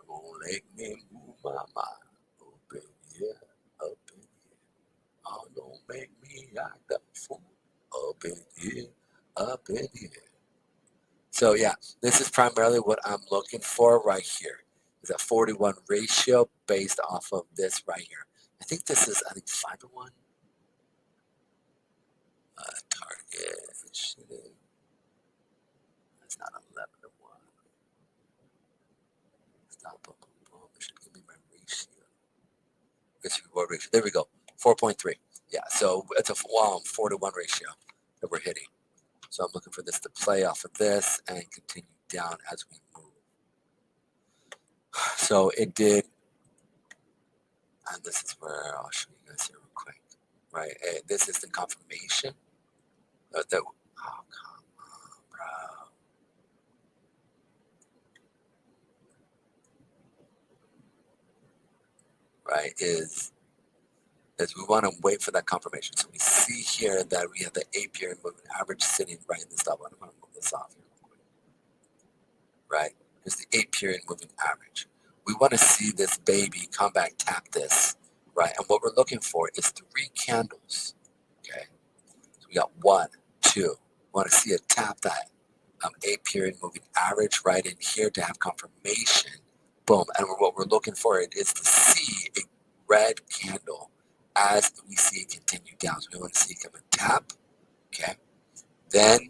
Gonna make me move my mind. Up in here, up in here. Gonna make me act up fool. Up in here, up in here. So yeah, this is primarily what I'm looking for right here. Is a 4-to-1 ratio based off of this right here. I think this is 5-to-1. Target. It's not 11-to-1. Stop. It should give me my ratio. Risk reward ratio. There we go. 4.3. Yeah. So it's a 4-to-1 ratio that we're hitting. So I'm looking for this to play off of this and continue down as we move. So it did, and this is where I'll show you guys here real quick, right? This is the confirmation that, oh, come on, bro. Right, is we want to wait for that confirmation. So we see here that we have the 8-period moving average sitting right in this level. I'm going to move this off here real quick. Right, here's the 8-period moving average. We want to see this baby come back, tap this, right? And what we're looking for is 3 candles, Okay, so we got 1, 2. We want to see it tap that 8-period moving average right in here to have confirmation. Boom, and what we're looking for is to see a red candle as we see it continue down. So we want to see it come and tap, okay? Then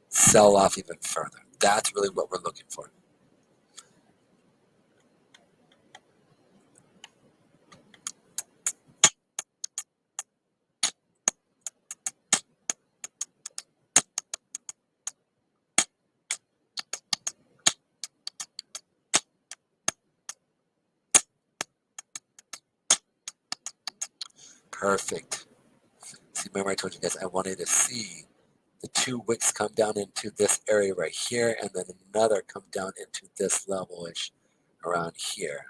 sell off even further. That's really what we're looking for. Perfect. See, remember I told you guys I wanted to see the 2 wicks come down into this area right here, and then another come down into this level-ish around here.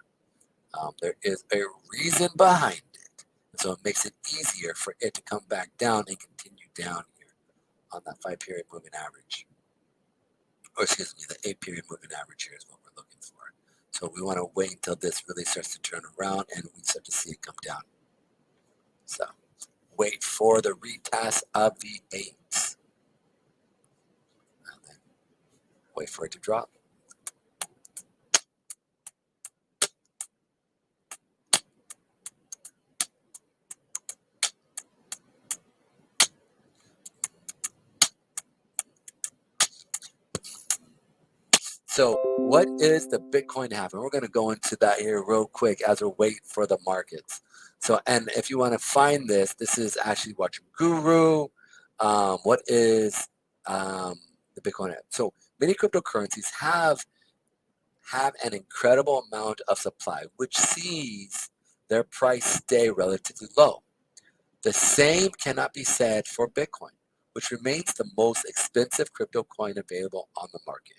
There is a reason behind it, and so it makes it easier for it to come back down and continue down here on that 5-period moving average. Or excuse me, the 8-period moving average here is what we're looking for. So we want to wait until this really starts to turn around and we start to see it come down. So wait for the retest of the 8s. And then wait for it to drop. So what is the Bitcoin halving? We're going to go into that here real quick as we wait for the markets. So, and if you want to find this, this is actually watch Guru. What is the Bitcoin? So many cryptocurrencies have an incredible amount of supply, which sees their price stay relatively low. The same cannot be said for Bitcoin, which remains the most expensive crypto coin available on the market.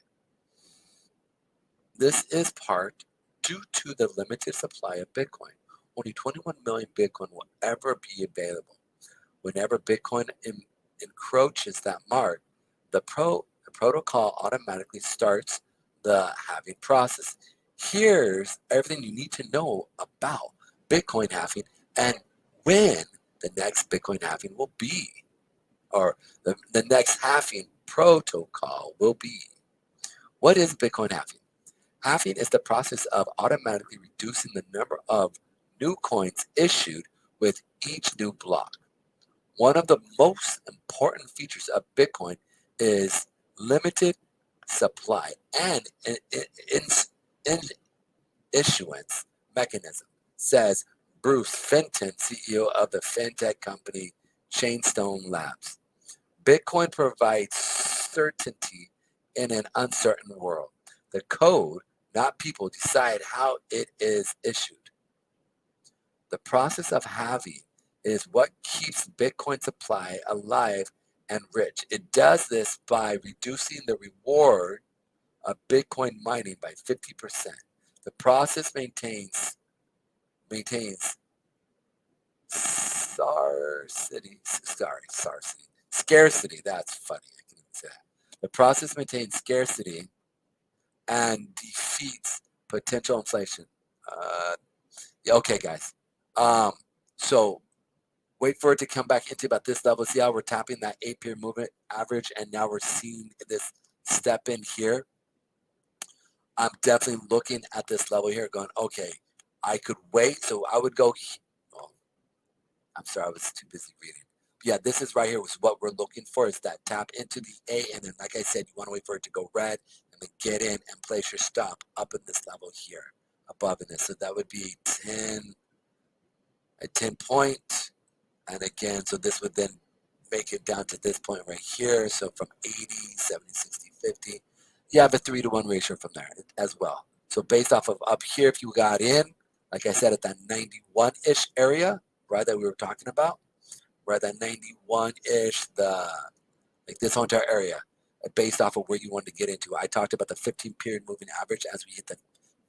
This is part due to the limited supply of Bitcoin. Only 21 million Bitcoin will ever be available. Whenever Bitcoin encroaches that mark, the protocol automatically starts the halving process. Here's everything you need to know about Bitcoin halving and when the next Bitcoin halving will be, or the next halving protocol will be. What is Bitcoin halving? Halving is the process of automatically reducing the number of new coins issued with each new block. One of the most important features of Bitcoin is limited supply and in issuance mechanism, says Bruce Fenton, CEO of the fintech company Chainstone Labs. Bitcoin provides certainty in an uncertain world. The code, not people, decide how it is issued. The process of halving is what keeps Bitcoin supply alive and rich. It does this by reducing the reward of Bitcoin mining by 50%. The process maintains scarcity. That's funny. I can even say that. The process maintains scarcity and defeats potential inflation. Okay, guys. So wait for it to come back into about this level. See how we're tapping that 8-period movement average, and now we're seeing this step in here. I'm definitely looking at this level here going, okay, I could wait. So I would go, oh, I'm sorry, I was too busy reading. But yeah, this is right here was what we're looking for, is that tap into the 8. And then, like I said, you want to wait for it to go red and then get in and place your stop up in this level here, above in this. So that would be a 10 point. And again, so this would then make it down to this point right here. So from 80, 70, 60, 50, you have a 3-to-1 ratio from there as well. So based off of up here, if you got in, like I said, at that 91-ish area, right, that we were talking about, we're at that 91-ish, like this whole entire area, based off of where you wanted to get into. I talked about the 15-period moving average as we hit the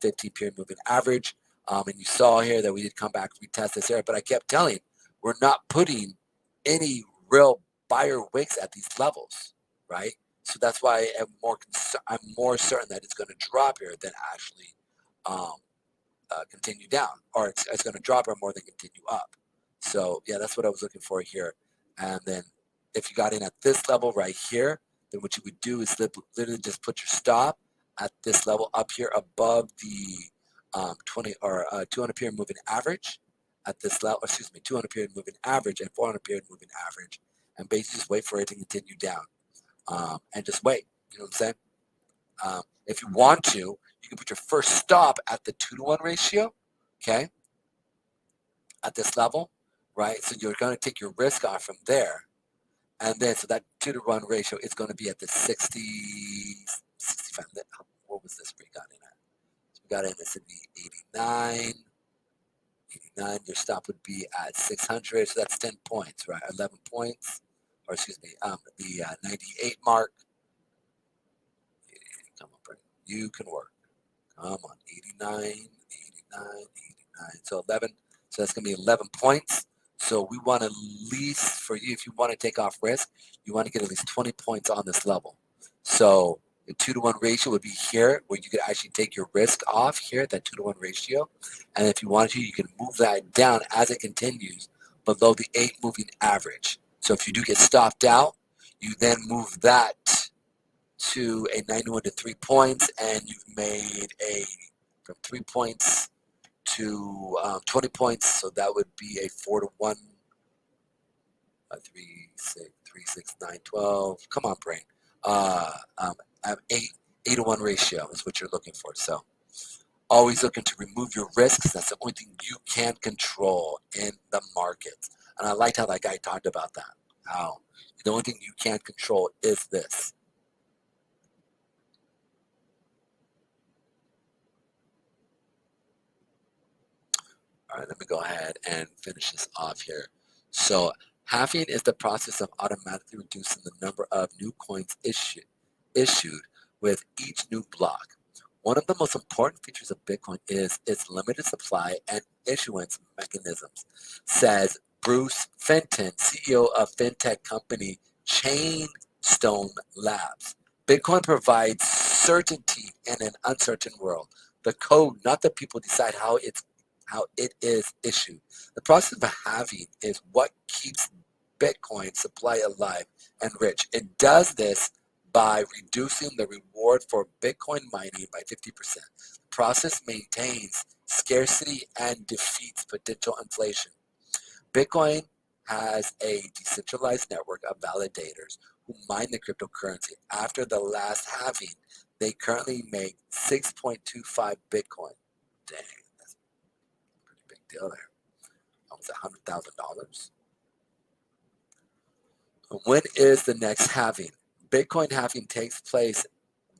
15-period moving average. And you saw here that we did come back, retest this area, but I kept telling, we're not putting any real buyer wicks at these levels, right? So that's why I'm more certain that it's going to drop here than actually continue down, or it's going to drop or more than continue up. So yeah, that's what I was looking for here. And then if you got in at this level right here, then what you would do is literally just put your stop at this level up here above the 20 or 200 period moving average at this level, 200 period moving average and 400 period moving average, and basically just wait for it to continue down, and just wait. You know what I'm saying? If you want to, you can put your first stop at the 2-to-1 ratio, okay, at this level, right? So you're going to take your risk off from there. And then, so that 2-to-1 ratio is going to be at the 60, 65. What was this we got in at? So we got in, this would be 89. 89, your stop would be at 600. So that's 10 points, right? 11 points, or the 98 mark. Come on, Brent. You can work. Come on, 89, 89, 89. So 11. So that's going to be 11 points. So we want at least, for you, if you want to take off risk, you want to get at least 20 points on this level. So the 2-to-1 ratio would be here, where you could actually take your risk off here, that 2-to-1 ratio. And if you want to, you can move that down as it continues below the 8 moving average. So if you do get stopped out, you then move that to a 91 to 3 points, and you've made from 3 points to 20 points. So that would be a 4-to-1, 3, 6, 9, 12. Come on, brain. 8-to-1 ratio is what you're looking for. So always looking to remove your risks. That's the only thing you can control in the markets. And I liked how that guy talked about that. How the only thing you can't control is this. All right, let me go ahead and finish this off here. So halving is the process of automatically reducing the number of new coins issued with each new block. One of the most important features of Bitcoin is its limited supply and issuance mechanisms, says Bruce Fenton, CEO of fintech company Chainstone Labs. Bitcoin provides certainty in an uncertain world. The code, not the people, decide how it is issued. The process of halving is what keeps Bitcoin supply alive and rich. It does this by reducing the reward for Bitcoin mining by 50%. The process maintains scarcity and defeats potential inflation. Bitcoin has a decentralized network of validators who mine the cryptocurrency. After the last halving, they currently make 6.25 Bitcoin. Dang, that's a pretty big deal there. Almost $100,000. When is the next halving? Bitcoin halving takes place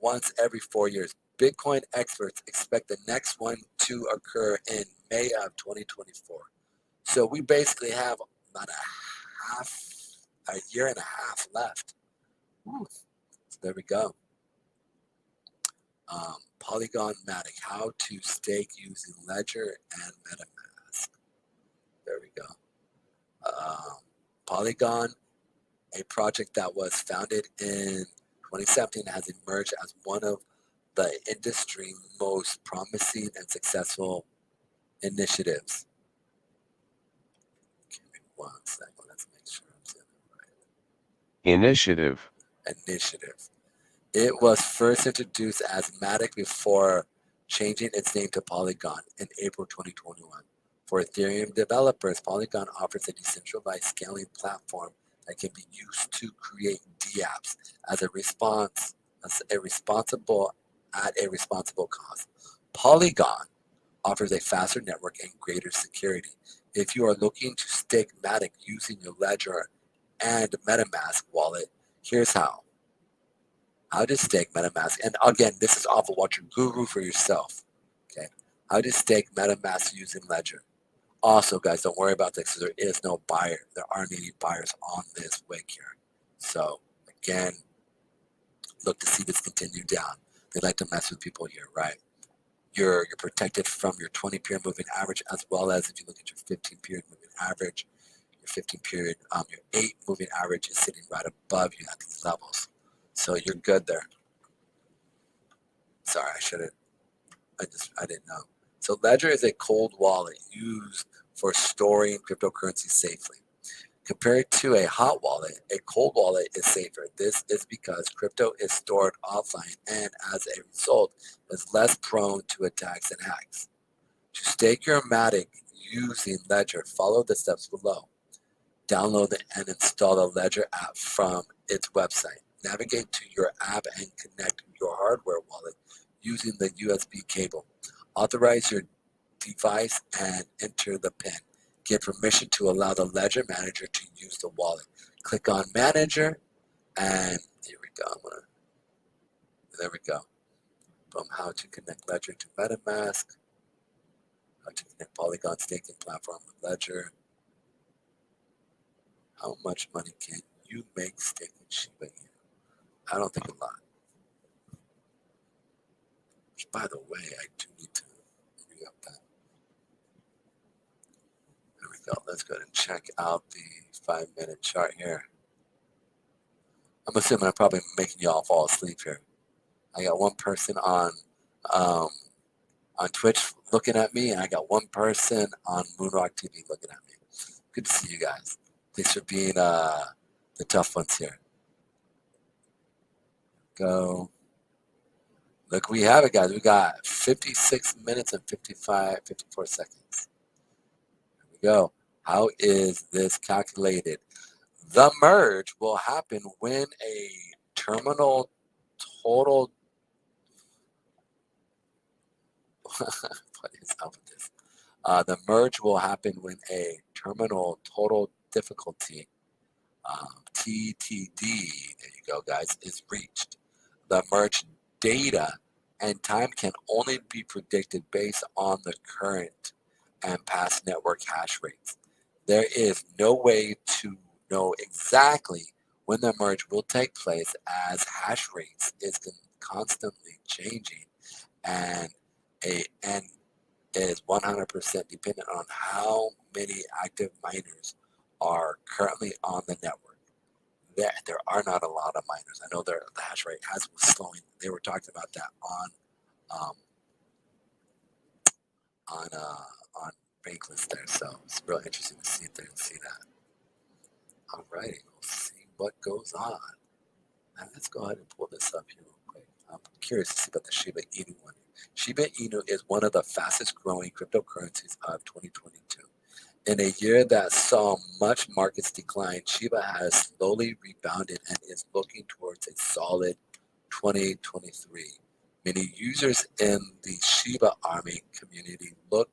once every 4 years. Bitcoin experts expect the next one to occur in May of 2024. So we basically have about a year and a half left. Woo. So there we go. Polygon Matic, how to stake using Ledger and MetaMask. There we go. Polygon, a project that was founded in 2017, has emerged as one of the industry's most promising and successful initiatives. Give me 1 second. Let's make sure I'm saying it right. Initiative. It was first introduced as Matic before changing its name to Polygon in April 2021. For Ethereum developers, Polygon offers a decentralized scaling platform that can be used to create dApps at a responsible cost. Polygon offers a faster network and greater security. If you are looking to stake Matic using your Ledger and MetaMask wallet, here's how. How to stake MetaMask. And again, this is off of what your guru for yourself. Okay. How to stake MetaMask using Ledger. Also, guys, don't worry about this because there is no buyer. There aren't any buyers on this wick here. So again, look to see this continue down. They like to mess with people here, right? You're protected from your 20 period moving average, as well as if you look at your 15 period moving average, your 15 period, your 8 moving average is sitting right above you at these levels. So you're good there. Sorry, I didn't know. So Ledger is a cold wallet used for storing cryptocurrency safely. Compared to a hot wallet, a cold wallet is safer. This is because crypto is stored offline and as a result is less prone to attacks and hacks. To stake your Matic using Ledger, follow the steps below. Download and install the Ledger app from its website. Navigate to your app and connect your hardware wallet using the USB cable. Authorize your device and enter the PIN. Give permission to allow the Ledger manager to use the wallet. Click on Manager, and here we go. There we go. From how to connect Ledger to MetaMask, how to connect Polygon staking platform with Ledger. How much money can you make staking Shiba Inu? I don't think a lot. Which, by the way, I do need to re up that. There we go. Let's go ahead and check out the 5-minute chart here. I'm assuming I'm probably making y'all fall asleep here. I got one person on Twitch looking at me, and I got one person on Moonrock TV looking at me. Good to see you guys. Thanks for being the tough ones here. Go. Look, we have it, guys. We got 56 minutes and 54 seconds. Here we go. How is this calculated? The merge will happen when a terminal total. What is up with this? The merge will happen when a terminal total difficulty, TTD, there you go, guys, is reached. The merge data and time can only be predicted based on the current and past network hash rates. There is no way to know exactly when the merge will take place, as hash rates is constantly changing and is 100% dependent on how many active miners are currently on the network. There are not a lot of miners. I know the hash rate has been slowing. They were talking about that on Bankless there, so it's real interesting to see there and see that. All righty, we'll see what goes on. Now let's go ahead and pull this up here real quick. I'm curious to see about the Shiba Inu one. Shiba Inu is one of the fastest growing cryptocurrencies of 2022. In a year that saw much markets decline, Shiba has slowly rebounded and is looking towards a solid 2023. Many users in the Shiba Army community look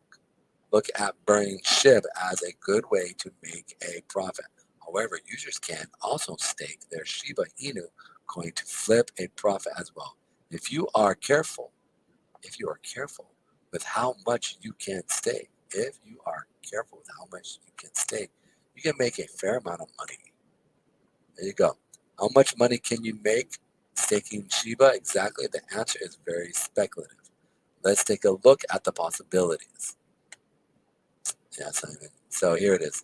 at burning SHIB as a good way to make a profit. However, users can also stake their Shiba Inu coin to flip a profit as well. If you are careful with how much you can stake, you can make a fair amount of money. There you go. How much money can you make staking Shiba? Exactly. The answer is very speculative. Let's take a look at the possibilities. Yeah, so here it is.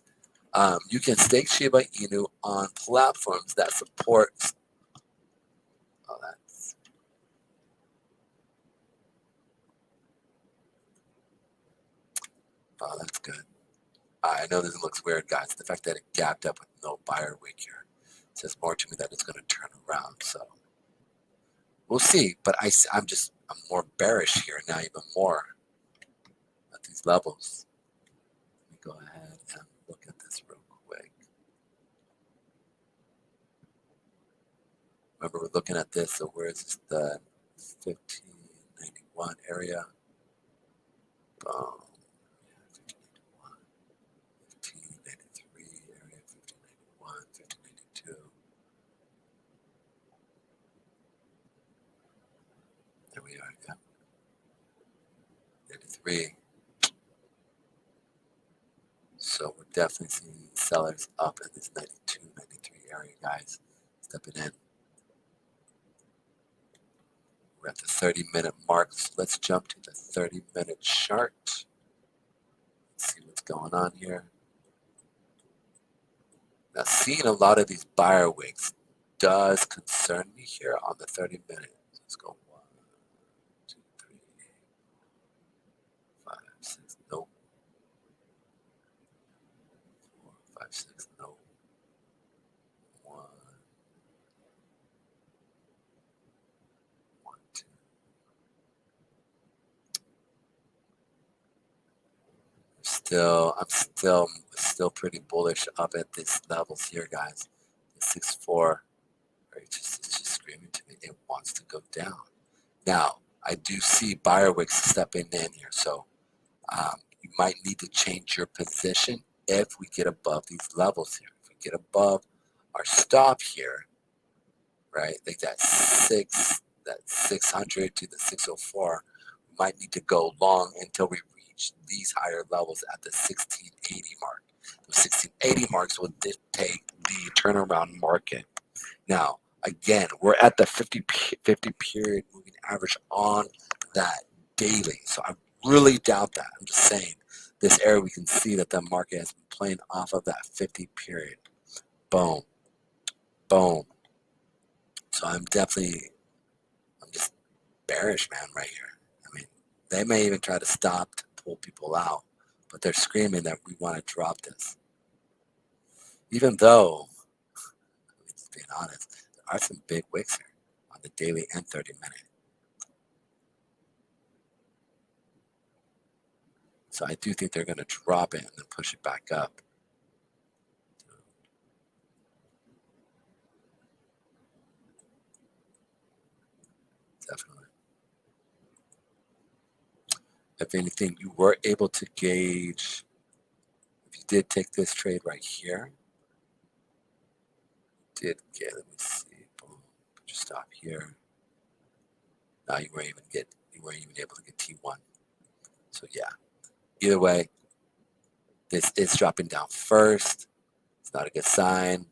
You can stake Shiba Inu on platforms that support. Oh, that's good. I know this looks weird, guys. The fact that it gapped up with no buyer wick here says more to me that it's going to turn around. So we'll see. But I'm more bearish here now, even more at these levels. Let me go ahead and look at this real quick. Remember, we're looking at this. So where is this? The 1591 area. Boom. 1593 area, 1591, 1592. There we are, yeah. 93. So we're definitely seeing sellers up in this 92, 93 area, guys. Stepping in. We're at the 30-minute mark. So let's jump to the 30-minute chart. Let's see what's going on here. Now, seeing a lot of these buyer wicks does concern me here on the 30-minute. Let's go 1, 2, 3, 5, 6. Nope. 4, 5, 6. Nope. still pretty bullish up at these levels here, guys. 6.4. It's just screaming to me it wants to go down. Now, I do see buyer wicks stepping in here, so you might need to change your position if we get above these levels here. If we get above our stop here, right, like that 600 to the 604, we might need to go long until we reach these higher levels at the 1680 mark. The 1680 marks will dictate the turnaround market. Now, again, we're at the 50 period moving average on that daily. So I really doubt that. I'm just saying this area we can see that the market has been playing off of that 50 period. Boom. Boom. So I'm just bearish, man, right here. I mean, they may even try to stop to pull people out, but they're screaming that we want to drop this. Even though, just being honest, there are some big wicks here on the daily and 30-minute. So I do think they're going to drop it and then push it back up. Definitely. If anything, you were able to gauge, if you did take this trade right here, let me see, boom, put your stop here. Now you weren't even able to get T1. So yeah, either way, this is dropping down first. It's not a good sign.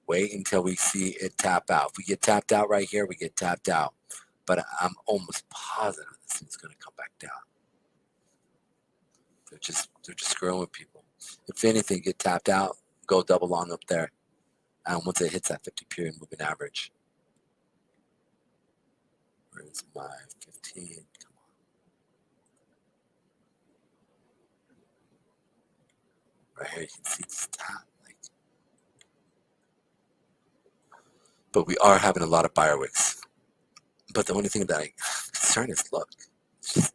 Wait until we see it tap out. If we get tapped out right here, we get tapped out. But I'm almost positive this thing's going to come back down. They're just screwing with people. If anything, get tapped out, go double long up there. And once it hits that 50 period moving average. Where's my 15? Come on. Right here, you can see this tap. But we are having a lot of buyer wicks. But the only thing that I'm concerned is, look, it's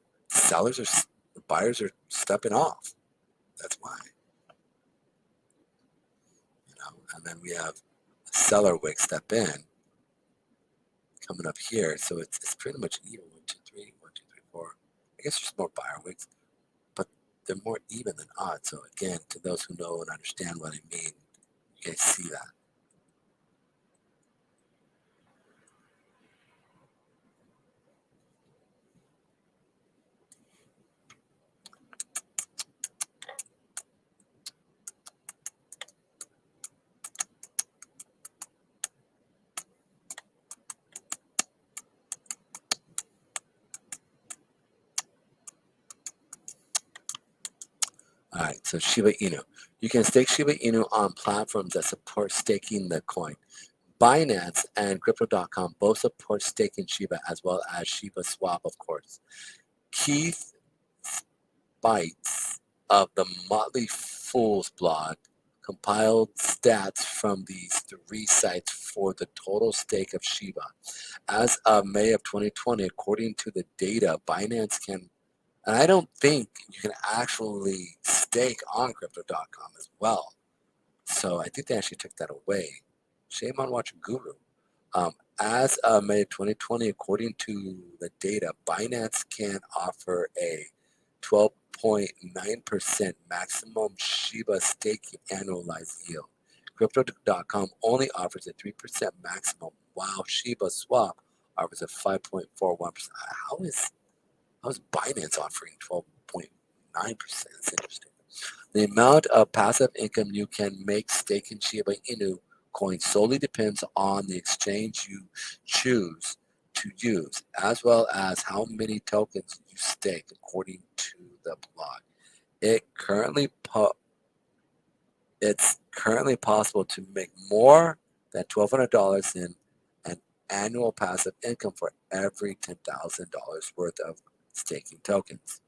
just the buyers are stepping off. That's why. And then we have a seller wick step in, coming up here. So it's pretty much even. 1, 2, 3, 1, 2, 3, 4. I guess there's more buyer wicks, but they're more even than odd. So again, to those who know and understand what I mean, you guys see that. All right, so Shiba Inu. You can stake Shiba Inu on platforms that support staking the coin. Binance and Crypto.com both support staking Shiba as well as Shiba Swap, of course. Keith Bites of the Motley Fool's blog compiled stats from these 3 sites for the total stake of Shiba. As of May of 2020, according to the data, Binance can, and I don't think you can actually stake on Crypto.com as well. So I think they actually took that away. Shame on Watch Guru. As of May 2020, according to the data, Binance can offer a 12.9% maximum Shiba staking annualized yield. Crypto.com only offers a 3% maximum, while Shiba Swap offers a 5.41%. How is Binance offering 12.9%? It's interesting. The amount of passive income you can make staking Shiba Inu coin solely depends on the exchange you choose to use, as well as how many tokens you stake, according to the blog. It's currently possible to make more than $1,200 in an annual passive income for every $10,000 worth of staking tokens.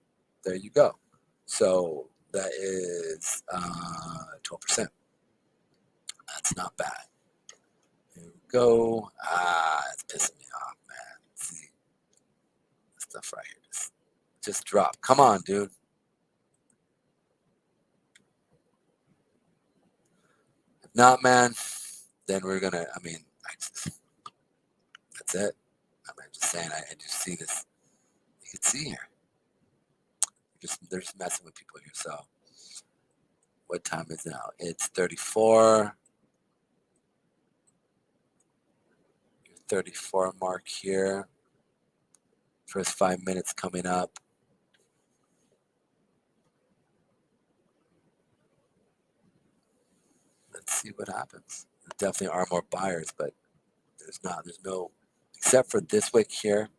There you go. So that is 12%. That's not bad. Here we go. It's pissing me off, man. See, this stuff right here just drop. Come on, dude. not, man, then we're gonna. I mean, that's it. I'm just saying. I just see this. You can see here. They're just messing with people here. So, what time is it now? It's 34. 34 mark here. First 5 minutes coming up. Let's see what happens. There definitely are more buyers, but there's no, except for this wick here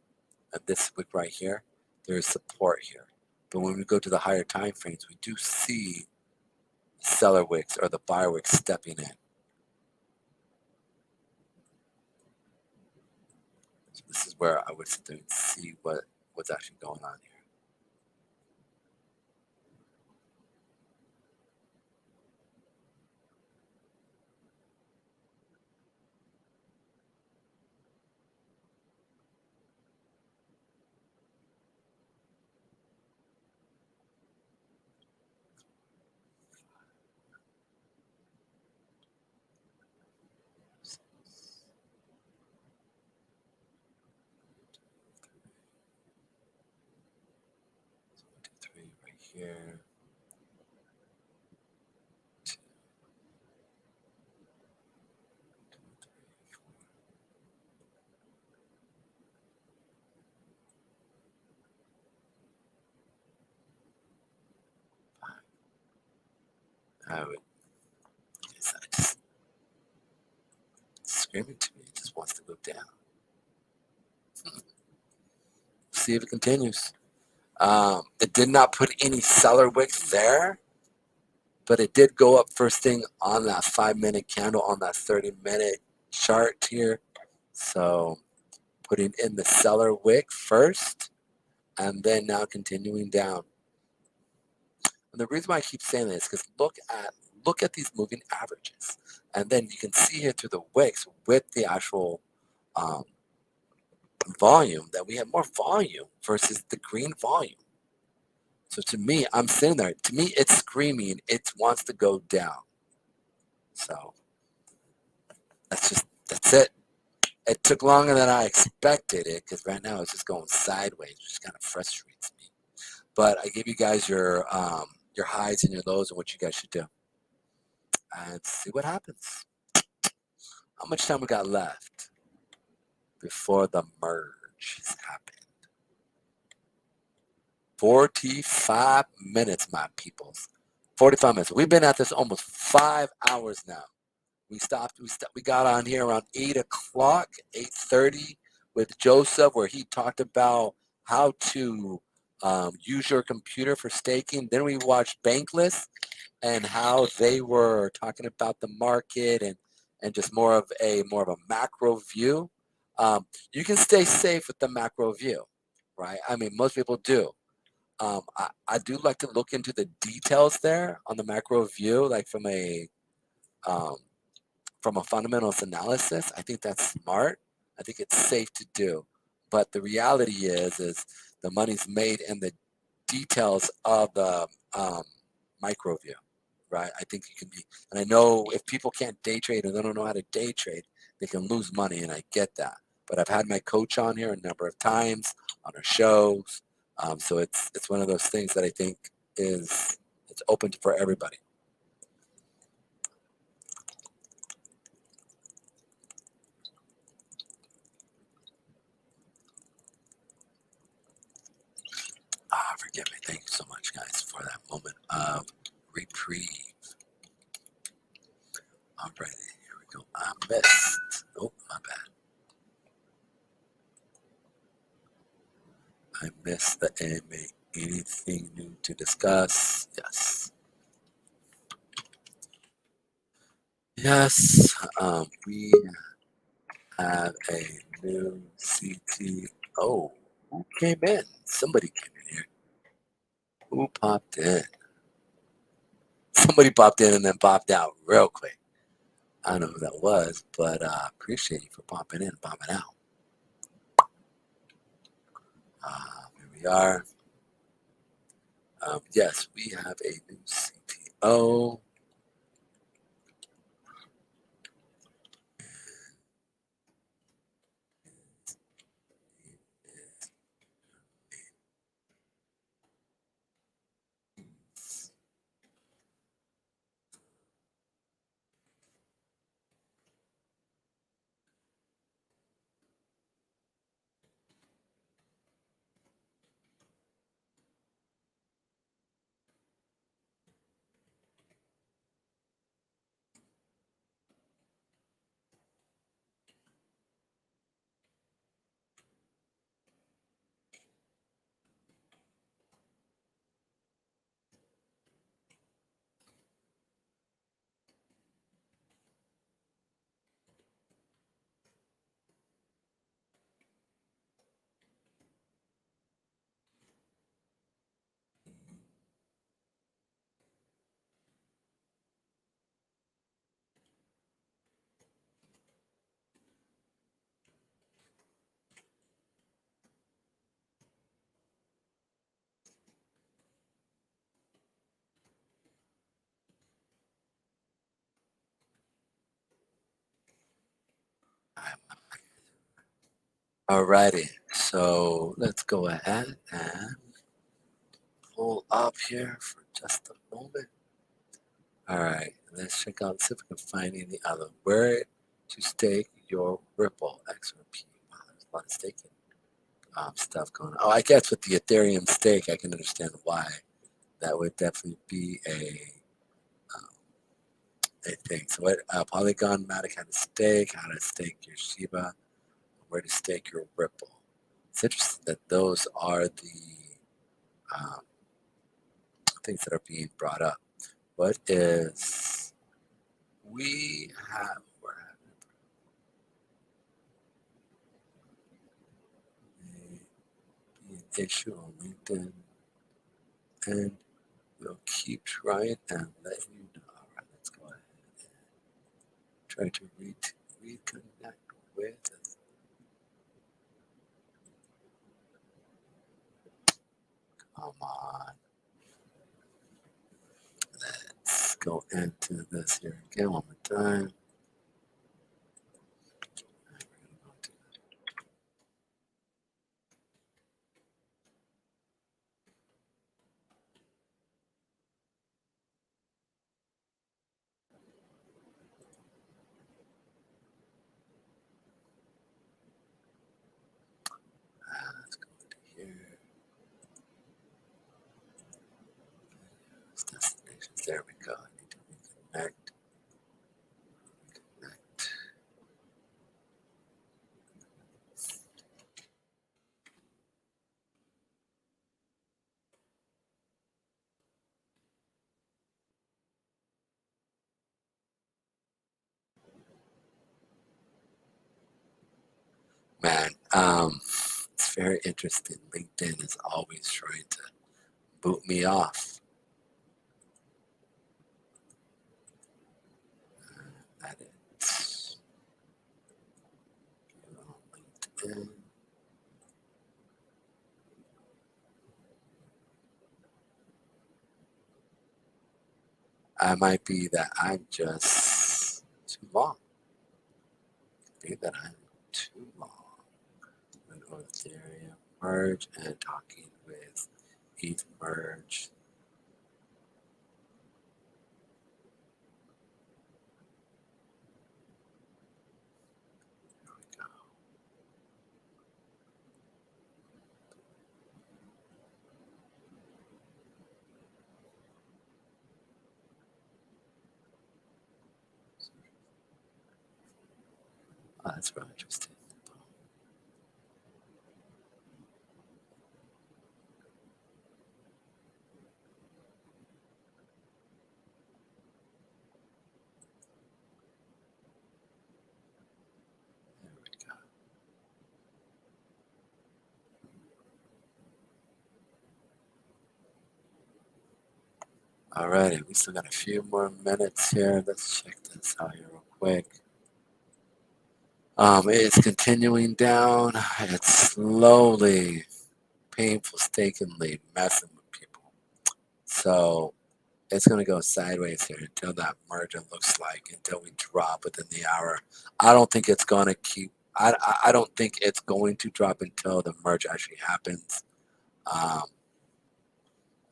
and this wick right here, there is support here. But when we go to the higher time frames, we do see seller wicks or the buyer wicks stepping in. So this is where I would sit there and see what's actually going on here. Three right here. I would just screaming to me. It just wants to go down. See if it continues. It did not put any seller wicks there, but it did go up first thing on that 5-minute candle on that 30-minute chart here. So putting in the seller wick first and then now continuing down. And the reason why I keep saying this is because look at these moving averages. And then you can see here through the wicks with the actual volume that we have more volume versus the green volume. So to me, I'm sitting there. To me, it's screaming. It wants to go down. So that's it. It took longer than I expected it because right now it's just going sideways, which kind of frustrates me. But I give you guys your highs and your lows and what you guys should do. And see what happens. How much time we got left before the merge has happened? 45 minutes, my peoples. 45 minutes. We've been at this almost 5 hours now. We got on here around 8 o'clock, 8:30 with Joseph, where he talked about how to use your computer for staking. Then we watched Bankless and how they were talking about the market and just more of a macro view. You can stay safe with the macro view, right? I mean, most people do. I do like to look into the details there on the macro view, like from a fundamentals analysis. I think that's smart. I think it's safe to do. But the reality is the money's made in the details of the micro view, right? I think you can be, and I know if people can't day trade or they don't know how to day trade, they can lose money, and I get that. But I've had my coach on here a number of times on our shows. So it's one of those things that I think it's open for everybody. Forgive me. Thank you so much, guys, for that moment of reprieve. All right, here we go. I missed. Oh, my bad. I missed the AMA. Anything new to discuss? Yes. Yes, we have a new CTO. Who came in? Somebody came in here. Who popped in? Somebody popped in and then popped out real quick. I don't know who that was, but appreciate you for popping in and popping out. Here we are. Yes, we have a new CTO. Alrighty, so let's go ahead and pull up here for just a moment. All right, let's check out, see if we can find any other. Where to stake your Ripple XRP? Wow, there's a lot of staking stuff going on. Oh, I guess with the Ethereum stake, I can understand why that would definitely be a thing. So what Polygon, Matic, how to stake your Shiba, where to stake your Ripple. It's interesting that those are the things that are being brought up. What is we have? Be an issue on LinkedIn, and we'll keep trying and let you know. All right, let's go ahead and try to reconnect with us. Come on. Let's go into this here again one more time. Let's go into here. Destinations. There we go. I need to reconnect. Man, it's very interesting. LinkedIn is always trying to boot me off. That is LinkedIn. I might be that I'm just too long. Maybe that I'm too long. With Ethereum Merge and talking with Eth Merge. There we go. Oh, that's really interesting. There we go. Alrighty, we still got a few more minutes here. Let's check this out here real quick. It's continuing down. It's slowly, painstakingly messing with people. So it's going to go sideways here until that merge, it looks like, until we drop within the hour. I don't think it's going to keep, I don't think it's going to drop until the merge actually happens.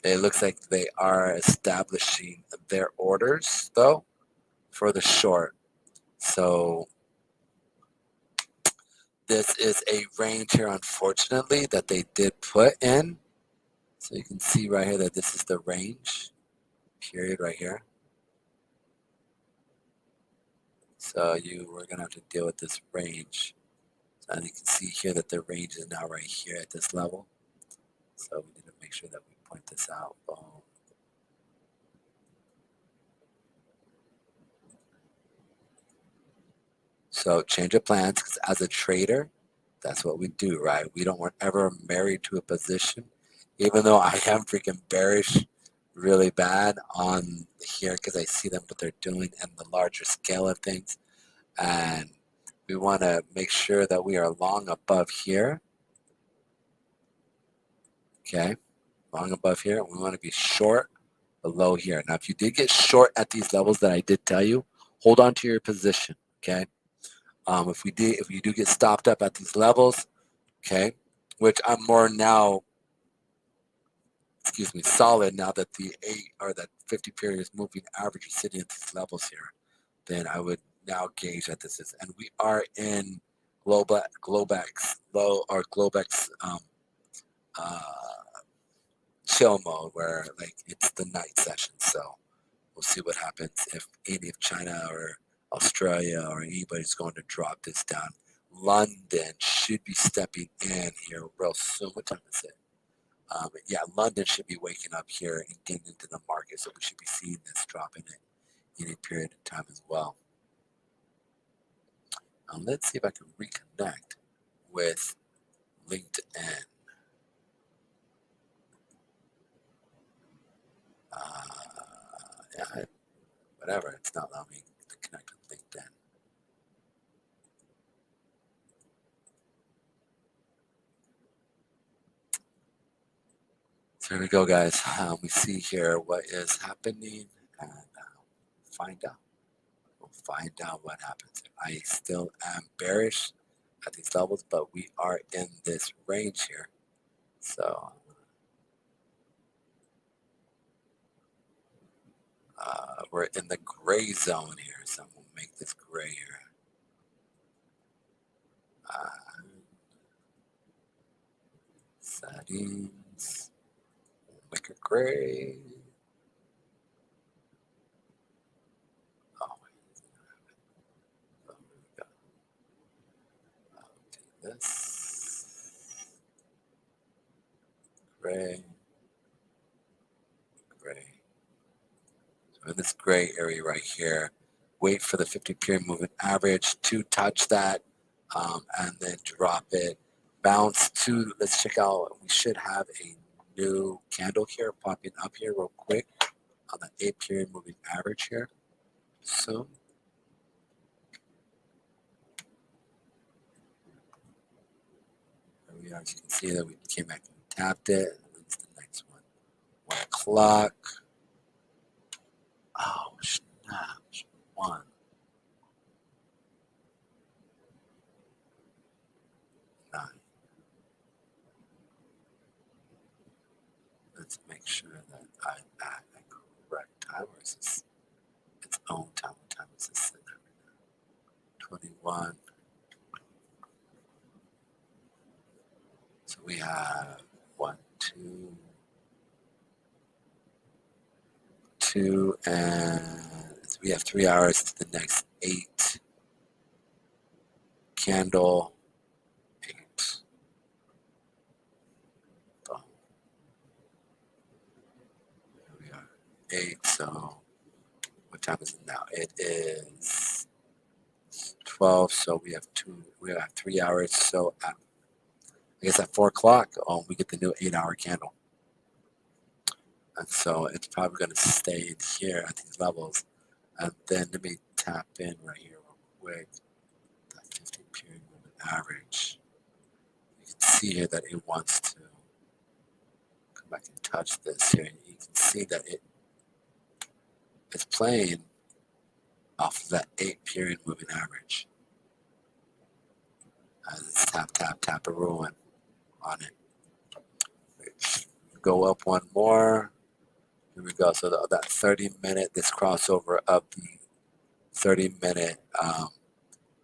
It looks like they are establishing their orders, though, for the short. So this is a range here, unfortunately, that they did put in. So you can see right here that this is the range, period, right here. So we're going to have to deal with this range. So you can see here that the range is now right here at this level. So we need to make sure that we point this out. Boom. So change of plans, because as a trader, that's what we do, right? We don't want ever married to a position, even though I am freaking bearish really bad on here because I see them what they're doing and the larger scale of things. And we want to make sure that we are long above here. Okay, long above here. We want to be short below here. Now, if you did get short at these levels that I did tell you, hold on to your position, okay? If you do get stopped up at these levels, okay, which I'm more now, solid now that the 8 or that 50 period is moving average is sitting at these levels here, then I would now gauge that this is, and we are in Globex chill mode where like it's the night session. So we'll see what happens if China or Australia or anybody's going to drop this down. London should be stepping in here real soon. What time is it? Yeah, London should be waking up here and getting into the market. So we should be seeing this dropping in a period of time as well. Let's see if I can reconnect with LinkedIn. Yeah, whatever. It's not allowing me to connect with LinkedIn. So here we go, guys. We see here what is happening and find out. We'll find out what happens. I still am bearish at these levels, but we are in this range here. So we're in the gray zone here. So we'll make this gray here. Settings. We'll make it gray. Oh, there we go. Do this. Gray. Gray. So in this gray area right here, wait for the 50 period moving average to touch that and then drop it. Bounce to, let's check out, we should have a new candle here popping up here real quick on the 8 period moving average here. So there we are. As you can see that we came back and tapped it. When's the next one? 1 o'clock. Oh, snap. 1. 9. Let's make sure that I'm at the correct time. Or is this its own time? What time is this? 21. So we have 1, 2, and we have 3 hours to the next 8 candle. 8. Boom. Here we are. 8. So what time is it now? It is 12. So we have 3 hours. So I guess at 4 o'clock, we get the new 8-hour candle. And so it's probably going to stay in here at these levels. And then let me tap in right here real quick. That 50 period moving average. You can see here that it wants to come back and touch this here. And you can see that it's playing off of that 8 period moving average. As it's tap, tap, tap a ruin on it. Go up one more. Here we go. So that 30-minute, this crossover of the 30-minute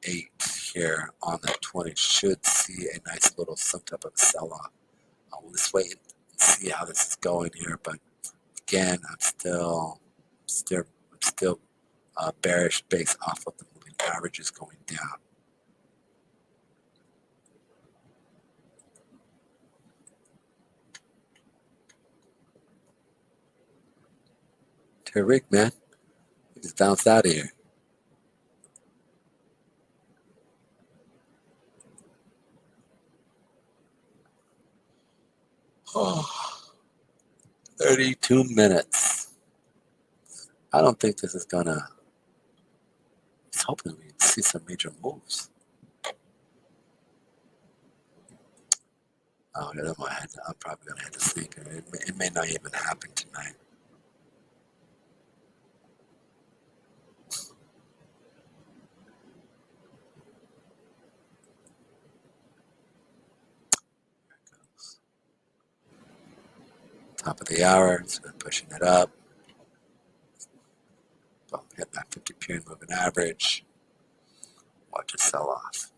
8 here on that 20 should see a nice little some type of sell-off. We'll just wait and see how this is going here. But again, I'm still bearish based off of the moving averages going down. Rick, man, he just bounced out of here. Oh, 32 minutes. I don't think this is gonna. I was hoping we'd see some major moves. Oh, yeah, I'm probably gonna head to sleep. It may not even happen tonight. Top of the hour, so we're pushing it up. Boom, hit that 50 period moving average. Watch it sell off.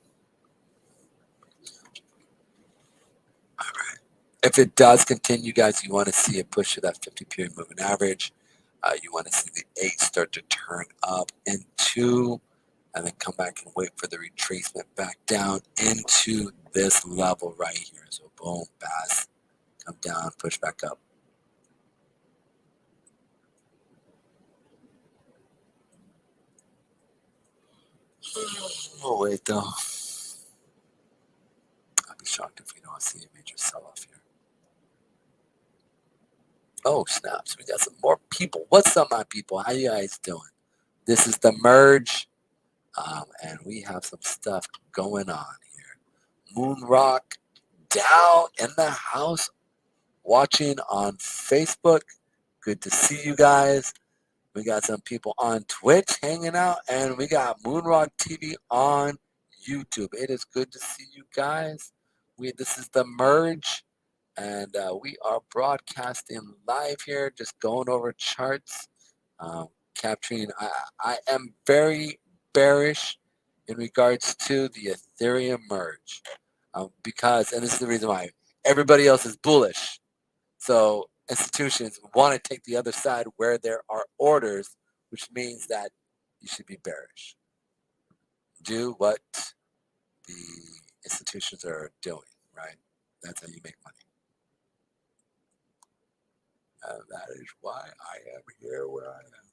All right. If it does continue, guys, you want to see it push to that 50 period moving average. You want to see the 8 start to turn up into, and then come back and wait for the retracement back down into this level right here. So boom, pass, come down, push back up. Oh, wait, though. I'd be shocked if we don't see a major sell-off here. Oh, snaps. We got some more people. What's up, my people? How you guys doing? This is the merge, and we have some stuff going on here. Moonrock Dow in the house, watching on Facebook. Good to see you guys. We got some people on Twitch hanging out, and we got Moonrock TV on YouTube. It is good to see you guys. This is the merge, and we are broadcasting live here, just going over charts, capturing. I am very bearish in regards to the Ethereum merge, because, and this is the reason why, everybody else is bullish. So institutions want to take the other side where there are orders, which means that you should be bearish. Do what the institutions are doing, right? That's how you make money. That is why I am here where I am.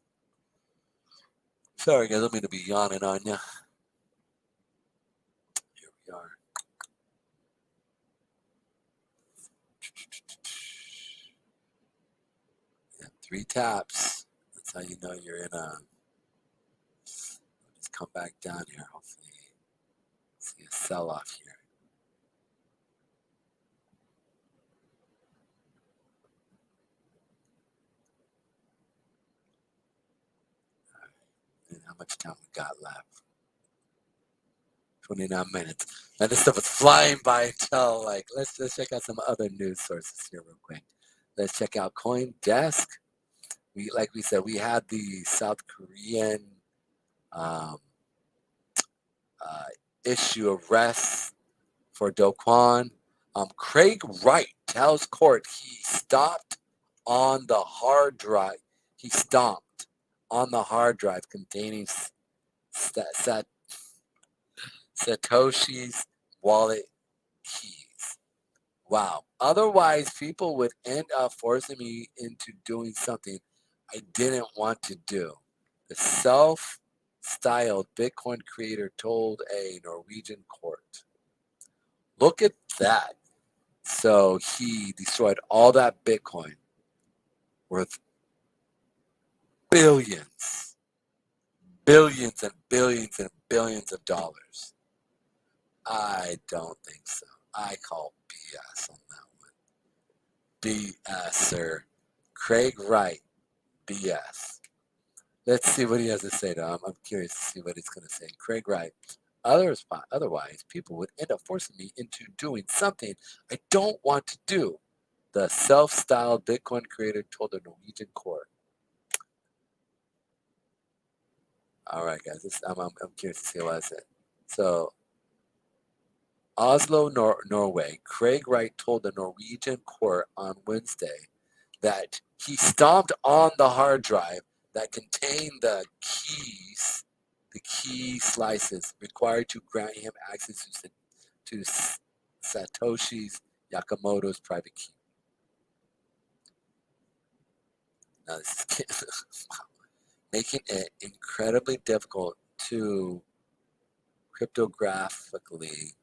Sorry, guys, I don't mean to be yawning on you. Here we are. Yeah, 3 taps. That's how you know you're in a. Just come back down here. Hopefully, see a sell-off here. And how much time we got left? 29 minutes. Now this stuff is flying by until like let's check out some other news sources here real quick. Let's check out CoinDesk. Like we said, we had the South Korean issue arrest for Do Kwon. Craig Wright tells court he stopped on the hard drive. He stomped on the hard drive containing Satoshi's wallet keys. Wow. Otherwise, people would end up forcing me into doing something I didn't want to do. The self-styled Bitcoin creator told a Norwegian court. Look at that. So he destroyed all that Bitcoin worth billions and billions and billions of dollars. I don't think so. I call BS on that one. BS, sir. Craig Wright, BS. Let's see what he has to say, though. I'm curious to see what he's going to say. Craig Wright. Otherwise, people would end up forcing me into doing something I don't want to do. The self-styled Bitcoin creator told a Norwegian court. All right, guys. I'm curious to see what I said. So, Oslo, Norway. Craig Wright told the Norwegian court on Wednesday that he stomped on the hard drive that contained the key slices required to grant him access to Satoshi Nakamoto's private key. Now, this is making it incredibly difficult to cryptographically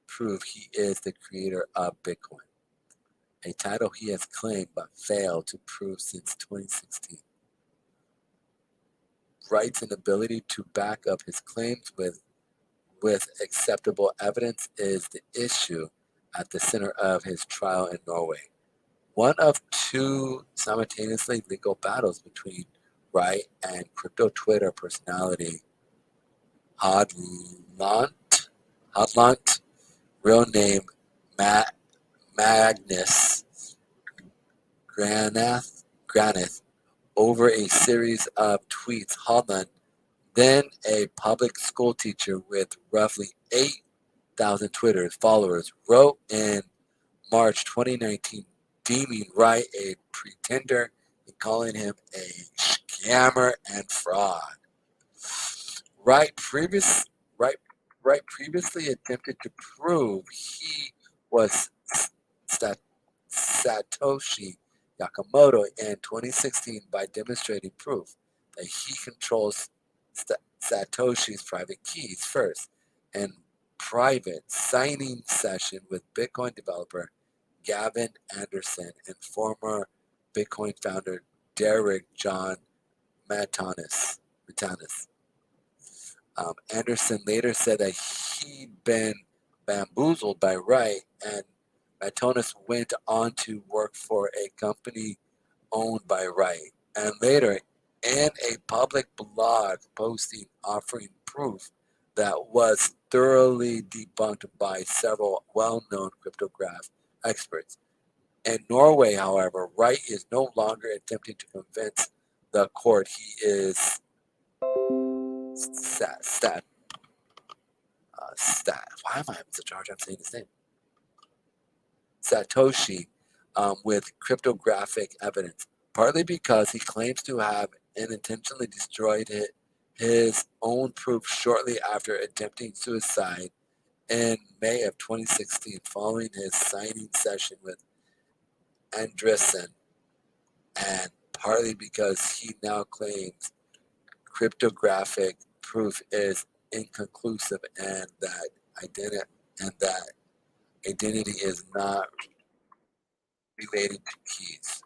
prove he is the creator of Bitcoin, a title he has claimed but failed to prove since 2016. Wright's inability to back up his claims with acceptable evidence is the issue at the center of his trial in Norway. One of 2 simultaneously legal battles between Wright and crypto Twitter personality Hodlant, real name Magnus Granath over a series of tweets. Holland, then a public school teacher with roughly 8,000 Twitter followers, wrote in March 2019 deeming Wright a pretender and calling him a scammer and fraud. Wright previously attempted to prove he was Satoshi Nakamoto in 2016 by demonstrating proof that he controls Satoshi's private keys first, and private signing session with Bitcoin developer Gavin Anderson and former Bitcoin founder Derek John Matanis. Anderson later said that he'd been bamboozled by Wright, and Matonis went on to work for a company owned by Wright, and later in a public blog posting offering proof that was thoroughly debunked by several well-known cryptograph experts. In Norway, however, Wright is no longer attempting to convince the court he is why am I having such a hard time saying his name? Satoshi, with cryptographic evidence, partly because he claims to have unintentionally destroyed his own proof shortly after attempting suicide in May of 2016 following his signing session with Andreessen, and partly because he now claims cryptographic proof is inconclusive and that identity is not related to keys.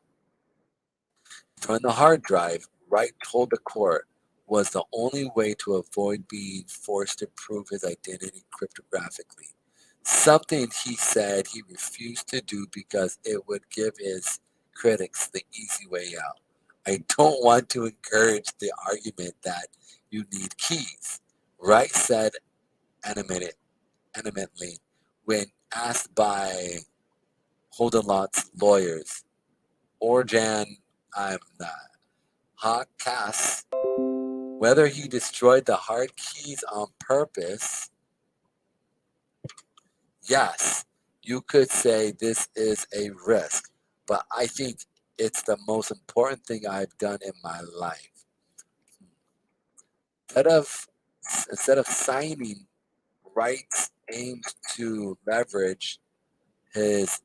From the hard drive, Wright told the court, was the only way to avoid being forced to prove his identity cryptographically. Something he said he refused to do because it would give his critics the easy way out. I don't want to encourage the argument that you need keys, Wright said animatedly when asked by Holdenlot's lawyers, Orjan Hakas, whether he destroyed the hard keys on purpose. Yes, you could say this is a risk, but I think it's the most important thing I've done in my life. Instead of signing, Wright aims to leverage his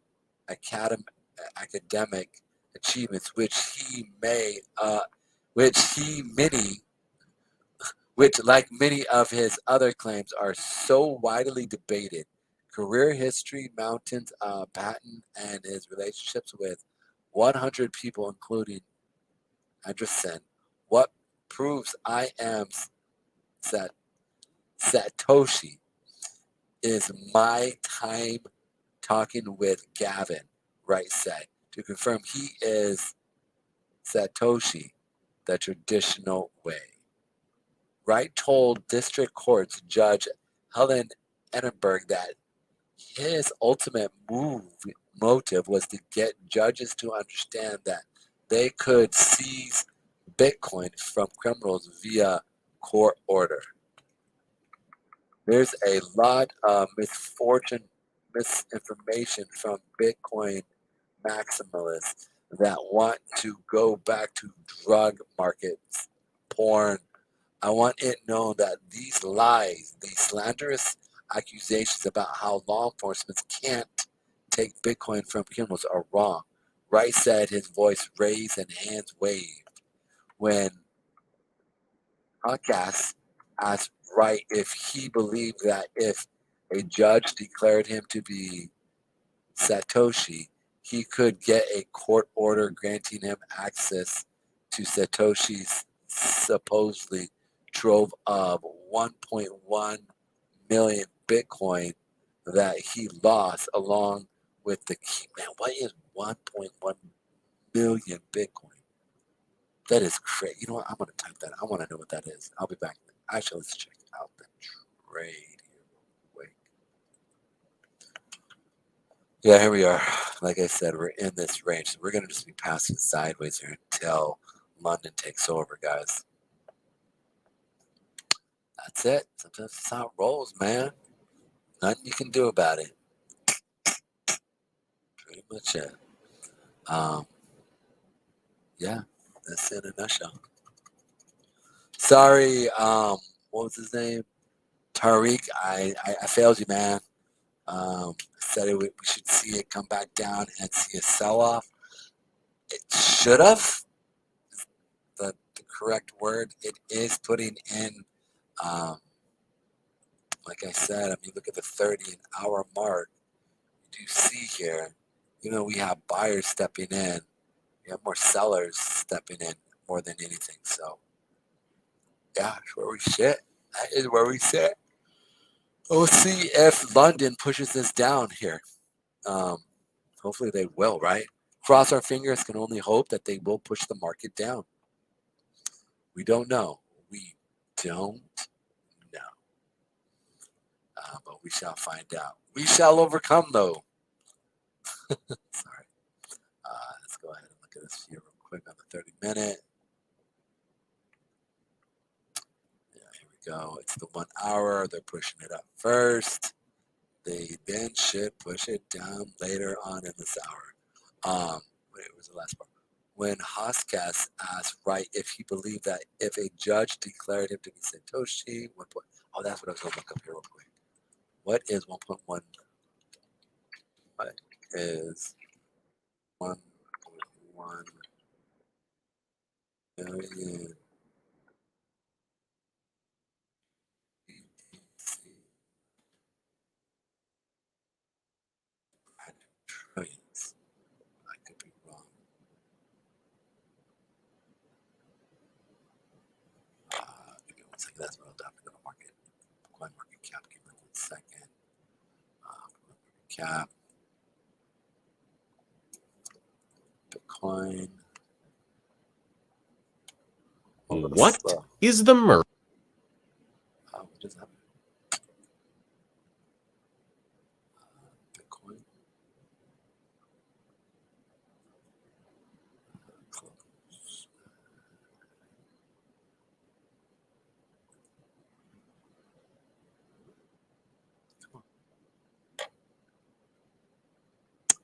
academic achievements, which like many of his other claims, are so widely debated. Career history, mountains, patent, and his relationships with 100 people, including Andreessen. What proves I am Satoshi is my time talking with Gavin, Wright said, to confirm he is Satoshi the traditional way. Wright told District Court's Judge Helen Edinburgh that his ultimate motive was to get judges to understand that they could seize Bitcoin from criminals via court order. There's a lot of misinformation from Bitcoin maximalists that want to go back to drug markets, porn. I want it known that these lies, these slanderous accusations about how law enforcement can't take Bitcoin from criminals are wrong. Wright said, his voice raised and hands waved. When Hakas asked Wright if he believed that if a judge declared him to be Satoshi, he could get a court order granting him access to Satoshi's supposedly trove of 1.1 million Bitcoin that he lost along with the key. Man, what is 1.1 million Bitcoin? That is crazy. You know what? I'm going to type that. I want to know what that is. I'll be back. Actually, let's check out the trade here. Wait. Yeah, here we are. Like I said, we're in this range. So we're going to just be passing sideways here until London takes over, guys. That's it. Sometimes it's how it rolls, man. Nothing you can do about it. Pretty much it. Yeah, that's it in a nutshell. Sorry, what was his name? Tariq. I failed you, man. I said we should see it come back down and see a sell-off. It should have. The correct word. It is putting in, like I said, I mean, look at the 30-hour mark. You do see here, we have buyers stepping in. We have more sellers stepping in more than anything. So, yeah, that's where we sit. That is where we sit. We'll see if London pushes this down here. Hopefully they will, right? Cross our fingers, can only hope that they will push the market down. We don't know. We don't know. But we shall find out. We shall overcome, though. Sorry. Let's go ahead and look at this here real quick on the 30-minute. Yeah, here we go. It's the 1 hour. They're pushing it up first. They then should push it down later on in this hour. Wait, what was the last part? When Hoskas asked Wright if he believed that if a judge declared him to be Satoshi, oh, that's what I was going to look up here real quick. What is 1.1? What is 1.1 million BTC? Trillions. I could be wrong. Give me 1 second. That's what I'll do. I'm going to market. Coin market cap. Give me 1 second. Market cap. Bitcoin. What is the merge? What does that mean? Bitcoin. Close. Come on.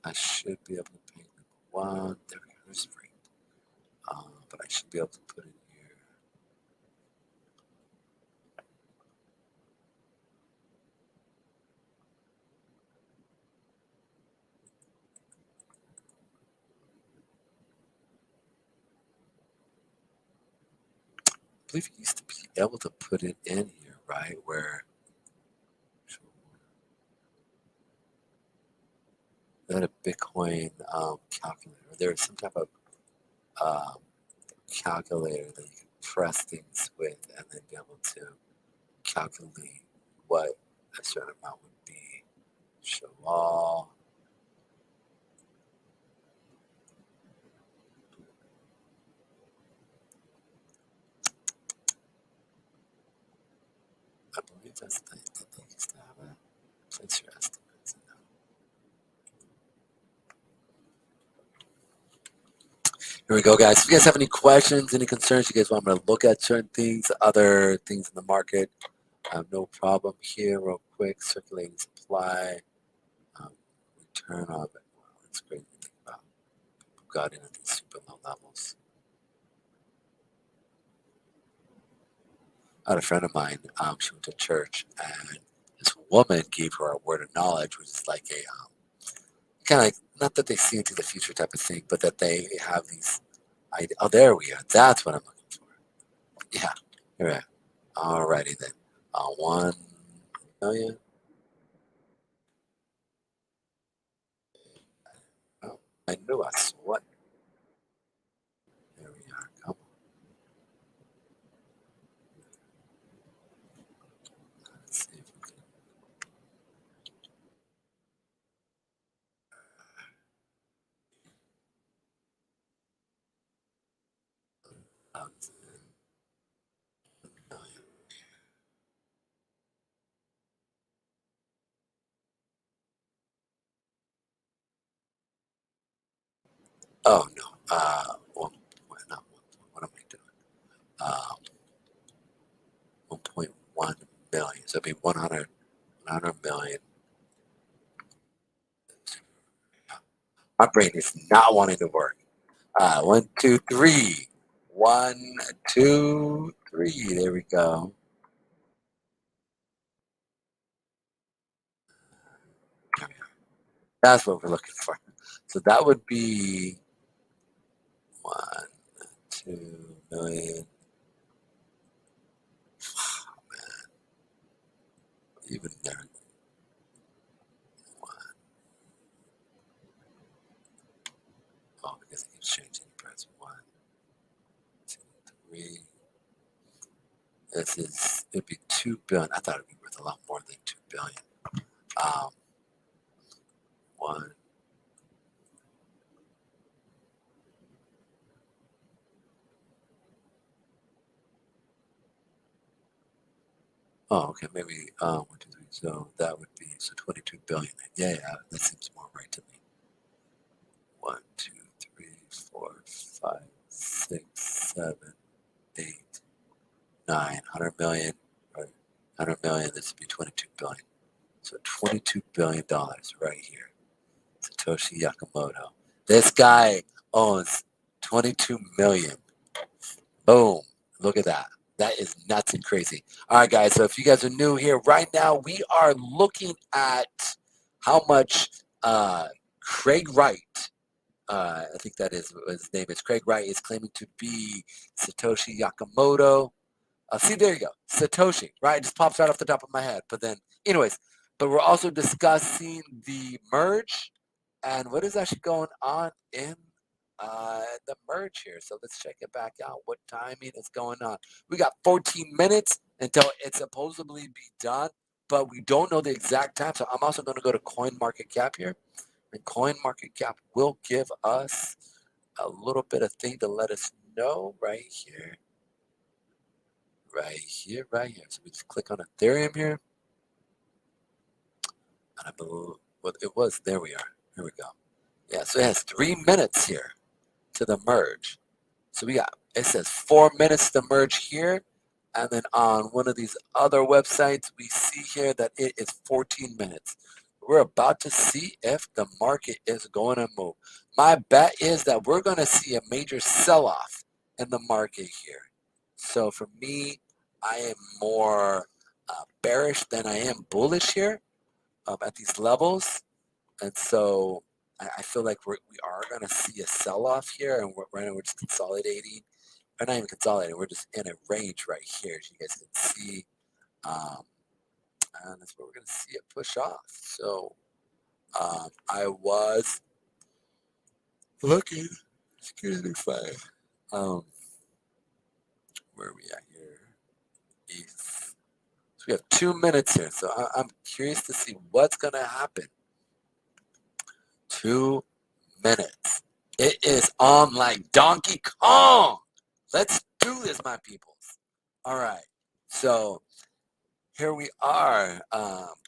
I should be able to pay number 1. There we go. There's free. But I should be able to put it here. I believe you used to be able to put it in here, right? Where they had a Bitcoin calculator. There was some type of calculator that you could press things with and then be able to calculate what a certain amount would be. Show all. I believe that's the thing that they used to have it. Place your estimates. Here we go, guys. If you guys have any questions, any concerns, you guys want me to look at certain things, other things in the market, I have no problem here. Real quick, circulating supply, return on it. Wow, that's great to think about. People got in at these super low levels. I had a friend of mine. She went to church, and this woman gave her a word of knowledge, which is like a kind of like, not that they see into the future type of thing, but that they have these. Oh, there we are. That's what I'm looking for. Yeah, you're right. Alrighty then. 1 million. Oh, I knew I saw what. There we are. Come on. Let's see if we can. Oh no. Not what am I doing? 1.1 million. So it'd be 100 million. My brain is not wanting to work. 1, 2, 3. 1, 2, 3. There we go. That's what we're looking for. So that would be 1, 2 million. Oh, man. Even there. 1. Oh, because it keeps changing. Press 1, 2, 3. This is, it'd be 2 billion. I thought it'd be worth a lot more than 2 billion. 1. Oh, okay, maybe 1, 2, 3. So that would be 22 billion. Yeah, that seems more right to me. 1, 2, 3, 4, 5, 6, 7, 8, 9, 100 million. Right, 100 million. This would be 22 billion. So $22 billion right here. Satoshi Nakamoto. This guy owns 22 million. Boom. Look at that. That is nuts and crazy. All right, guys. So if you guys are new here, right now we are looking at how much Craig Wright, I think that is what his name is. Craig Wright is claiming to be Satoshi Nakamoto. See, there you go. Satoshi, right? It just pops right off the top of my head. But then, anyways, but we're also discussing the merge and what is actually going on in the merge here. So let's check it back out. What timing is going on? We got 14 minutes until it's supposedly be done, but we don't know the exact time. So I'm also going to go to CoinMarketCap here, and CoinMarketCap will give us a little bit of thing to let us know right here. Right here. So we just click on Ethereum here. And I believe what it was. There we are. Here we go. Yeah, so it has 3 minutes here to the merge. So we got, it says 4 minutes to merge here. And then on one of these other websites, we see here that it is 14 minutes. We're about to see if the market is going to move. My bet is that we're going to see a major sell-off in the market here. So for me, I am more bearish than I am bullish here at these levels. And so I feel like we are going to see a sell-off here, and we're just consolidating. We're not even consolidating. We're just in a range right here, as you guys can see. And that's where we're going to see it push off. So I was looking, excuse me, five. Where are we at here? East. So we have 2 minutes here. So I'm curious to see what's going to happen. 2 minutes. It is on like Donkey Kong. Let's do this, my peoples. All right. So here we are.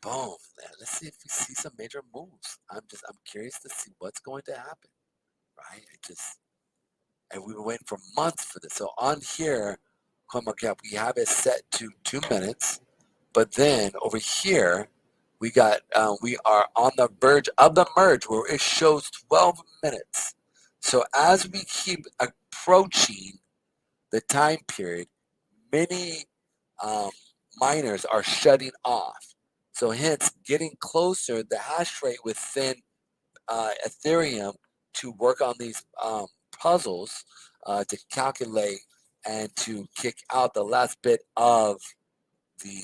Boom. Let's see if we see some major moves. I'm curious to see what's going to happen. Right? And we were waiting for months for this. So on here, CoinMarketCap, we have it set to 2 minutes. But then over here, we got we are on the verge of the merge where it shows 12 minutes. So as we keep approaching the time period, many miners are shutting off. So hence, getting closer, the hash rate within Ethereum to work on these puzzles to calculate and to kick out the last bit of the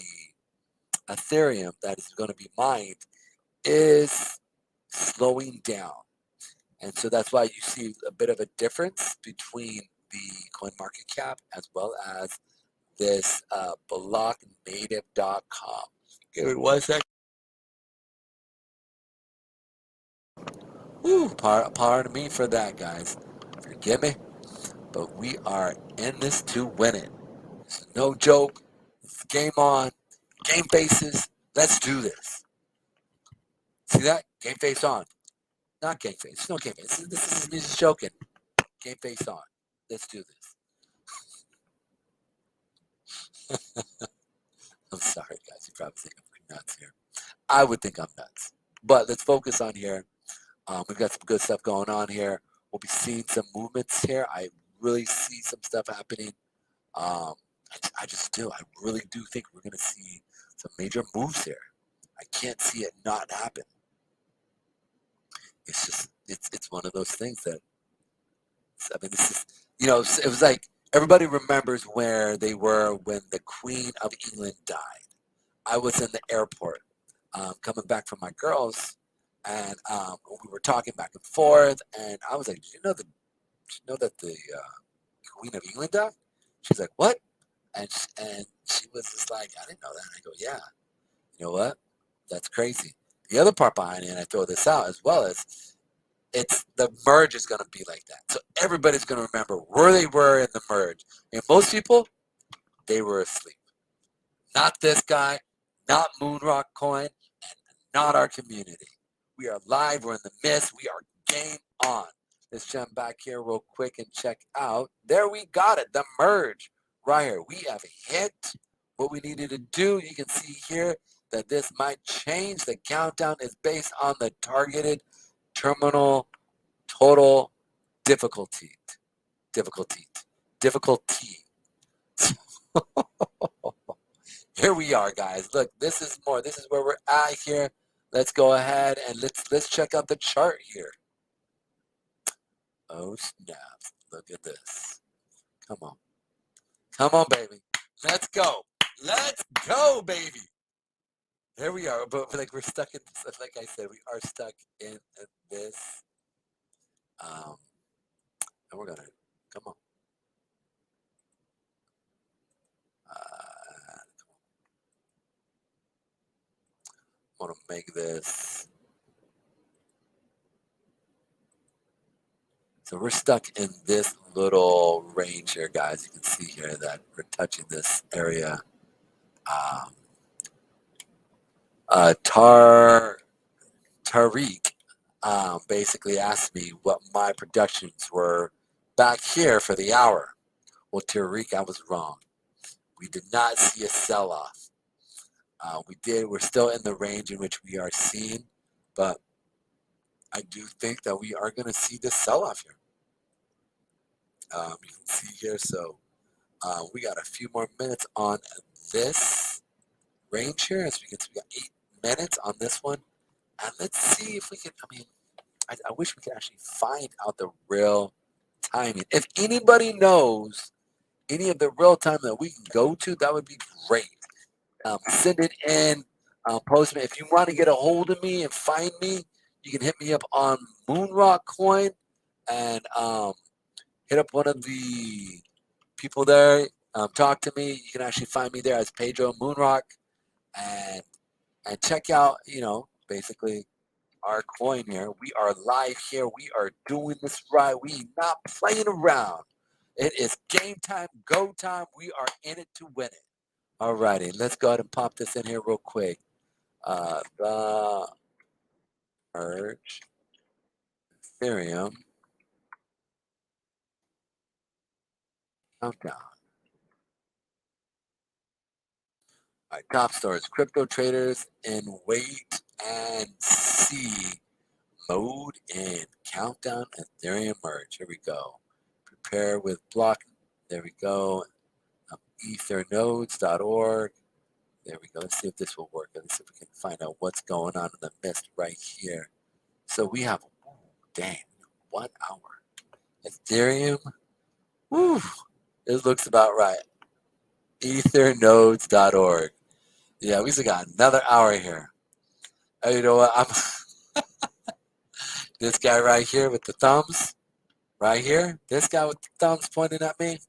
Ethereum that is going to be mined is slowing down. And so that's why you see a bit of a difference between the CoinMarketCap as well as this blocknative.com. Give me 1 second. Woo, pardon me for that, guys. Forgive me. But we are in this to win it. It's no joke. It's game on. Game faces. Let's do this. See that? Game face on. Not game face. No game face. This is me just joking. Game face on. Let's do this. I'm sorry, guys. You probably think I'm nuts here. I would think I'm nuts. But let's focus on here. We've got some good stuff going on here. We'll be seeing some movements here. I really see some stuff happening. I just do. I really do think we're going to see some major moves here. I can't see it not happen. It's just, it's one of those things that, I mean, this is, you know, it was like everybody remembers where they were when the Queen of England died. I was in the airport coming back from my girls, and we were talking back and forth, and I was like, did you know that the Queen of England died? She's like, what? And she was just like, I didn't know that. And I go, yeah. You know what? That's crazy. The other part behind it, and I throw this out as well, is it's the merge is going to be like that. So everybody's going to remember where they were in the merge. And most people, they were asleep. Not this guy, not Moonrock Coin, and not our community. We are live. We're in the mist. We are game on. Let's jump back here real quick and check out. There we got it. The merge right here. We have hit what we needed to do. You can see here that this might change. The countdown is based on the targeted terminal total difficulty. Here we are, guys. Look, this is more. This is where we're at here. Let's go ahead and let's check out the chart here. Oh snaps! Look at this. Come on, baby. Let's go. Let's go, baby. There we are. But like we're stuck in. Like I said, we are stuck in this. And we're gonna come on. I want to make this. So we're stuck in this little range here, guys. You can see here that we're touching this area. Tariq basically asked me what my productions were back here for the hour. Well, Tariq, I was wrong. We did not see a sell-off. We're still in the range in which we are seeing, but I do think that we are going to see this sell-off here. You can see here, so we got a few more minutes on this range here. As we can see, we got 8 minutes on this one. And let's see if we can, I wish we could actually find out the real timing. If anybody knows any of the real time that we can go to, that would be great. Send it in, post me. If you want to get a hold of me and find me, you can hit me up on Moonrock Coin and hit up one of the people there. Talk to me. You can actually find me there as Pedro Moonrock and check out, basically our coin here. We are live here. We are doing this right. We not playing around. It is game time, go time. We are in it to win it. All righty, let's go ahead and pop this in here real quick. The merge, Ethereum, countdown. All right, top stores, crypto traders in wait and see mode and countdown Ethereum merge. Here we go. Prepare with block. There we go. Ethernodes.org. There we go. Let's see if this will work. Let's see if we can find out what's going on in the mist right here. So we have, 1 hour. Ethereum. Woo, it looks about right. Ethernodes.org. Yeah, we still got another hour here. Oh, you know what? I'm this guy right here with the thumbs. Right here. This guy with the thumbs pointing at me.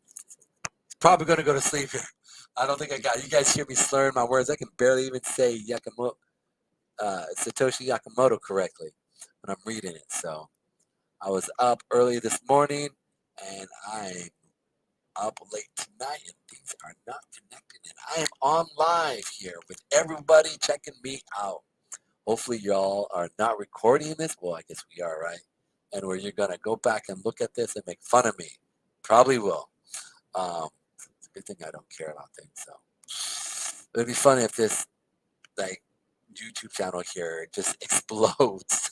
He's probably going to go to sleep here. I don't think I got it. You guys hear me slurring my words. I can barely even say Satoshi Nakamoto correctly when I'm reading it. So I was up early this morning and I'm up late tonight and things are not connected. And I am on live here with everybody checking me out. Hopefully y'all are not recording this. Well, I guess we are, right? And where you're gonna go back and look at this and make fun of me. Probably will. It's a good thing I don't care about things. So it'd be funny if this like YouTube channel here just explodes.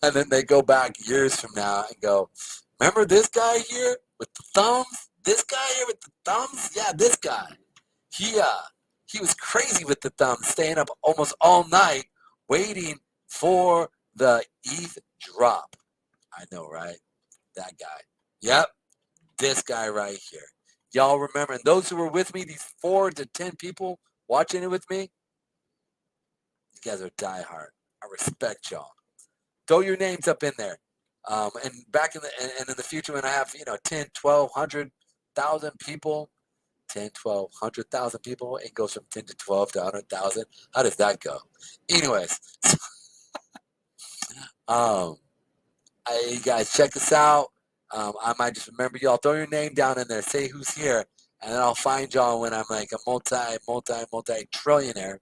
And then they go back years from now and go, remember this guy here with the thumbs? This guy here with the thumbs? Yeah, this guy. He was crazy with the thumbs, staying up almost all night waiting for the ETH drop. I know, right? That guy. Yep, this guy right here. Y'all remember, and those who were with me, these 4 to 10 people watching it with me, you guys are diehard. I respect y'all. Throw your names up in there. And back in the future when I have 10, 12, 100,000 people, 10, 12, 100,000 people, it goes from 10 to 12 to 100,000. How does that go? Anyways, you guys check this out. I might just remember y'all. Throw your name down in there. Say who's here, and then I'll find y'all when I'm like a multi trillionaire.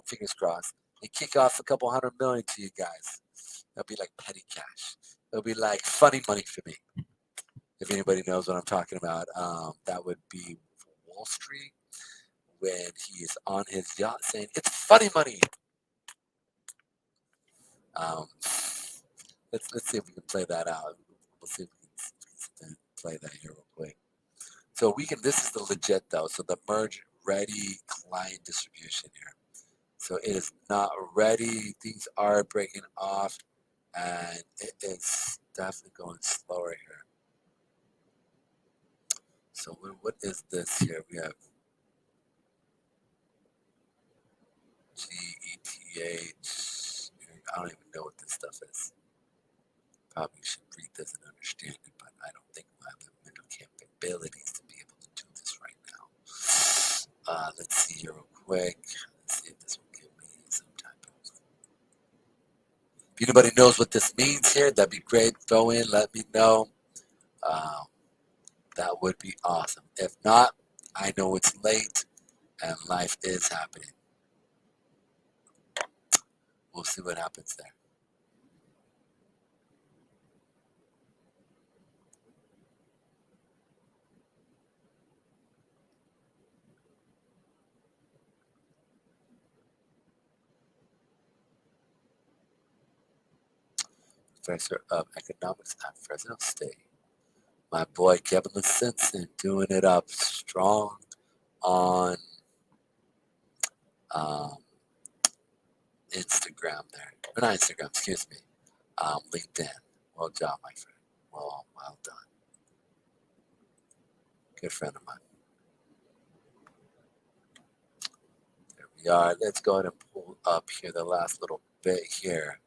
Fingers crossed. And kick off a couple 100 million to you guys. That'll be like petty cash. It'll be like funny money for me. If anybody knows what I'm talking about, that would be Wall Street when he is on his yacht saying, "It's funny money." Let's see if we can play that out. We'll see if we can play that here real quick. So this is the legit though. So the merge ready client distribution here. So it is not ready. Things are breaking off, and it is definitely going slower here. So what is this here? We have GETH. I don't even know what this stuff is. Probably should read this and understand it, but I don't think we'll have the mental capabilities to be able to do this right now. Let's see here real quick. Let's see if this will give me some type of. If anybody knows what this means here, that'd be great. Throw in, let me know. That would be awesome. If not, I know it's late and life is happening. We'll see what happens there. Professor of Economics at Fresno State. My boy Kevin Simpson doing it up strong on Instagram there. Or not Instagram, excuse me. LinkedIn. Well done, my friend. Well done. Good friend of mine. There we are. Let's go ahead and pull up here the last little bit here.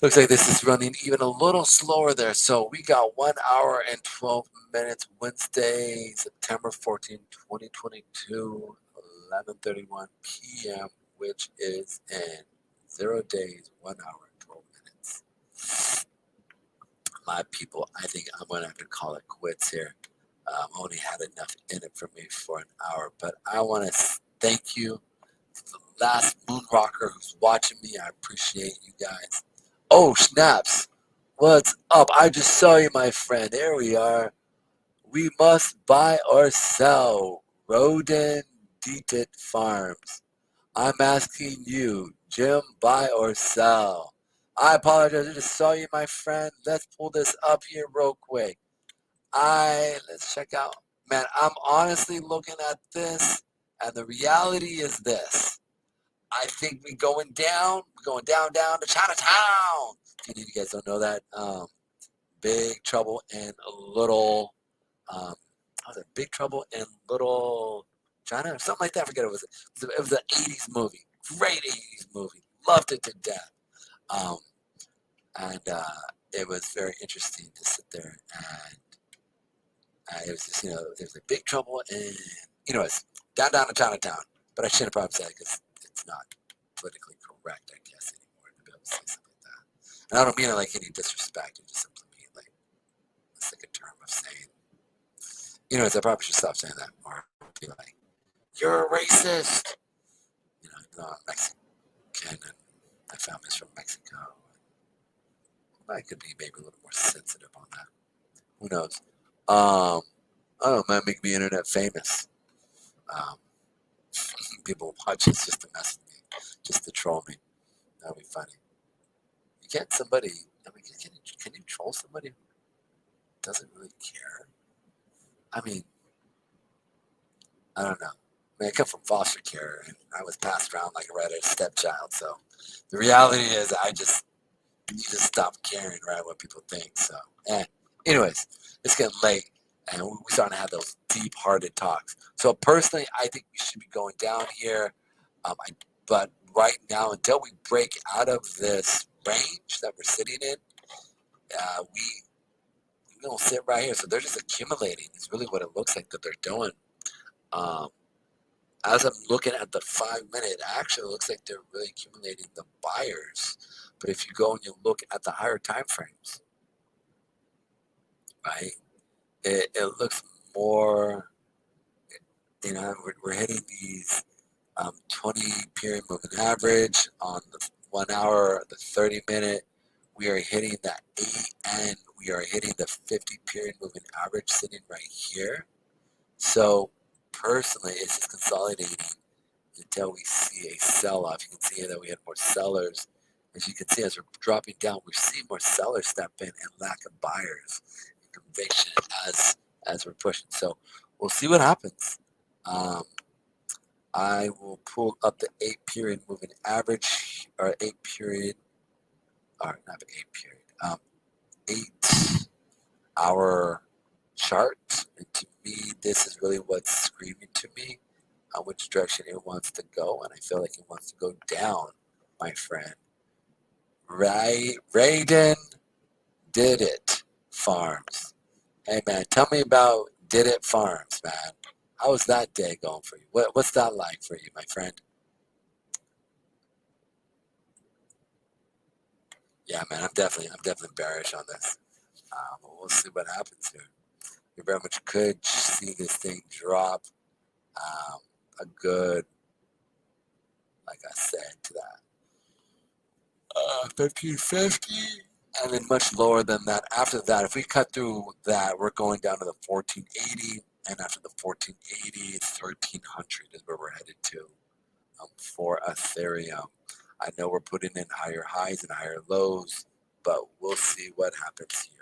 Looks like this is running even a little slower there. So we got 1 hour and 12 minutes, Wednesday, September 14, 2022, 11:31 p.m., which is in 0 days, 1 hour and 12 minutes. My people, I think I'm going to have to call it quits here. Only had enough in it for me for an hour, but I want to thank you to the last moon rocker who's watching me. I appreciate you guys. Oh, snaps. What's up? I just saw you, my friend. There we are. We must buy or sell Rodent Deated Farms. I'm asking you, Jim, buy or sell? I apologize. I just saw you, my friend. Let's pull this up here real quick. Let's check out. Man, I'm honestly looking at this, and the reality is this. I think we're going down to Chinatown. If any of you guys don't know that, Big Trouble in Little, Big Trouble in Little China or something like that. I forget what it was. It was an 80s movie. Great 80s movie. Loved it to death. It was very interesting to sit there and it was just, it was a Big Trouble in, it's down to Chinatown. But I shouldn't probably say it because it's not politically correct, I guess, anymore to be able to say something like that. And I don't mean it like any disrespect. I just simply mean like it's like a term of saying, I probably should stop saying that or be like, you're a racist. No, I'm Mexican. Mexican and my family's from Mexico. I could be maybe a little more sensitive on that. Who knows? I don't know, might make me internet famous. Um, people watch it just to mess with me, just to troll me. That'd be funny. You can't somebody, I mean, can you troll somebody who doesn't really care? I mean, I don't know. I mean, I come from foster care and I was passed around like a redheaded stepchild. So the reality is you just stop caring, right, what people think. So, anyways, it's getting late and we're starting to have those deep-hearted talks. So personally, I think we should be going down here. But right now, until we break out of this range that we're sitting in, we don't sit right here. So they're just accumulating. It's really what it looks like that they're doing. As I'm looking at the 5 minute, actually it looks like they're really accumulating the buyers. But if you go and you look at the higher time frames, right, it looks more, we're hitting these 20 period moving average on the 1 hour, the 30 minute. We are hitting that 8 and we are hitting the 50 period moving average sitting right here. So personally, it's just consolidating until we see a sell-off. You can see that we had more sellers. As you can see, as we're dropping down, we see more sellers step in and lack of buyers and conviction as we're pushing. So we'll see what happens. I will pull up the 8 period moving average, or 8 period, or not 8 period, 8 hour chart. And to me, this is really what's screaming to me on which direction it wants to go, and I feel like it wants to go down, my friend. Raiden did it farms. Hey man, tell me about Did It Farms, man. How was that day going for you? What's that like for you, my friend? Yeah, man, I'm definitely bearish on this. But we'll see what happens here. You very much could see this thing drop a good, like I said, to that 1550, and then much lower than that. After that, if we cut through that, we're going down to the 1480, and after the 1480, 1300 is where we're headed to for Ethereum. I know we're putting in higher highs and higher lows, but we'll see what happens here.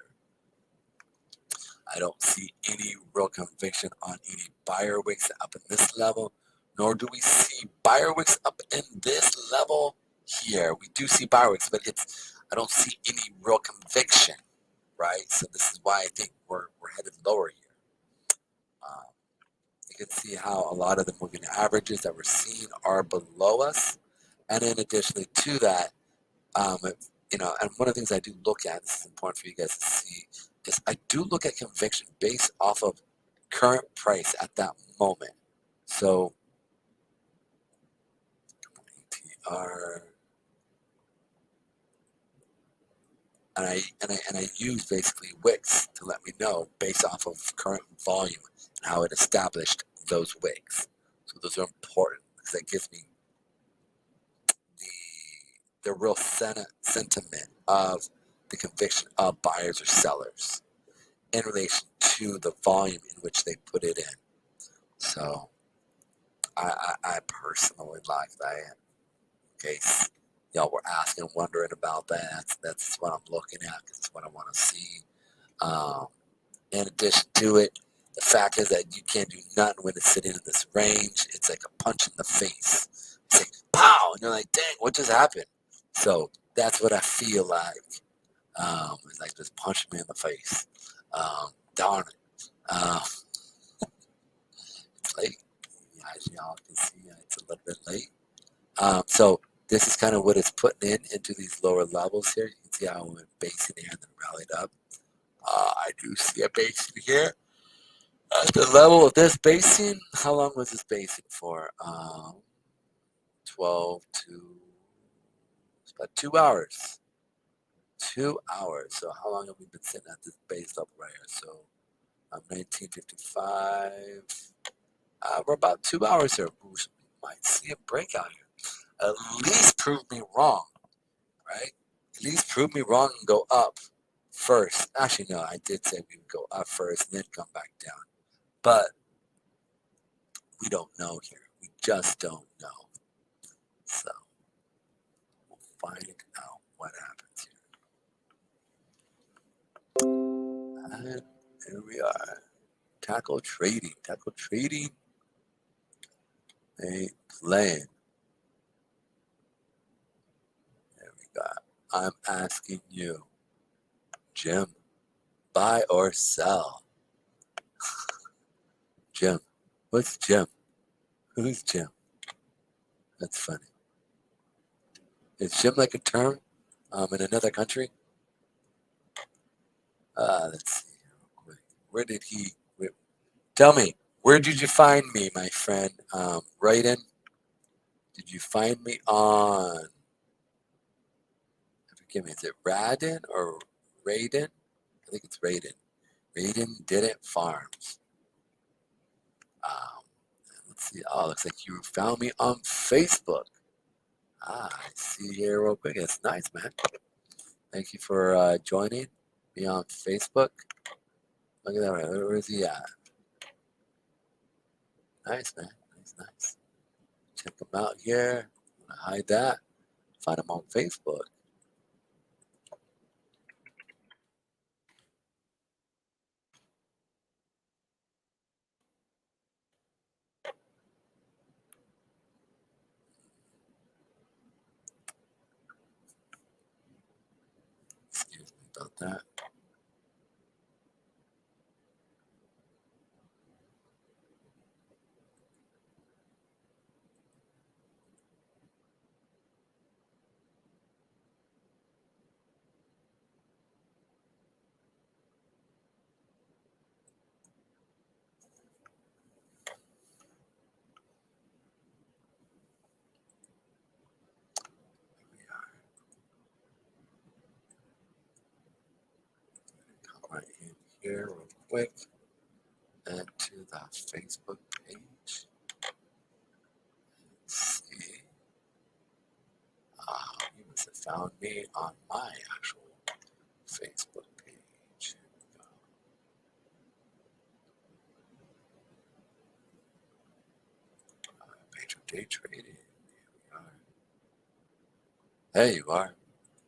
I don't see any real conviction on any buyer wicks up in this level, nor do we see buyer wicks up in this level here. We do see buyer wicks, but I don't see any real conviction, right? So this is why I think we're headed lower here. You can see how a lot of the moving averages that we're seeing are below us, and in addition to that, and one of the things I do look at, this is important for you guys to see, is I do look at conviction based off of current price at that moment. So ATR, and I use basically wicks to let me know based off of current volume and how it established those wicks. So those are important because that gives me the real sentiment of the conviction of buyers or sellers in relation to the volume in which they put it in. So I personally like that. In case y'all were asking and wondering about that, that's what I'm looking at. It's what I want to see. In addition to it, the fact is that you can't do nothing when it's sitting in this range. It's like a punch in the face. It's like, pow! And you're like, dang, what just happened? So that's what I feel like. It's like just punching me in the face. Darn it. It's late. As y'all can see, it's a little bit late. So this is kind of what it's putting into these lower levels here. You can see how it went basing here and then rallied up. I do see a basing here. At the level of this basing, how long was this basing for? 12 to, it's about 2 hours. 2 hours. So how long have we been sitting at this base level right here? So 1955. We're about 2 hours here. We might see a breakout here. at least prove me wrong, right? At least prove me wrong and go up first. Actually, no, I did say we would go up first and then come back down. But we don't know here. We just don't know. So we'll find out what happens here. And here we are. Tackle trading. Tackle trading. Ain't playing. There we go. I'm asking you, Jim, buy or sell? Jim. What's Jim? Who's Jim? That's funny. Is Jim like a term in another country? Let's see here real quick. Where did he? Tell me, where did you find me, my friend? Raiden? Did you find me on? Forgive me. Is it Radin or Raiden? I think it's Raiden. Raiden Didn't Farms. Let's see. Oh, looks like you found me on Facebook. I see here real quick. It's nice, man. Thank you for joining me on Facebook. Look at that. Where is he at? Nice, man. Nice. Check him out here. Hide that. Find him on Facebook. Excuse me about that. Come right in here real quick and to the Facebook page. Let's see. You must have found me on my actual Facebook page. Here we go. Page of day trading. Here we are. There you are.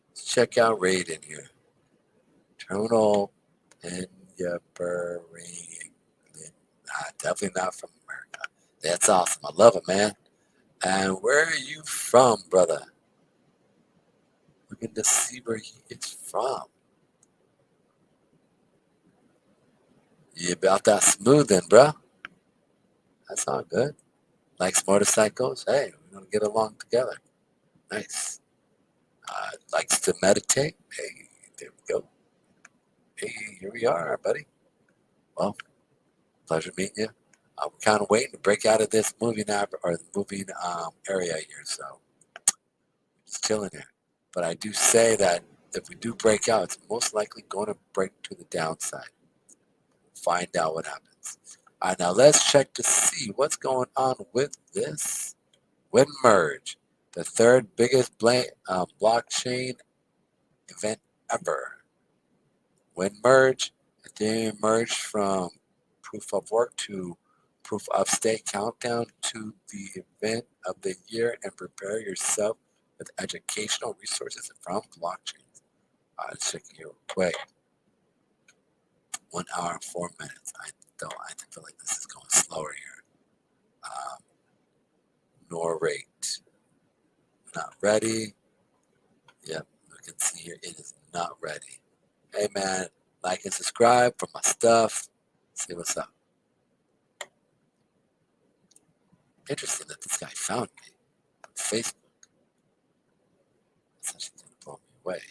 Let's check out Raiden here. Terminal in your brain. Definitely not from America. That's awesome. I love it, man. And where are you from, brother? Looking to see where he is from. You about that smooth then, bro? That's all good. Likes motorcycles? Hey, we're gonna get along together. Nice. Likes to meditate? Hey, there we go. Hey, here we are, buddy. Well, pleasure meeting you. We're kind of waiting to break out of this moving app or the moving area here, so just chilling here. But I do say that if we do break out, it's most likely going to break to the downside. Find out what happens. All right, now let's check to see what's going on with this Win Merge, the third biggest blockchain event ever. Win Merge, Ethereum Merge from proof of work to proof of stake, countdown to the event of the year, and prepare yourself with educational resources from blockchains. Let's check here real quick. 1 hour and 4 minutes. I feel like this is going slower here. Nor rate. Not ready. Yep, you can see here it is not ready. Hey man, like and subscribe for my stuff. See what's up. Interesting that this guy found me on Facebook. That's actually going to blow me away.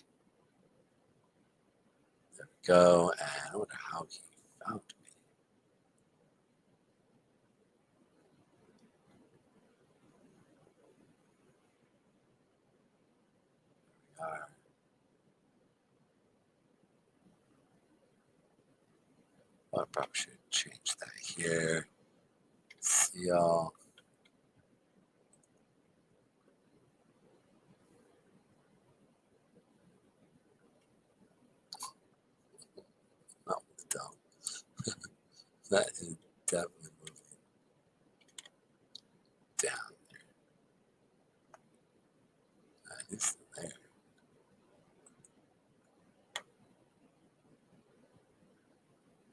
There we go. And I wonder how he found me. There we are. Well, I probably should change that here. See y'all. That is definitely moving down there. It's there.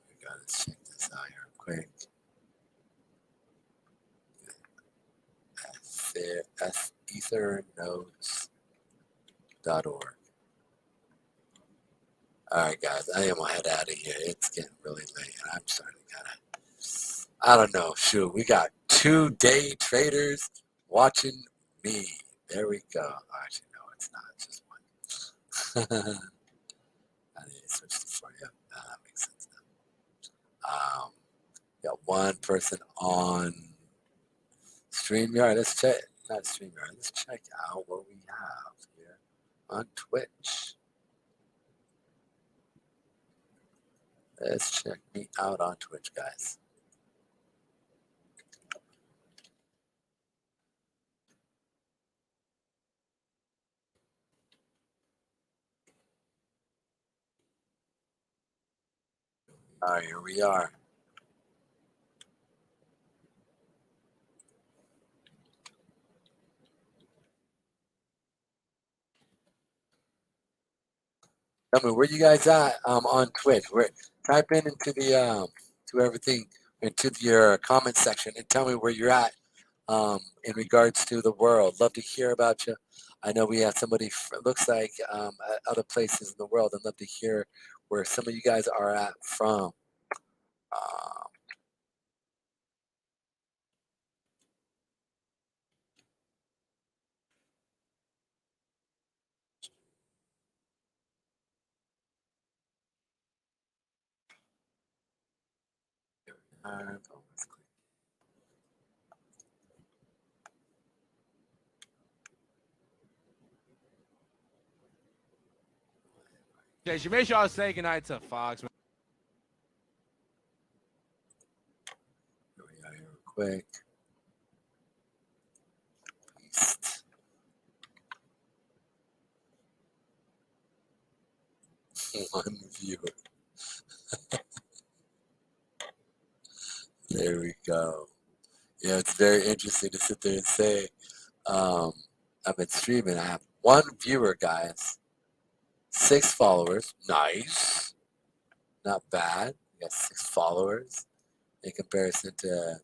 We gotta check this out here quick. Ethernodes.org. All right, guys, I am gonna head out of here. It's getting really late, and I'm starting to kind of, I don't know. Shoot, we got 2 day traders watching me. There we go. Actually, no, it's not. It's just one. I need to switch to for you. That makes sense now. Got one person on StreamYard. Let's check. Not StreamYard. Let's check out what we have here on Twitch. Let's check me out on Twitch, guys. All right, here we are. Tell me, where you guys at on Twitch? Type in into the to everything into your comment section and tell me where you're at in regards to the world. Love to hear about you. I know we have somebody looks like at other places in the world. I'd love to hear where some of you guys are at from. Jason, make sure I say goodnight to Fox. Here we are here real quick. Beast. One viewer. There we go. Yeah, it's very interesting to sit there and say, I've been streaming. I have 1 viewer, guys. 6 followers. Nice. Not bad. We got 6 followers in comparison to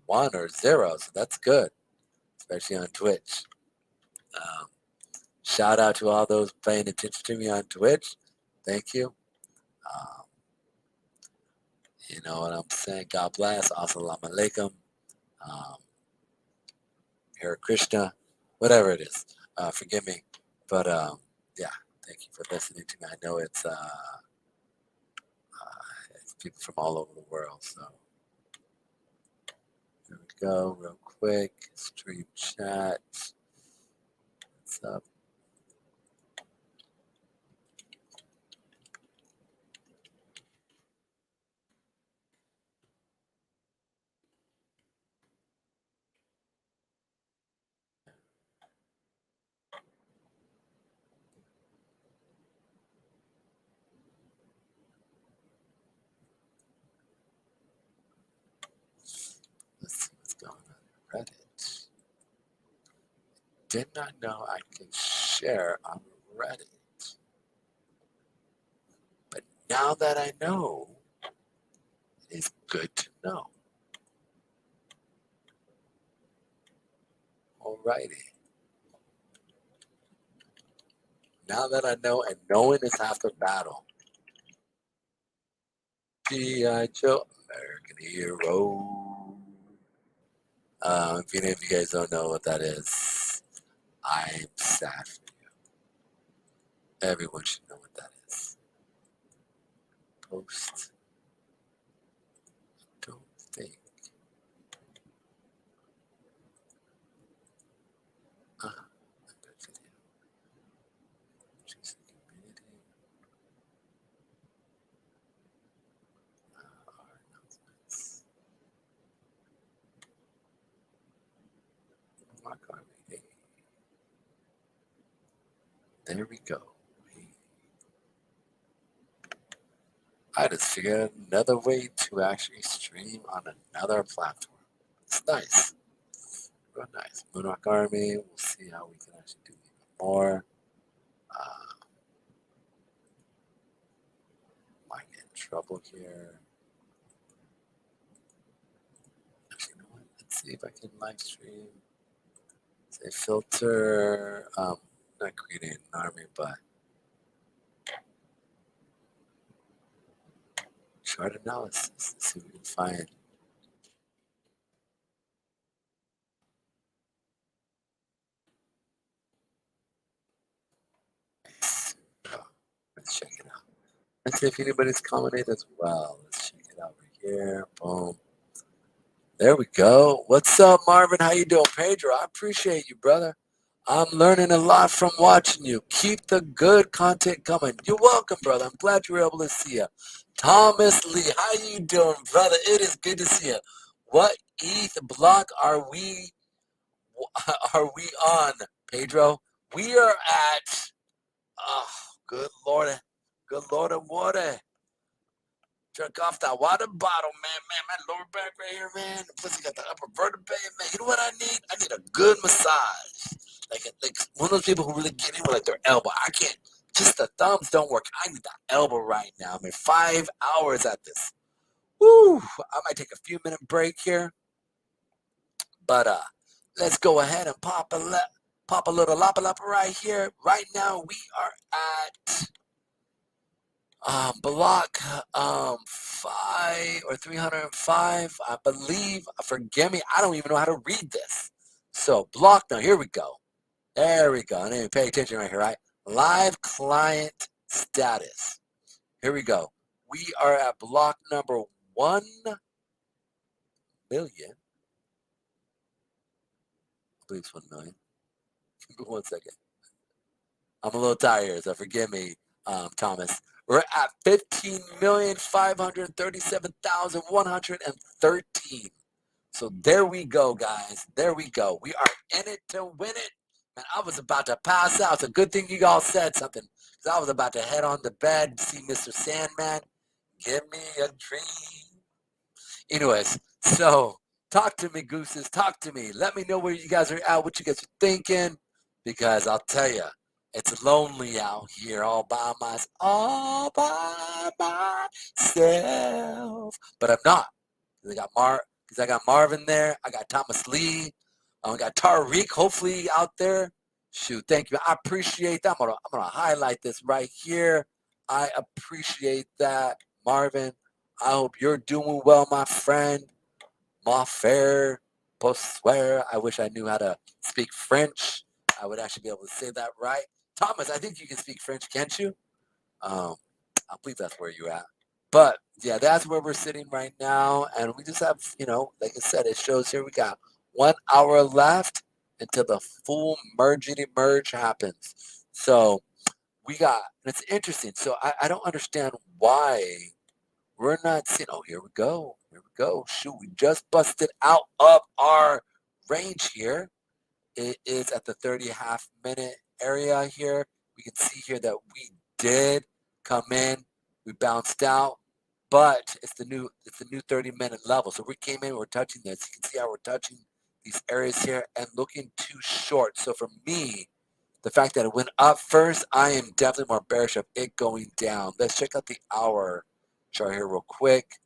1 or 0. So that's good, especially on Twitch. Shout out to all those paying attention to me on Twitch. Thank you. You know what I'm saying? God bless. Assalamu alaikum. Hare Krishna. Whatever it is. Forgive me. But yeah, thank you for listening to me. I know it's people from all over the world. So here we go, real quick. Stream chat. What's up? Let's see what's going on in Reddit. Did not know I can share on Reddit. But now that I know, it is good to know. Alrighty. Now that I know, and knowing is half the battle. G.I. Joe, American Hero. If any of you guys don't know what that is, I'm sad for you. Everyone should know what that is. Post. Don't think. Good video. Choose a community. Our announcements. Mark our meeting. There we go. I just figured out another way to actually stream on another platform. It's nice. Real nice. Moonrock Army. We'll see how we can actually do even more. Might get in trouble here. Actually, you know what? Let's see if I can live stream. Say filter. Not creating an army, but chart analysis. Let's see if we can find. Oh, let's check it out. Let's see if anybody's commented as well. Let's check it out right here. Boom. There we go. What's up, Marvin? How you doing? Pedro, I appreciate you, brother. I'm learning a lot from watching you. Keep the good content coming. You're welcome, brother. I'm glad you were able to see you. Thomas Lee, how you doing, brother? It is good to see you. What ETH block are we on, Pedro? We are at, oh, good Lord, water. Jerk off that water bottle, man. My lower back right here, man. Plus, you got the upper vertebrae, man. You know what I need? I need a good massage. Like one of those people who really get in with like their elbow. I can't. Just the thumbs don't work. I need the elbow right now. I mean, 5 hours at this. Woo! I might take a few minute break here, but let's go ahead and pop a little lapa right here. Right now, we are at. Block 5 or 305, I believe. Forgive me, I don't even know how to read this. So block now. Here we go. There we go. And then pay attention right here, right? Live client status. Here we go. We are at block number 1 million. I believe it's 1 million. 1 second. I'm a little tired, so forgive me, Thomas. We're at 15,537,113. So there we go, guys. There we go. We are in it to win it. Man, I was about to pass out. It's a good thing you all said something, because I was about to head on to bed and see Mr. Sandman. Give me a dream. Anyways, so talk to me, gooses. Talk to me. Let me know where you guys are at, what you guys are thinking, because I'll tell you, it's lonely out here all by myself. But I'm not. Because I got Marvin there. I got Thomas Lee. I got Tariq, hopefully out there. Shoot, thank you. I appreciate that. I'm gonna highlight this right here. I appreciate that, Marvin. I hope you're doing well, my friend. Mon frère, bonsoir. I wish I knew how to speak French. I would actually be able to say that right. Thomas, I think you can speak French, can't you? I believe that's where you're at. But yeah, that's where we're sitting right now. And we just have, like I said, it shows here we got 1 hour left until the full merge happens. So we got, and it's interesting. So I don't understand why we're not seeing, oh, here we go. Shoot, we just busted out of our range here. It is at the 30.5 minute area here. We can see here that we did come in. We bounced out, but it's the new 30-minute level. So we came in, we're touching this. You can see how we're touching these areas here and looking too short. So for me, the fact that it went up first, I am definitely more bearish of it going down. Let's check out the hour chart here real quick.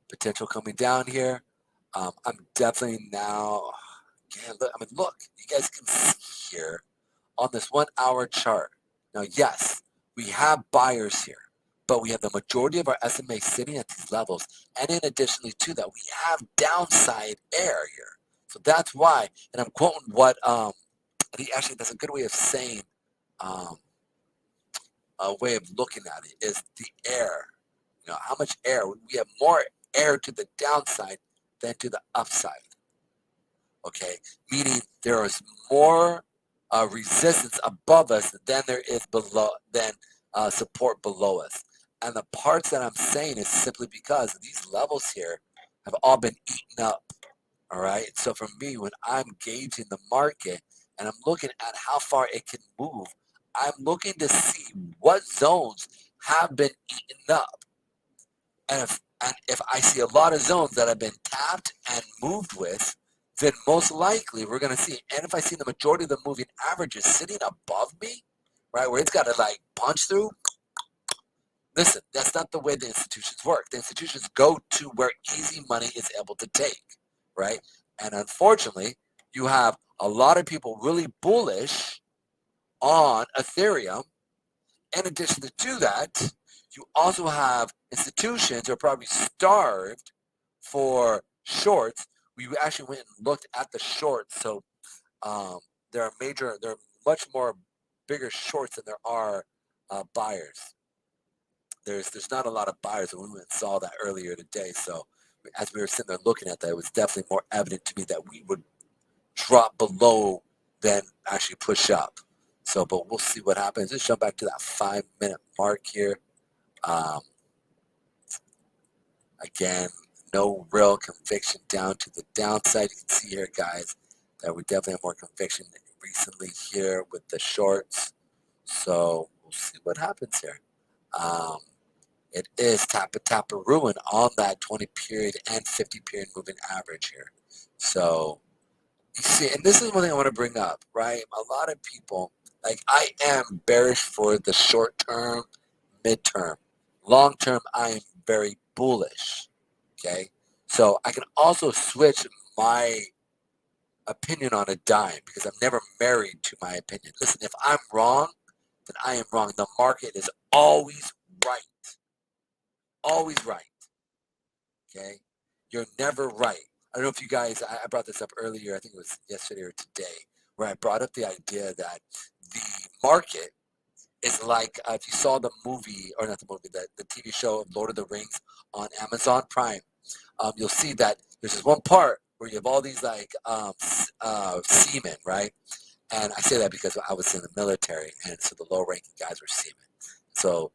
Potential coming down here. I'm definitely now. Yeah, look, you guys can see here on this 1 hour chart. Now, yes, we have buyers here, but we have the majority of our SMA sitting at these levels. And in additionally to that, we have downside air here. So that's why, and I'm quoting what, actually, that's a good way of saying, a way of looking at it is the air. How much air? We have more air to the downside than to the upside. Okay, meaning there is more resistance above us than there is below, than support below us. And the parts that I'm saying is simply because these levels here have all been eaten up. All right. So for me, when I'm gauging the market and I'm looking at how far it can move, I'm looking to see what zones have been eaten up. And if I see a lot of zones that have been tapped and moved with, then most likely we're going to see. And if I see the majority of the moving averages sitting above me, right, where it's got to like punch through, listen, that's not the way the institutions work. The institutions go to where easy money is able to take, right? And unfortunately, you have a lot of people really bullish on Ethereum. In addition to that, you also have institutions who are probably starved for shorts. We actually went and looked at the shorts. So there are much more bigger shorts than there are buyers. There's not a lot of buyers, and we went and saw that earlier today. So as we were sitting there looking at that, it was definitely more evident to me that we would drop below than actually push up. So, but we'll see what happens. Let's jump back to that 5-minute mark here. Again, no real conviction down to the downside. You can see here, guys, that we definitely have more conviction recently here with the shorts. So we'll see what happens here. It is Tappa ruin on that 20 period and 50 period moving average here. So you see, and this is one thing I want to bring up, right? A lot of people, like, I am bearish for the short term, midterm. Long term, I am very bullish. Okay, so I can also switch my opinion on a dime because I'm never married to my opinion. Listen, if I'm wrong, then I am wrong. The market is always right. Always right. Okay? You're never right. I don't know if you guys, I brought this up earlier, I think it was yesterday or today, where I brought up the idea that the market is like, if you saw the movie, or not the movie, the TV show Lord of the Rings on Amazon Prime, you'll see that there's this one part where you have all these like seamen, right? And I say that because I was in the military, and so the low-ranking guys were seamen. So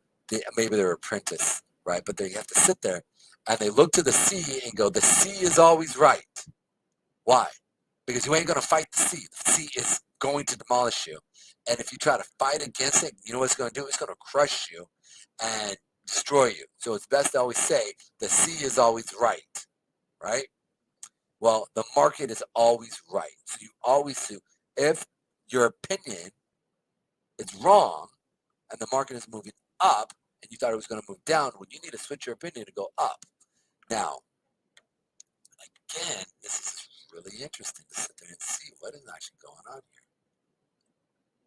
maybe they were apprentice, right? But they have to sit there, and they look to the sea and go, the sea is always right. Why? Because you ain't going to fight the sea. The sea is going to demolish you. And if you try to fight against it, you know what it's going to do? It's going to crush you and destroy you. So it's best to always say, the sea is always right, right? Well, the market is always right. So you always do. If your opinion is wrong and the market is moving up and you thought it was going to move down, well, you need to switch your opinion to go up. Now, again, this is really interesting to sit there and see what is actually going on here.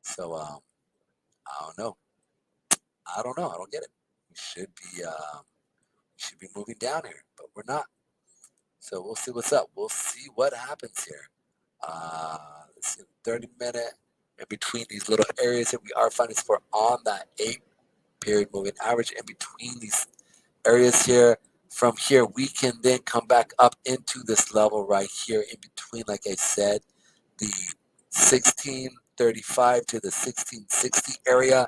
So, I don't know. I don't get it. We should be moving down here, but we're not. So we'll see what's up. We'll see what happens here. Let's see, 30-minute in between these little areas that we are finding support on that 8-period moving average in between these areas here. From here, we can then come back up into this level right here in between, like I said, the 1635 to the 1660 area.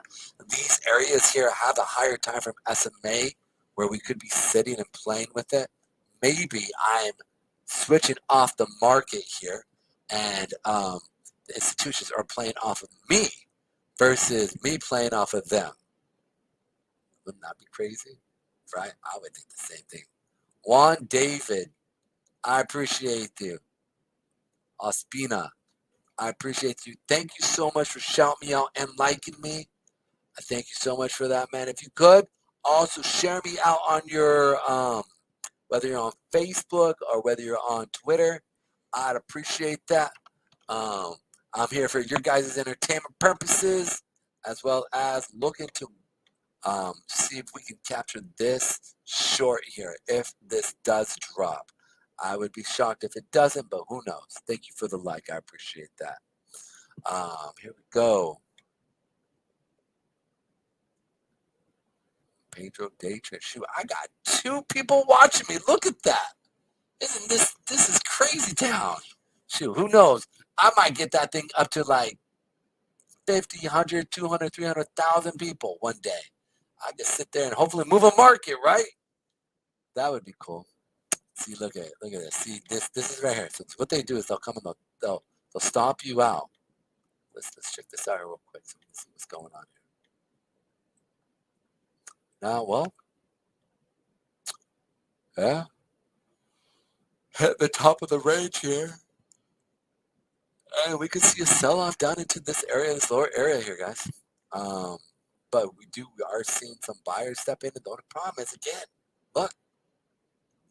These areas here have a higher time from SMA where we could be sitting and playing with it. Maybe I'm switching off the market here and the institutions are playing off of me versus me playing off of them. Wouldn't that be crazy? Right? I would think the same thing. Juan David, I appreciate you. Ospina, I appreciate you. Thank you so much for shouting me out and liking me. I thank you so much for that, man. If you could, also share me out on your, whether you're on Facebook or whether you're on Twitter, I'd appreciate that. I'm here for your guys' entertainment purposes, as well as looking to see if we can capture this short here, if this does drop. I would be shocked if it doesn't, but who knows? Thank you for the like. I appreciate that. Here we go. Pedro Daytrade. Shoot, I got 2 people watching me. Look at that. Isn't this is crazy town. Shoot, who knows? I might get that thing up to like 50, 100, 200, 300,000 people one day. I just sit there and hopefully move a market, right? That would be cool. See, look at this. See, this is right here. So what they do is they'll come and they'll stomp you out. Let's check this out real quick so we can see what's going on here. Now, well, yeah, hit the top of the range here. And we could see a sell-off down into this area, this lower area here, guys. But we are seeing some buyers step in. And the only problem is, again, look,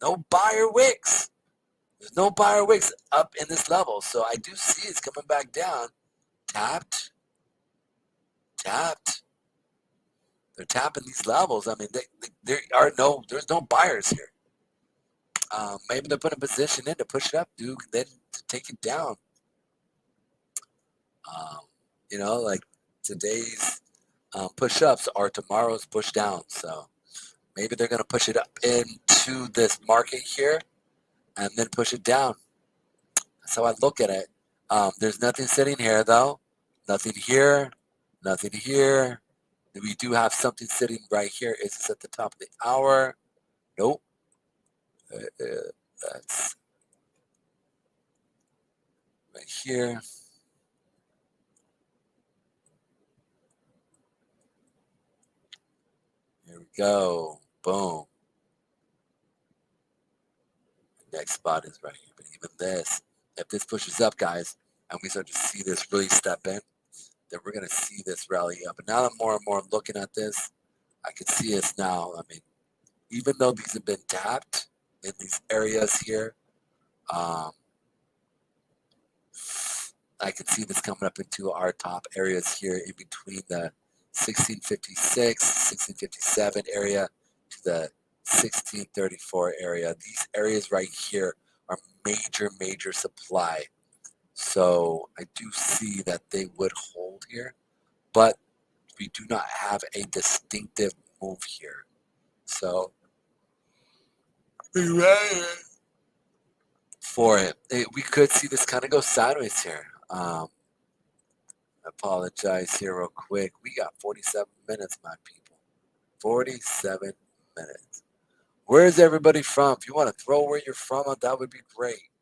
no buyer wicks. There's no buyer wicks up in this level. So I do see it's coming back down. Tapped. They're tapping these levels. I mean, there's no buyers here. Maybe they're putting a position in to push it up, dude, then to take it down. Like today's push-ups are tomorrow's push-downs. So maybe they're going to push it up into this market here and then push it down. That's how I look at it. There's nothing sitting here, though. Nothing here. Nothing here. We do have something sitting right here. Is this at the top of the hour? Nope. That's right here. Here we go. Boom. The next spot is right here. But even this, if this pushes up, guys, and we start to see this really step in, then we're going to see this rally up. And now that more and more I'm looking at this, I can see us now. I mean, even though these have been tapped in these areas here, I can see this coming up into our top areas here in between the 1656, 1657 area to the 1634 area. These areas right here are major supply. So I do see that they would hold here, but we do not have a distinctive move here. So be ready for it. We could see this kind of go sideways here. Apologize here real quick. We got 47 minutes, my people. 47 minutes. Where is everybody from? If you want to throw where you're from, that would be great.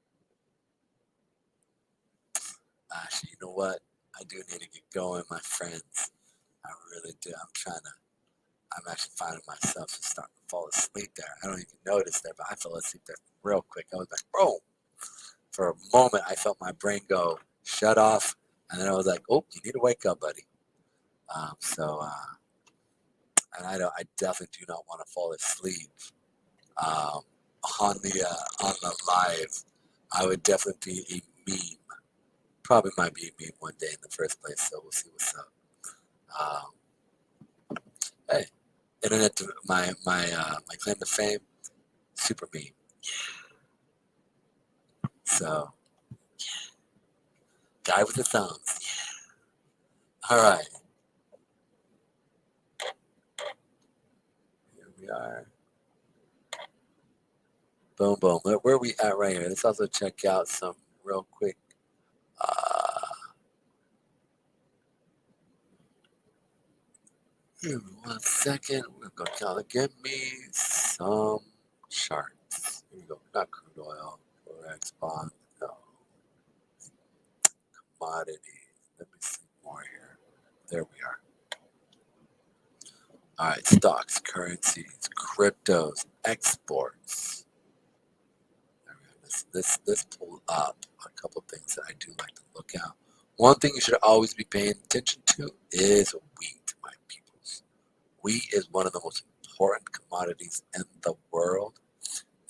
Actually, you know what? I do need to get going, my friends. I really do. I'm actually finding myself just starting to fall asleep there. I don't even notice there, but I fell asleep there real quick. I was like, bro. For a moment, I felt my brain go shut off. And then I was like, oh, you need to wake up, buddy. And I definitely do not want to fall asleep on the live. I would definitely be a meme. Probably might be a meme one day in the first place, so we'll see what's up. Hey, internet, my claim to fame, super meme. Yeah. So, yeah. Guy with the thumbs. Yeah. All right. Here we are. Boom, boom. Where are we at right here? Let's also check out some real quick. Give me 1 second. We're going to kind of give me some charts. Here we go. Not crude oil. Forex bond. No. Commodities. Let me see more here. There we are. All right. Stocks, currencies, cryptos, exports. Let's pull up a couple of things that I do like to look at. One thing you should always be paying attention to is wheat, my peoples. Wheat is one of the most important commodities in the world,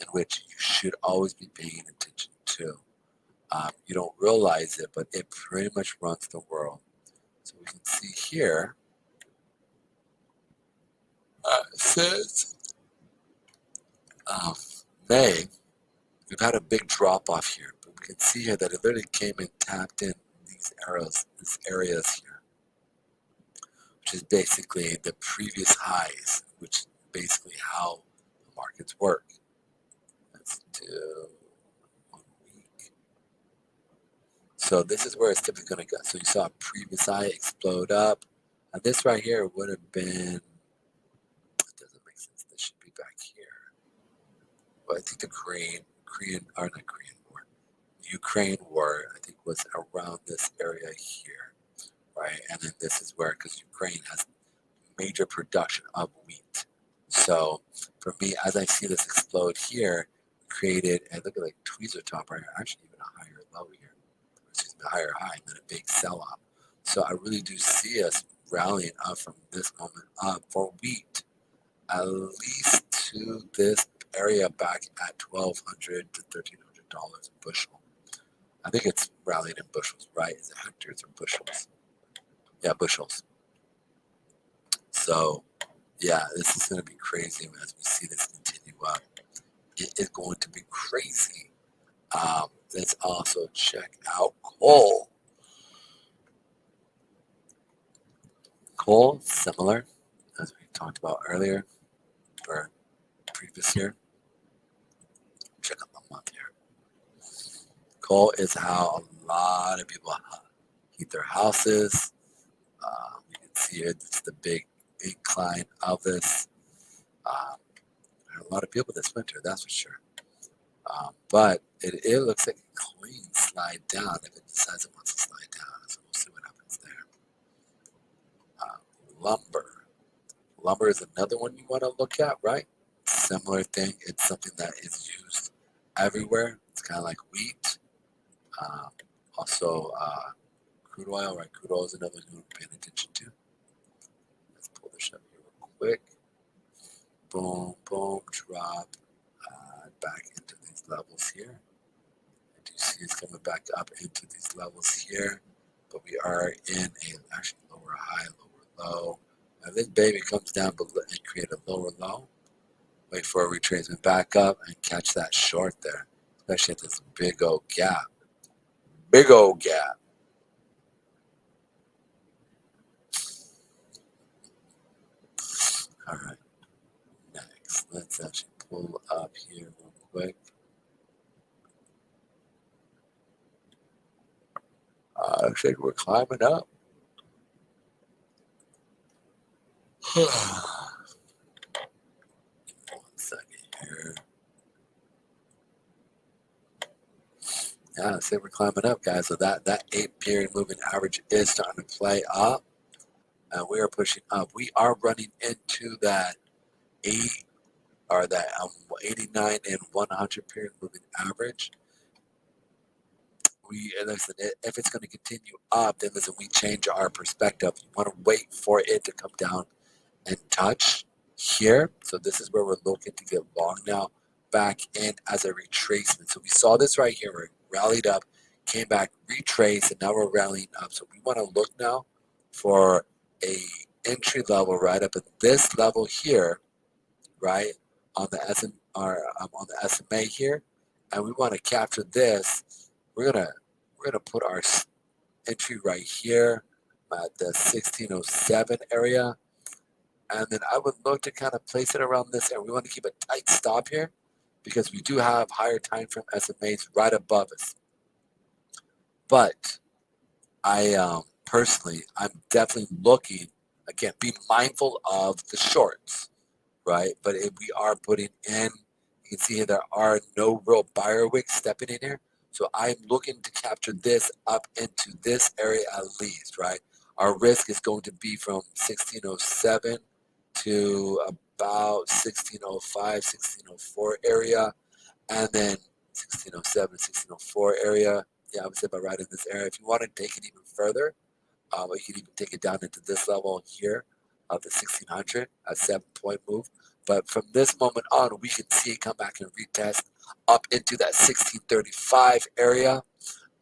in which you should always be paying attention to. You don't realize it, but it pretty much runs the world. So we can see here, it says May. We've had a big drop off here, but we can see here that it literally came and tapped in these areas here, which is basically the previous highs, which is basically how the markets work. Let's do 1 week. So this is where it's typically going to go. So you saw a previous high explode up, and this right here would have been, it doesn't make sense, this should be back here. Well, I think the Ukraine war, I think, was around this area here, right? And then this is where, because Ukraine has major production of wheat, So for me, as I see this explode here, created, and look at like tweezer top right here, actually even a higher low here, excuse me, a higher high, and then a big sell off. So I really do see us rallying up from this moment up for wheat, at least to this area back at $1,200 to $1,300 a bushel. I think it's rallied in bushels, right? Is it hectares or bushels? Yeah, bushels. So, yeah, this is going to be crazy as we see this continue up. It is going to be crazy. Let's also check out coal. Coal, similar, as we talked about earlier or previous year. Check out the month here. Coal is how a lot of people heat their houses. You can see it. It's the big incline of this. There are a lot of people this winter, that's for sure. But it looks like a clean slide down if it decides it wants to slide down. So we'll see what happens there. Lumber. Lumber is another one you want to look at, right? Similar thing. It's something that is used everywhere. It's kind of like wheat. Also, crude oil, right? Crude oil is another one we're paying attention to. Let's pull this up here real quick. Boom, boom, drop back into these levels here. I do see it's coming back up into these levels here, but we are in a actually lower high, lower low. Now this baby comes down and create a lower low. Wait for a retracement back up and catch that short there, especially at this big old gap. Big old gap. All right. Next, let's actually pull up here real quick. Looks like we're climbing up. One second here. Yeah, looks like we're climbing up, guys. So that 8-period moving average is starting to play up. And we are pushing up. We are running into that 89 and 100 period moving average. Listen, if it's going to continue up, then listen, we change our perspective. You want to wait for it to come down and touch here. So this is where we're looking to get long now, back in as a retracement. So we saw this right here, where it rallied up, came back, retraced, and now we're rallying up. So we want to look now for a entry level right up at this level here, right on the on the SMA here, and we want to capture this. We're gonna put our entry right here at the 1607 area, and then I would look to kind of place it around this area. We want to keep a tight stop here because we do have higher time frame SMAs right above us. But I personally, I'm definitely looking, again, be mindful of the shorts, right? But if we are putting in, you can see here there are no real buyer wicks stepping in here. So I'm looking to capture this up into this area at least, right? Our risk is going to be from 1607 to about 1605, 1604 area, and then 1607, 1604 area. Yeah, I would say about right in this area. If you want to take it even further, you can even take it down into this level here of the 1600, a 7-point move. But from this moment on, we can see it come back and retest up into that 1635 area,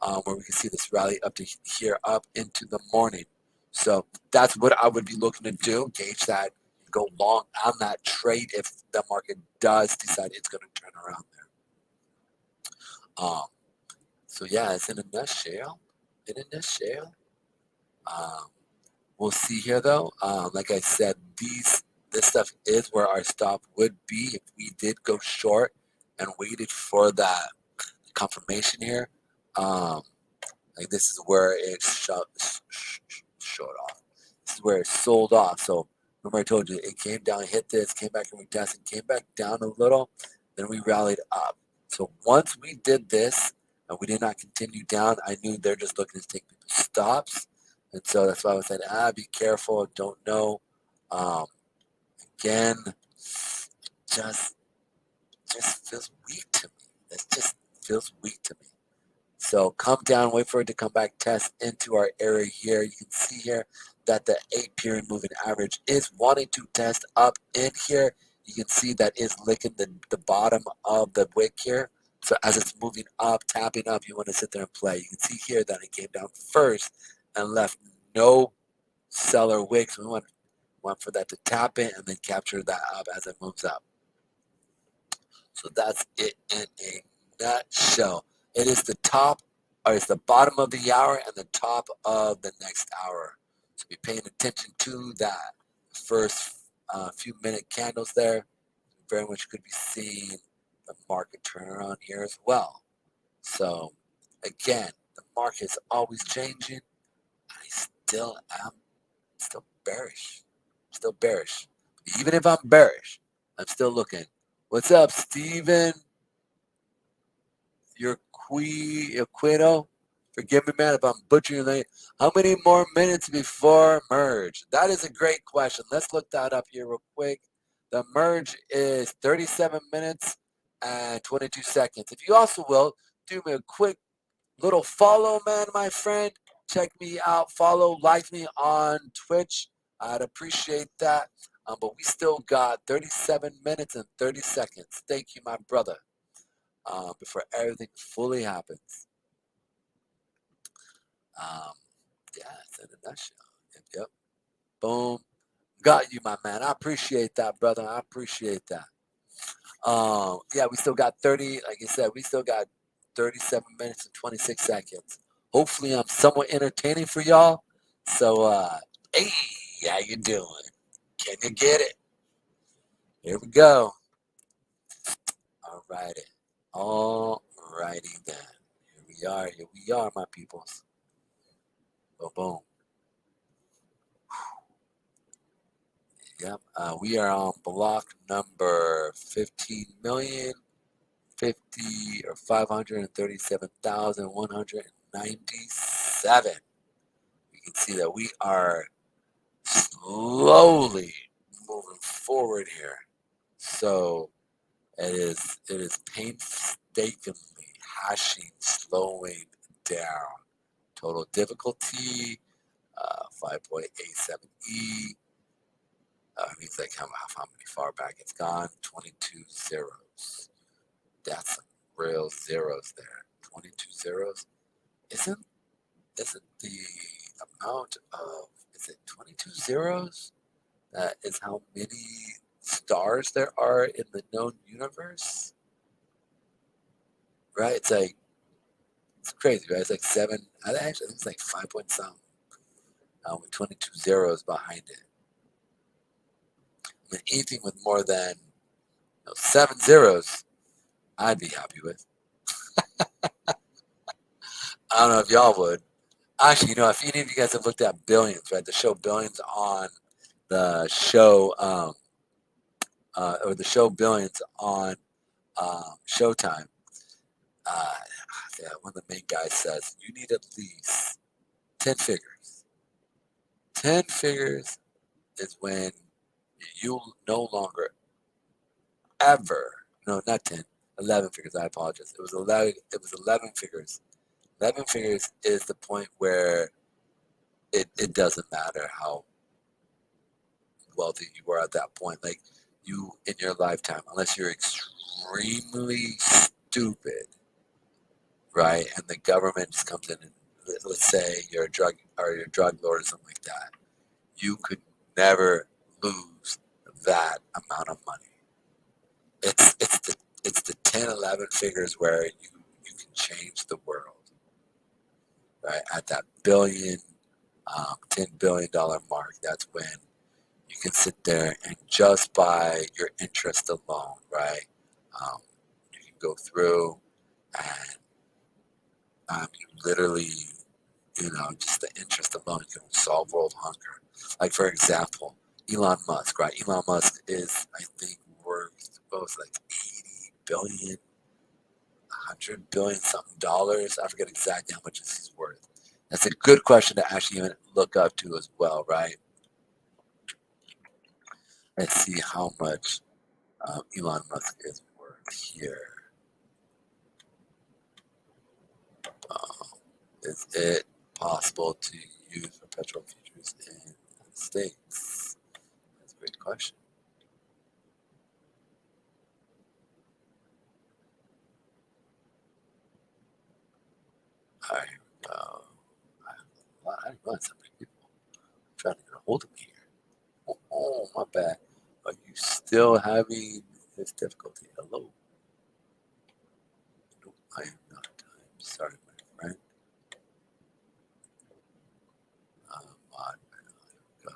where we can see this rally up to here, up into the morning. So that's what I would be looking to do, gauge that, go long on that trade if the market does decide it's going to turn around there. So yeah, it's in a nutshell. We'll see here though. Like I said, this stuff is where our stop would be if we did go short and waited for that confirmation here. Like this is where it shut off. This is where it sold off. So remember I told you it came down, hit this, came back and retested, came back down a little, then we rallied up. So once we did this and we did not continue down, I knew they're just looking to take people's stops. And so that's why I was saying, be careful, don't know. Again, just feels weak to me. It just feels weak to me. So come down, wait for it to come back, test into our area here. You can see here that the 8-period moving average is wanting to test up in here. You can see that it's licking the bottom of the wick here. So as it's moving up, tapping up, you want to sit there and play. You can see here that it came down first and left no seller wicks. We want for that to tap in and then capture that up as it moves up. So that's it in a nutshell. It is the top, or it's the bottom of the hour and the top of the next hour. So be paying attention to that first few minute candles there. Very much could be seeing the market turnaround here as well. So again, the market is always changing. I still am bearish. Still bearish. Even if I'm bearish, I'm still looking. What's up, Steven? Your Quino? Forgive me, man, if I'm butchering your name. How many more minutes before merge? That is a great question. Let's look that up here real quick. The merge is 37 minutes and 22 seconds. If you also will, do me a quick little follow, man, my friend. Check me out. Follow, like me on Twitch. I'd appreciate that. But we still got 37 minutes and 30 seconds. Thank you, my brother. Before everything fully happens. Yeah, it's in a nutshell. Yep. Boom. Got you, my man. I appreciate that, brother. I appreciate that. Yeah, we still got 30, like I said, we still got 37 minutes and 26 seconds. Hopefully I'm somewhat entertaining for y'all. So, hey, how you doing? Can you get it? Here we go. All righty. All righty then. Here we are, my peoples. Boom, boom. Yep. We are on block number 537,197. You can see that we are slowly moving forward here. So it is painstakingly hashing, slowing down. Total difficulty 5.87E. Means like how many far back it's gone. 22 zeros. That's some real zeros there. 22 zeros. Isn't the amount of, is it 22 zeros? That is how many stars there are in the known universe? Right? It's like, it's crazy, right? It's like 7, I think it's like 5 point something. With 22 zeros behind it. I mean, anything with more than 7 zeros, I'd be happy with. I don't know if y'all would. Actually, if any of you guys have looked at Billions, right? The show Billions on the show, or the show Billions on Showtime. One of the main guys says you need at least 10 figures. 10 figures is when you no longer ever, no, not 10, 11 figures. I apologize. It was 11 figures. 11 figures is the point where it doesn't matter how wealthy you were at that point. Like you in your lifetime, unless you're extremely stupid, right? And the government just comes in and let's say you're a drug lord or something like that. You could never lose that amount of money. It's the 10, 11 figures where you can change the world, right? At that $10 billion mark, that's when you can sit there and just by your interest alone, right? You can go through and you literally, just the interest alone, you can solve world hunger. Like for example, Elon Musk, right? Elon Musk is, I think, worth like 80 billion, 100 billion something dollars. I forget exactly how much he's worth. That's a good question to actually even look up to as well, right? Let's see how much Elon Musk is worth here. Is it possible to use perpetual futures in the States? That's a great question. All right. I run so many people trying to get a hold of me here. Oh, my bad. Are you still having this difficulty? Hello? Nope, I am not. I'm sorry, my friend. Mod, go.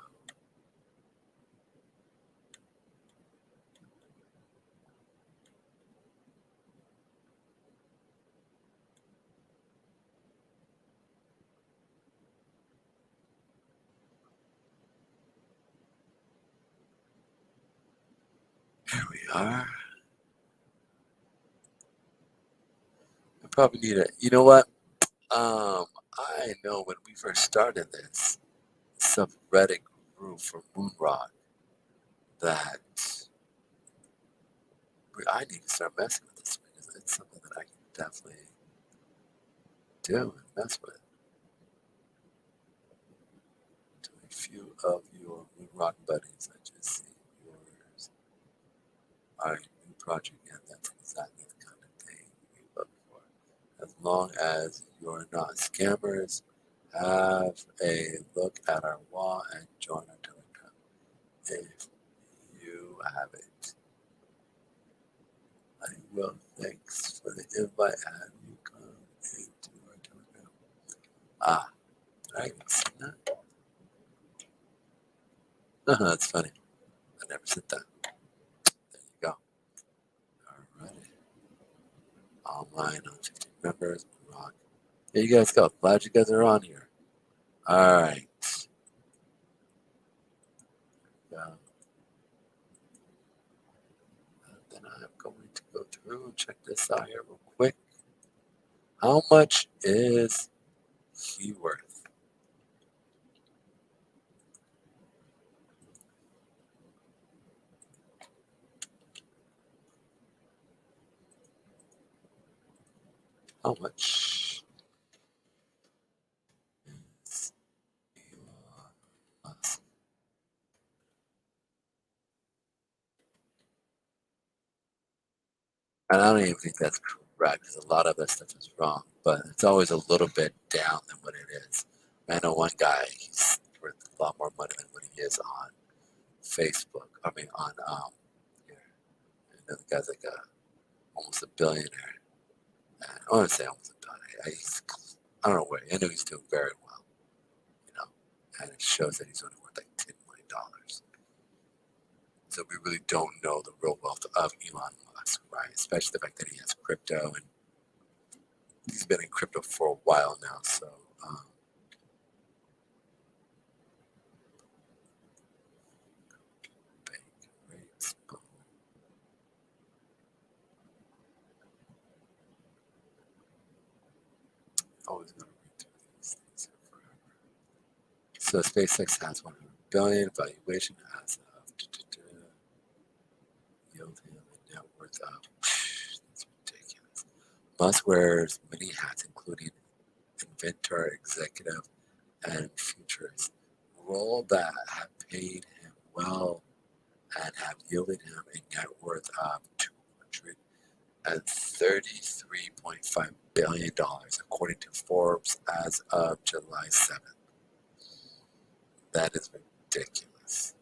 Here we are. I probably need it. You know what? I know when we first started this subreddit grew for Moonrock that I need to start messing with this because it's something that I can definitely do and mess with. To a few of your Moonrock buddies, I just see yours are a new project, and that's exactly the kind of thing we look for. As long as you're not scammers, have a look at our wall and join our Telegram if you have it. I will. Thanks for the invite. Have you come into our Telegram? Ah, I can see that. That's funny. I never said that. There you go. All right. Online on 15 members. Rock. There you guys go. Glad you guys are on here. All right. Then I'm going to go through and check this out here real quick. How much is he worth? How much is Elon Musk? And I don't even think that's correct because a lot of that stuff is wrong, but it's always a little bit down than what it is. I know one guy, he's worth a lot more money than what he is on Facebook. I mean, on here. And the guy's like almost a billionaire. And I want to say almost a billionaire. I don't know where. I know he's doing very well, you know, and it shows that he's only worth like $10 million. So we really don't know the real wealth of Elon Musk, right? Especially the fact that he has crypto and he's been in crypto for a while now. So bank rates, boom. Always going to read through these things here forever. So SpaceX has 100 billion valuation as of yield him a net worth of. That's ridiculous. Musk wears many hats, including inventor, executive, and futurist, role that have paid him well and have yielded him a net worth of $233.5 billion, according to Forbes as of July 7th. That is ridiculous.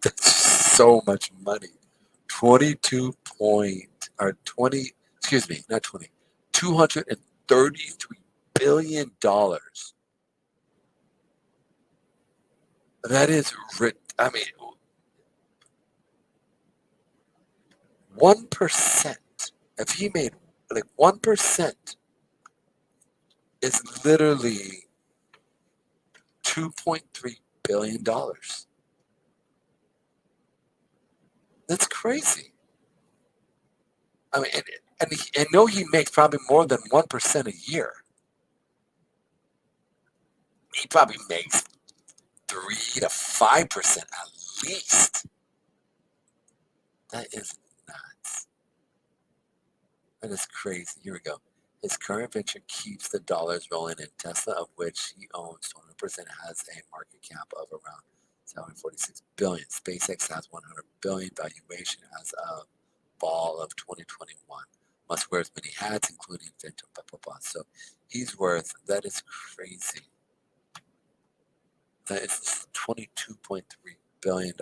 That's so much money. 233 billion dollars. That is, I mean, 1%. If he made like 1%, is literally $2.3 billion. That's crazy. I mean, and I know he makes probably more than 1% a year. He probably makes 3 to 5% at least. That is nuts. That is crazy. Here we go. His current venture keeps the dollars rolling in. Tesla, of which he owns 20%, has a market cap of around 746 billion. SpaceX has 100 billion valuation as of fall of 2021. Must wear as many hats, including venture. Blah, blah, blah. So he's worth. That is crazy. That is $22.3 billion.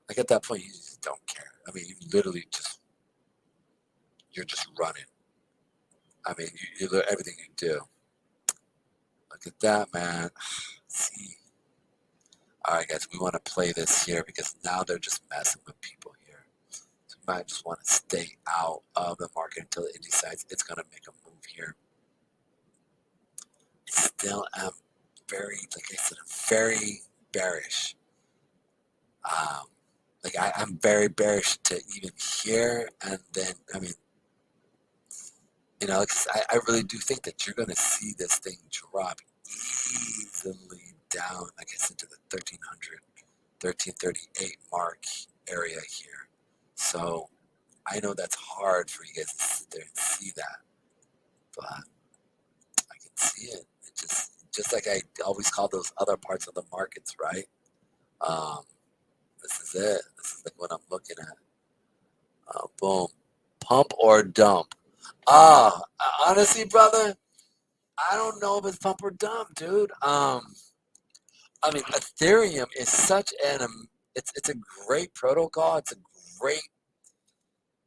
Like at that point, you just don't care. I mean, you literally just, you're just running. I mean, you learn everything you do. Look at that, man. See. All right, guys, we want to play this here because now they're just messing with people here. So we might just want to stay out of the market until it decides it's going to make a move here. Still am very, like I said, I'm very bearish. I'm very bearish to even here, and then, I mean, you know, I really do think that you're going to see this thing drop easily down, like I said, to the 1300, 1338 mark area here. So I know that's hard for you guys to sit there and see that, but I can see it. It just like I always call those other parts of the markets, right? This is it. This is like what I'm looking at. Boom. Pump or dump. Honestly, brother, I don't know if it's pump or dump, dude. I mean, Ethereum is such it's a great protocol. It's a great,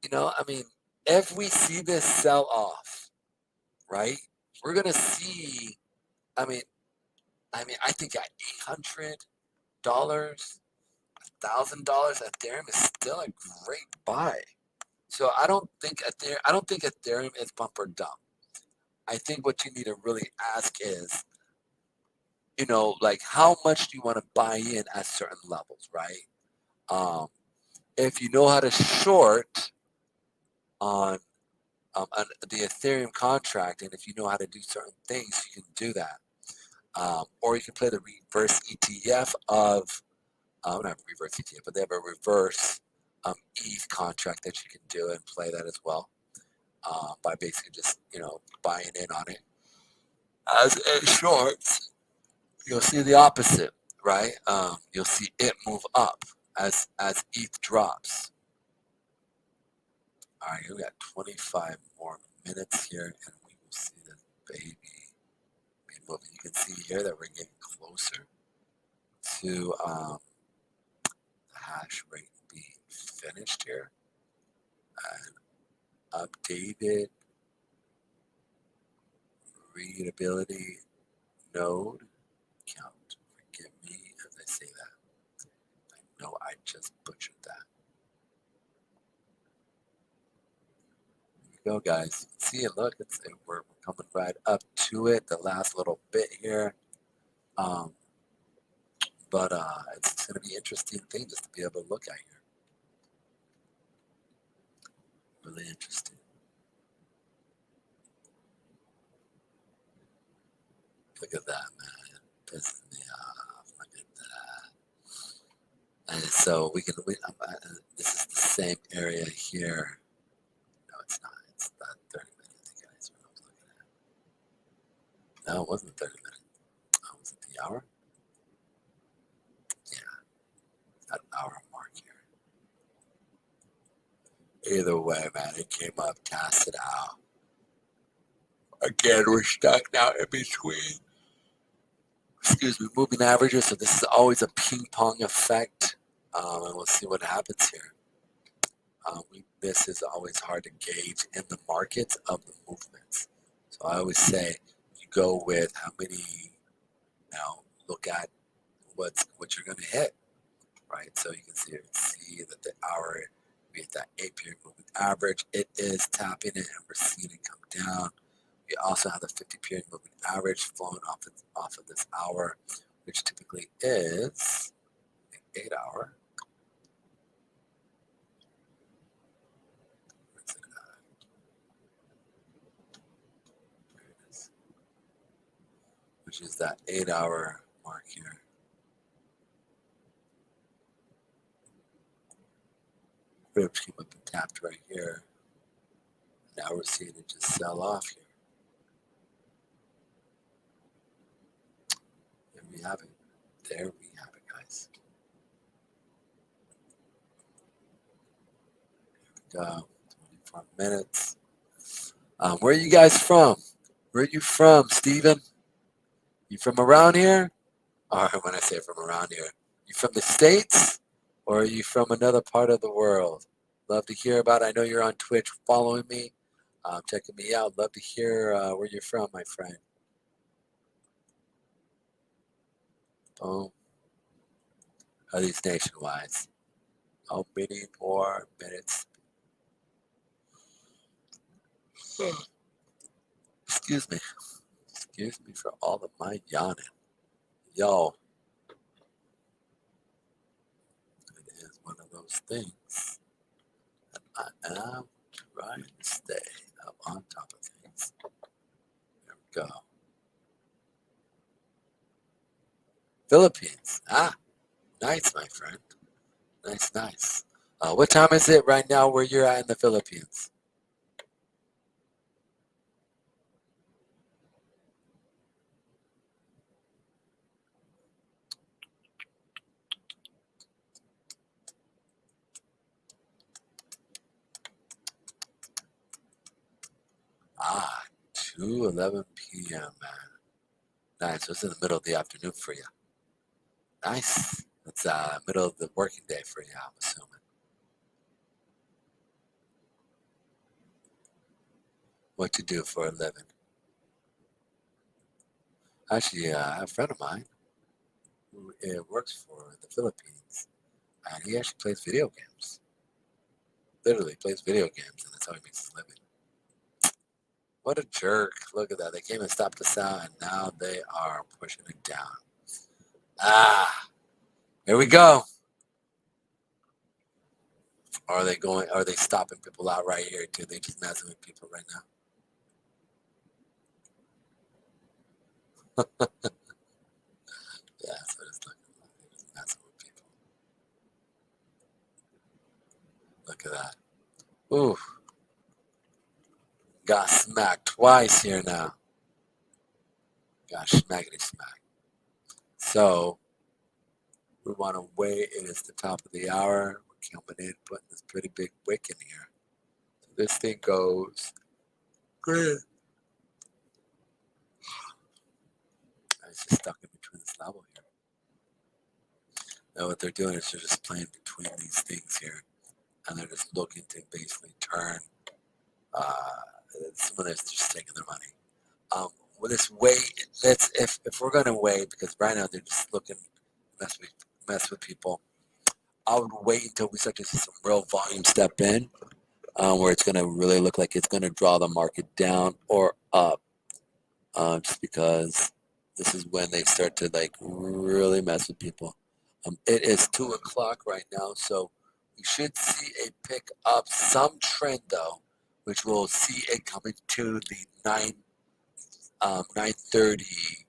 you know, I mean, if we see this sell off, right, we're gonna see, I mean, I think at $800, $1,000, Ethereum is still a great buy. So I don't think Ethereum is pump or dump. I think what you need to really ask is, you know, like how much do you want to buy in at certain levels, right? If you know how to short on the Ethereum contract, and if you know how to do certain things, you can do that. Or you can play the reverse ETF of, not reverse ETF, but they have a reverse ETH contract that you can do and play that as well, by basically just, you know, buying in on it. As it shorts, you'll see the opposite, right? You'll see it move up as ETH drops. All right, we got 25 more minutes here, and we will see this baby be moving. You can see here that we're getting closer to the hash rate being finished here. And updated readability node count. Forgive me as I say that. I know I just butchered that. Here we go, guys. See it? Look, we're coming right up to it. The last little bit here. But it's going to be an interesting thing just to be able to look at here. Really interesting. Look at that, man. Pissing me off. Look at that. And so this is the same area here. No, it's not. It's not 30 minutes, guys. What I was looking at. No, it wasn't 30 minutes. Oh, was it the hour? Yeah. That hour mark here. Either way, man, it came up, cast it out. Again, we're stuck now in between. Excuse me, moving averages. So this is always a ping pong effect, and we'll see what happens here. This is always hard to gauge in the markets of the movements. So I always say you go with how many. Now look at what you're going to hit, right? So you can see that the hour, we hit that 8-period moving average. It is tapping it, and we're seeing it come down. We also have the 50-period moving average flowing off of this hour, which typically is the 8-hour. Which is that 8-hour mark here. pips came up and tapped right here. Now we're seeing it just sell off here. There we have it. There we have it, guys. Here we go. 24 minutes. Where are you guys from? Where are you from, Steven? You from around here? Or when I say from around here, you from the States? Or are you from another part of the world? Love to hear about it. I know you're on Twitch following me, checking me out. Love to hear where you're from, my friend. Boom. Are these nationwide? How many more minutes? Excuse me. Excuse me for all of my yawning. Yo. It is one of those things that I am trying to stay up on top of things. There we go. Philippines. Ah, nice, my friend. Nice, nice. What time is it right now where you're at in the Philippines? Ah, 2:11 p.m., man. Nice. So it's in the middle of the afternoon for you. Nice. It's middle of the working day for you, I'm assuming. What you do for a living? Actually, I have a friend of mine who works for the Philippines, and he actually plays video games. Literally plays video games, and that's how he makes his living. What a jerk. Look at that. They came and stopped us out, and now they are pushing it down. Ah, here we go. Are they stopping people out right here too? They just messing with people right now. Yeah, that's what it's looking like. They're just messing with people. Look at that. Ooh. Got smacked twice here now. Got smackety smack. So we want to wait. It is the top of the hour. We're coming in, putting this pretty big wick in here. So this thing goes great. It's just stuck in between this level here. Now what they're doing is they're just playing between these things here, and they're just looking to basically turn. Someone that's just taking their money. With this wait, if we're gonna wait, because right now they're just looking mess with people. I would wait until we start to see some real volume step in, where it's gonna really look like it's gonna draw the market down or up, just because this is when they start to like really mess with people. It is 2 o'clock right now, so we should see a pick up some trend though, which we'll see it coming to the 9:30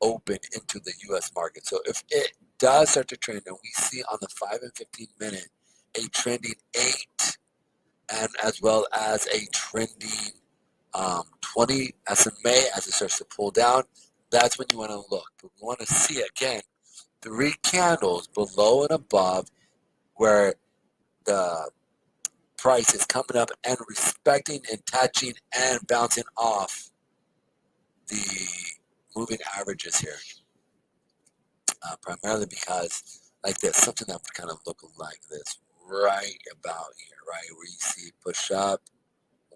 open into the U.S. market. So if it does start to trend, and we see on the 5 and 15 minute a trending 8, and as well as a trending 20 SMA as it starts to pull down, that's when you want to look. But we want to see again 3 candles below and above where the price is coming up and respecting and touching and bouncing off the moving averages here. Primarily because like this, something that would kind of look like this right about here, right where you see push up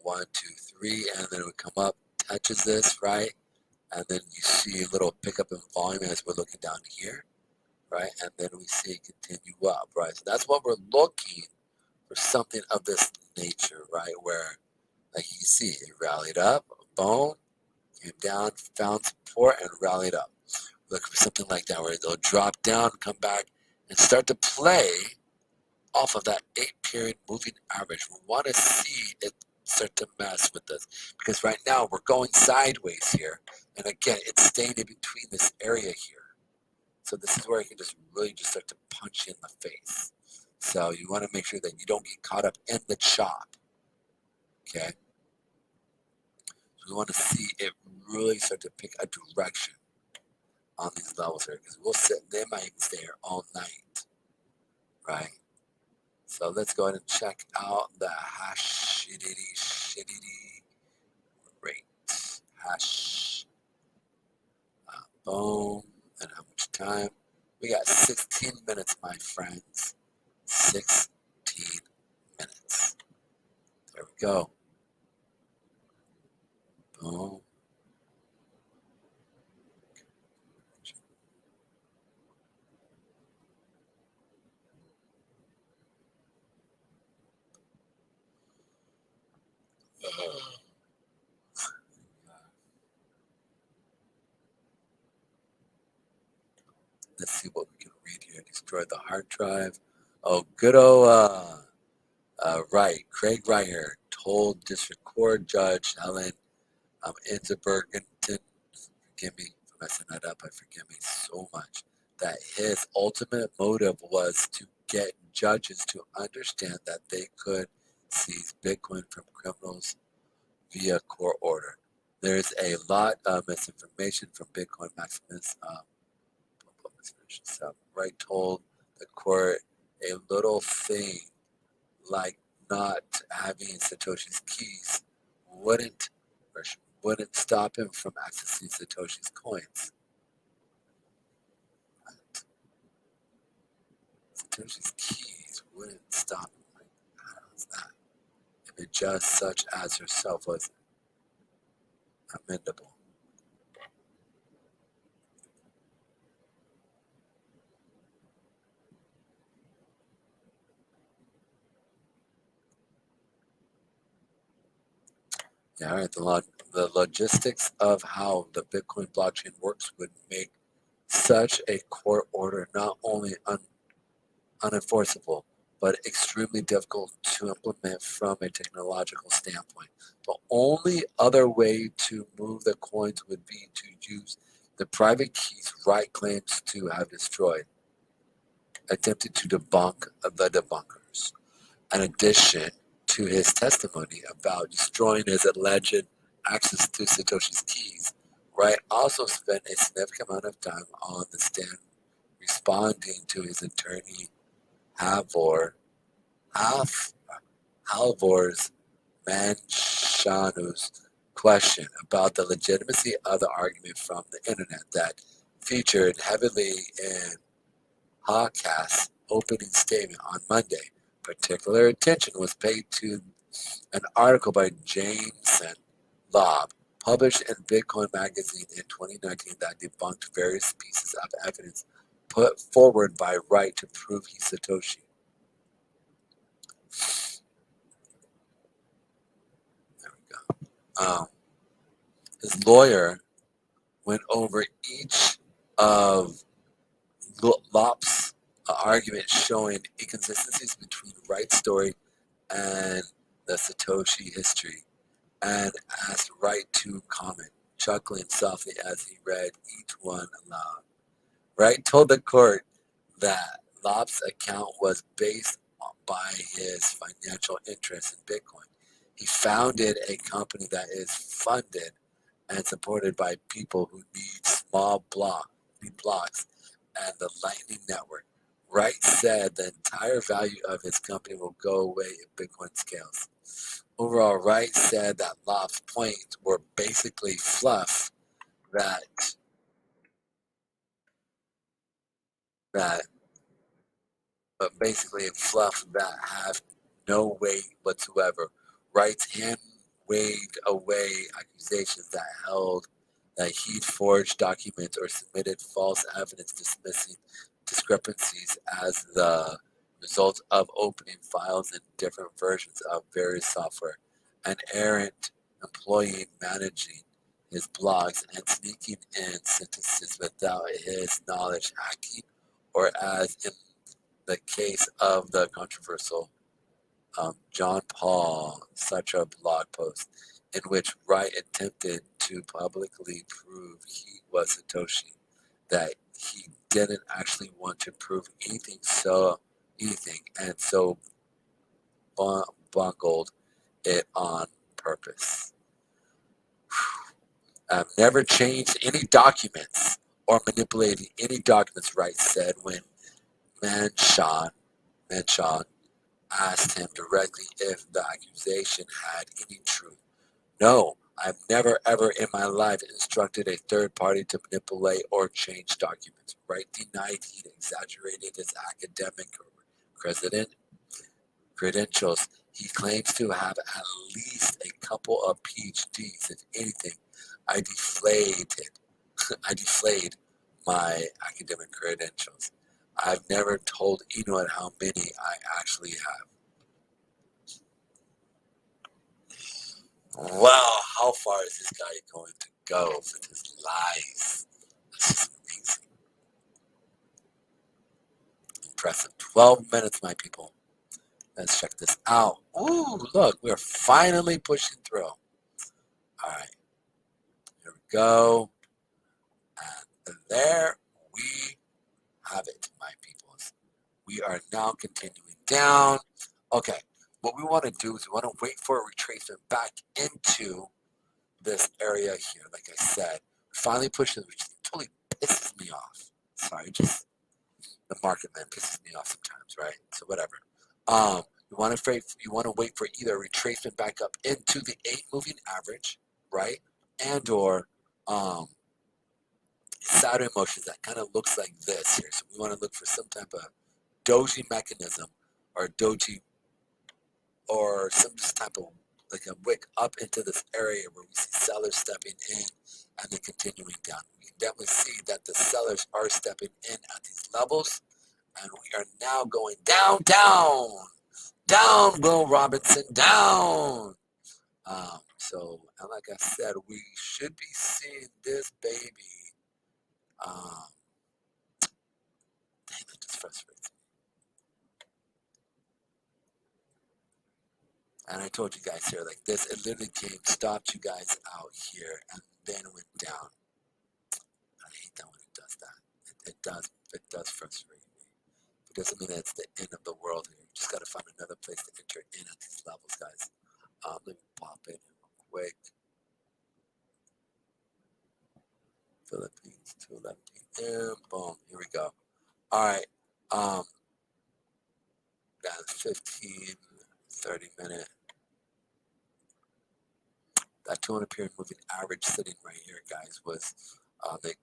1, 2, 3, and then it would come up, touches this, right, and then you see a little pickup in volume as we're looking down here, right, and then we see it continue up, right. So that's what we're looking for, something of this nature, right, where like you can see it rallied up, boom, came down, found support, and rallied up. Look for something like that where they'll drop down, come back, and start to play off of that 8-period moving average. We want to see it start to mess with us because right now we're going sideways here, and again, it's staying in between this area here. So this is where I can just really just start to punch you in the face. So you want to make sure that you don't get caught up in the chop. Okay. So we want to see it really start to pick a direction on these levels here, because we'll sit, they might even stay here all night, right? So let's go ahead and check out the hashidity rate. Hash, boom, and how much time? We got 16 minutes, my friends. 16 minutes. There we go. Boom. Let's see what we can read here. Destroy the hard drive. Oh, good old Wright, Craig Reiher told District Court Judge Helen Inserbergenton, forgive me for messing that up, I forgive me so much, that his ultimate motive was to get judges to understand that they could seize Bitcoin from criminals via court order. There's a lot of misinformation from Bitcoin maximalists. Wright told the court a little thing like not having Satoshi's keys wouldn't stop him from accessing Satoshi's coins. Satoshi's keys wouldn't stop him. Like, how is that? If it just such as herself was amendable. Yeah, all right. The logistics of how the Bitcoin blockchain works would make such a court order not only unenforceable, but extremely difficult to implement from a technological standpoint. The only other way to move the coins would be to use the private keys Wright claims to have destroyed, attempted to debunk the debunkers. In addition to his testimony about destroying his alleged access to Satoshi's keys, Wright also spent a significant amount of time on the stand responding to his attorney Halvor's Manchanu's question about the legitimacy of the argument from the internet that featured heavily in Hawkast's opening statement on Monday. Particular attention was paid to an article by Jameson Lobb, published in Bitcoin Magazine in 2019, that debunked various pieces of evidence put forward by Wright to prove he's Satoshi. There we go. His lawyer went over each of Lopp's arguments, showing inconsistencies between Wright's story and the Satoshi history, and asked Wright to comment, chuckling softly as he read each one aloud. Wright told the court that Lopp's account was based by his financial interest in Bitcoin. He founded a company that is funded and supported by people who need small blocks and the Lightning Network. Wright said the entire value of his company will go away if Bitcoin scales. Overall, Wright said that Lopp's points were basically fluff that have no weight whatsoever. Wright's hand waved away accusations that held that he'd forged documents or submitted false evidence, dismissing discrepancies as the result of opening files in different versions of various software, an errant employee managing his blogs and sneaking in sentences without his knowledge, hacking, or as in the case of the controversial John Paul Sartre blog post, in which Wright attempted to publicly prove he was Satoshi, that he didn't actually want to prove anything, so anything, and so bungled it on purpose. I've never changed any documents or manipulated any documents, Wright said when Manchon asked him directly if the accusation had any truth. No, I've never ever in my life instructed a third party to manipulate or change documents. Wright denied he'd exaggerated his academic credentials. He claims to have at least a couple of PhDs. If anything, I deflated my academic credentials. I've never told anyone how many I actually have. Wow, how far is this guy going to go with his lies? This is amazing. Impressive. 12 minutes, my people. Let's check this out. Ooh, look, we're finally pushing through. All right, here we go. And there we have it, my peoples. We are now continuing down. Okay, what we want to do is we want to wait for a retracement back into this area here. Like I said, finally pushing, which totally pisses me off. Sorry, just the market, man, pisses me off sometimes, right? So whatever. You want to wait for either a retracement back up into the 8 moving average, right, and or Saturn motions that kind of looks like this here. So we want to look for some type of doji mechanism or doji or some type of like a wick up into this area where we see sellers stepping in and then continuing down. We can definitely see that the sellers are stepping in at these levels, and we are now going down, Will Robinson, down. And like I said, we should be seeing this baby. Dang, that just frustrates me. And I told you guys here, like this, it literally came, stopped you guys out here, and then went down. I hate that when it does that. It does frustrate me. It doesn't mean that it's the end of the world here. You just got to find another place to enter in at these levels, guys. Let me pop in real quick. Philippines, 2:11 p.m. Boom. Here we go. All right. Got 15, 30 minute. That 200 period moving average sitting right here, guys, was the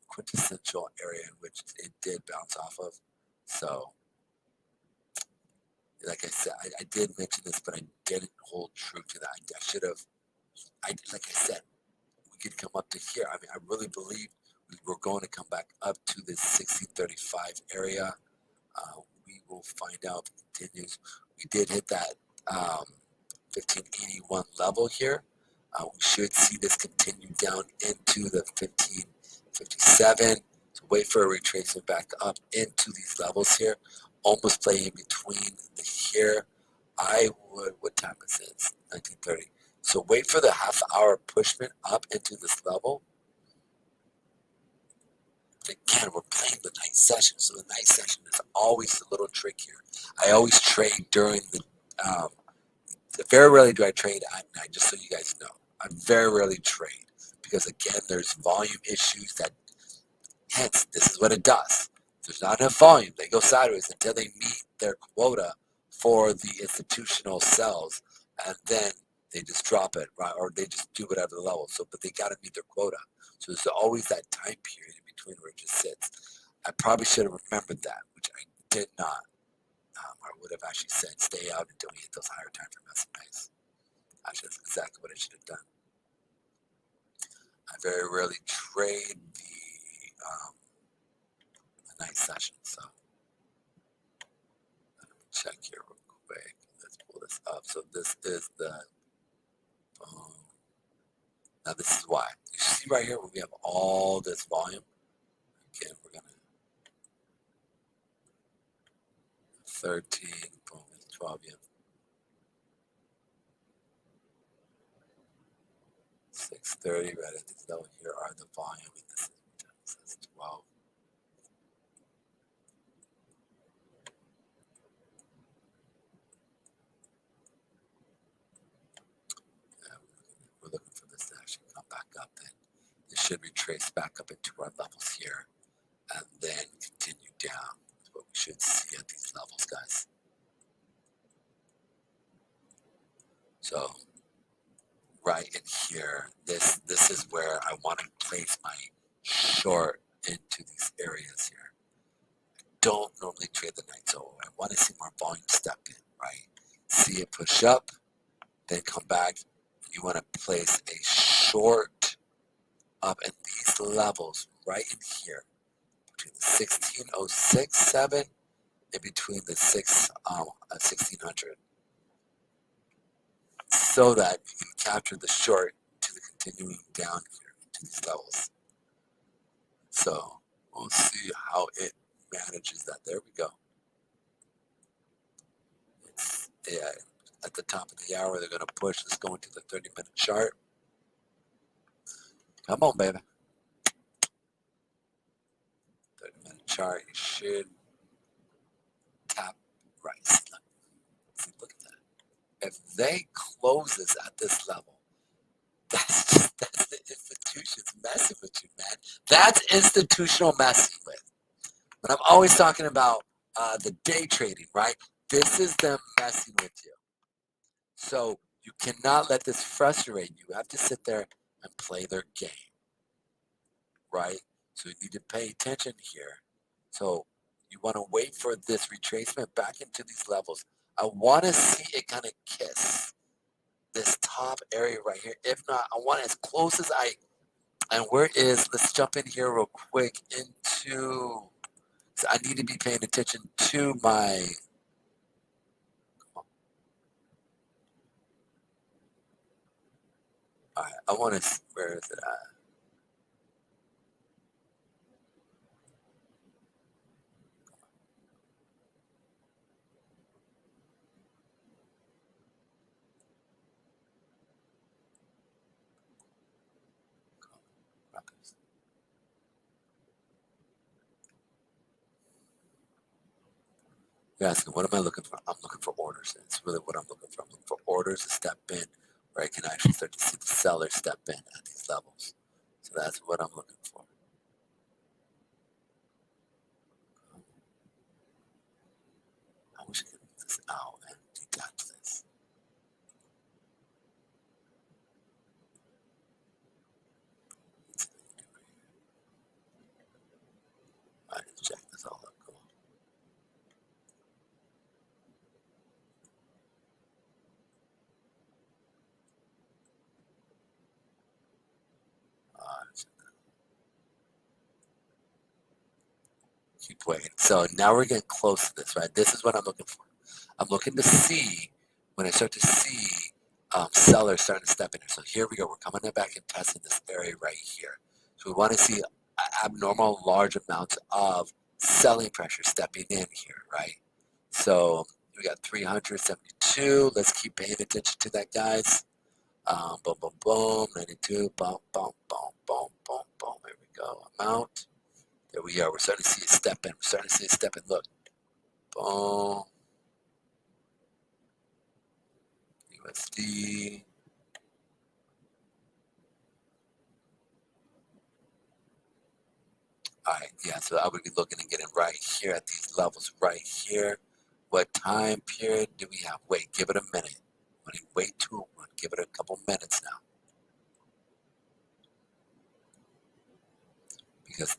quintessential area in which it did bounce off of. So, like I said, I did mention this, but I didn't hold true to that. I should have. Like I said, we could come up to here. I mean, I really believe we were going to come back up to this 1635 area. We will find out if it continues. We did hit that 1581 level here. We should see this continue down into the 1557. So wait for a retracement back up into these levels here. Almost play in between here. I would, what time is it? It's 1930. So wait for the half-hour pushment up into this level. Again, we're playing the night session, so the night session is always a little trickier. I always trade during the, very rarely do I trade at night, just so you guys know. I very rarely trade because, again, there's volume issues that, hence, this is what it does. If there's not enough volume, they go sideways until they meet their quota for the institutional sells, and then they just drop it, right? Or they just do whatever the level. So, but they got to meet their quota. So there's always that time period in between where it just sits. I probably should have remembered that, which I did not. I would have actually said stay out until we hit those higher time frame SMAs. Actually, that's exactly what I should have done. I very rarely trade the night session, so let me check here real quick. Let's pull this up. So this is the now this is why. You see right here where we have all this volume. Again, we're gonna 13, boom, it's 12, yeah. 630, right at this level here are the volume, and this is 12. retrace back up into our levels here and then continue down. That's what we should see at these levels, guys. So right in here, this is where I want to place my short into these areas here. Don't normally trade the night, so I want to see more volume step in, right? See it push up, then come back. You want to place a short up in these levels right in here between the 1606.7 and between the 1600, so that you can capture the short to the continuing down here to these levels. So we'll see how it manages that. There we go. Yeah, at the top of the hour, they're going to push. Let's go into the 30-minute chart. Come on, baby. 30-minute chart. You should tap right. See, look at that. If they close this at this level, that's the institutions messing with you, man. That's institutional messing with. But I'm always talking about the day trading, right? This is them messing with you. So you cannot let this frustrate you. You have to sit there and play their game, right? So you need to pay attention here. So you want to wait for this retracement back into these levels. I want to see it kind of kiss this top area right here. If not, I want it as close as and where is, let's jump in here real quick into, so I need to be paying attention to my, all right, I want to, where is it at? You're asking, what am I looking for? I'm looking for orders. It's really what I'm looking for. I'm looking for orders to step in where I can actually start to see the seller step in at these levels. So that's what I'm looking for. I wish I could move this out and detach this. All right, let's check this all out. Come on. Keep waiting. So now we're getting close to this, right? This is what I'm looking for. I'm looking to see when I start to see sellers starting to step in here. So here we go. We're coming back and testing this area right here. So we want to see abnormal large amounts of selling pressure stepping in here, right? So we got 372. Let's keep paying attention to that, guys. Boom, boom, boom. 92. Boom, boom, boom, boom, boom, boom. There we go. Amount. There we are. We're starting to see it step in. We're starting to see it step in. Look. Boom. USD. All right, yeah, so I would be looking to get it right here at these levels right here. What time period do we have? Wait, give it a minute. Wait give it a couple minutes now. Because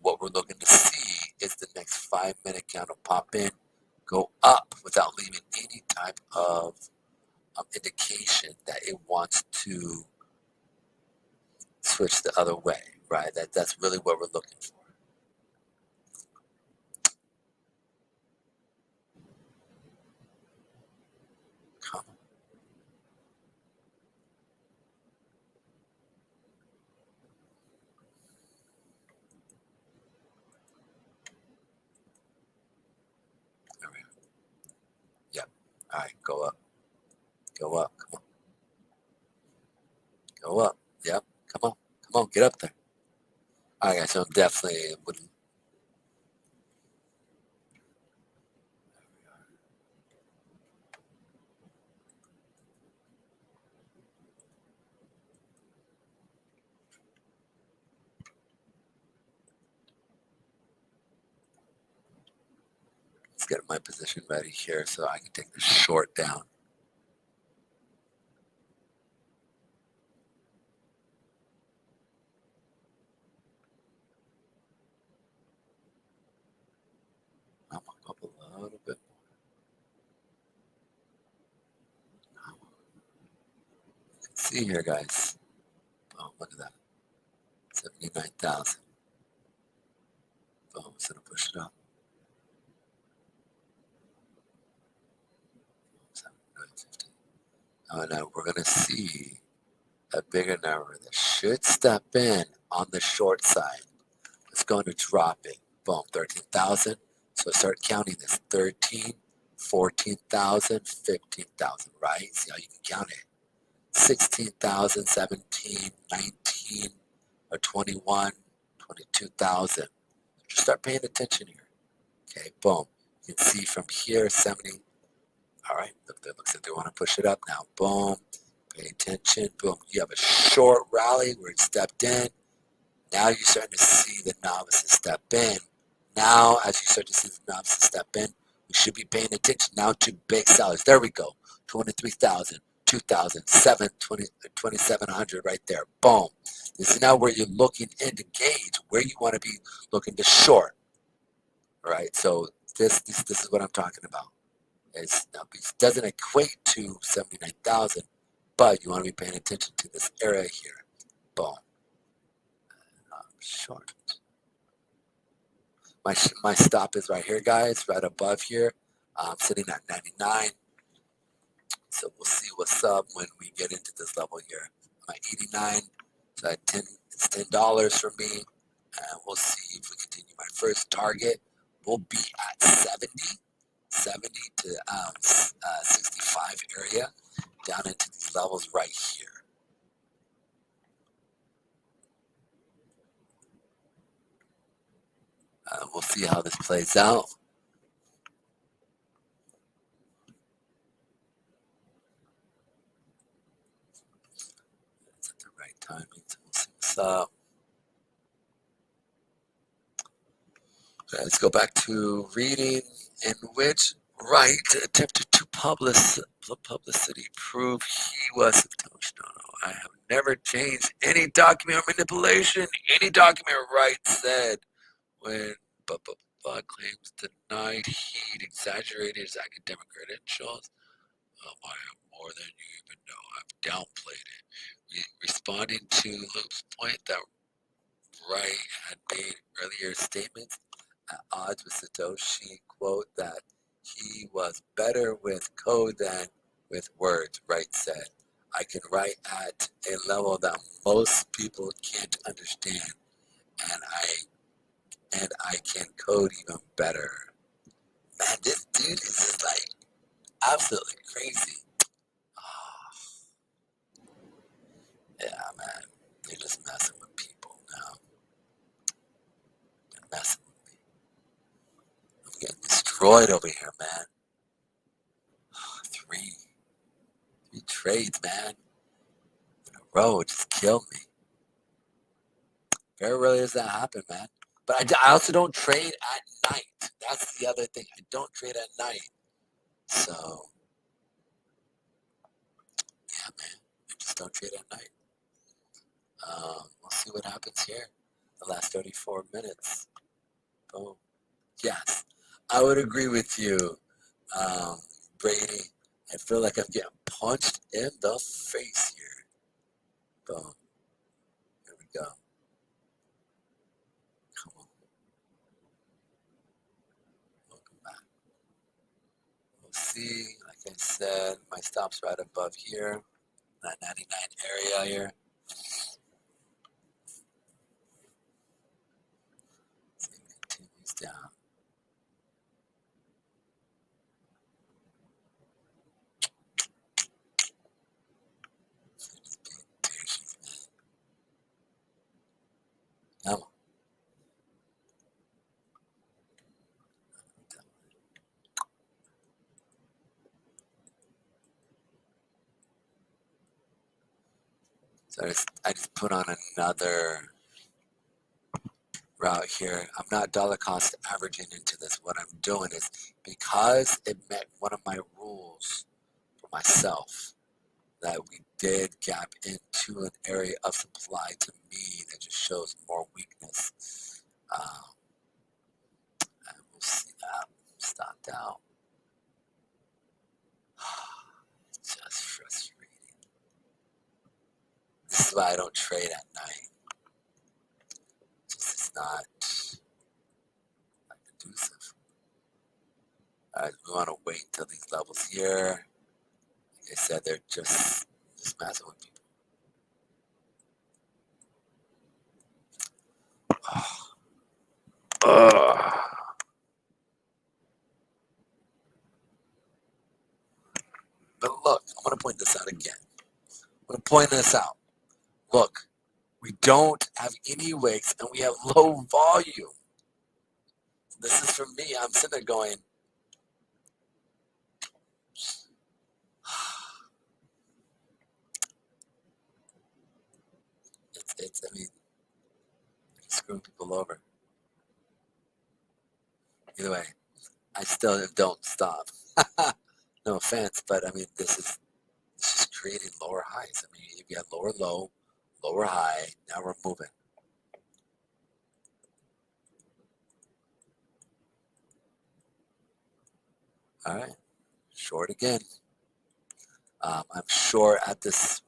what we're looking to see is the next 5-minute candle pop in, go up without leaving any type of indication that it wants to switch the other way, right? That's really what we're looking for. Come on. There we are. Yep. All right, go up. Go up. Come on. Go up. Yep. Come on. Come on. Get up there. All right, guys. So I'm definitely would. Let's get my position ready here so I can take the short down. I'm gonna go up a little bit more. You can see here, guys. Oh, look at that. 79,000. Boom, so to push it up. 750. Oh, now we're gonna see a bigger number that should step in on the short side. It's going to drop it. Boom, 13,000. So start counting this. 13, 14,000, 15,000, right? See how you can count it. 16,000, 17, 19, or 21, 22,000. Just start paying attention here. Okay, boom. You can see from here, 70. All right, look, it looks like they want to push it up now. Boom. Pay attention. Boom. You have a short rally where it stepped in. Now you're starting to see the novices step in. Now, as you start to see the novices step in, we should be paying attention now to big sellers. There we go. 23,000, 2,000, 2,700 right there. Boom. This is now where you're looking in to gauge where you want to be looking to short. All right, so this is what I'm talking about. It doesn't equate to 79,000, but you want to be paying attention to this area here. Boom. Short. My stop is right here, guys, right above here. I'm sitting at 99. So we'll see what's up when we get into this level here. I'm at 89. So it's $10 for me. And we'll see if we continue. My first target will be at 70 to 65 area, down into these levels right here. We'll see how this plays out. It's at the right timing, so we'll see what's up. Okay, let's go back to reading, in which Wright attempted to publicity prove he was Satoshi. No, I have never changed any document or manipulation. Any document Wright said when claims denied he'd exaggerated his academic credentials. I have more than you even know. I've downplayed it. Responding to Luke's point that Wright had made earlier statements at odds with Satoshi, quote, that he was better with code than with words, Wright said. I can write at a level that most people can't understand, and I can code even better. Man, this dude is just like absolutely crazy. Yeah, man, they're just messing with people now. They're messing with me. I'm getting destroyed over here, man. Three trades, man, in a row just killed me. Very rarely does that happen, man. But I also don't trade at night. That's the other thing. I don't trade at night. So, yeah, man, I just don't trade at night. We'll see what happens here. The last 34 minutes. Boom. Yes, I would agree with you, Brady. I feel like I'm getting punched in the face here. Boom. Here we go. Come on. Welcome back. We'll see. Like I said, my stop's right above here. That 99 area here. See if it continues down. Come on. So I just put on another route here. I'm not dollar cost averaging into this. What I'm doing is because it met one of my rules for myself that we did gap into an area of supply to me that just shows more weakness. And we'll see that stopped out. It's just frustrating. This is why I don't trade at night. It's not conducive. All right, we want to wait until these levels here. Like I said, they're just messing with people. But look, I'm going to point this out again. I'm going to point this out. Look, we don't have any wicks and we have low volume. This is for me. I'm sitting there going, I mean, screwing people over. Either way, I still don't stop. No offense, but I mean, this is creating lower highs. I mean, if you have lower low, lower high, now we're moving. All right, short again. I'm short at this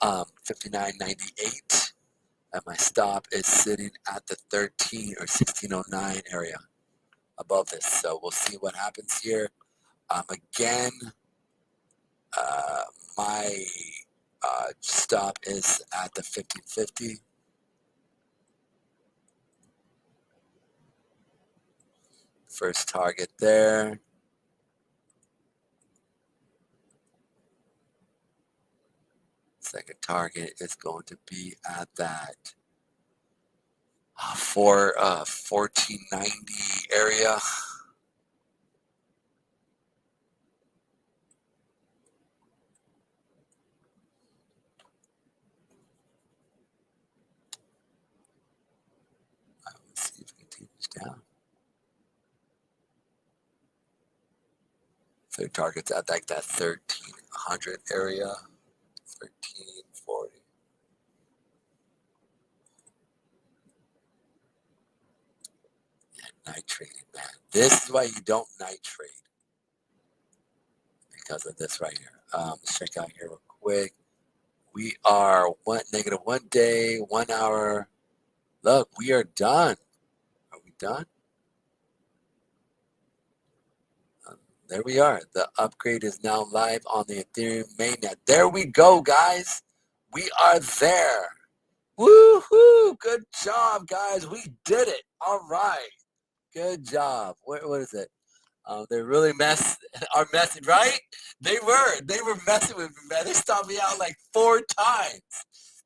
59.98, and my stop is sitting at the 13 or 1609 area above this. So we'll see what happens here. Again, my stop is at the 1550. First target there. Second target is going to be at that 1490 area. Let's see if it continues down. Third target's at like that 1300 area. 1340. Yeah, night trading, man. This is why you don't night trade. Because of this right here. Let's check out here real quick. We are negative 1 day, 1 hour. Look, we are done. Are we done? There we are. The upgrade is now live on the Ethereum mainnet. There we go, guys. We are there. Woohoo! Good job, guys. We did it. All right. Good job. What is it? They really are messing, right? They were messing with me, man. They stopped me out like 4 times.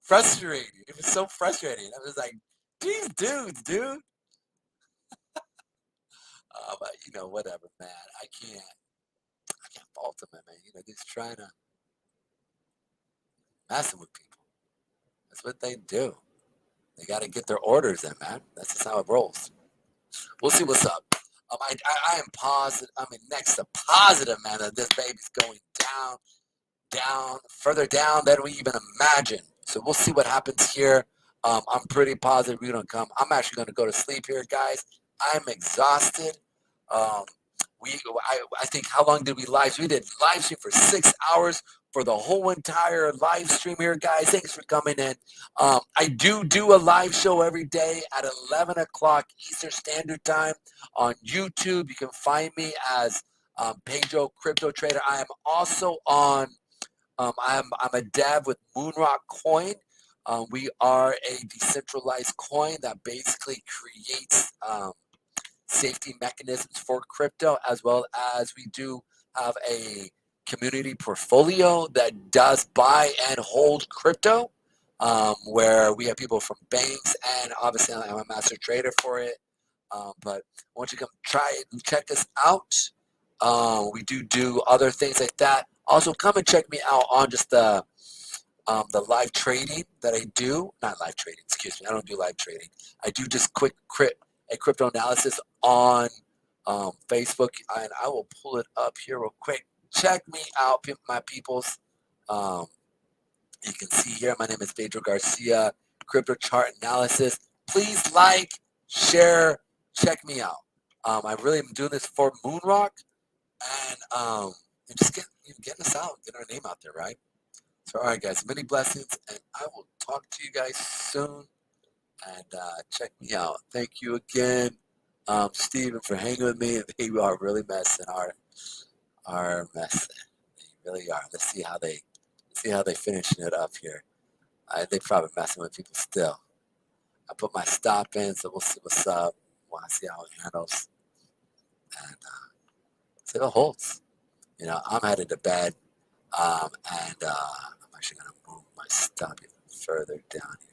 Frustrating. It was so frustrating. I was like, these dudes, dude. But you know, whatever, man. I can't fault them, man. You know, they're just trying to messing with people. That's what they do. They got to get their orders in, man. That's just how it rolls. We'll see what's up. I am positive. I mean, next to positive, man, that this baby's going down, further down than we even imagine. So we'll see what happens here. I'm pretty positive we're gonna come. I'm actually gonna go to sleep here, guys. I'm exhausted. I think, how long did we live stream? We did live stream for 6 hours for the whole entire live stream here, guys. Thanks for coming in. I do a live show every day at 11 o'clock Eastern Standard Time on YouTube. You can find me as Pedro Crypto Trader. I am also on, I'm a dev with Moonrock Coin. We are a decentralized coin that basically creates safety mechanisms for crypto, as well as we do have a community portfolio that does buy and hold crypto, where we have people from banks, and obviously I'm a master trader for it. But I want you to come try it and check us out. We do other things like that. Also, come and check me out on just the the live trading that I do, not live trading, excuse me, I don't do live trading. I do just quick a crypto analysis on Facebook, and I will pull it up here real quick. Check me out, my peoples. You can see here, my name is Pedro Garcia, Crypto Chart Analysis. Please like, share, check me out. I really am doing this for Moonrock, and just getting us out, getting our name out there, right? So, all right, guys, many blessings, and I will talk to you guys soon. And check me out. Thank you again, Steven, for hanging with me. They are really messing our mess. They really are. Let's see how they finishing it up here. They probably messing with people still. I put my stop in, so we'll see what's up. Want to see how it handles, and see if it holds. You know, I'm headed to bed, and I'm actually gonna move my stop even further down here.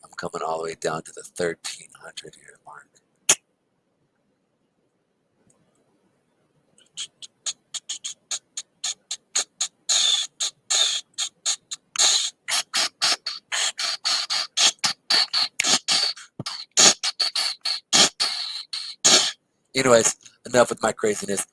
I'm coming all the way down to the 1300 here mark. Anyways, enough with my craziness.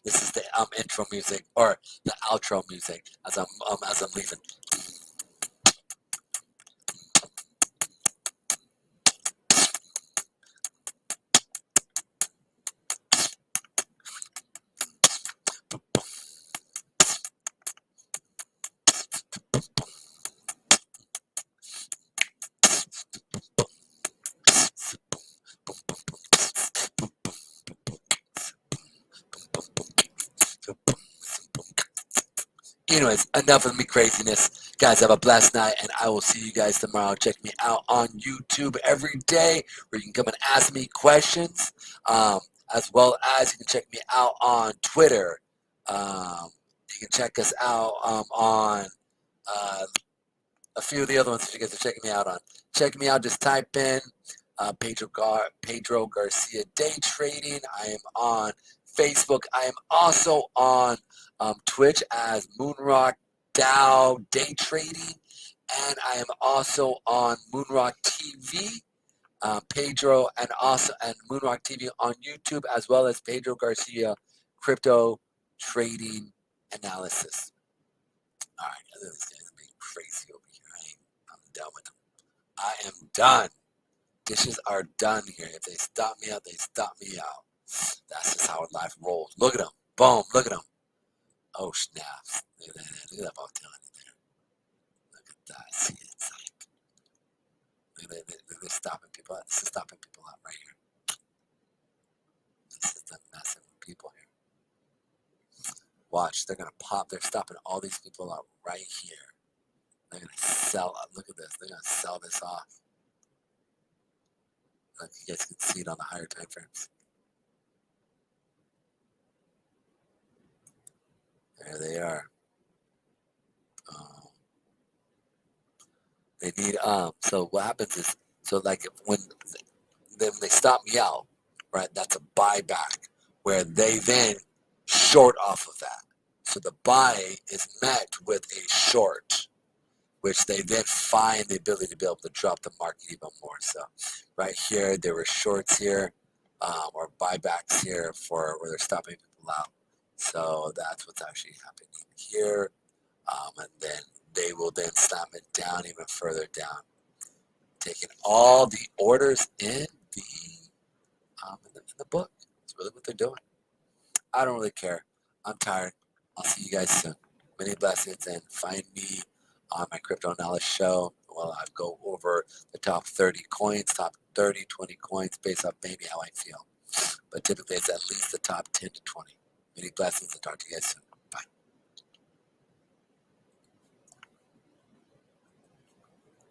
This is the intro music or the outro music as I'm leaving. Anyways, enough of me craziness. Guys, have a blessed night, and I will see you guys tomorrow. Check me out on YouTube every day, where you can come and ask me questions, as well as you can check me out on Twitter. You can check us out on a few of the other ones that you guys are checking me out on. Check me out. Just type in Pedro Garcia Day Trading. I am on Facebook. I am also on Twitch as Moonrock Dow Day Trading, and I am also on Moonrock TV, Pedro, and Moonrock TV on YouTube, as well as Pedro Garcia Crypto Trading Analysis. All right, this guy's being crazy over here. I'm done with them. I am done. Dishes are done here. If they stop me out, they stop me out. That's just how life rolls. Look at them. Boom. Look at them. Oh, snaps. Look at that volatility there. Look at that. See, it's like, they're stopping people out. This is stopping people out right here. This is the messing with people here. Watch. They're going to pop. They're stopping all these people out right here. They're going to sell. Look at this. They're going to sell this off. Look, you guys can see it on the higher time frames. There they are. They need so what happens is, so like when they stop me out, right, that's a buyback where they then short off of that. So the buy is met with a short, which they then find the ability to be able to drop the market even more. So right here, there were shorts here, or buybacks here for where they're stopping people out. So that's what's actually happening here. And then they will then snap it down even further down, taking all the orders in the book. It's really what they're doing. I don't really care. I'm tired. I'll see you guys soon. Many blessings, and find me on my crypto knowledge show. Well, I go over the top 30 coins, top 30, 20 coins based off maybe how I feel. But typically it's at least the top 10 to 20. Many blessings, and talk to you guys soon.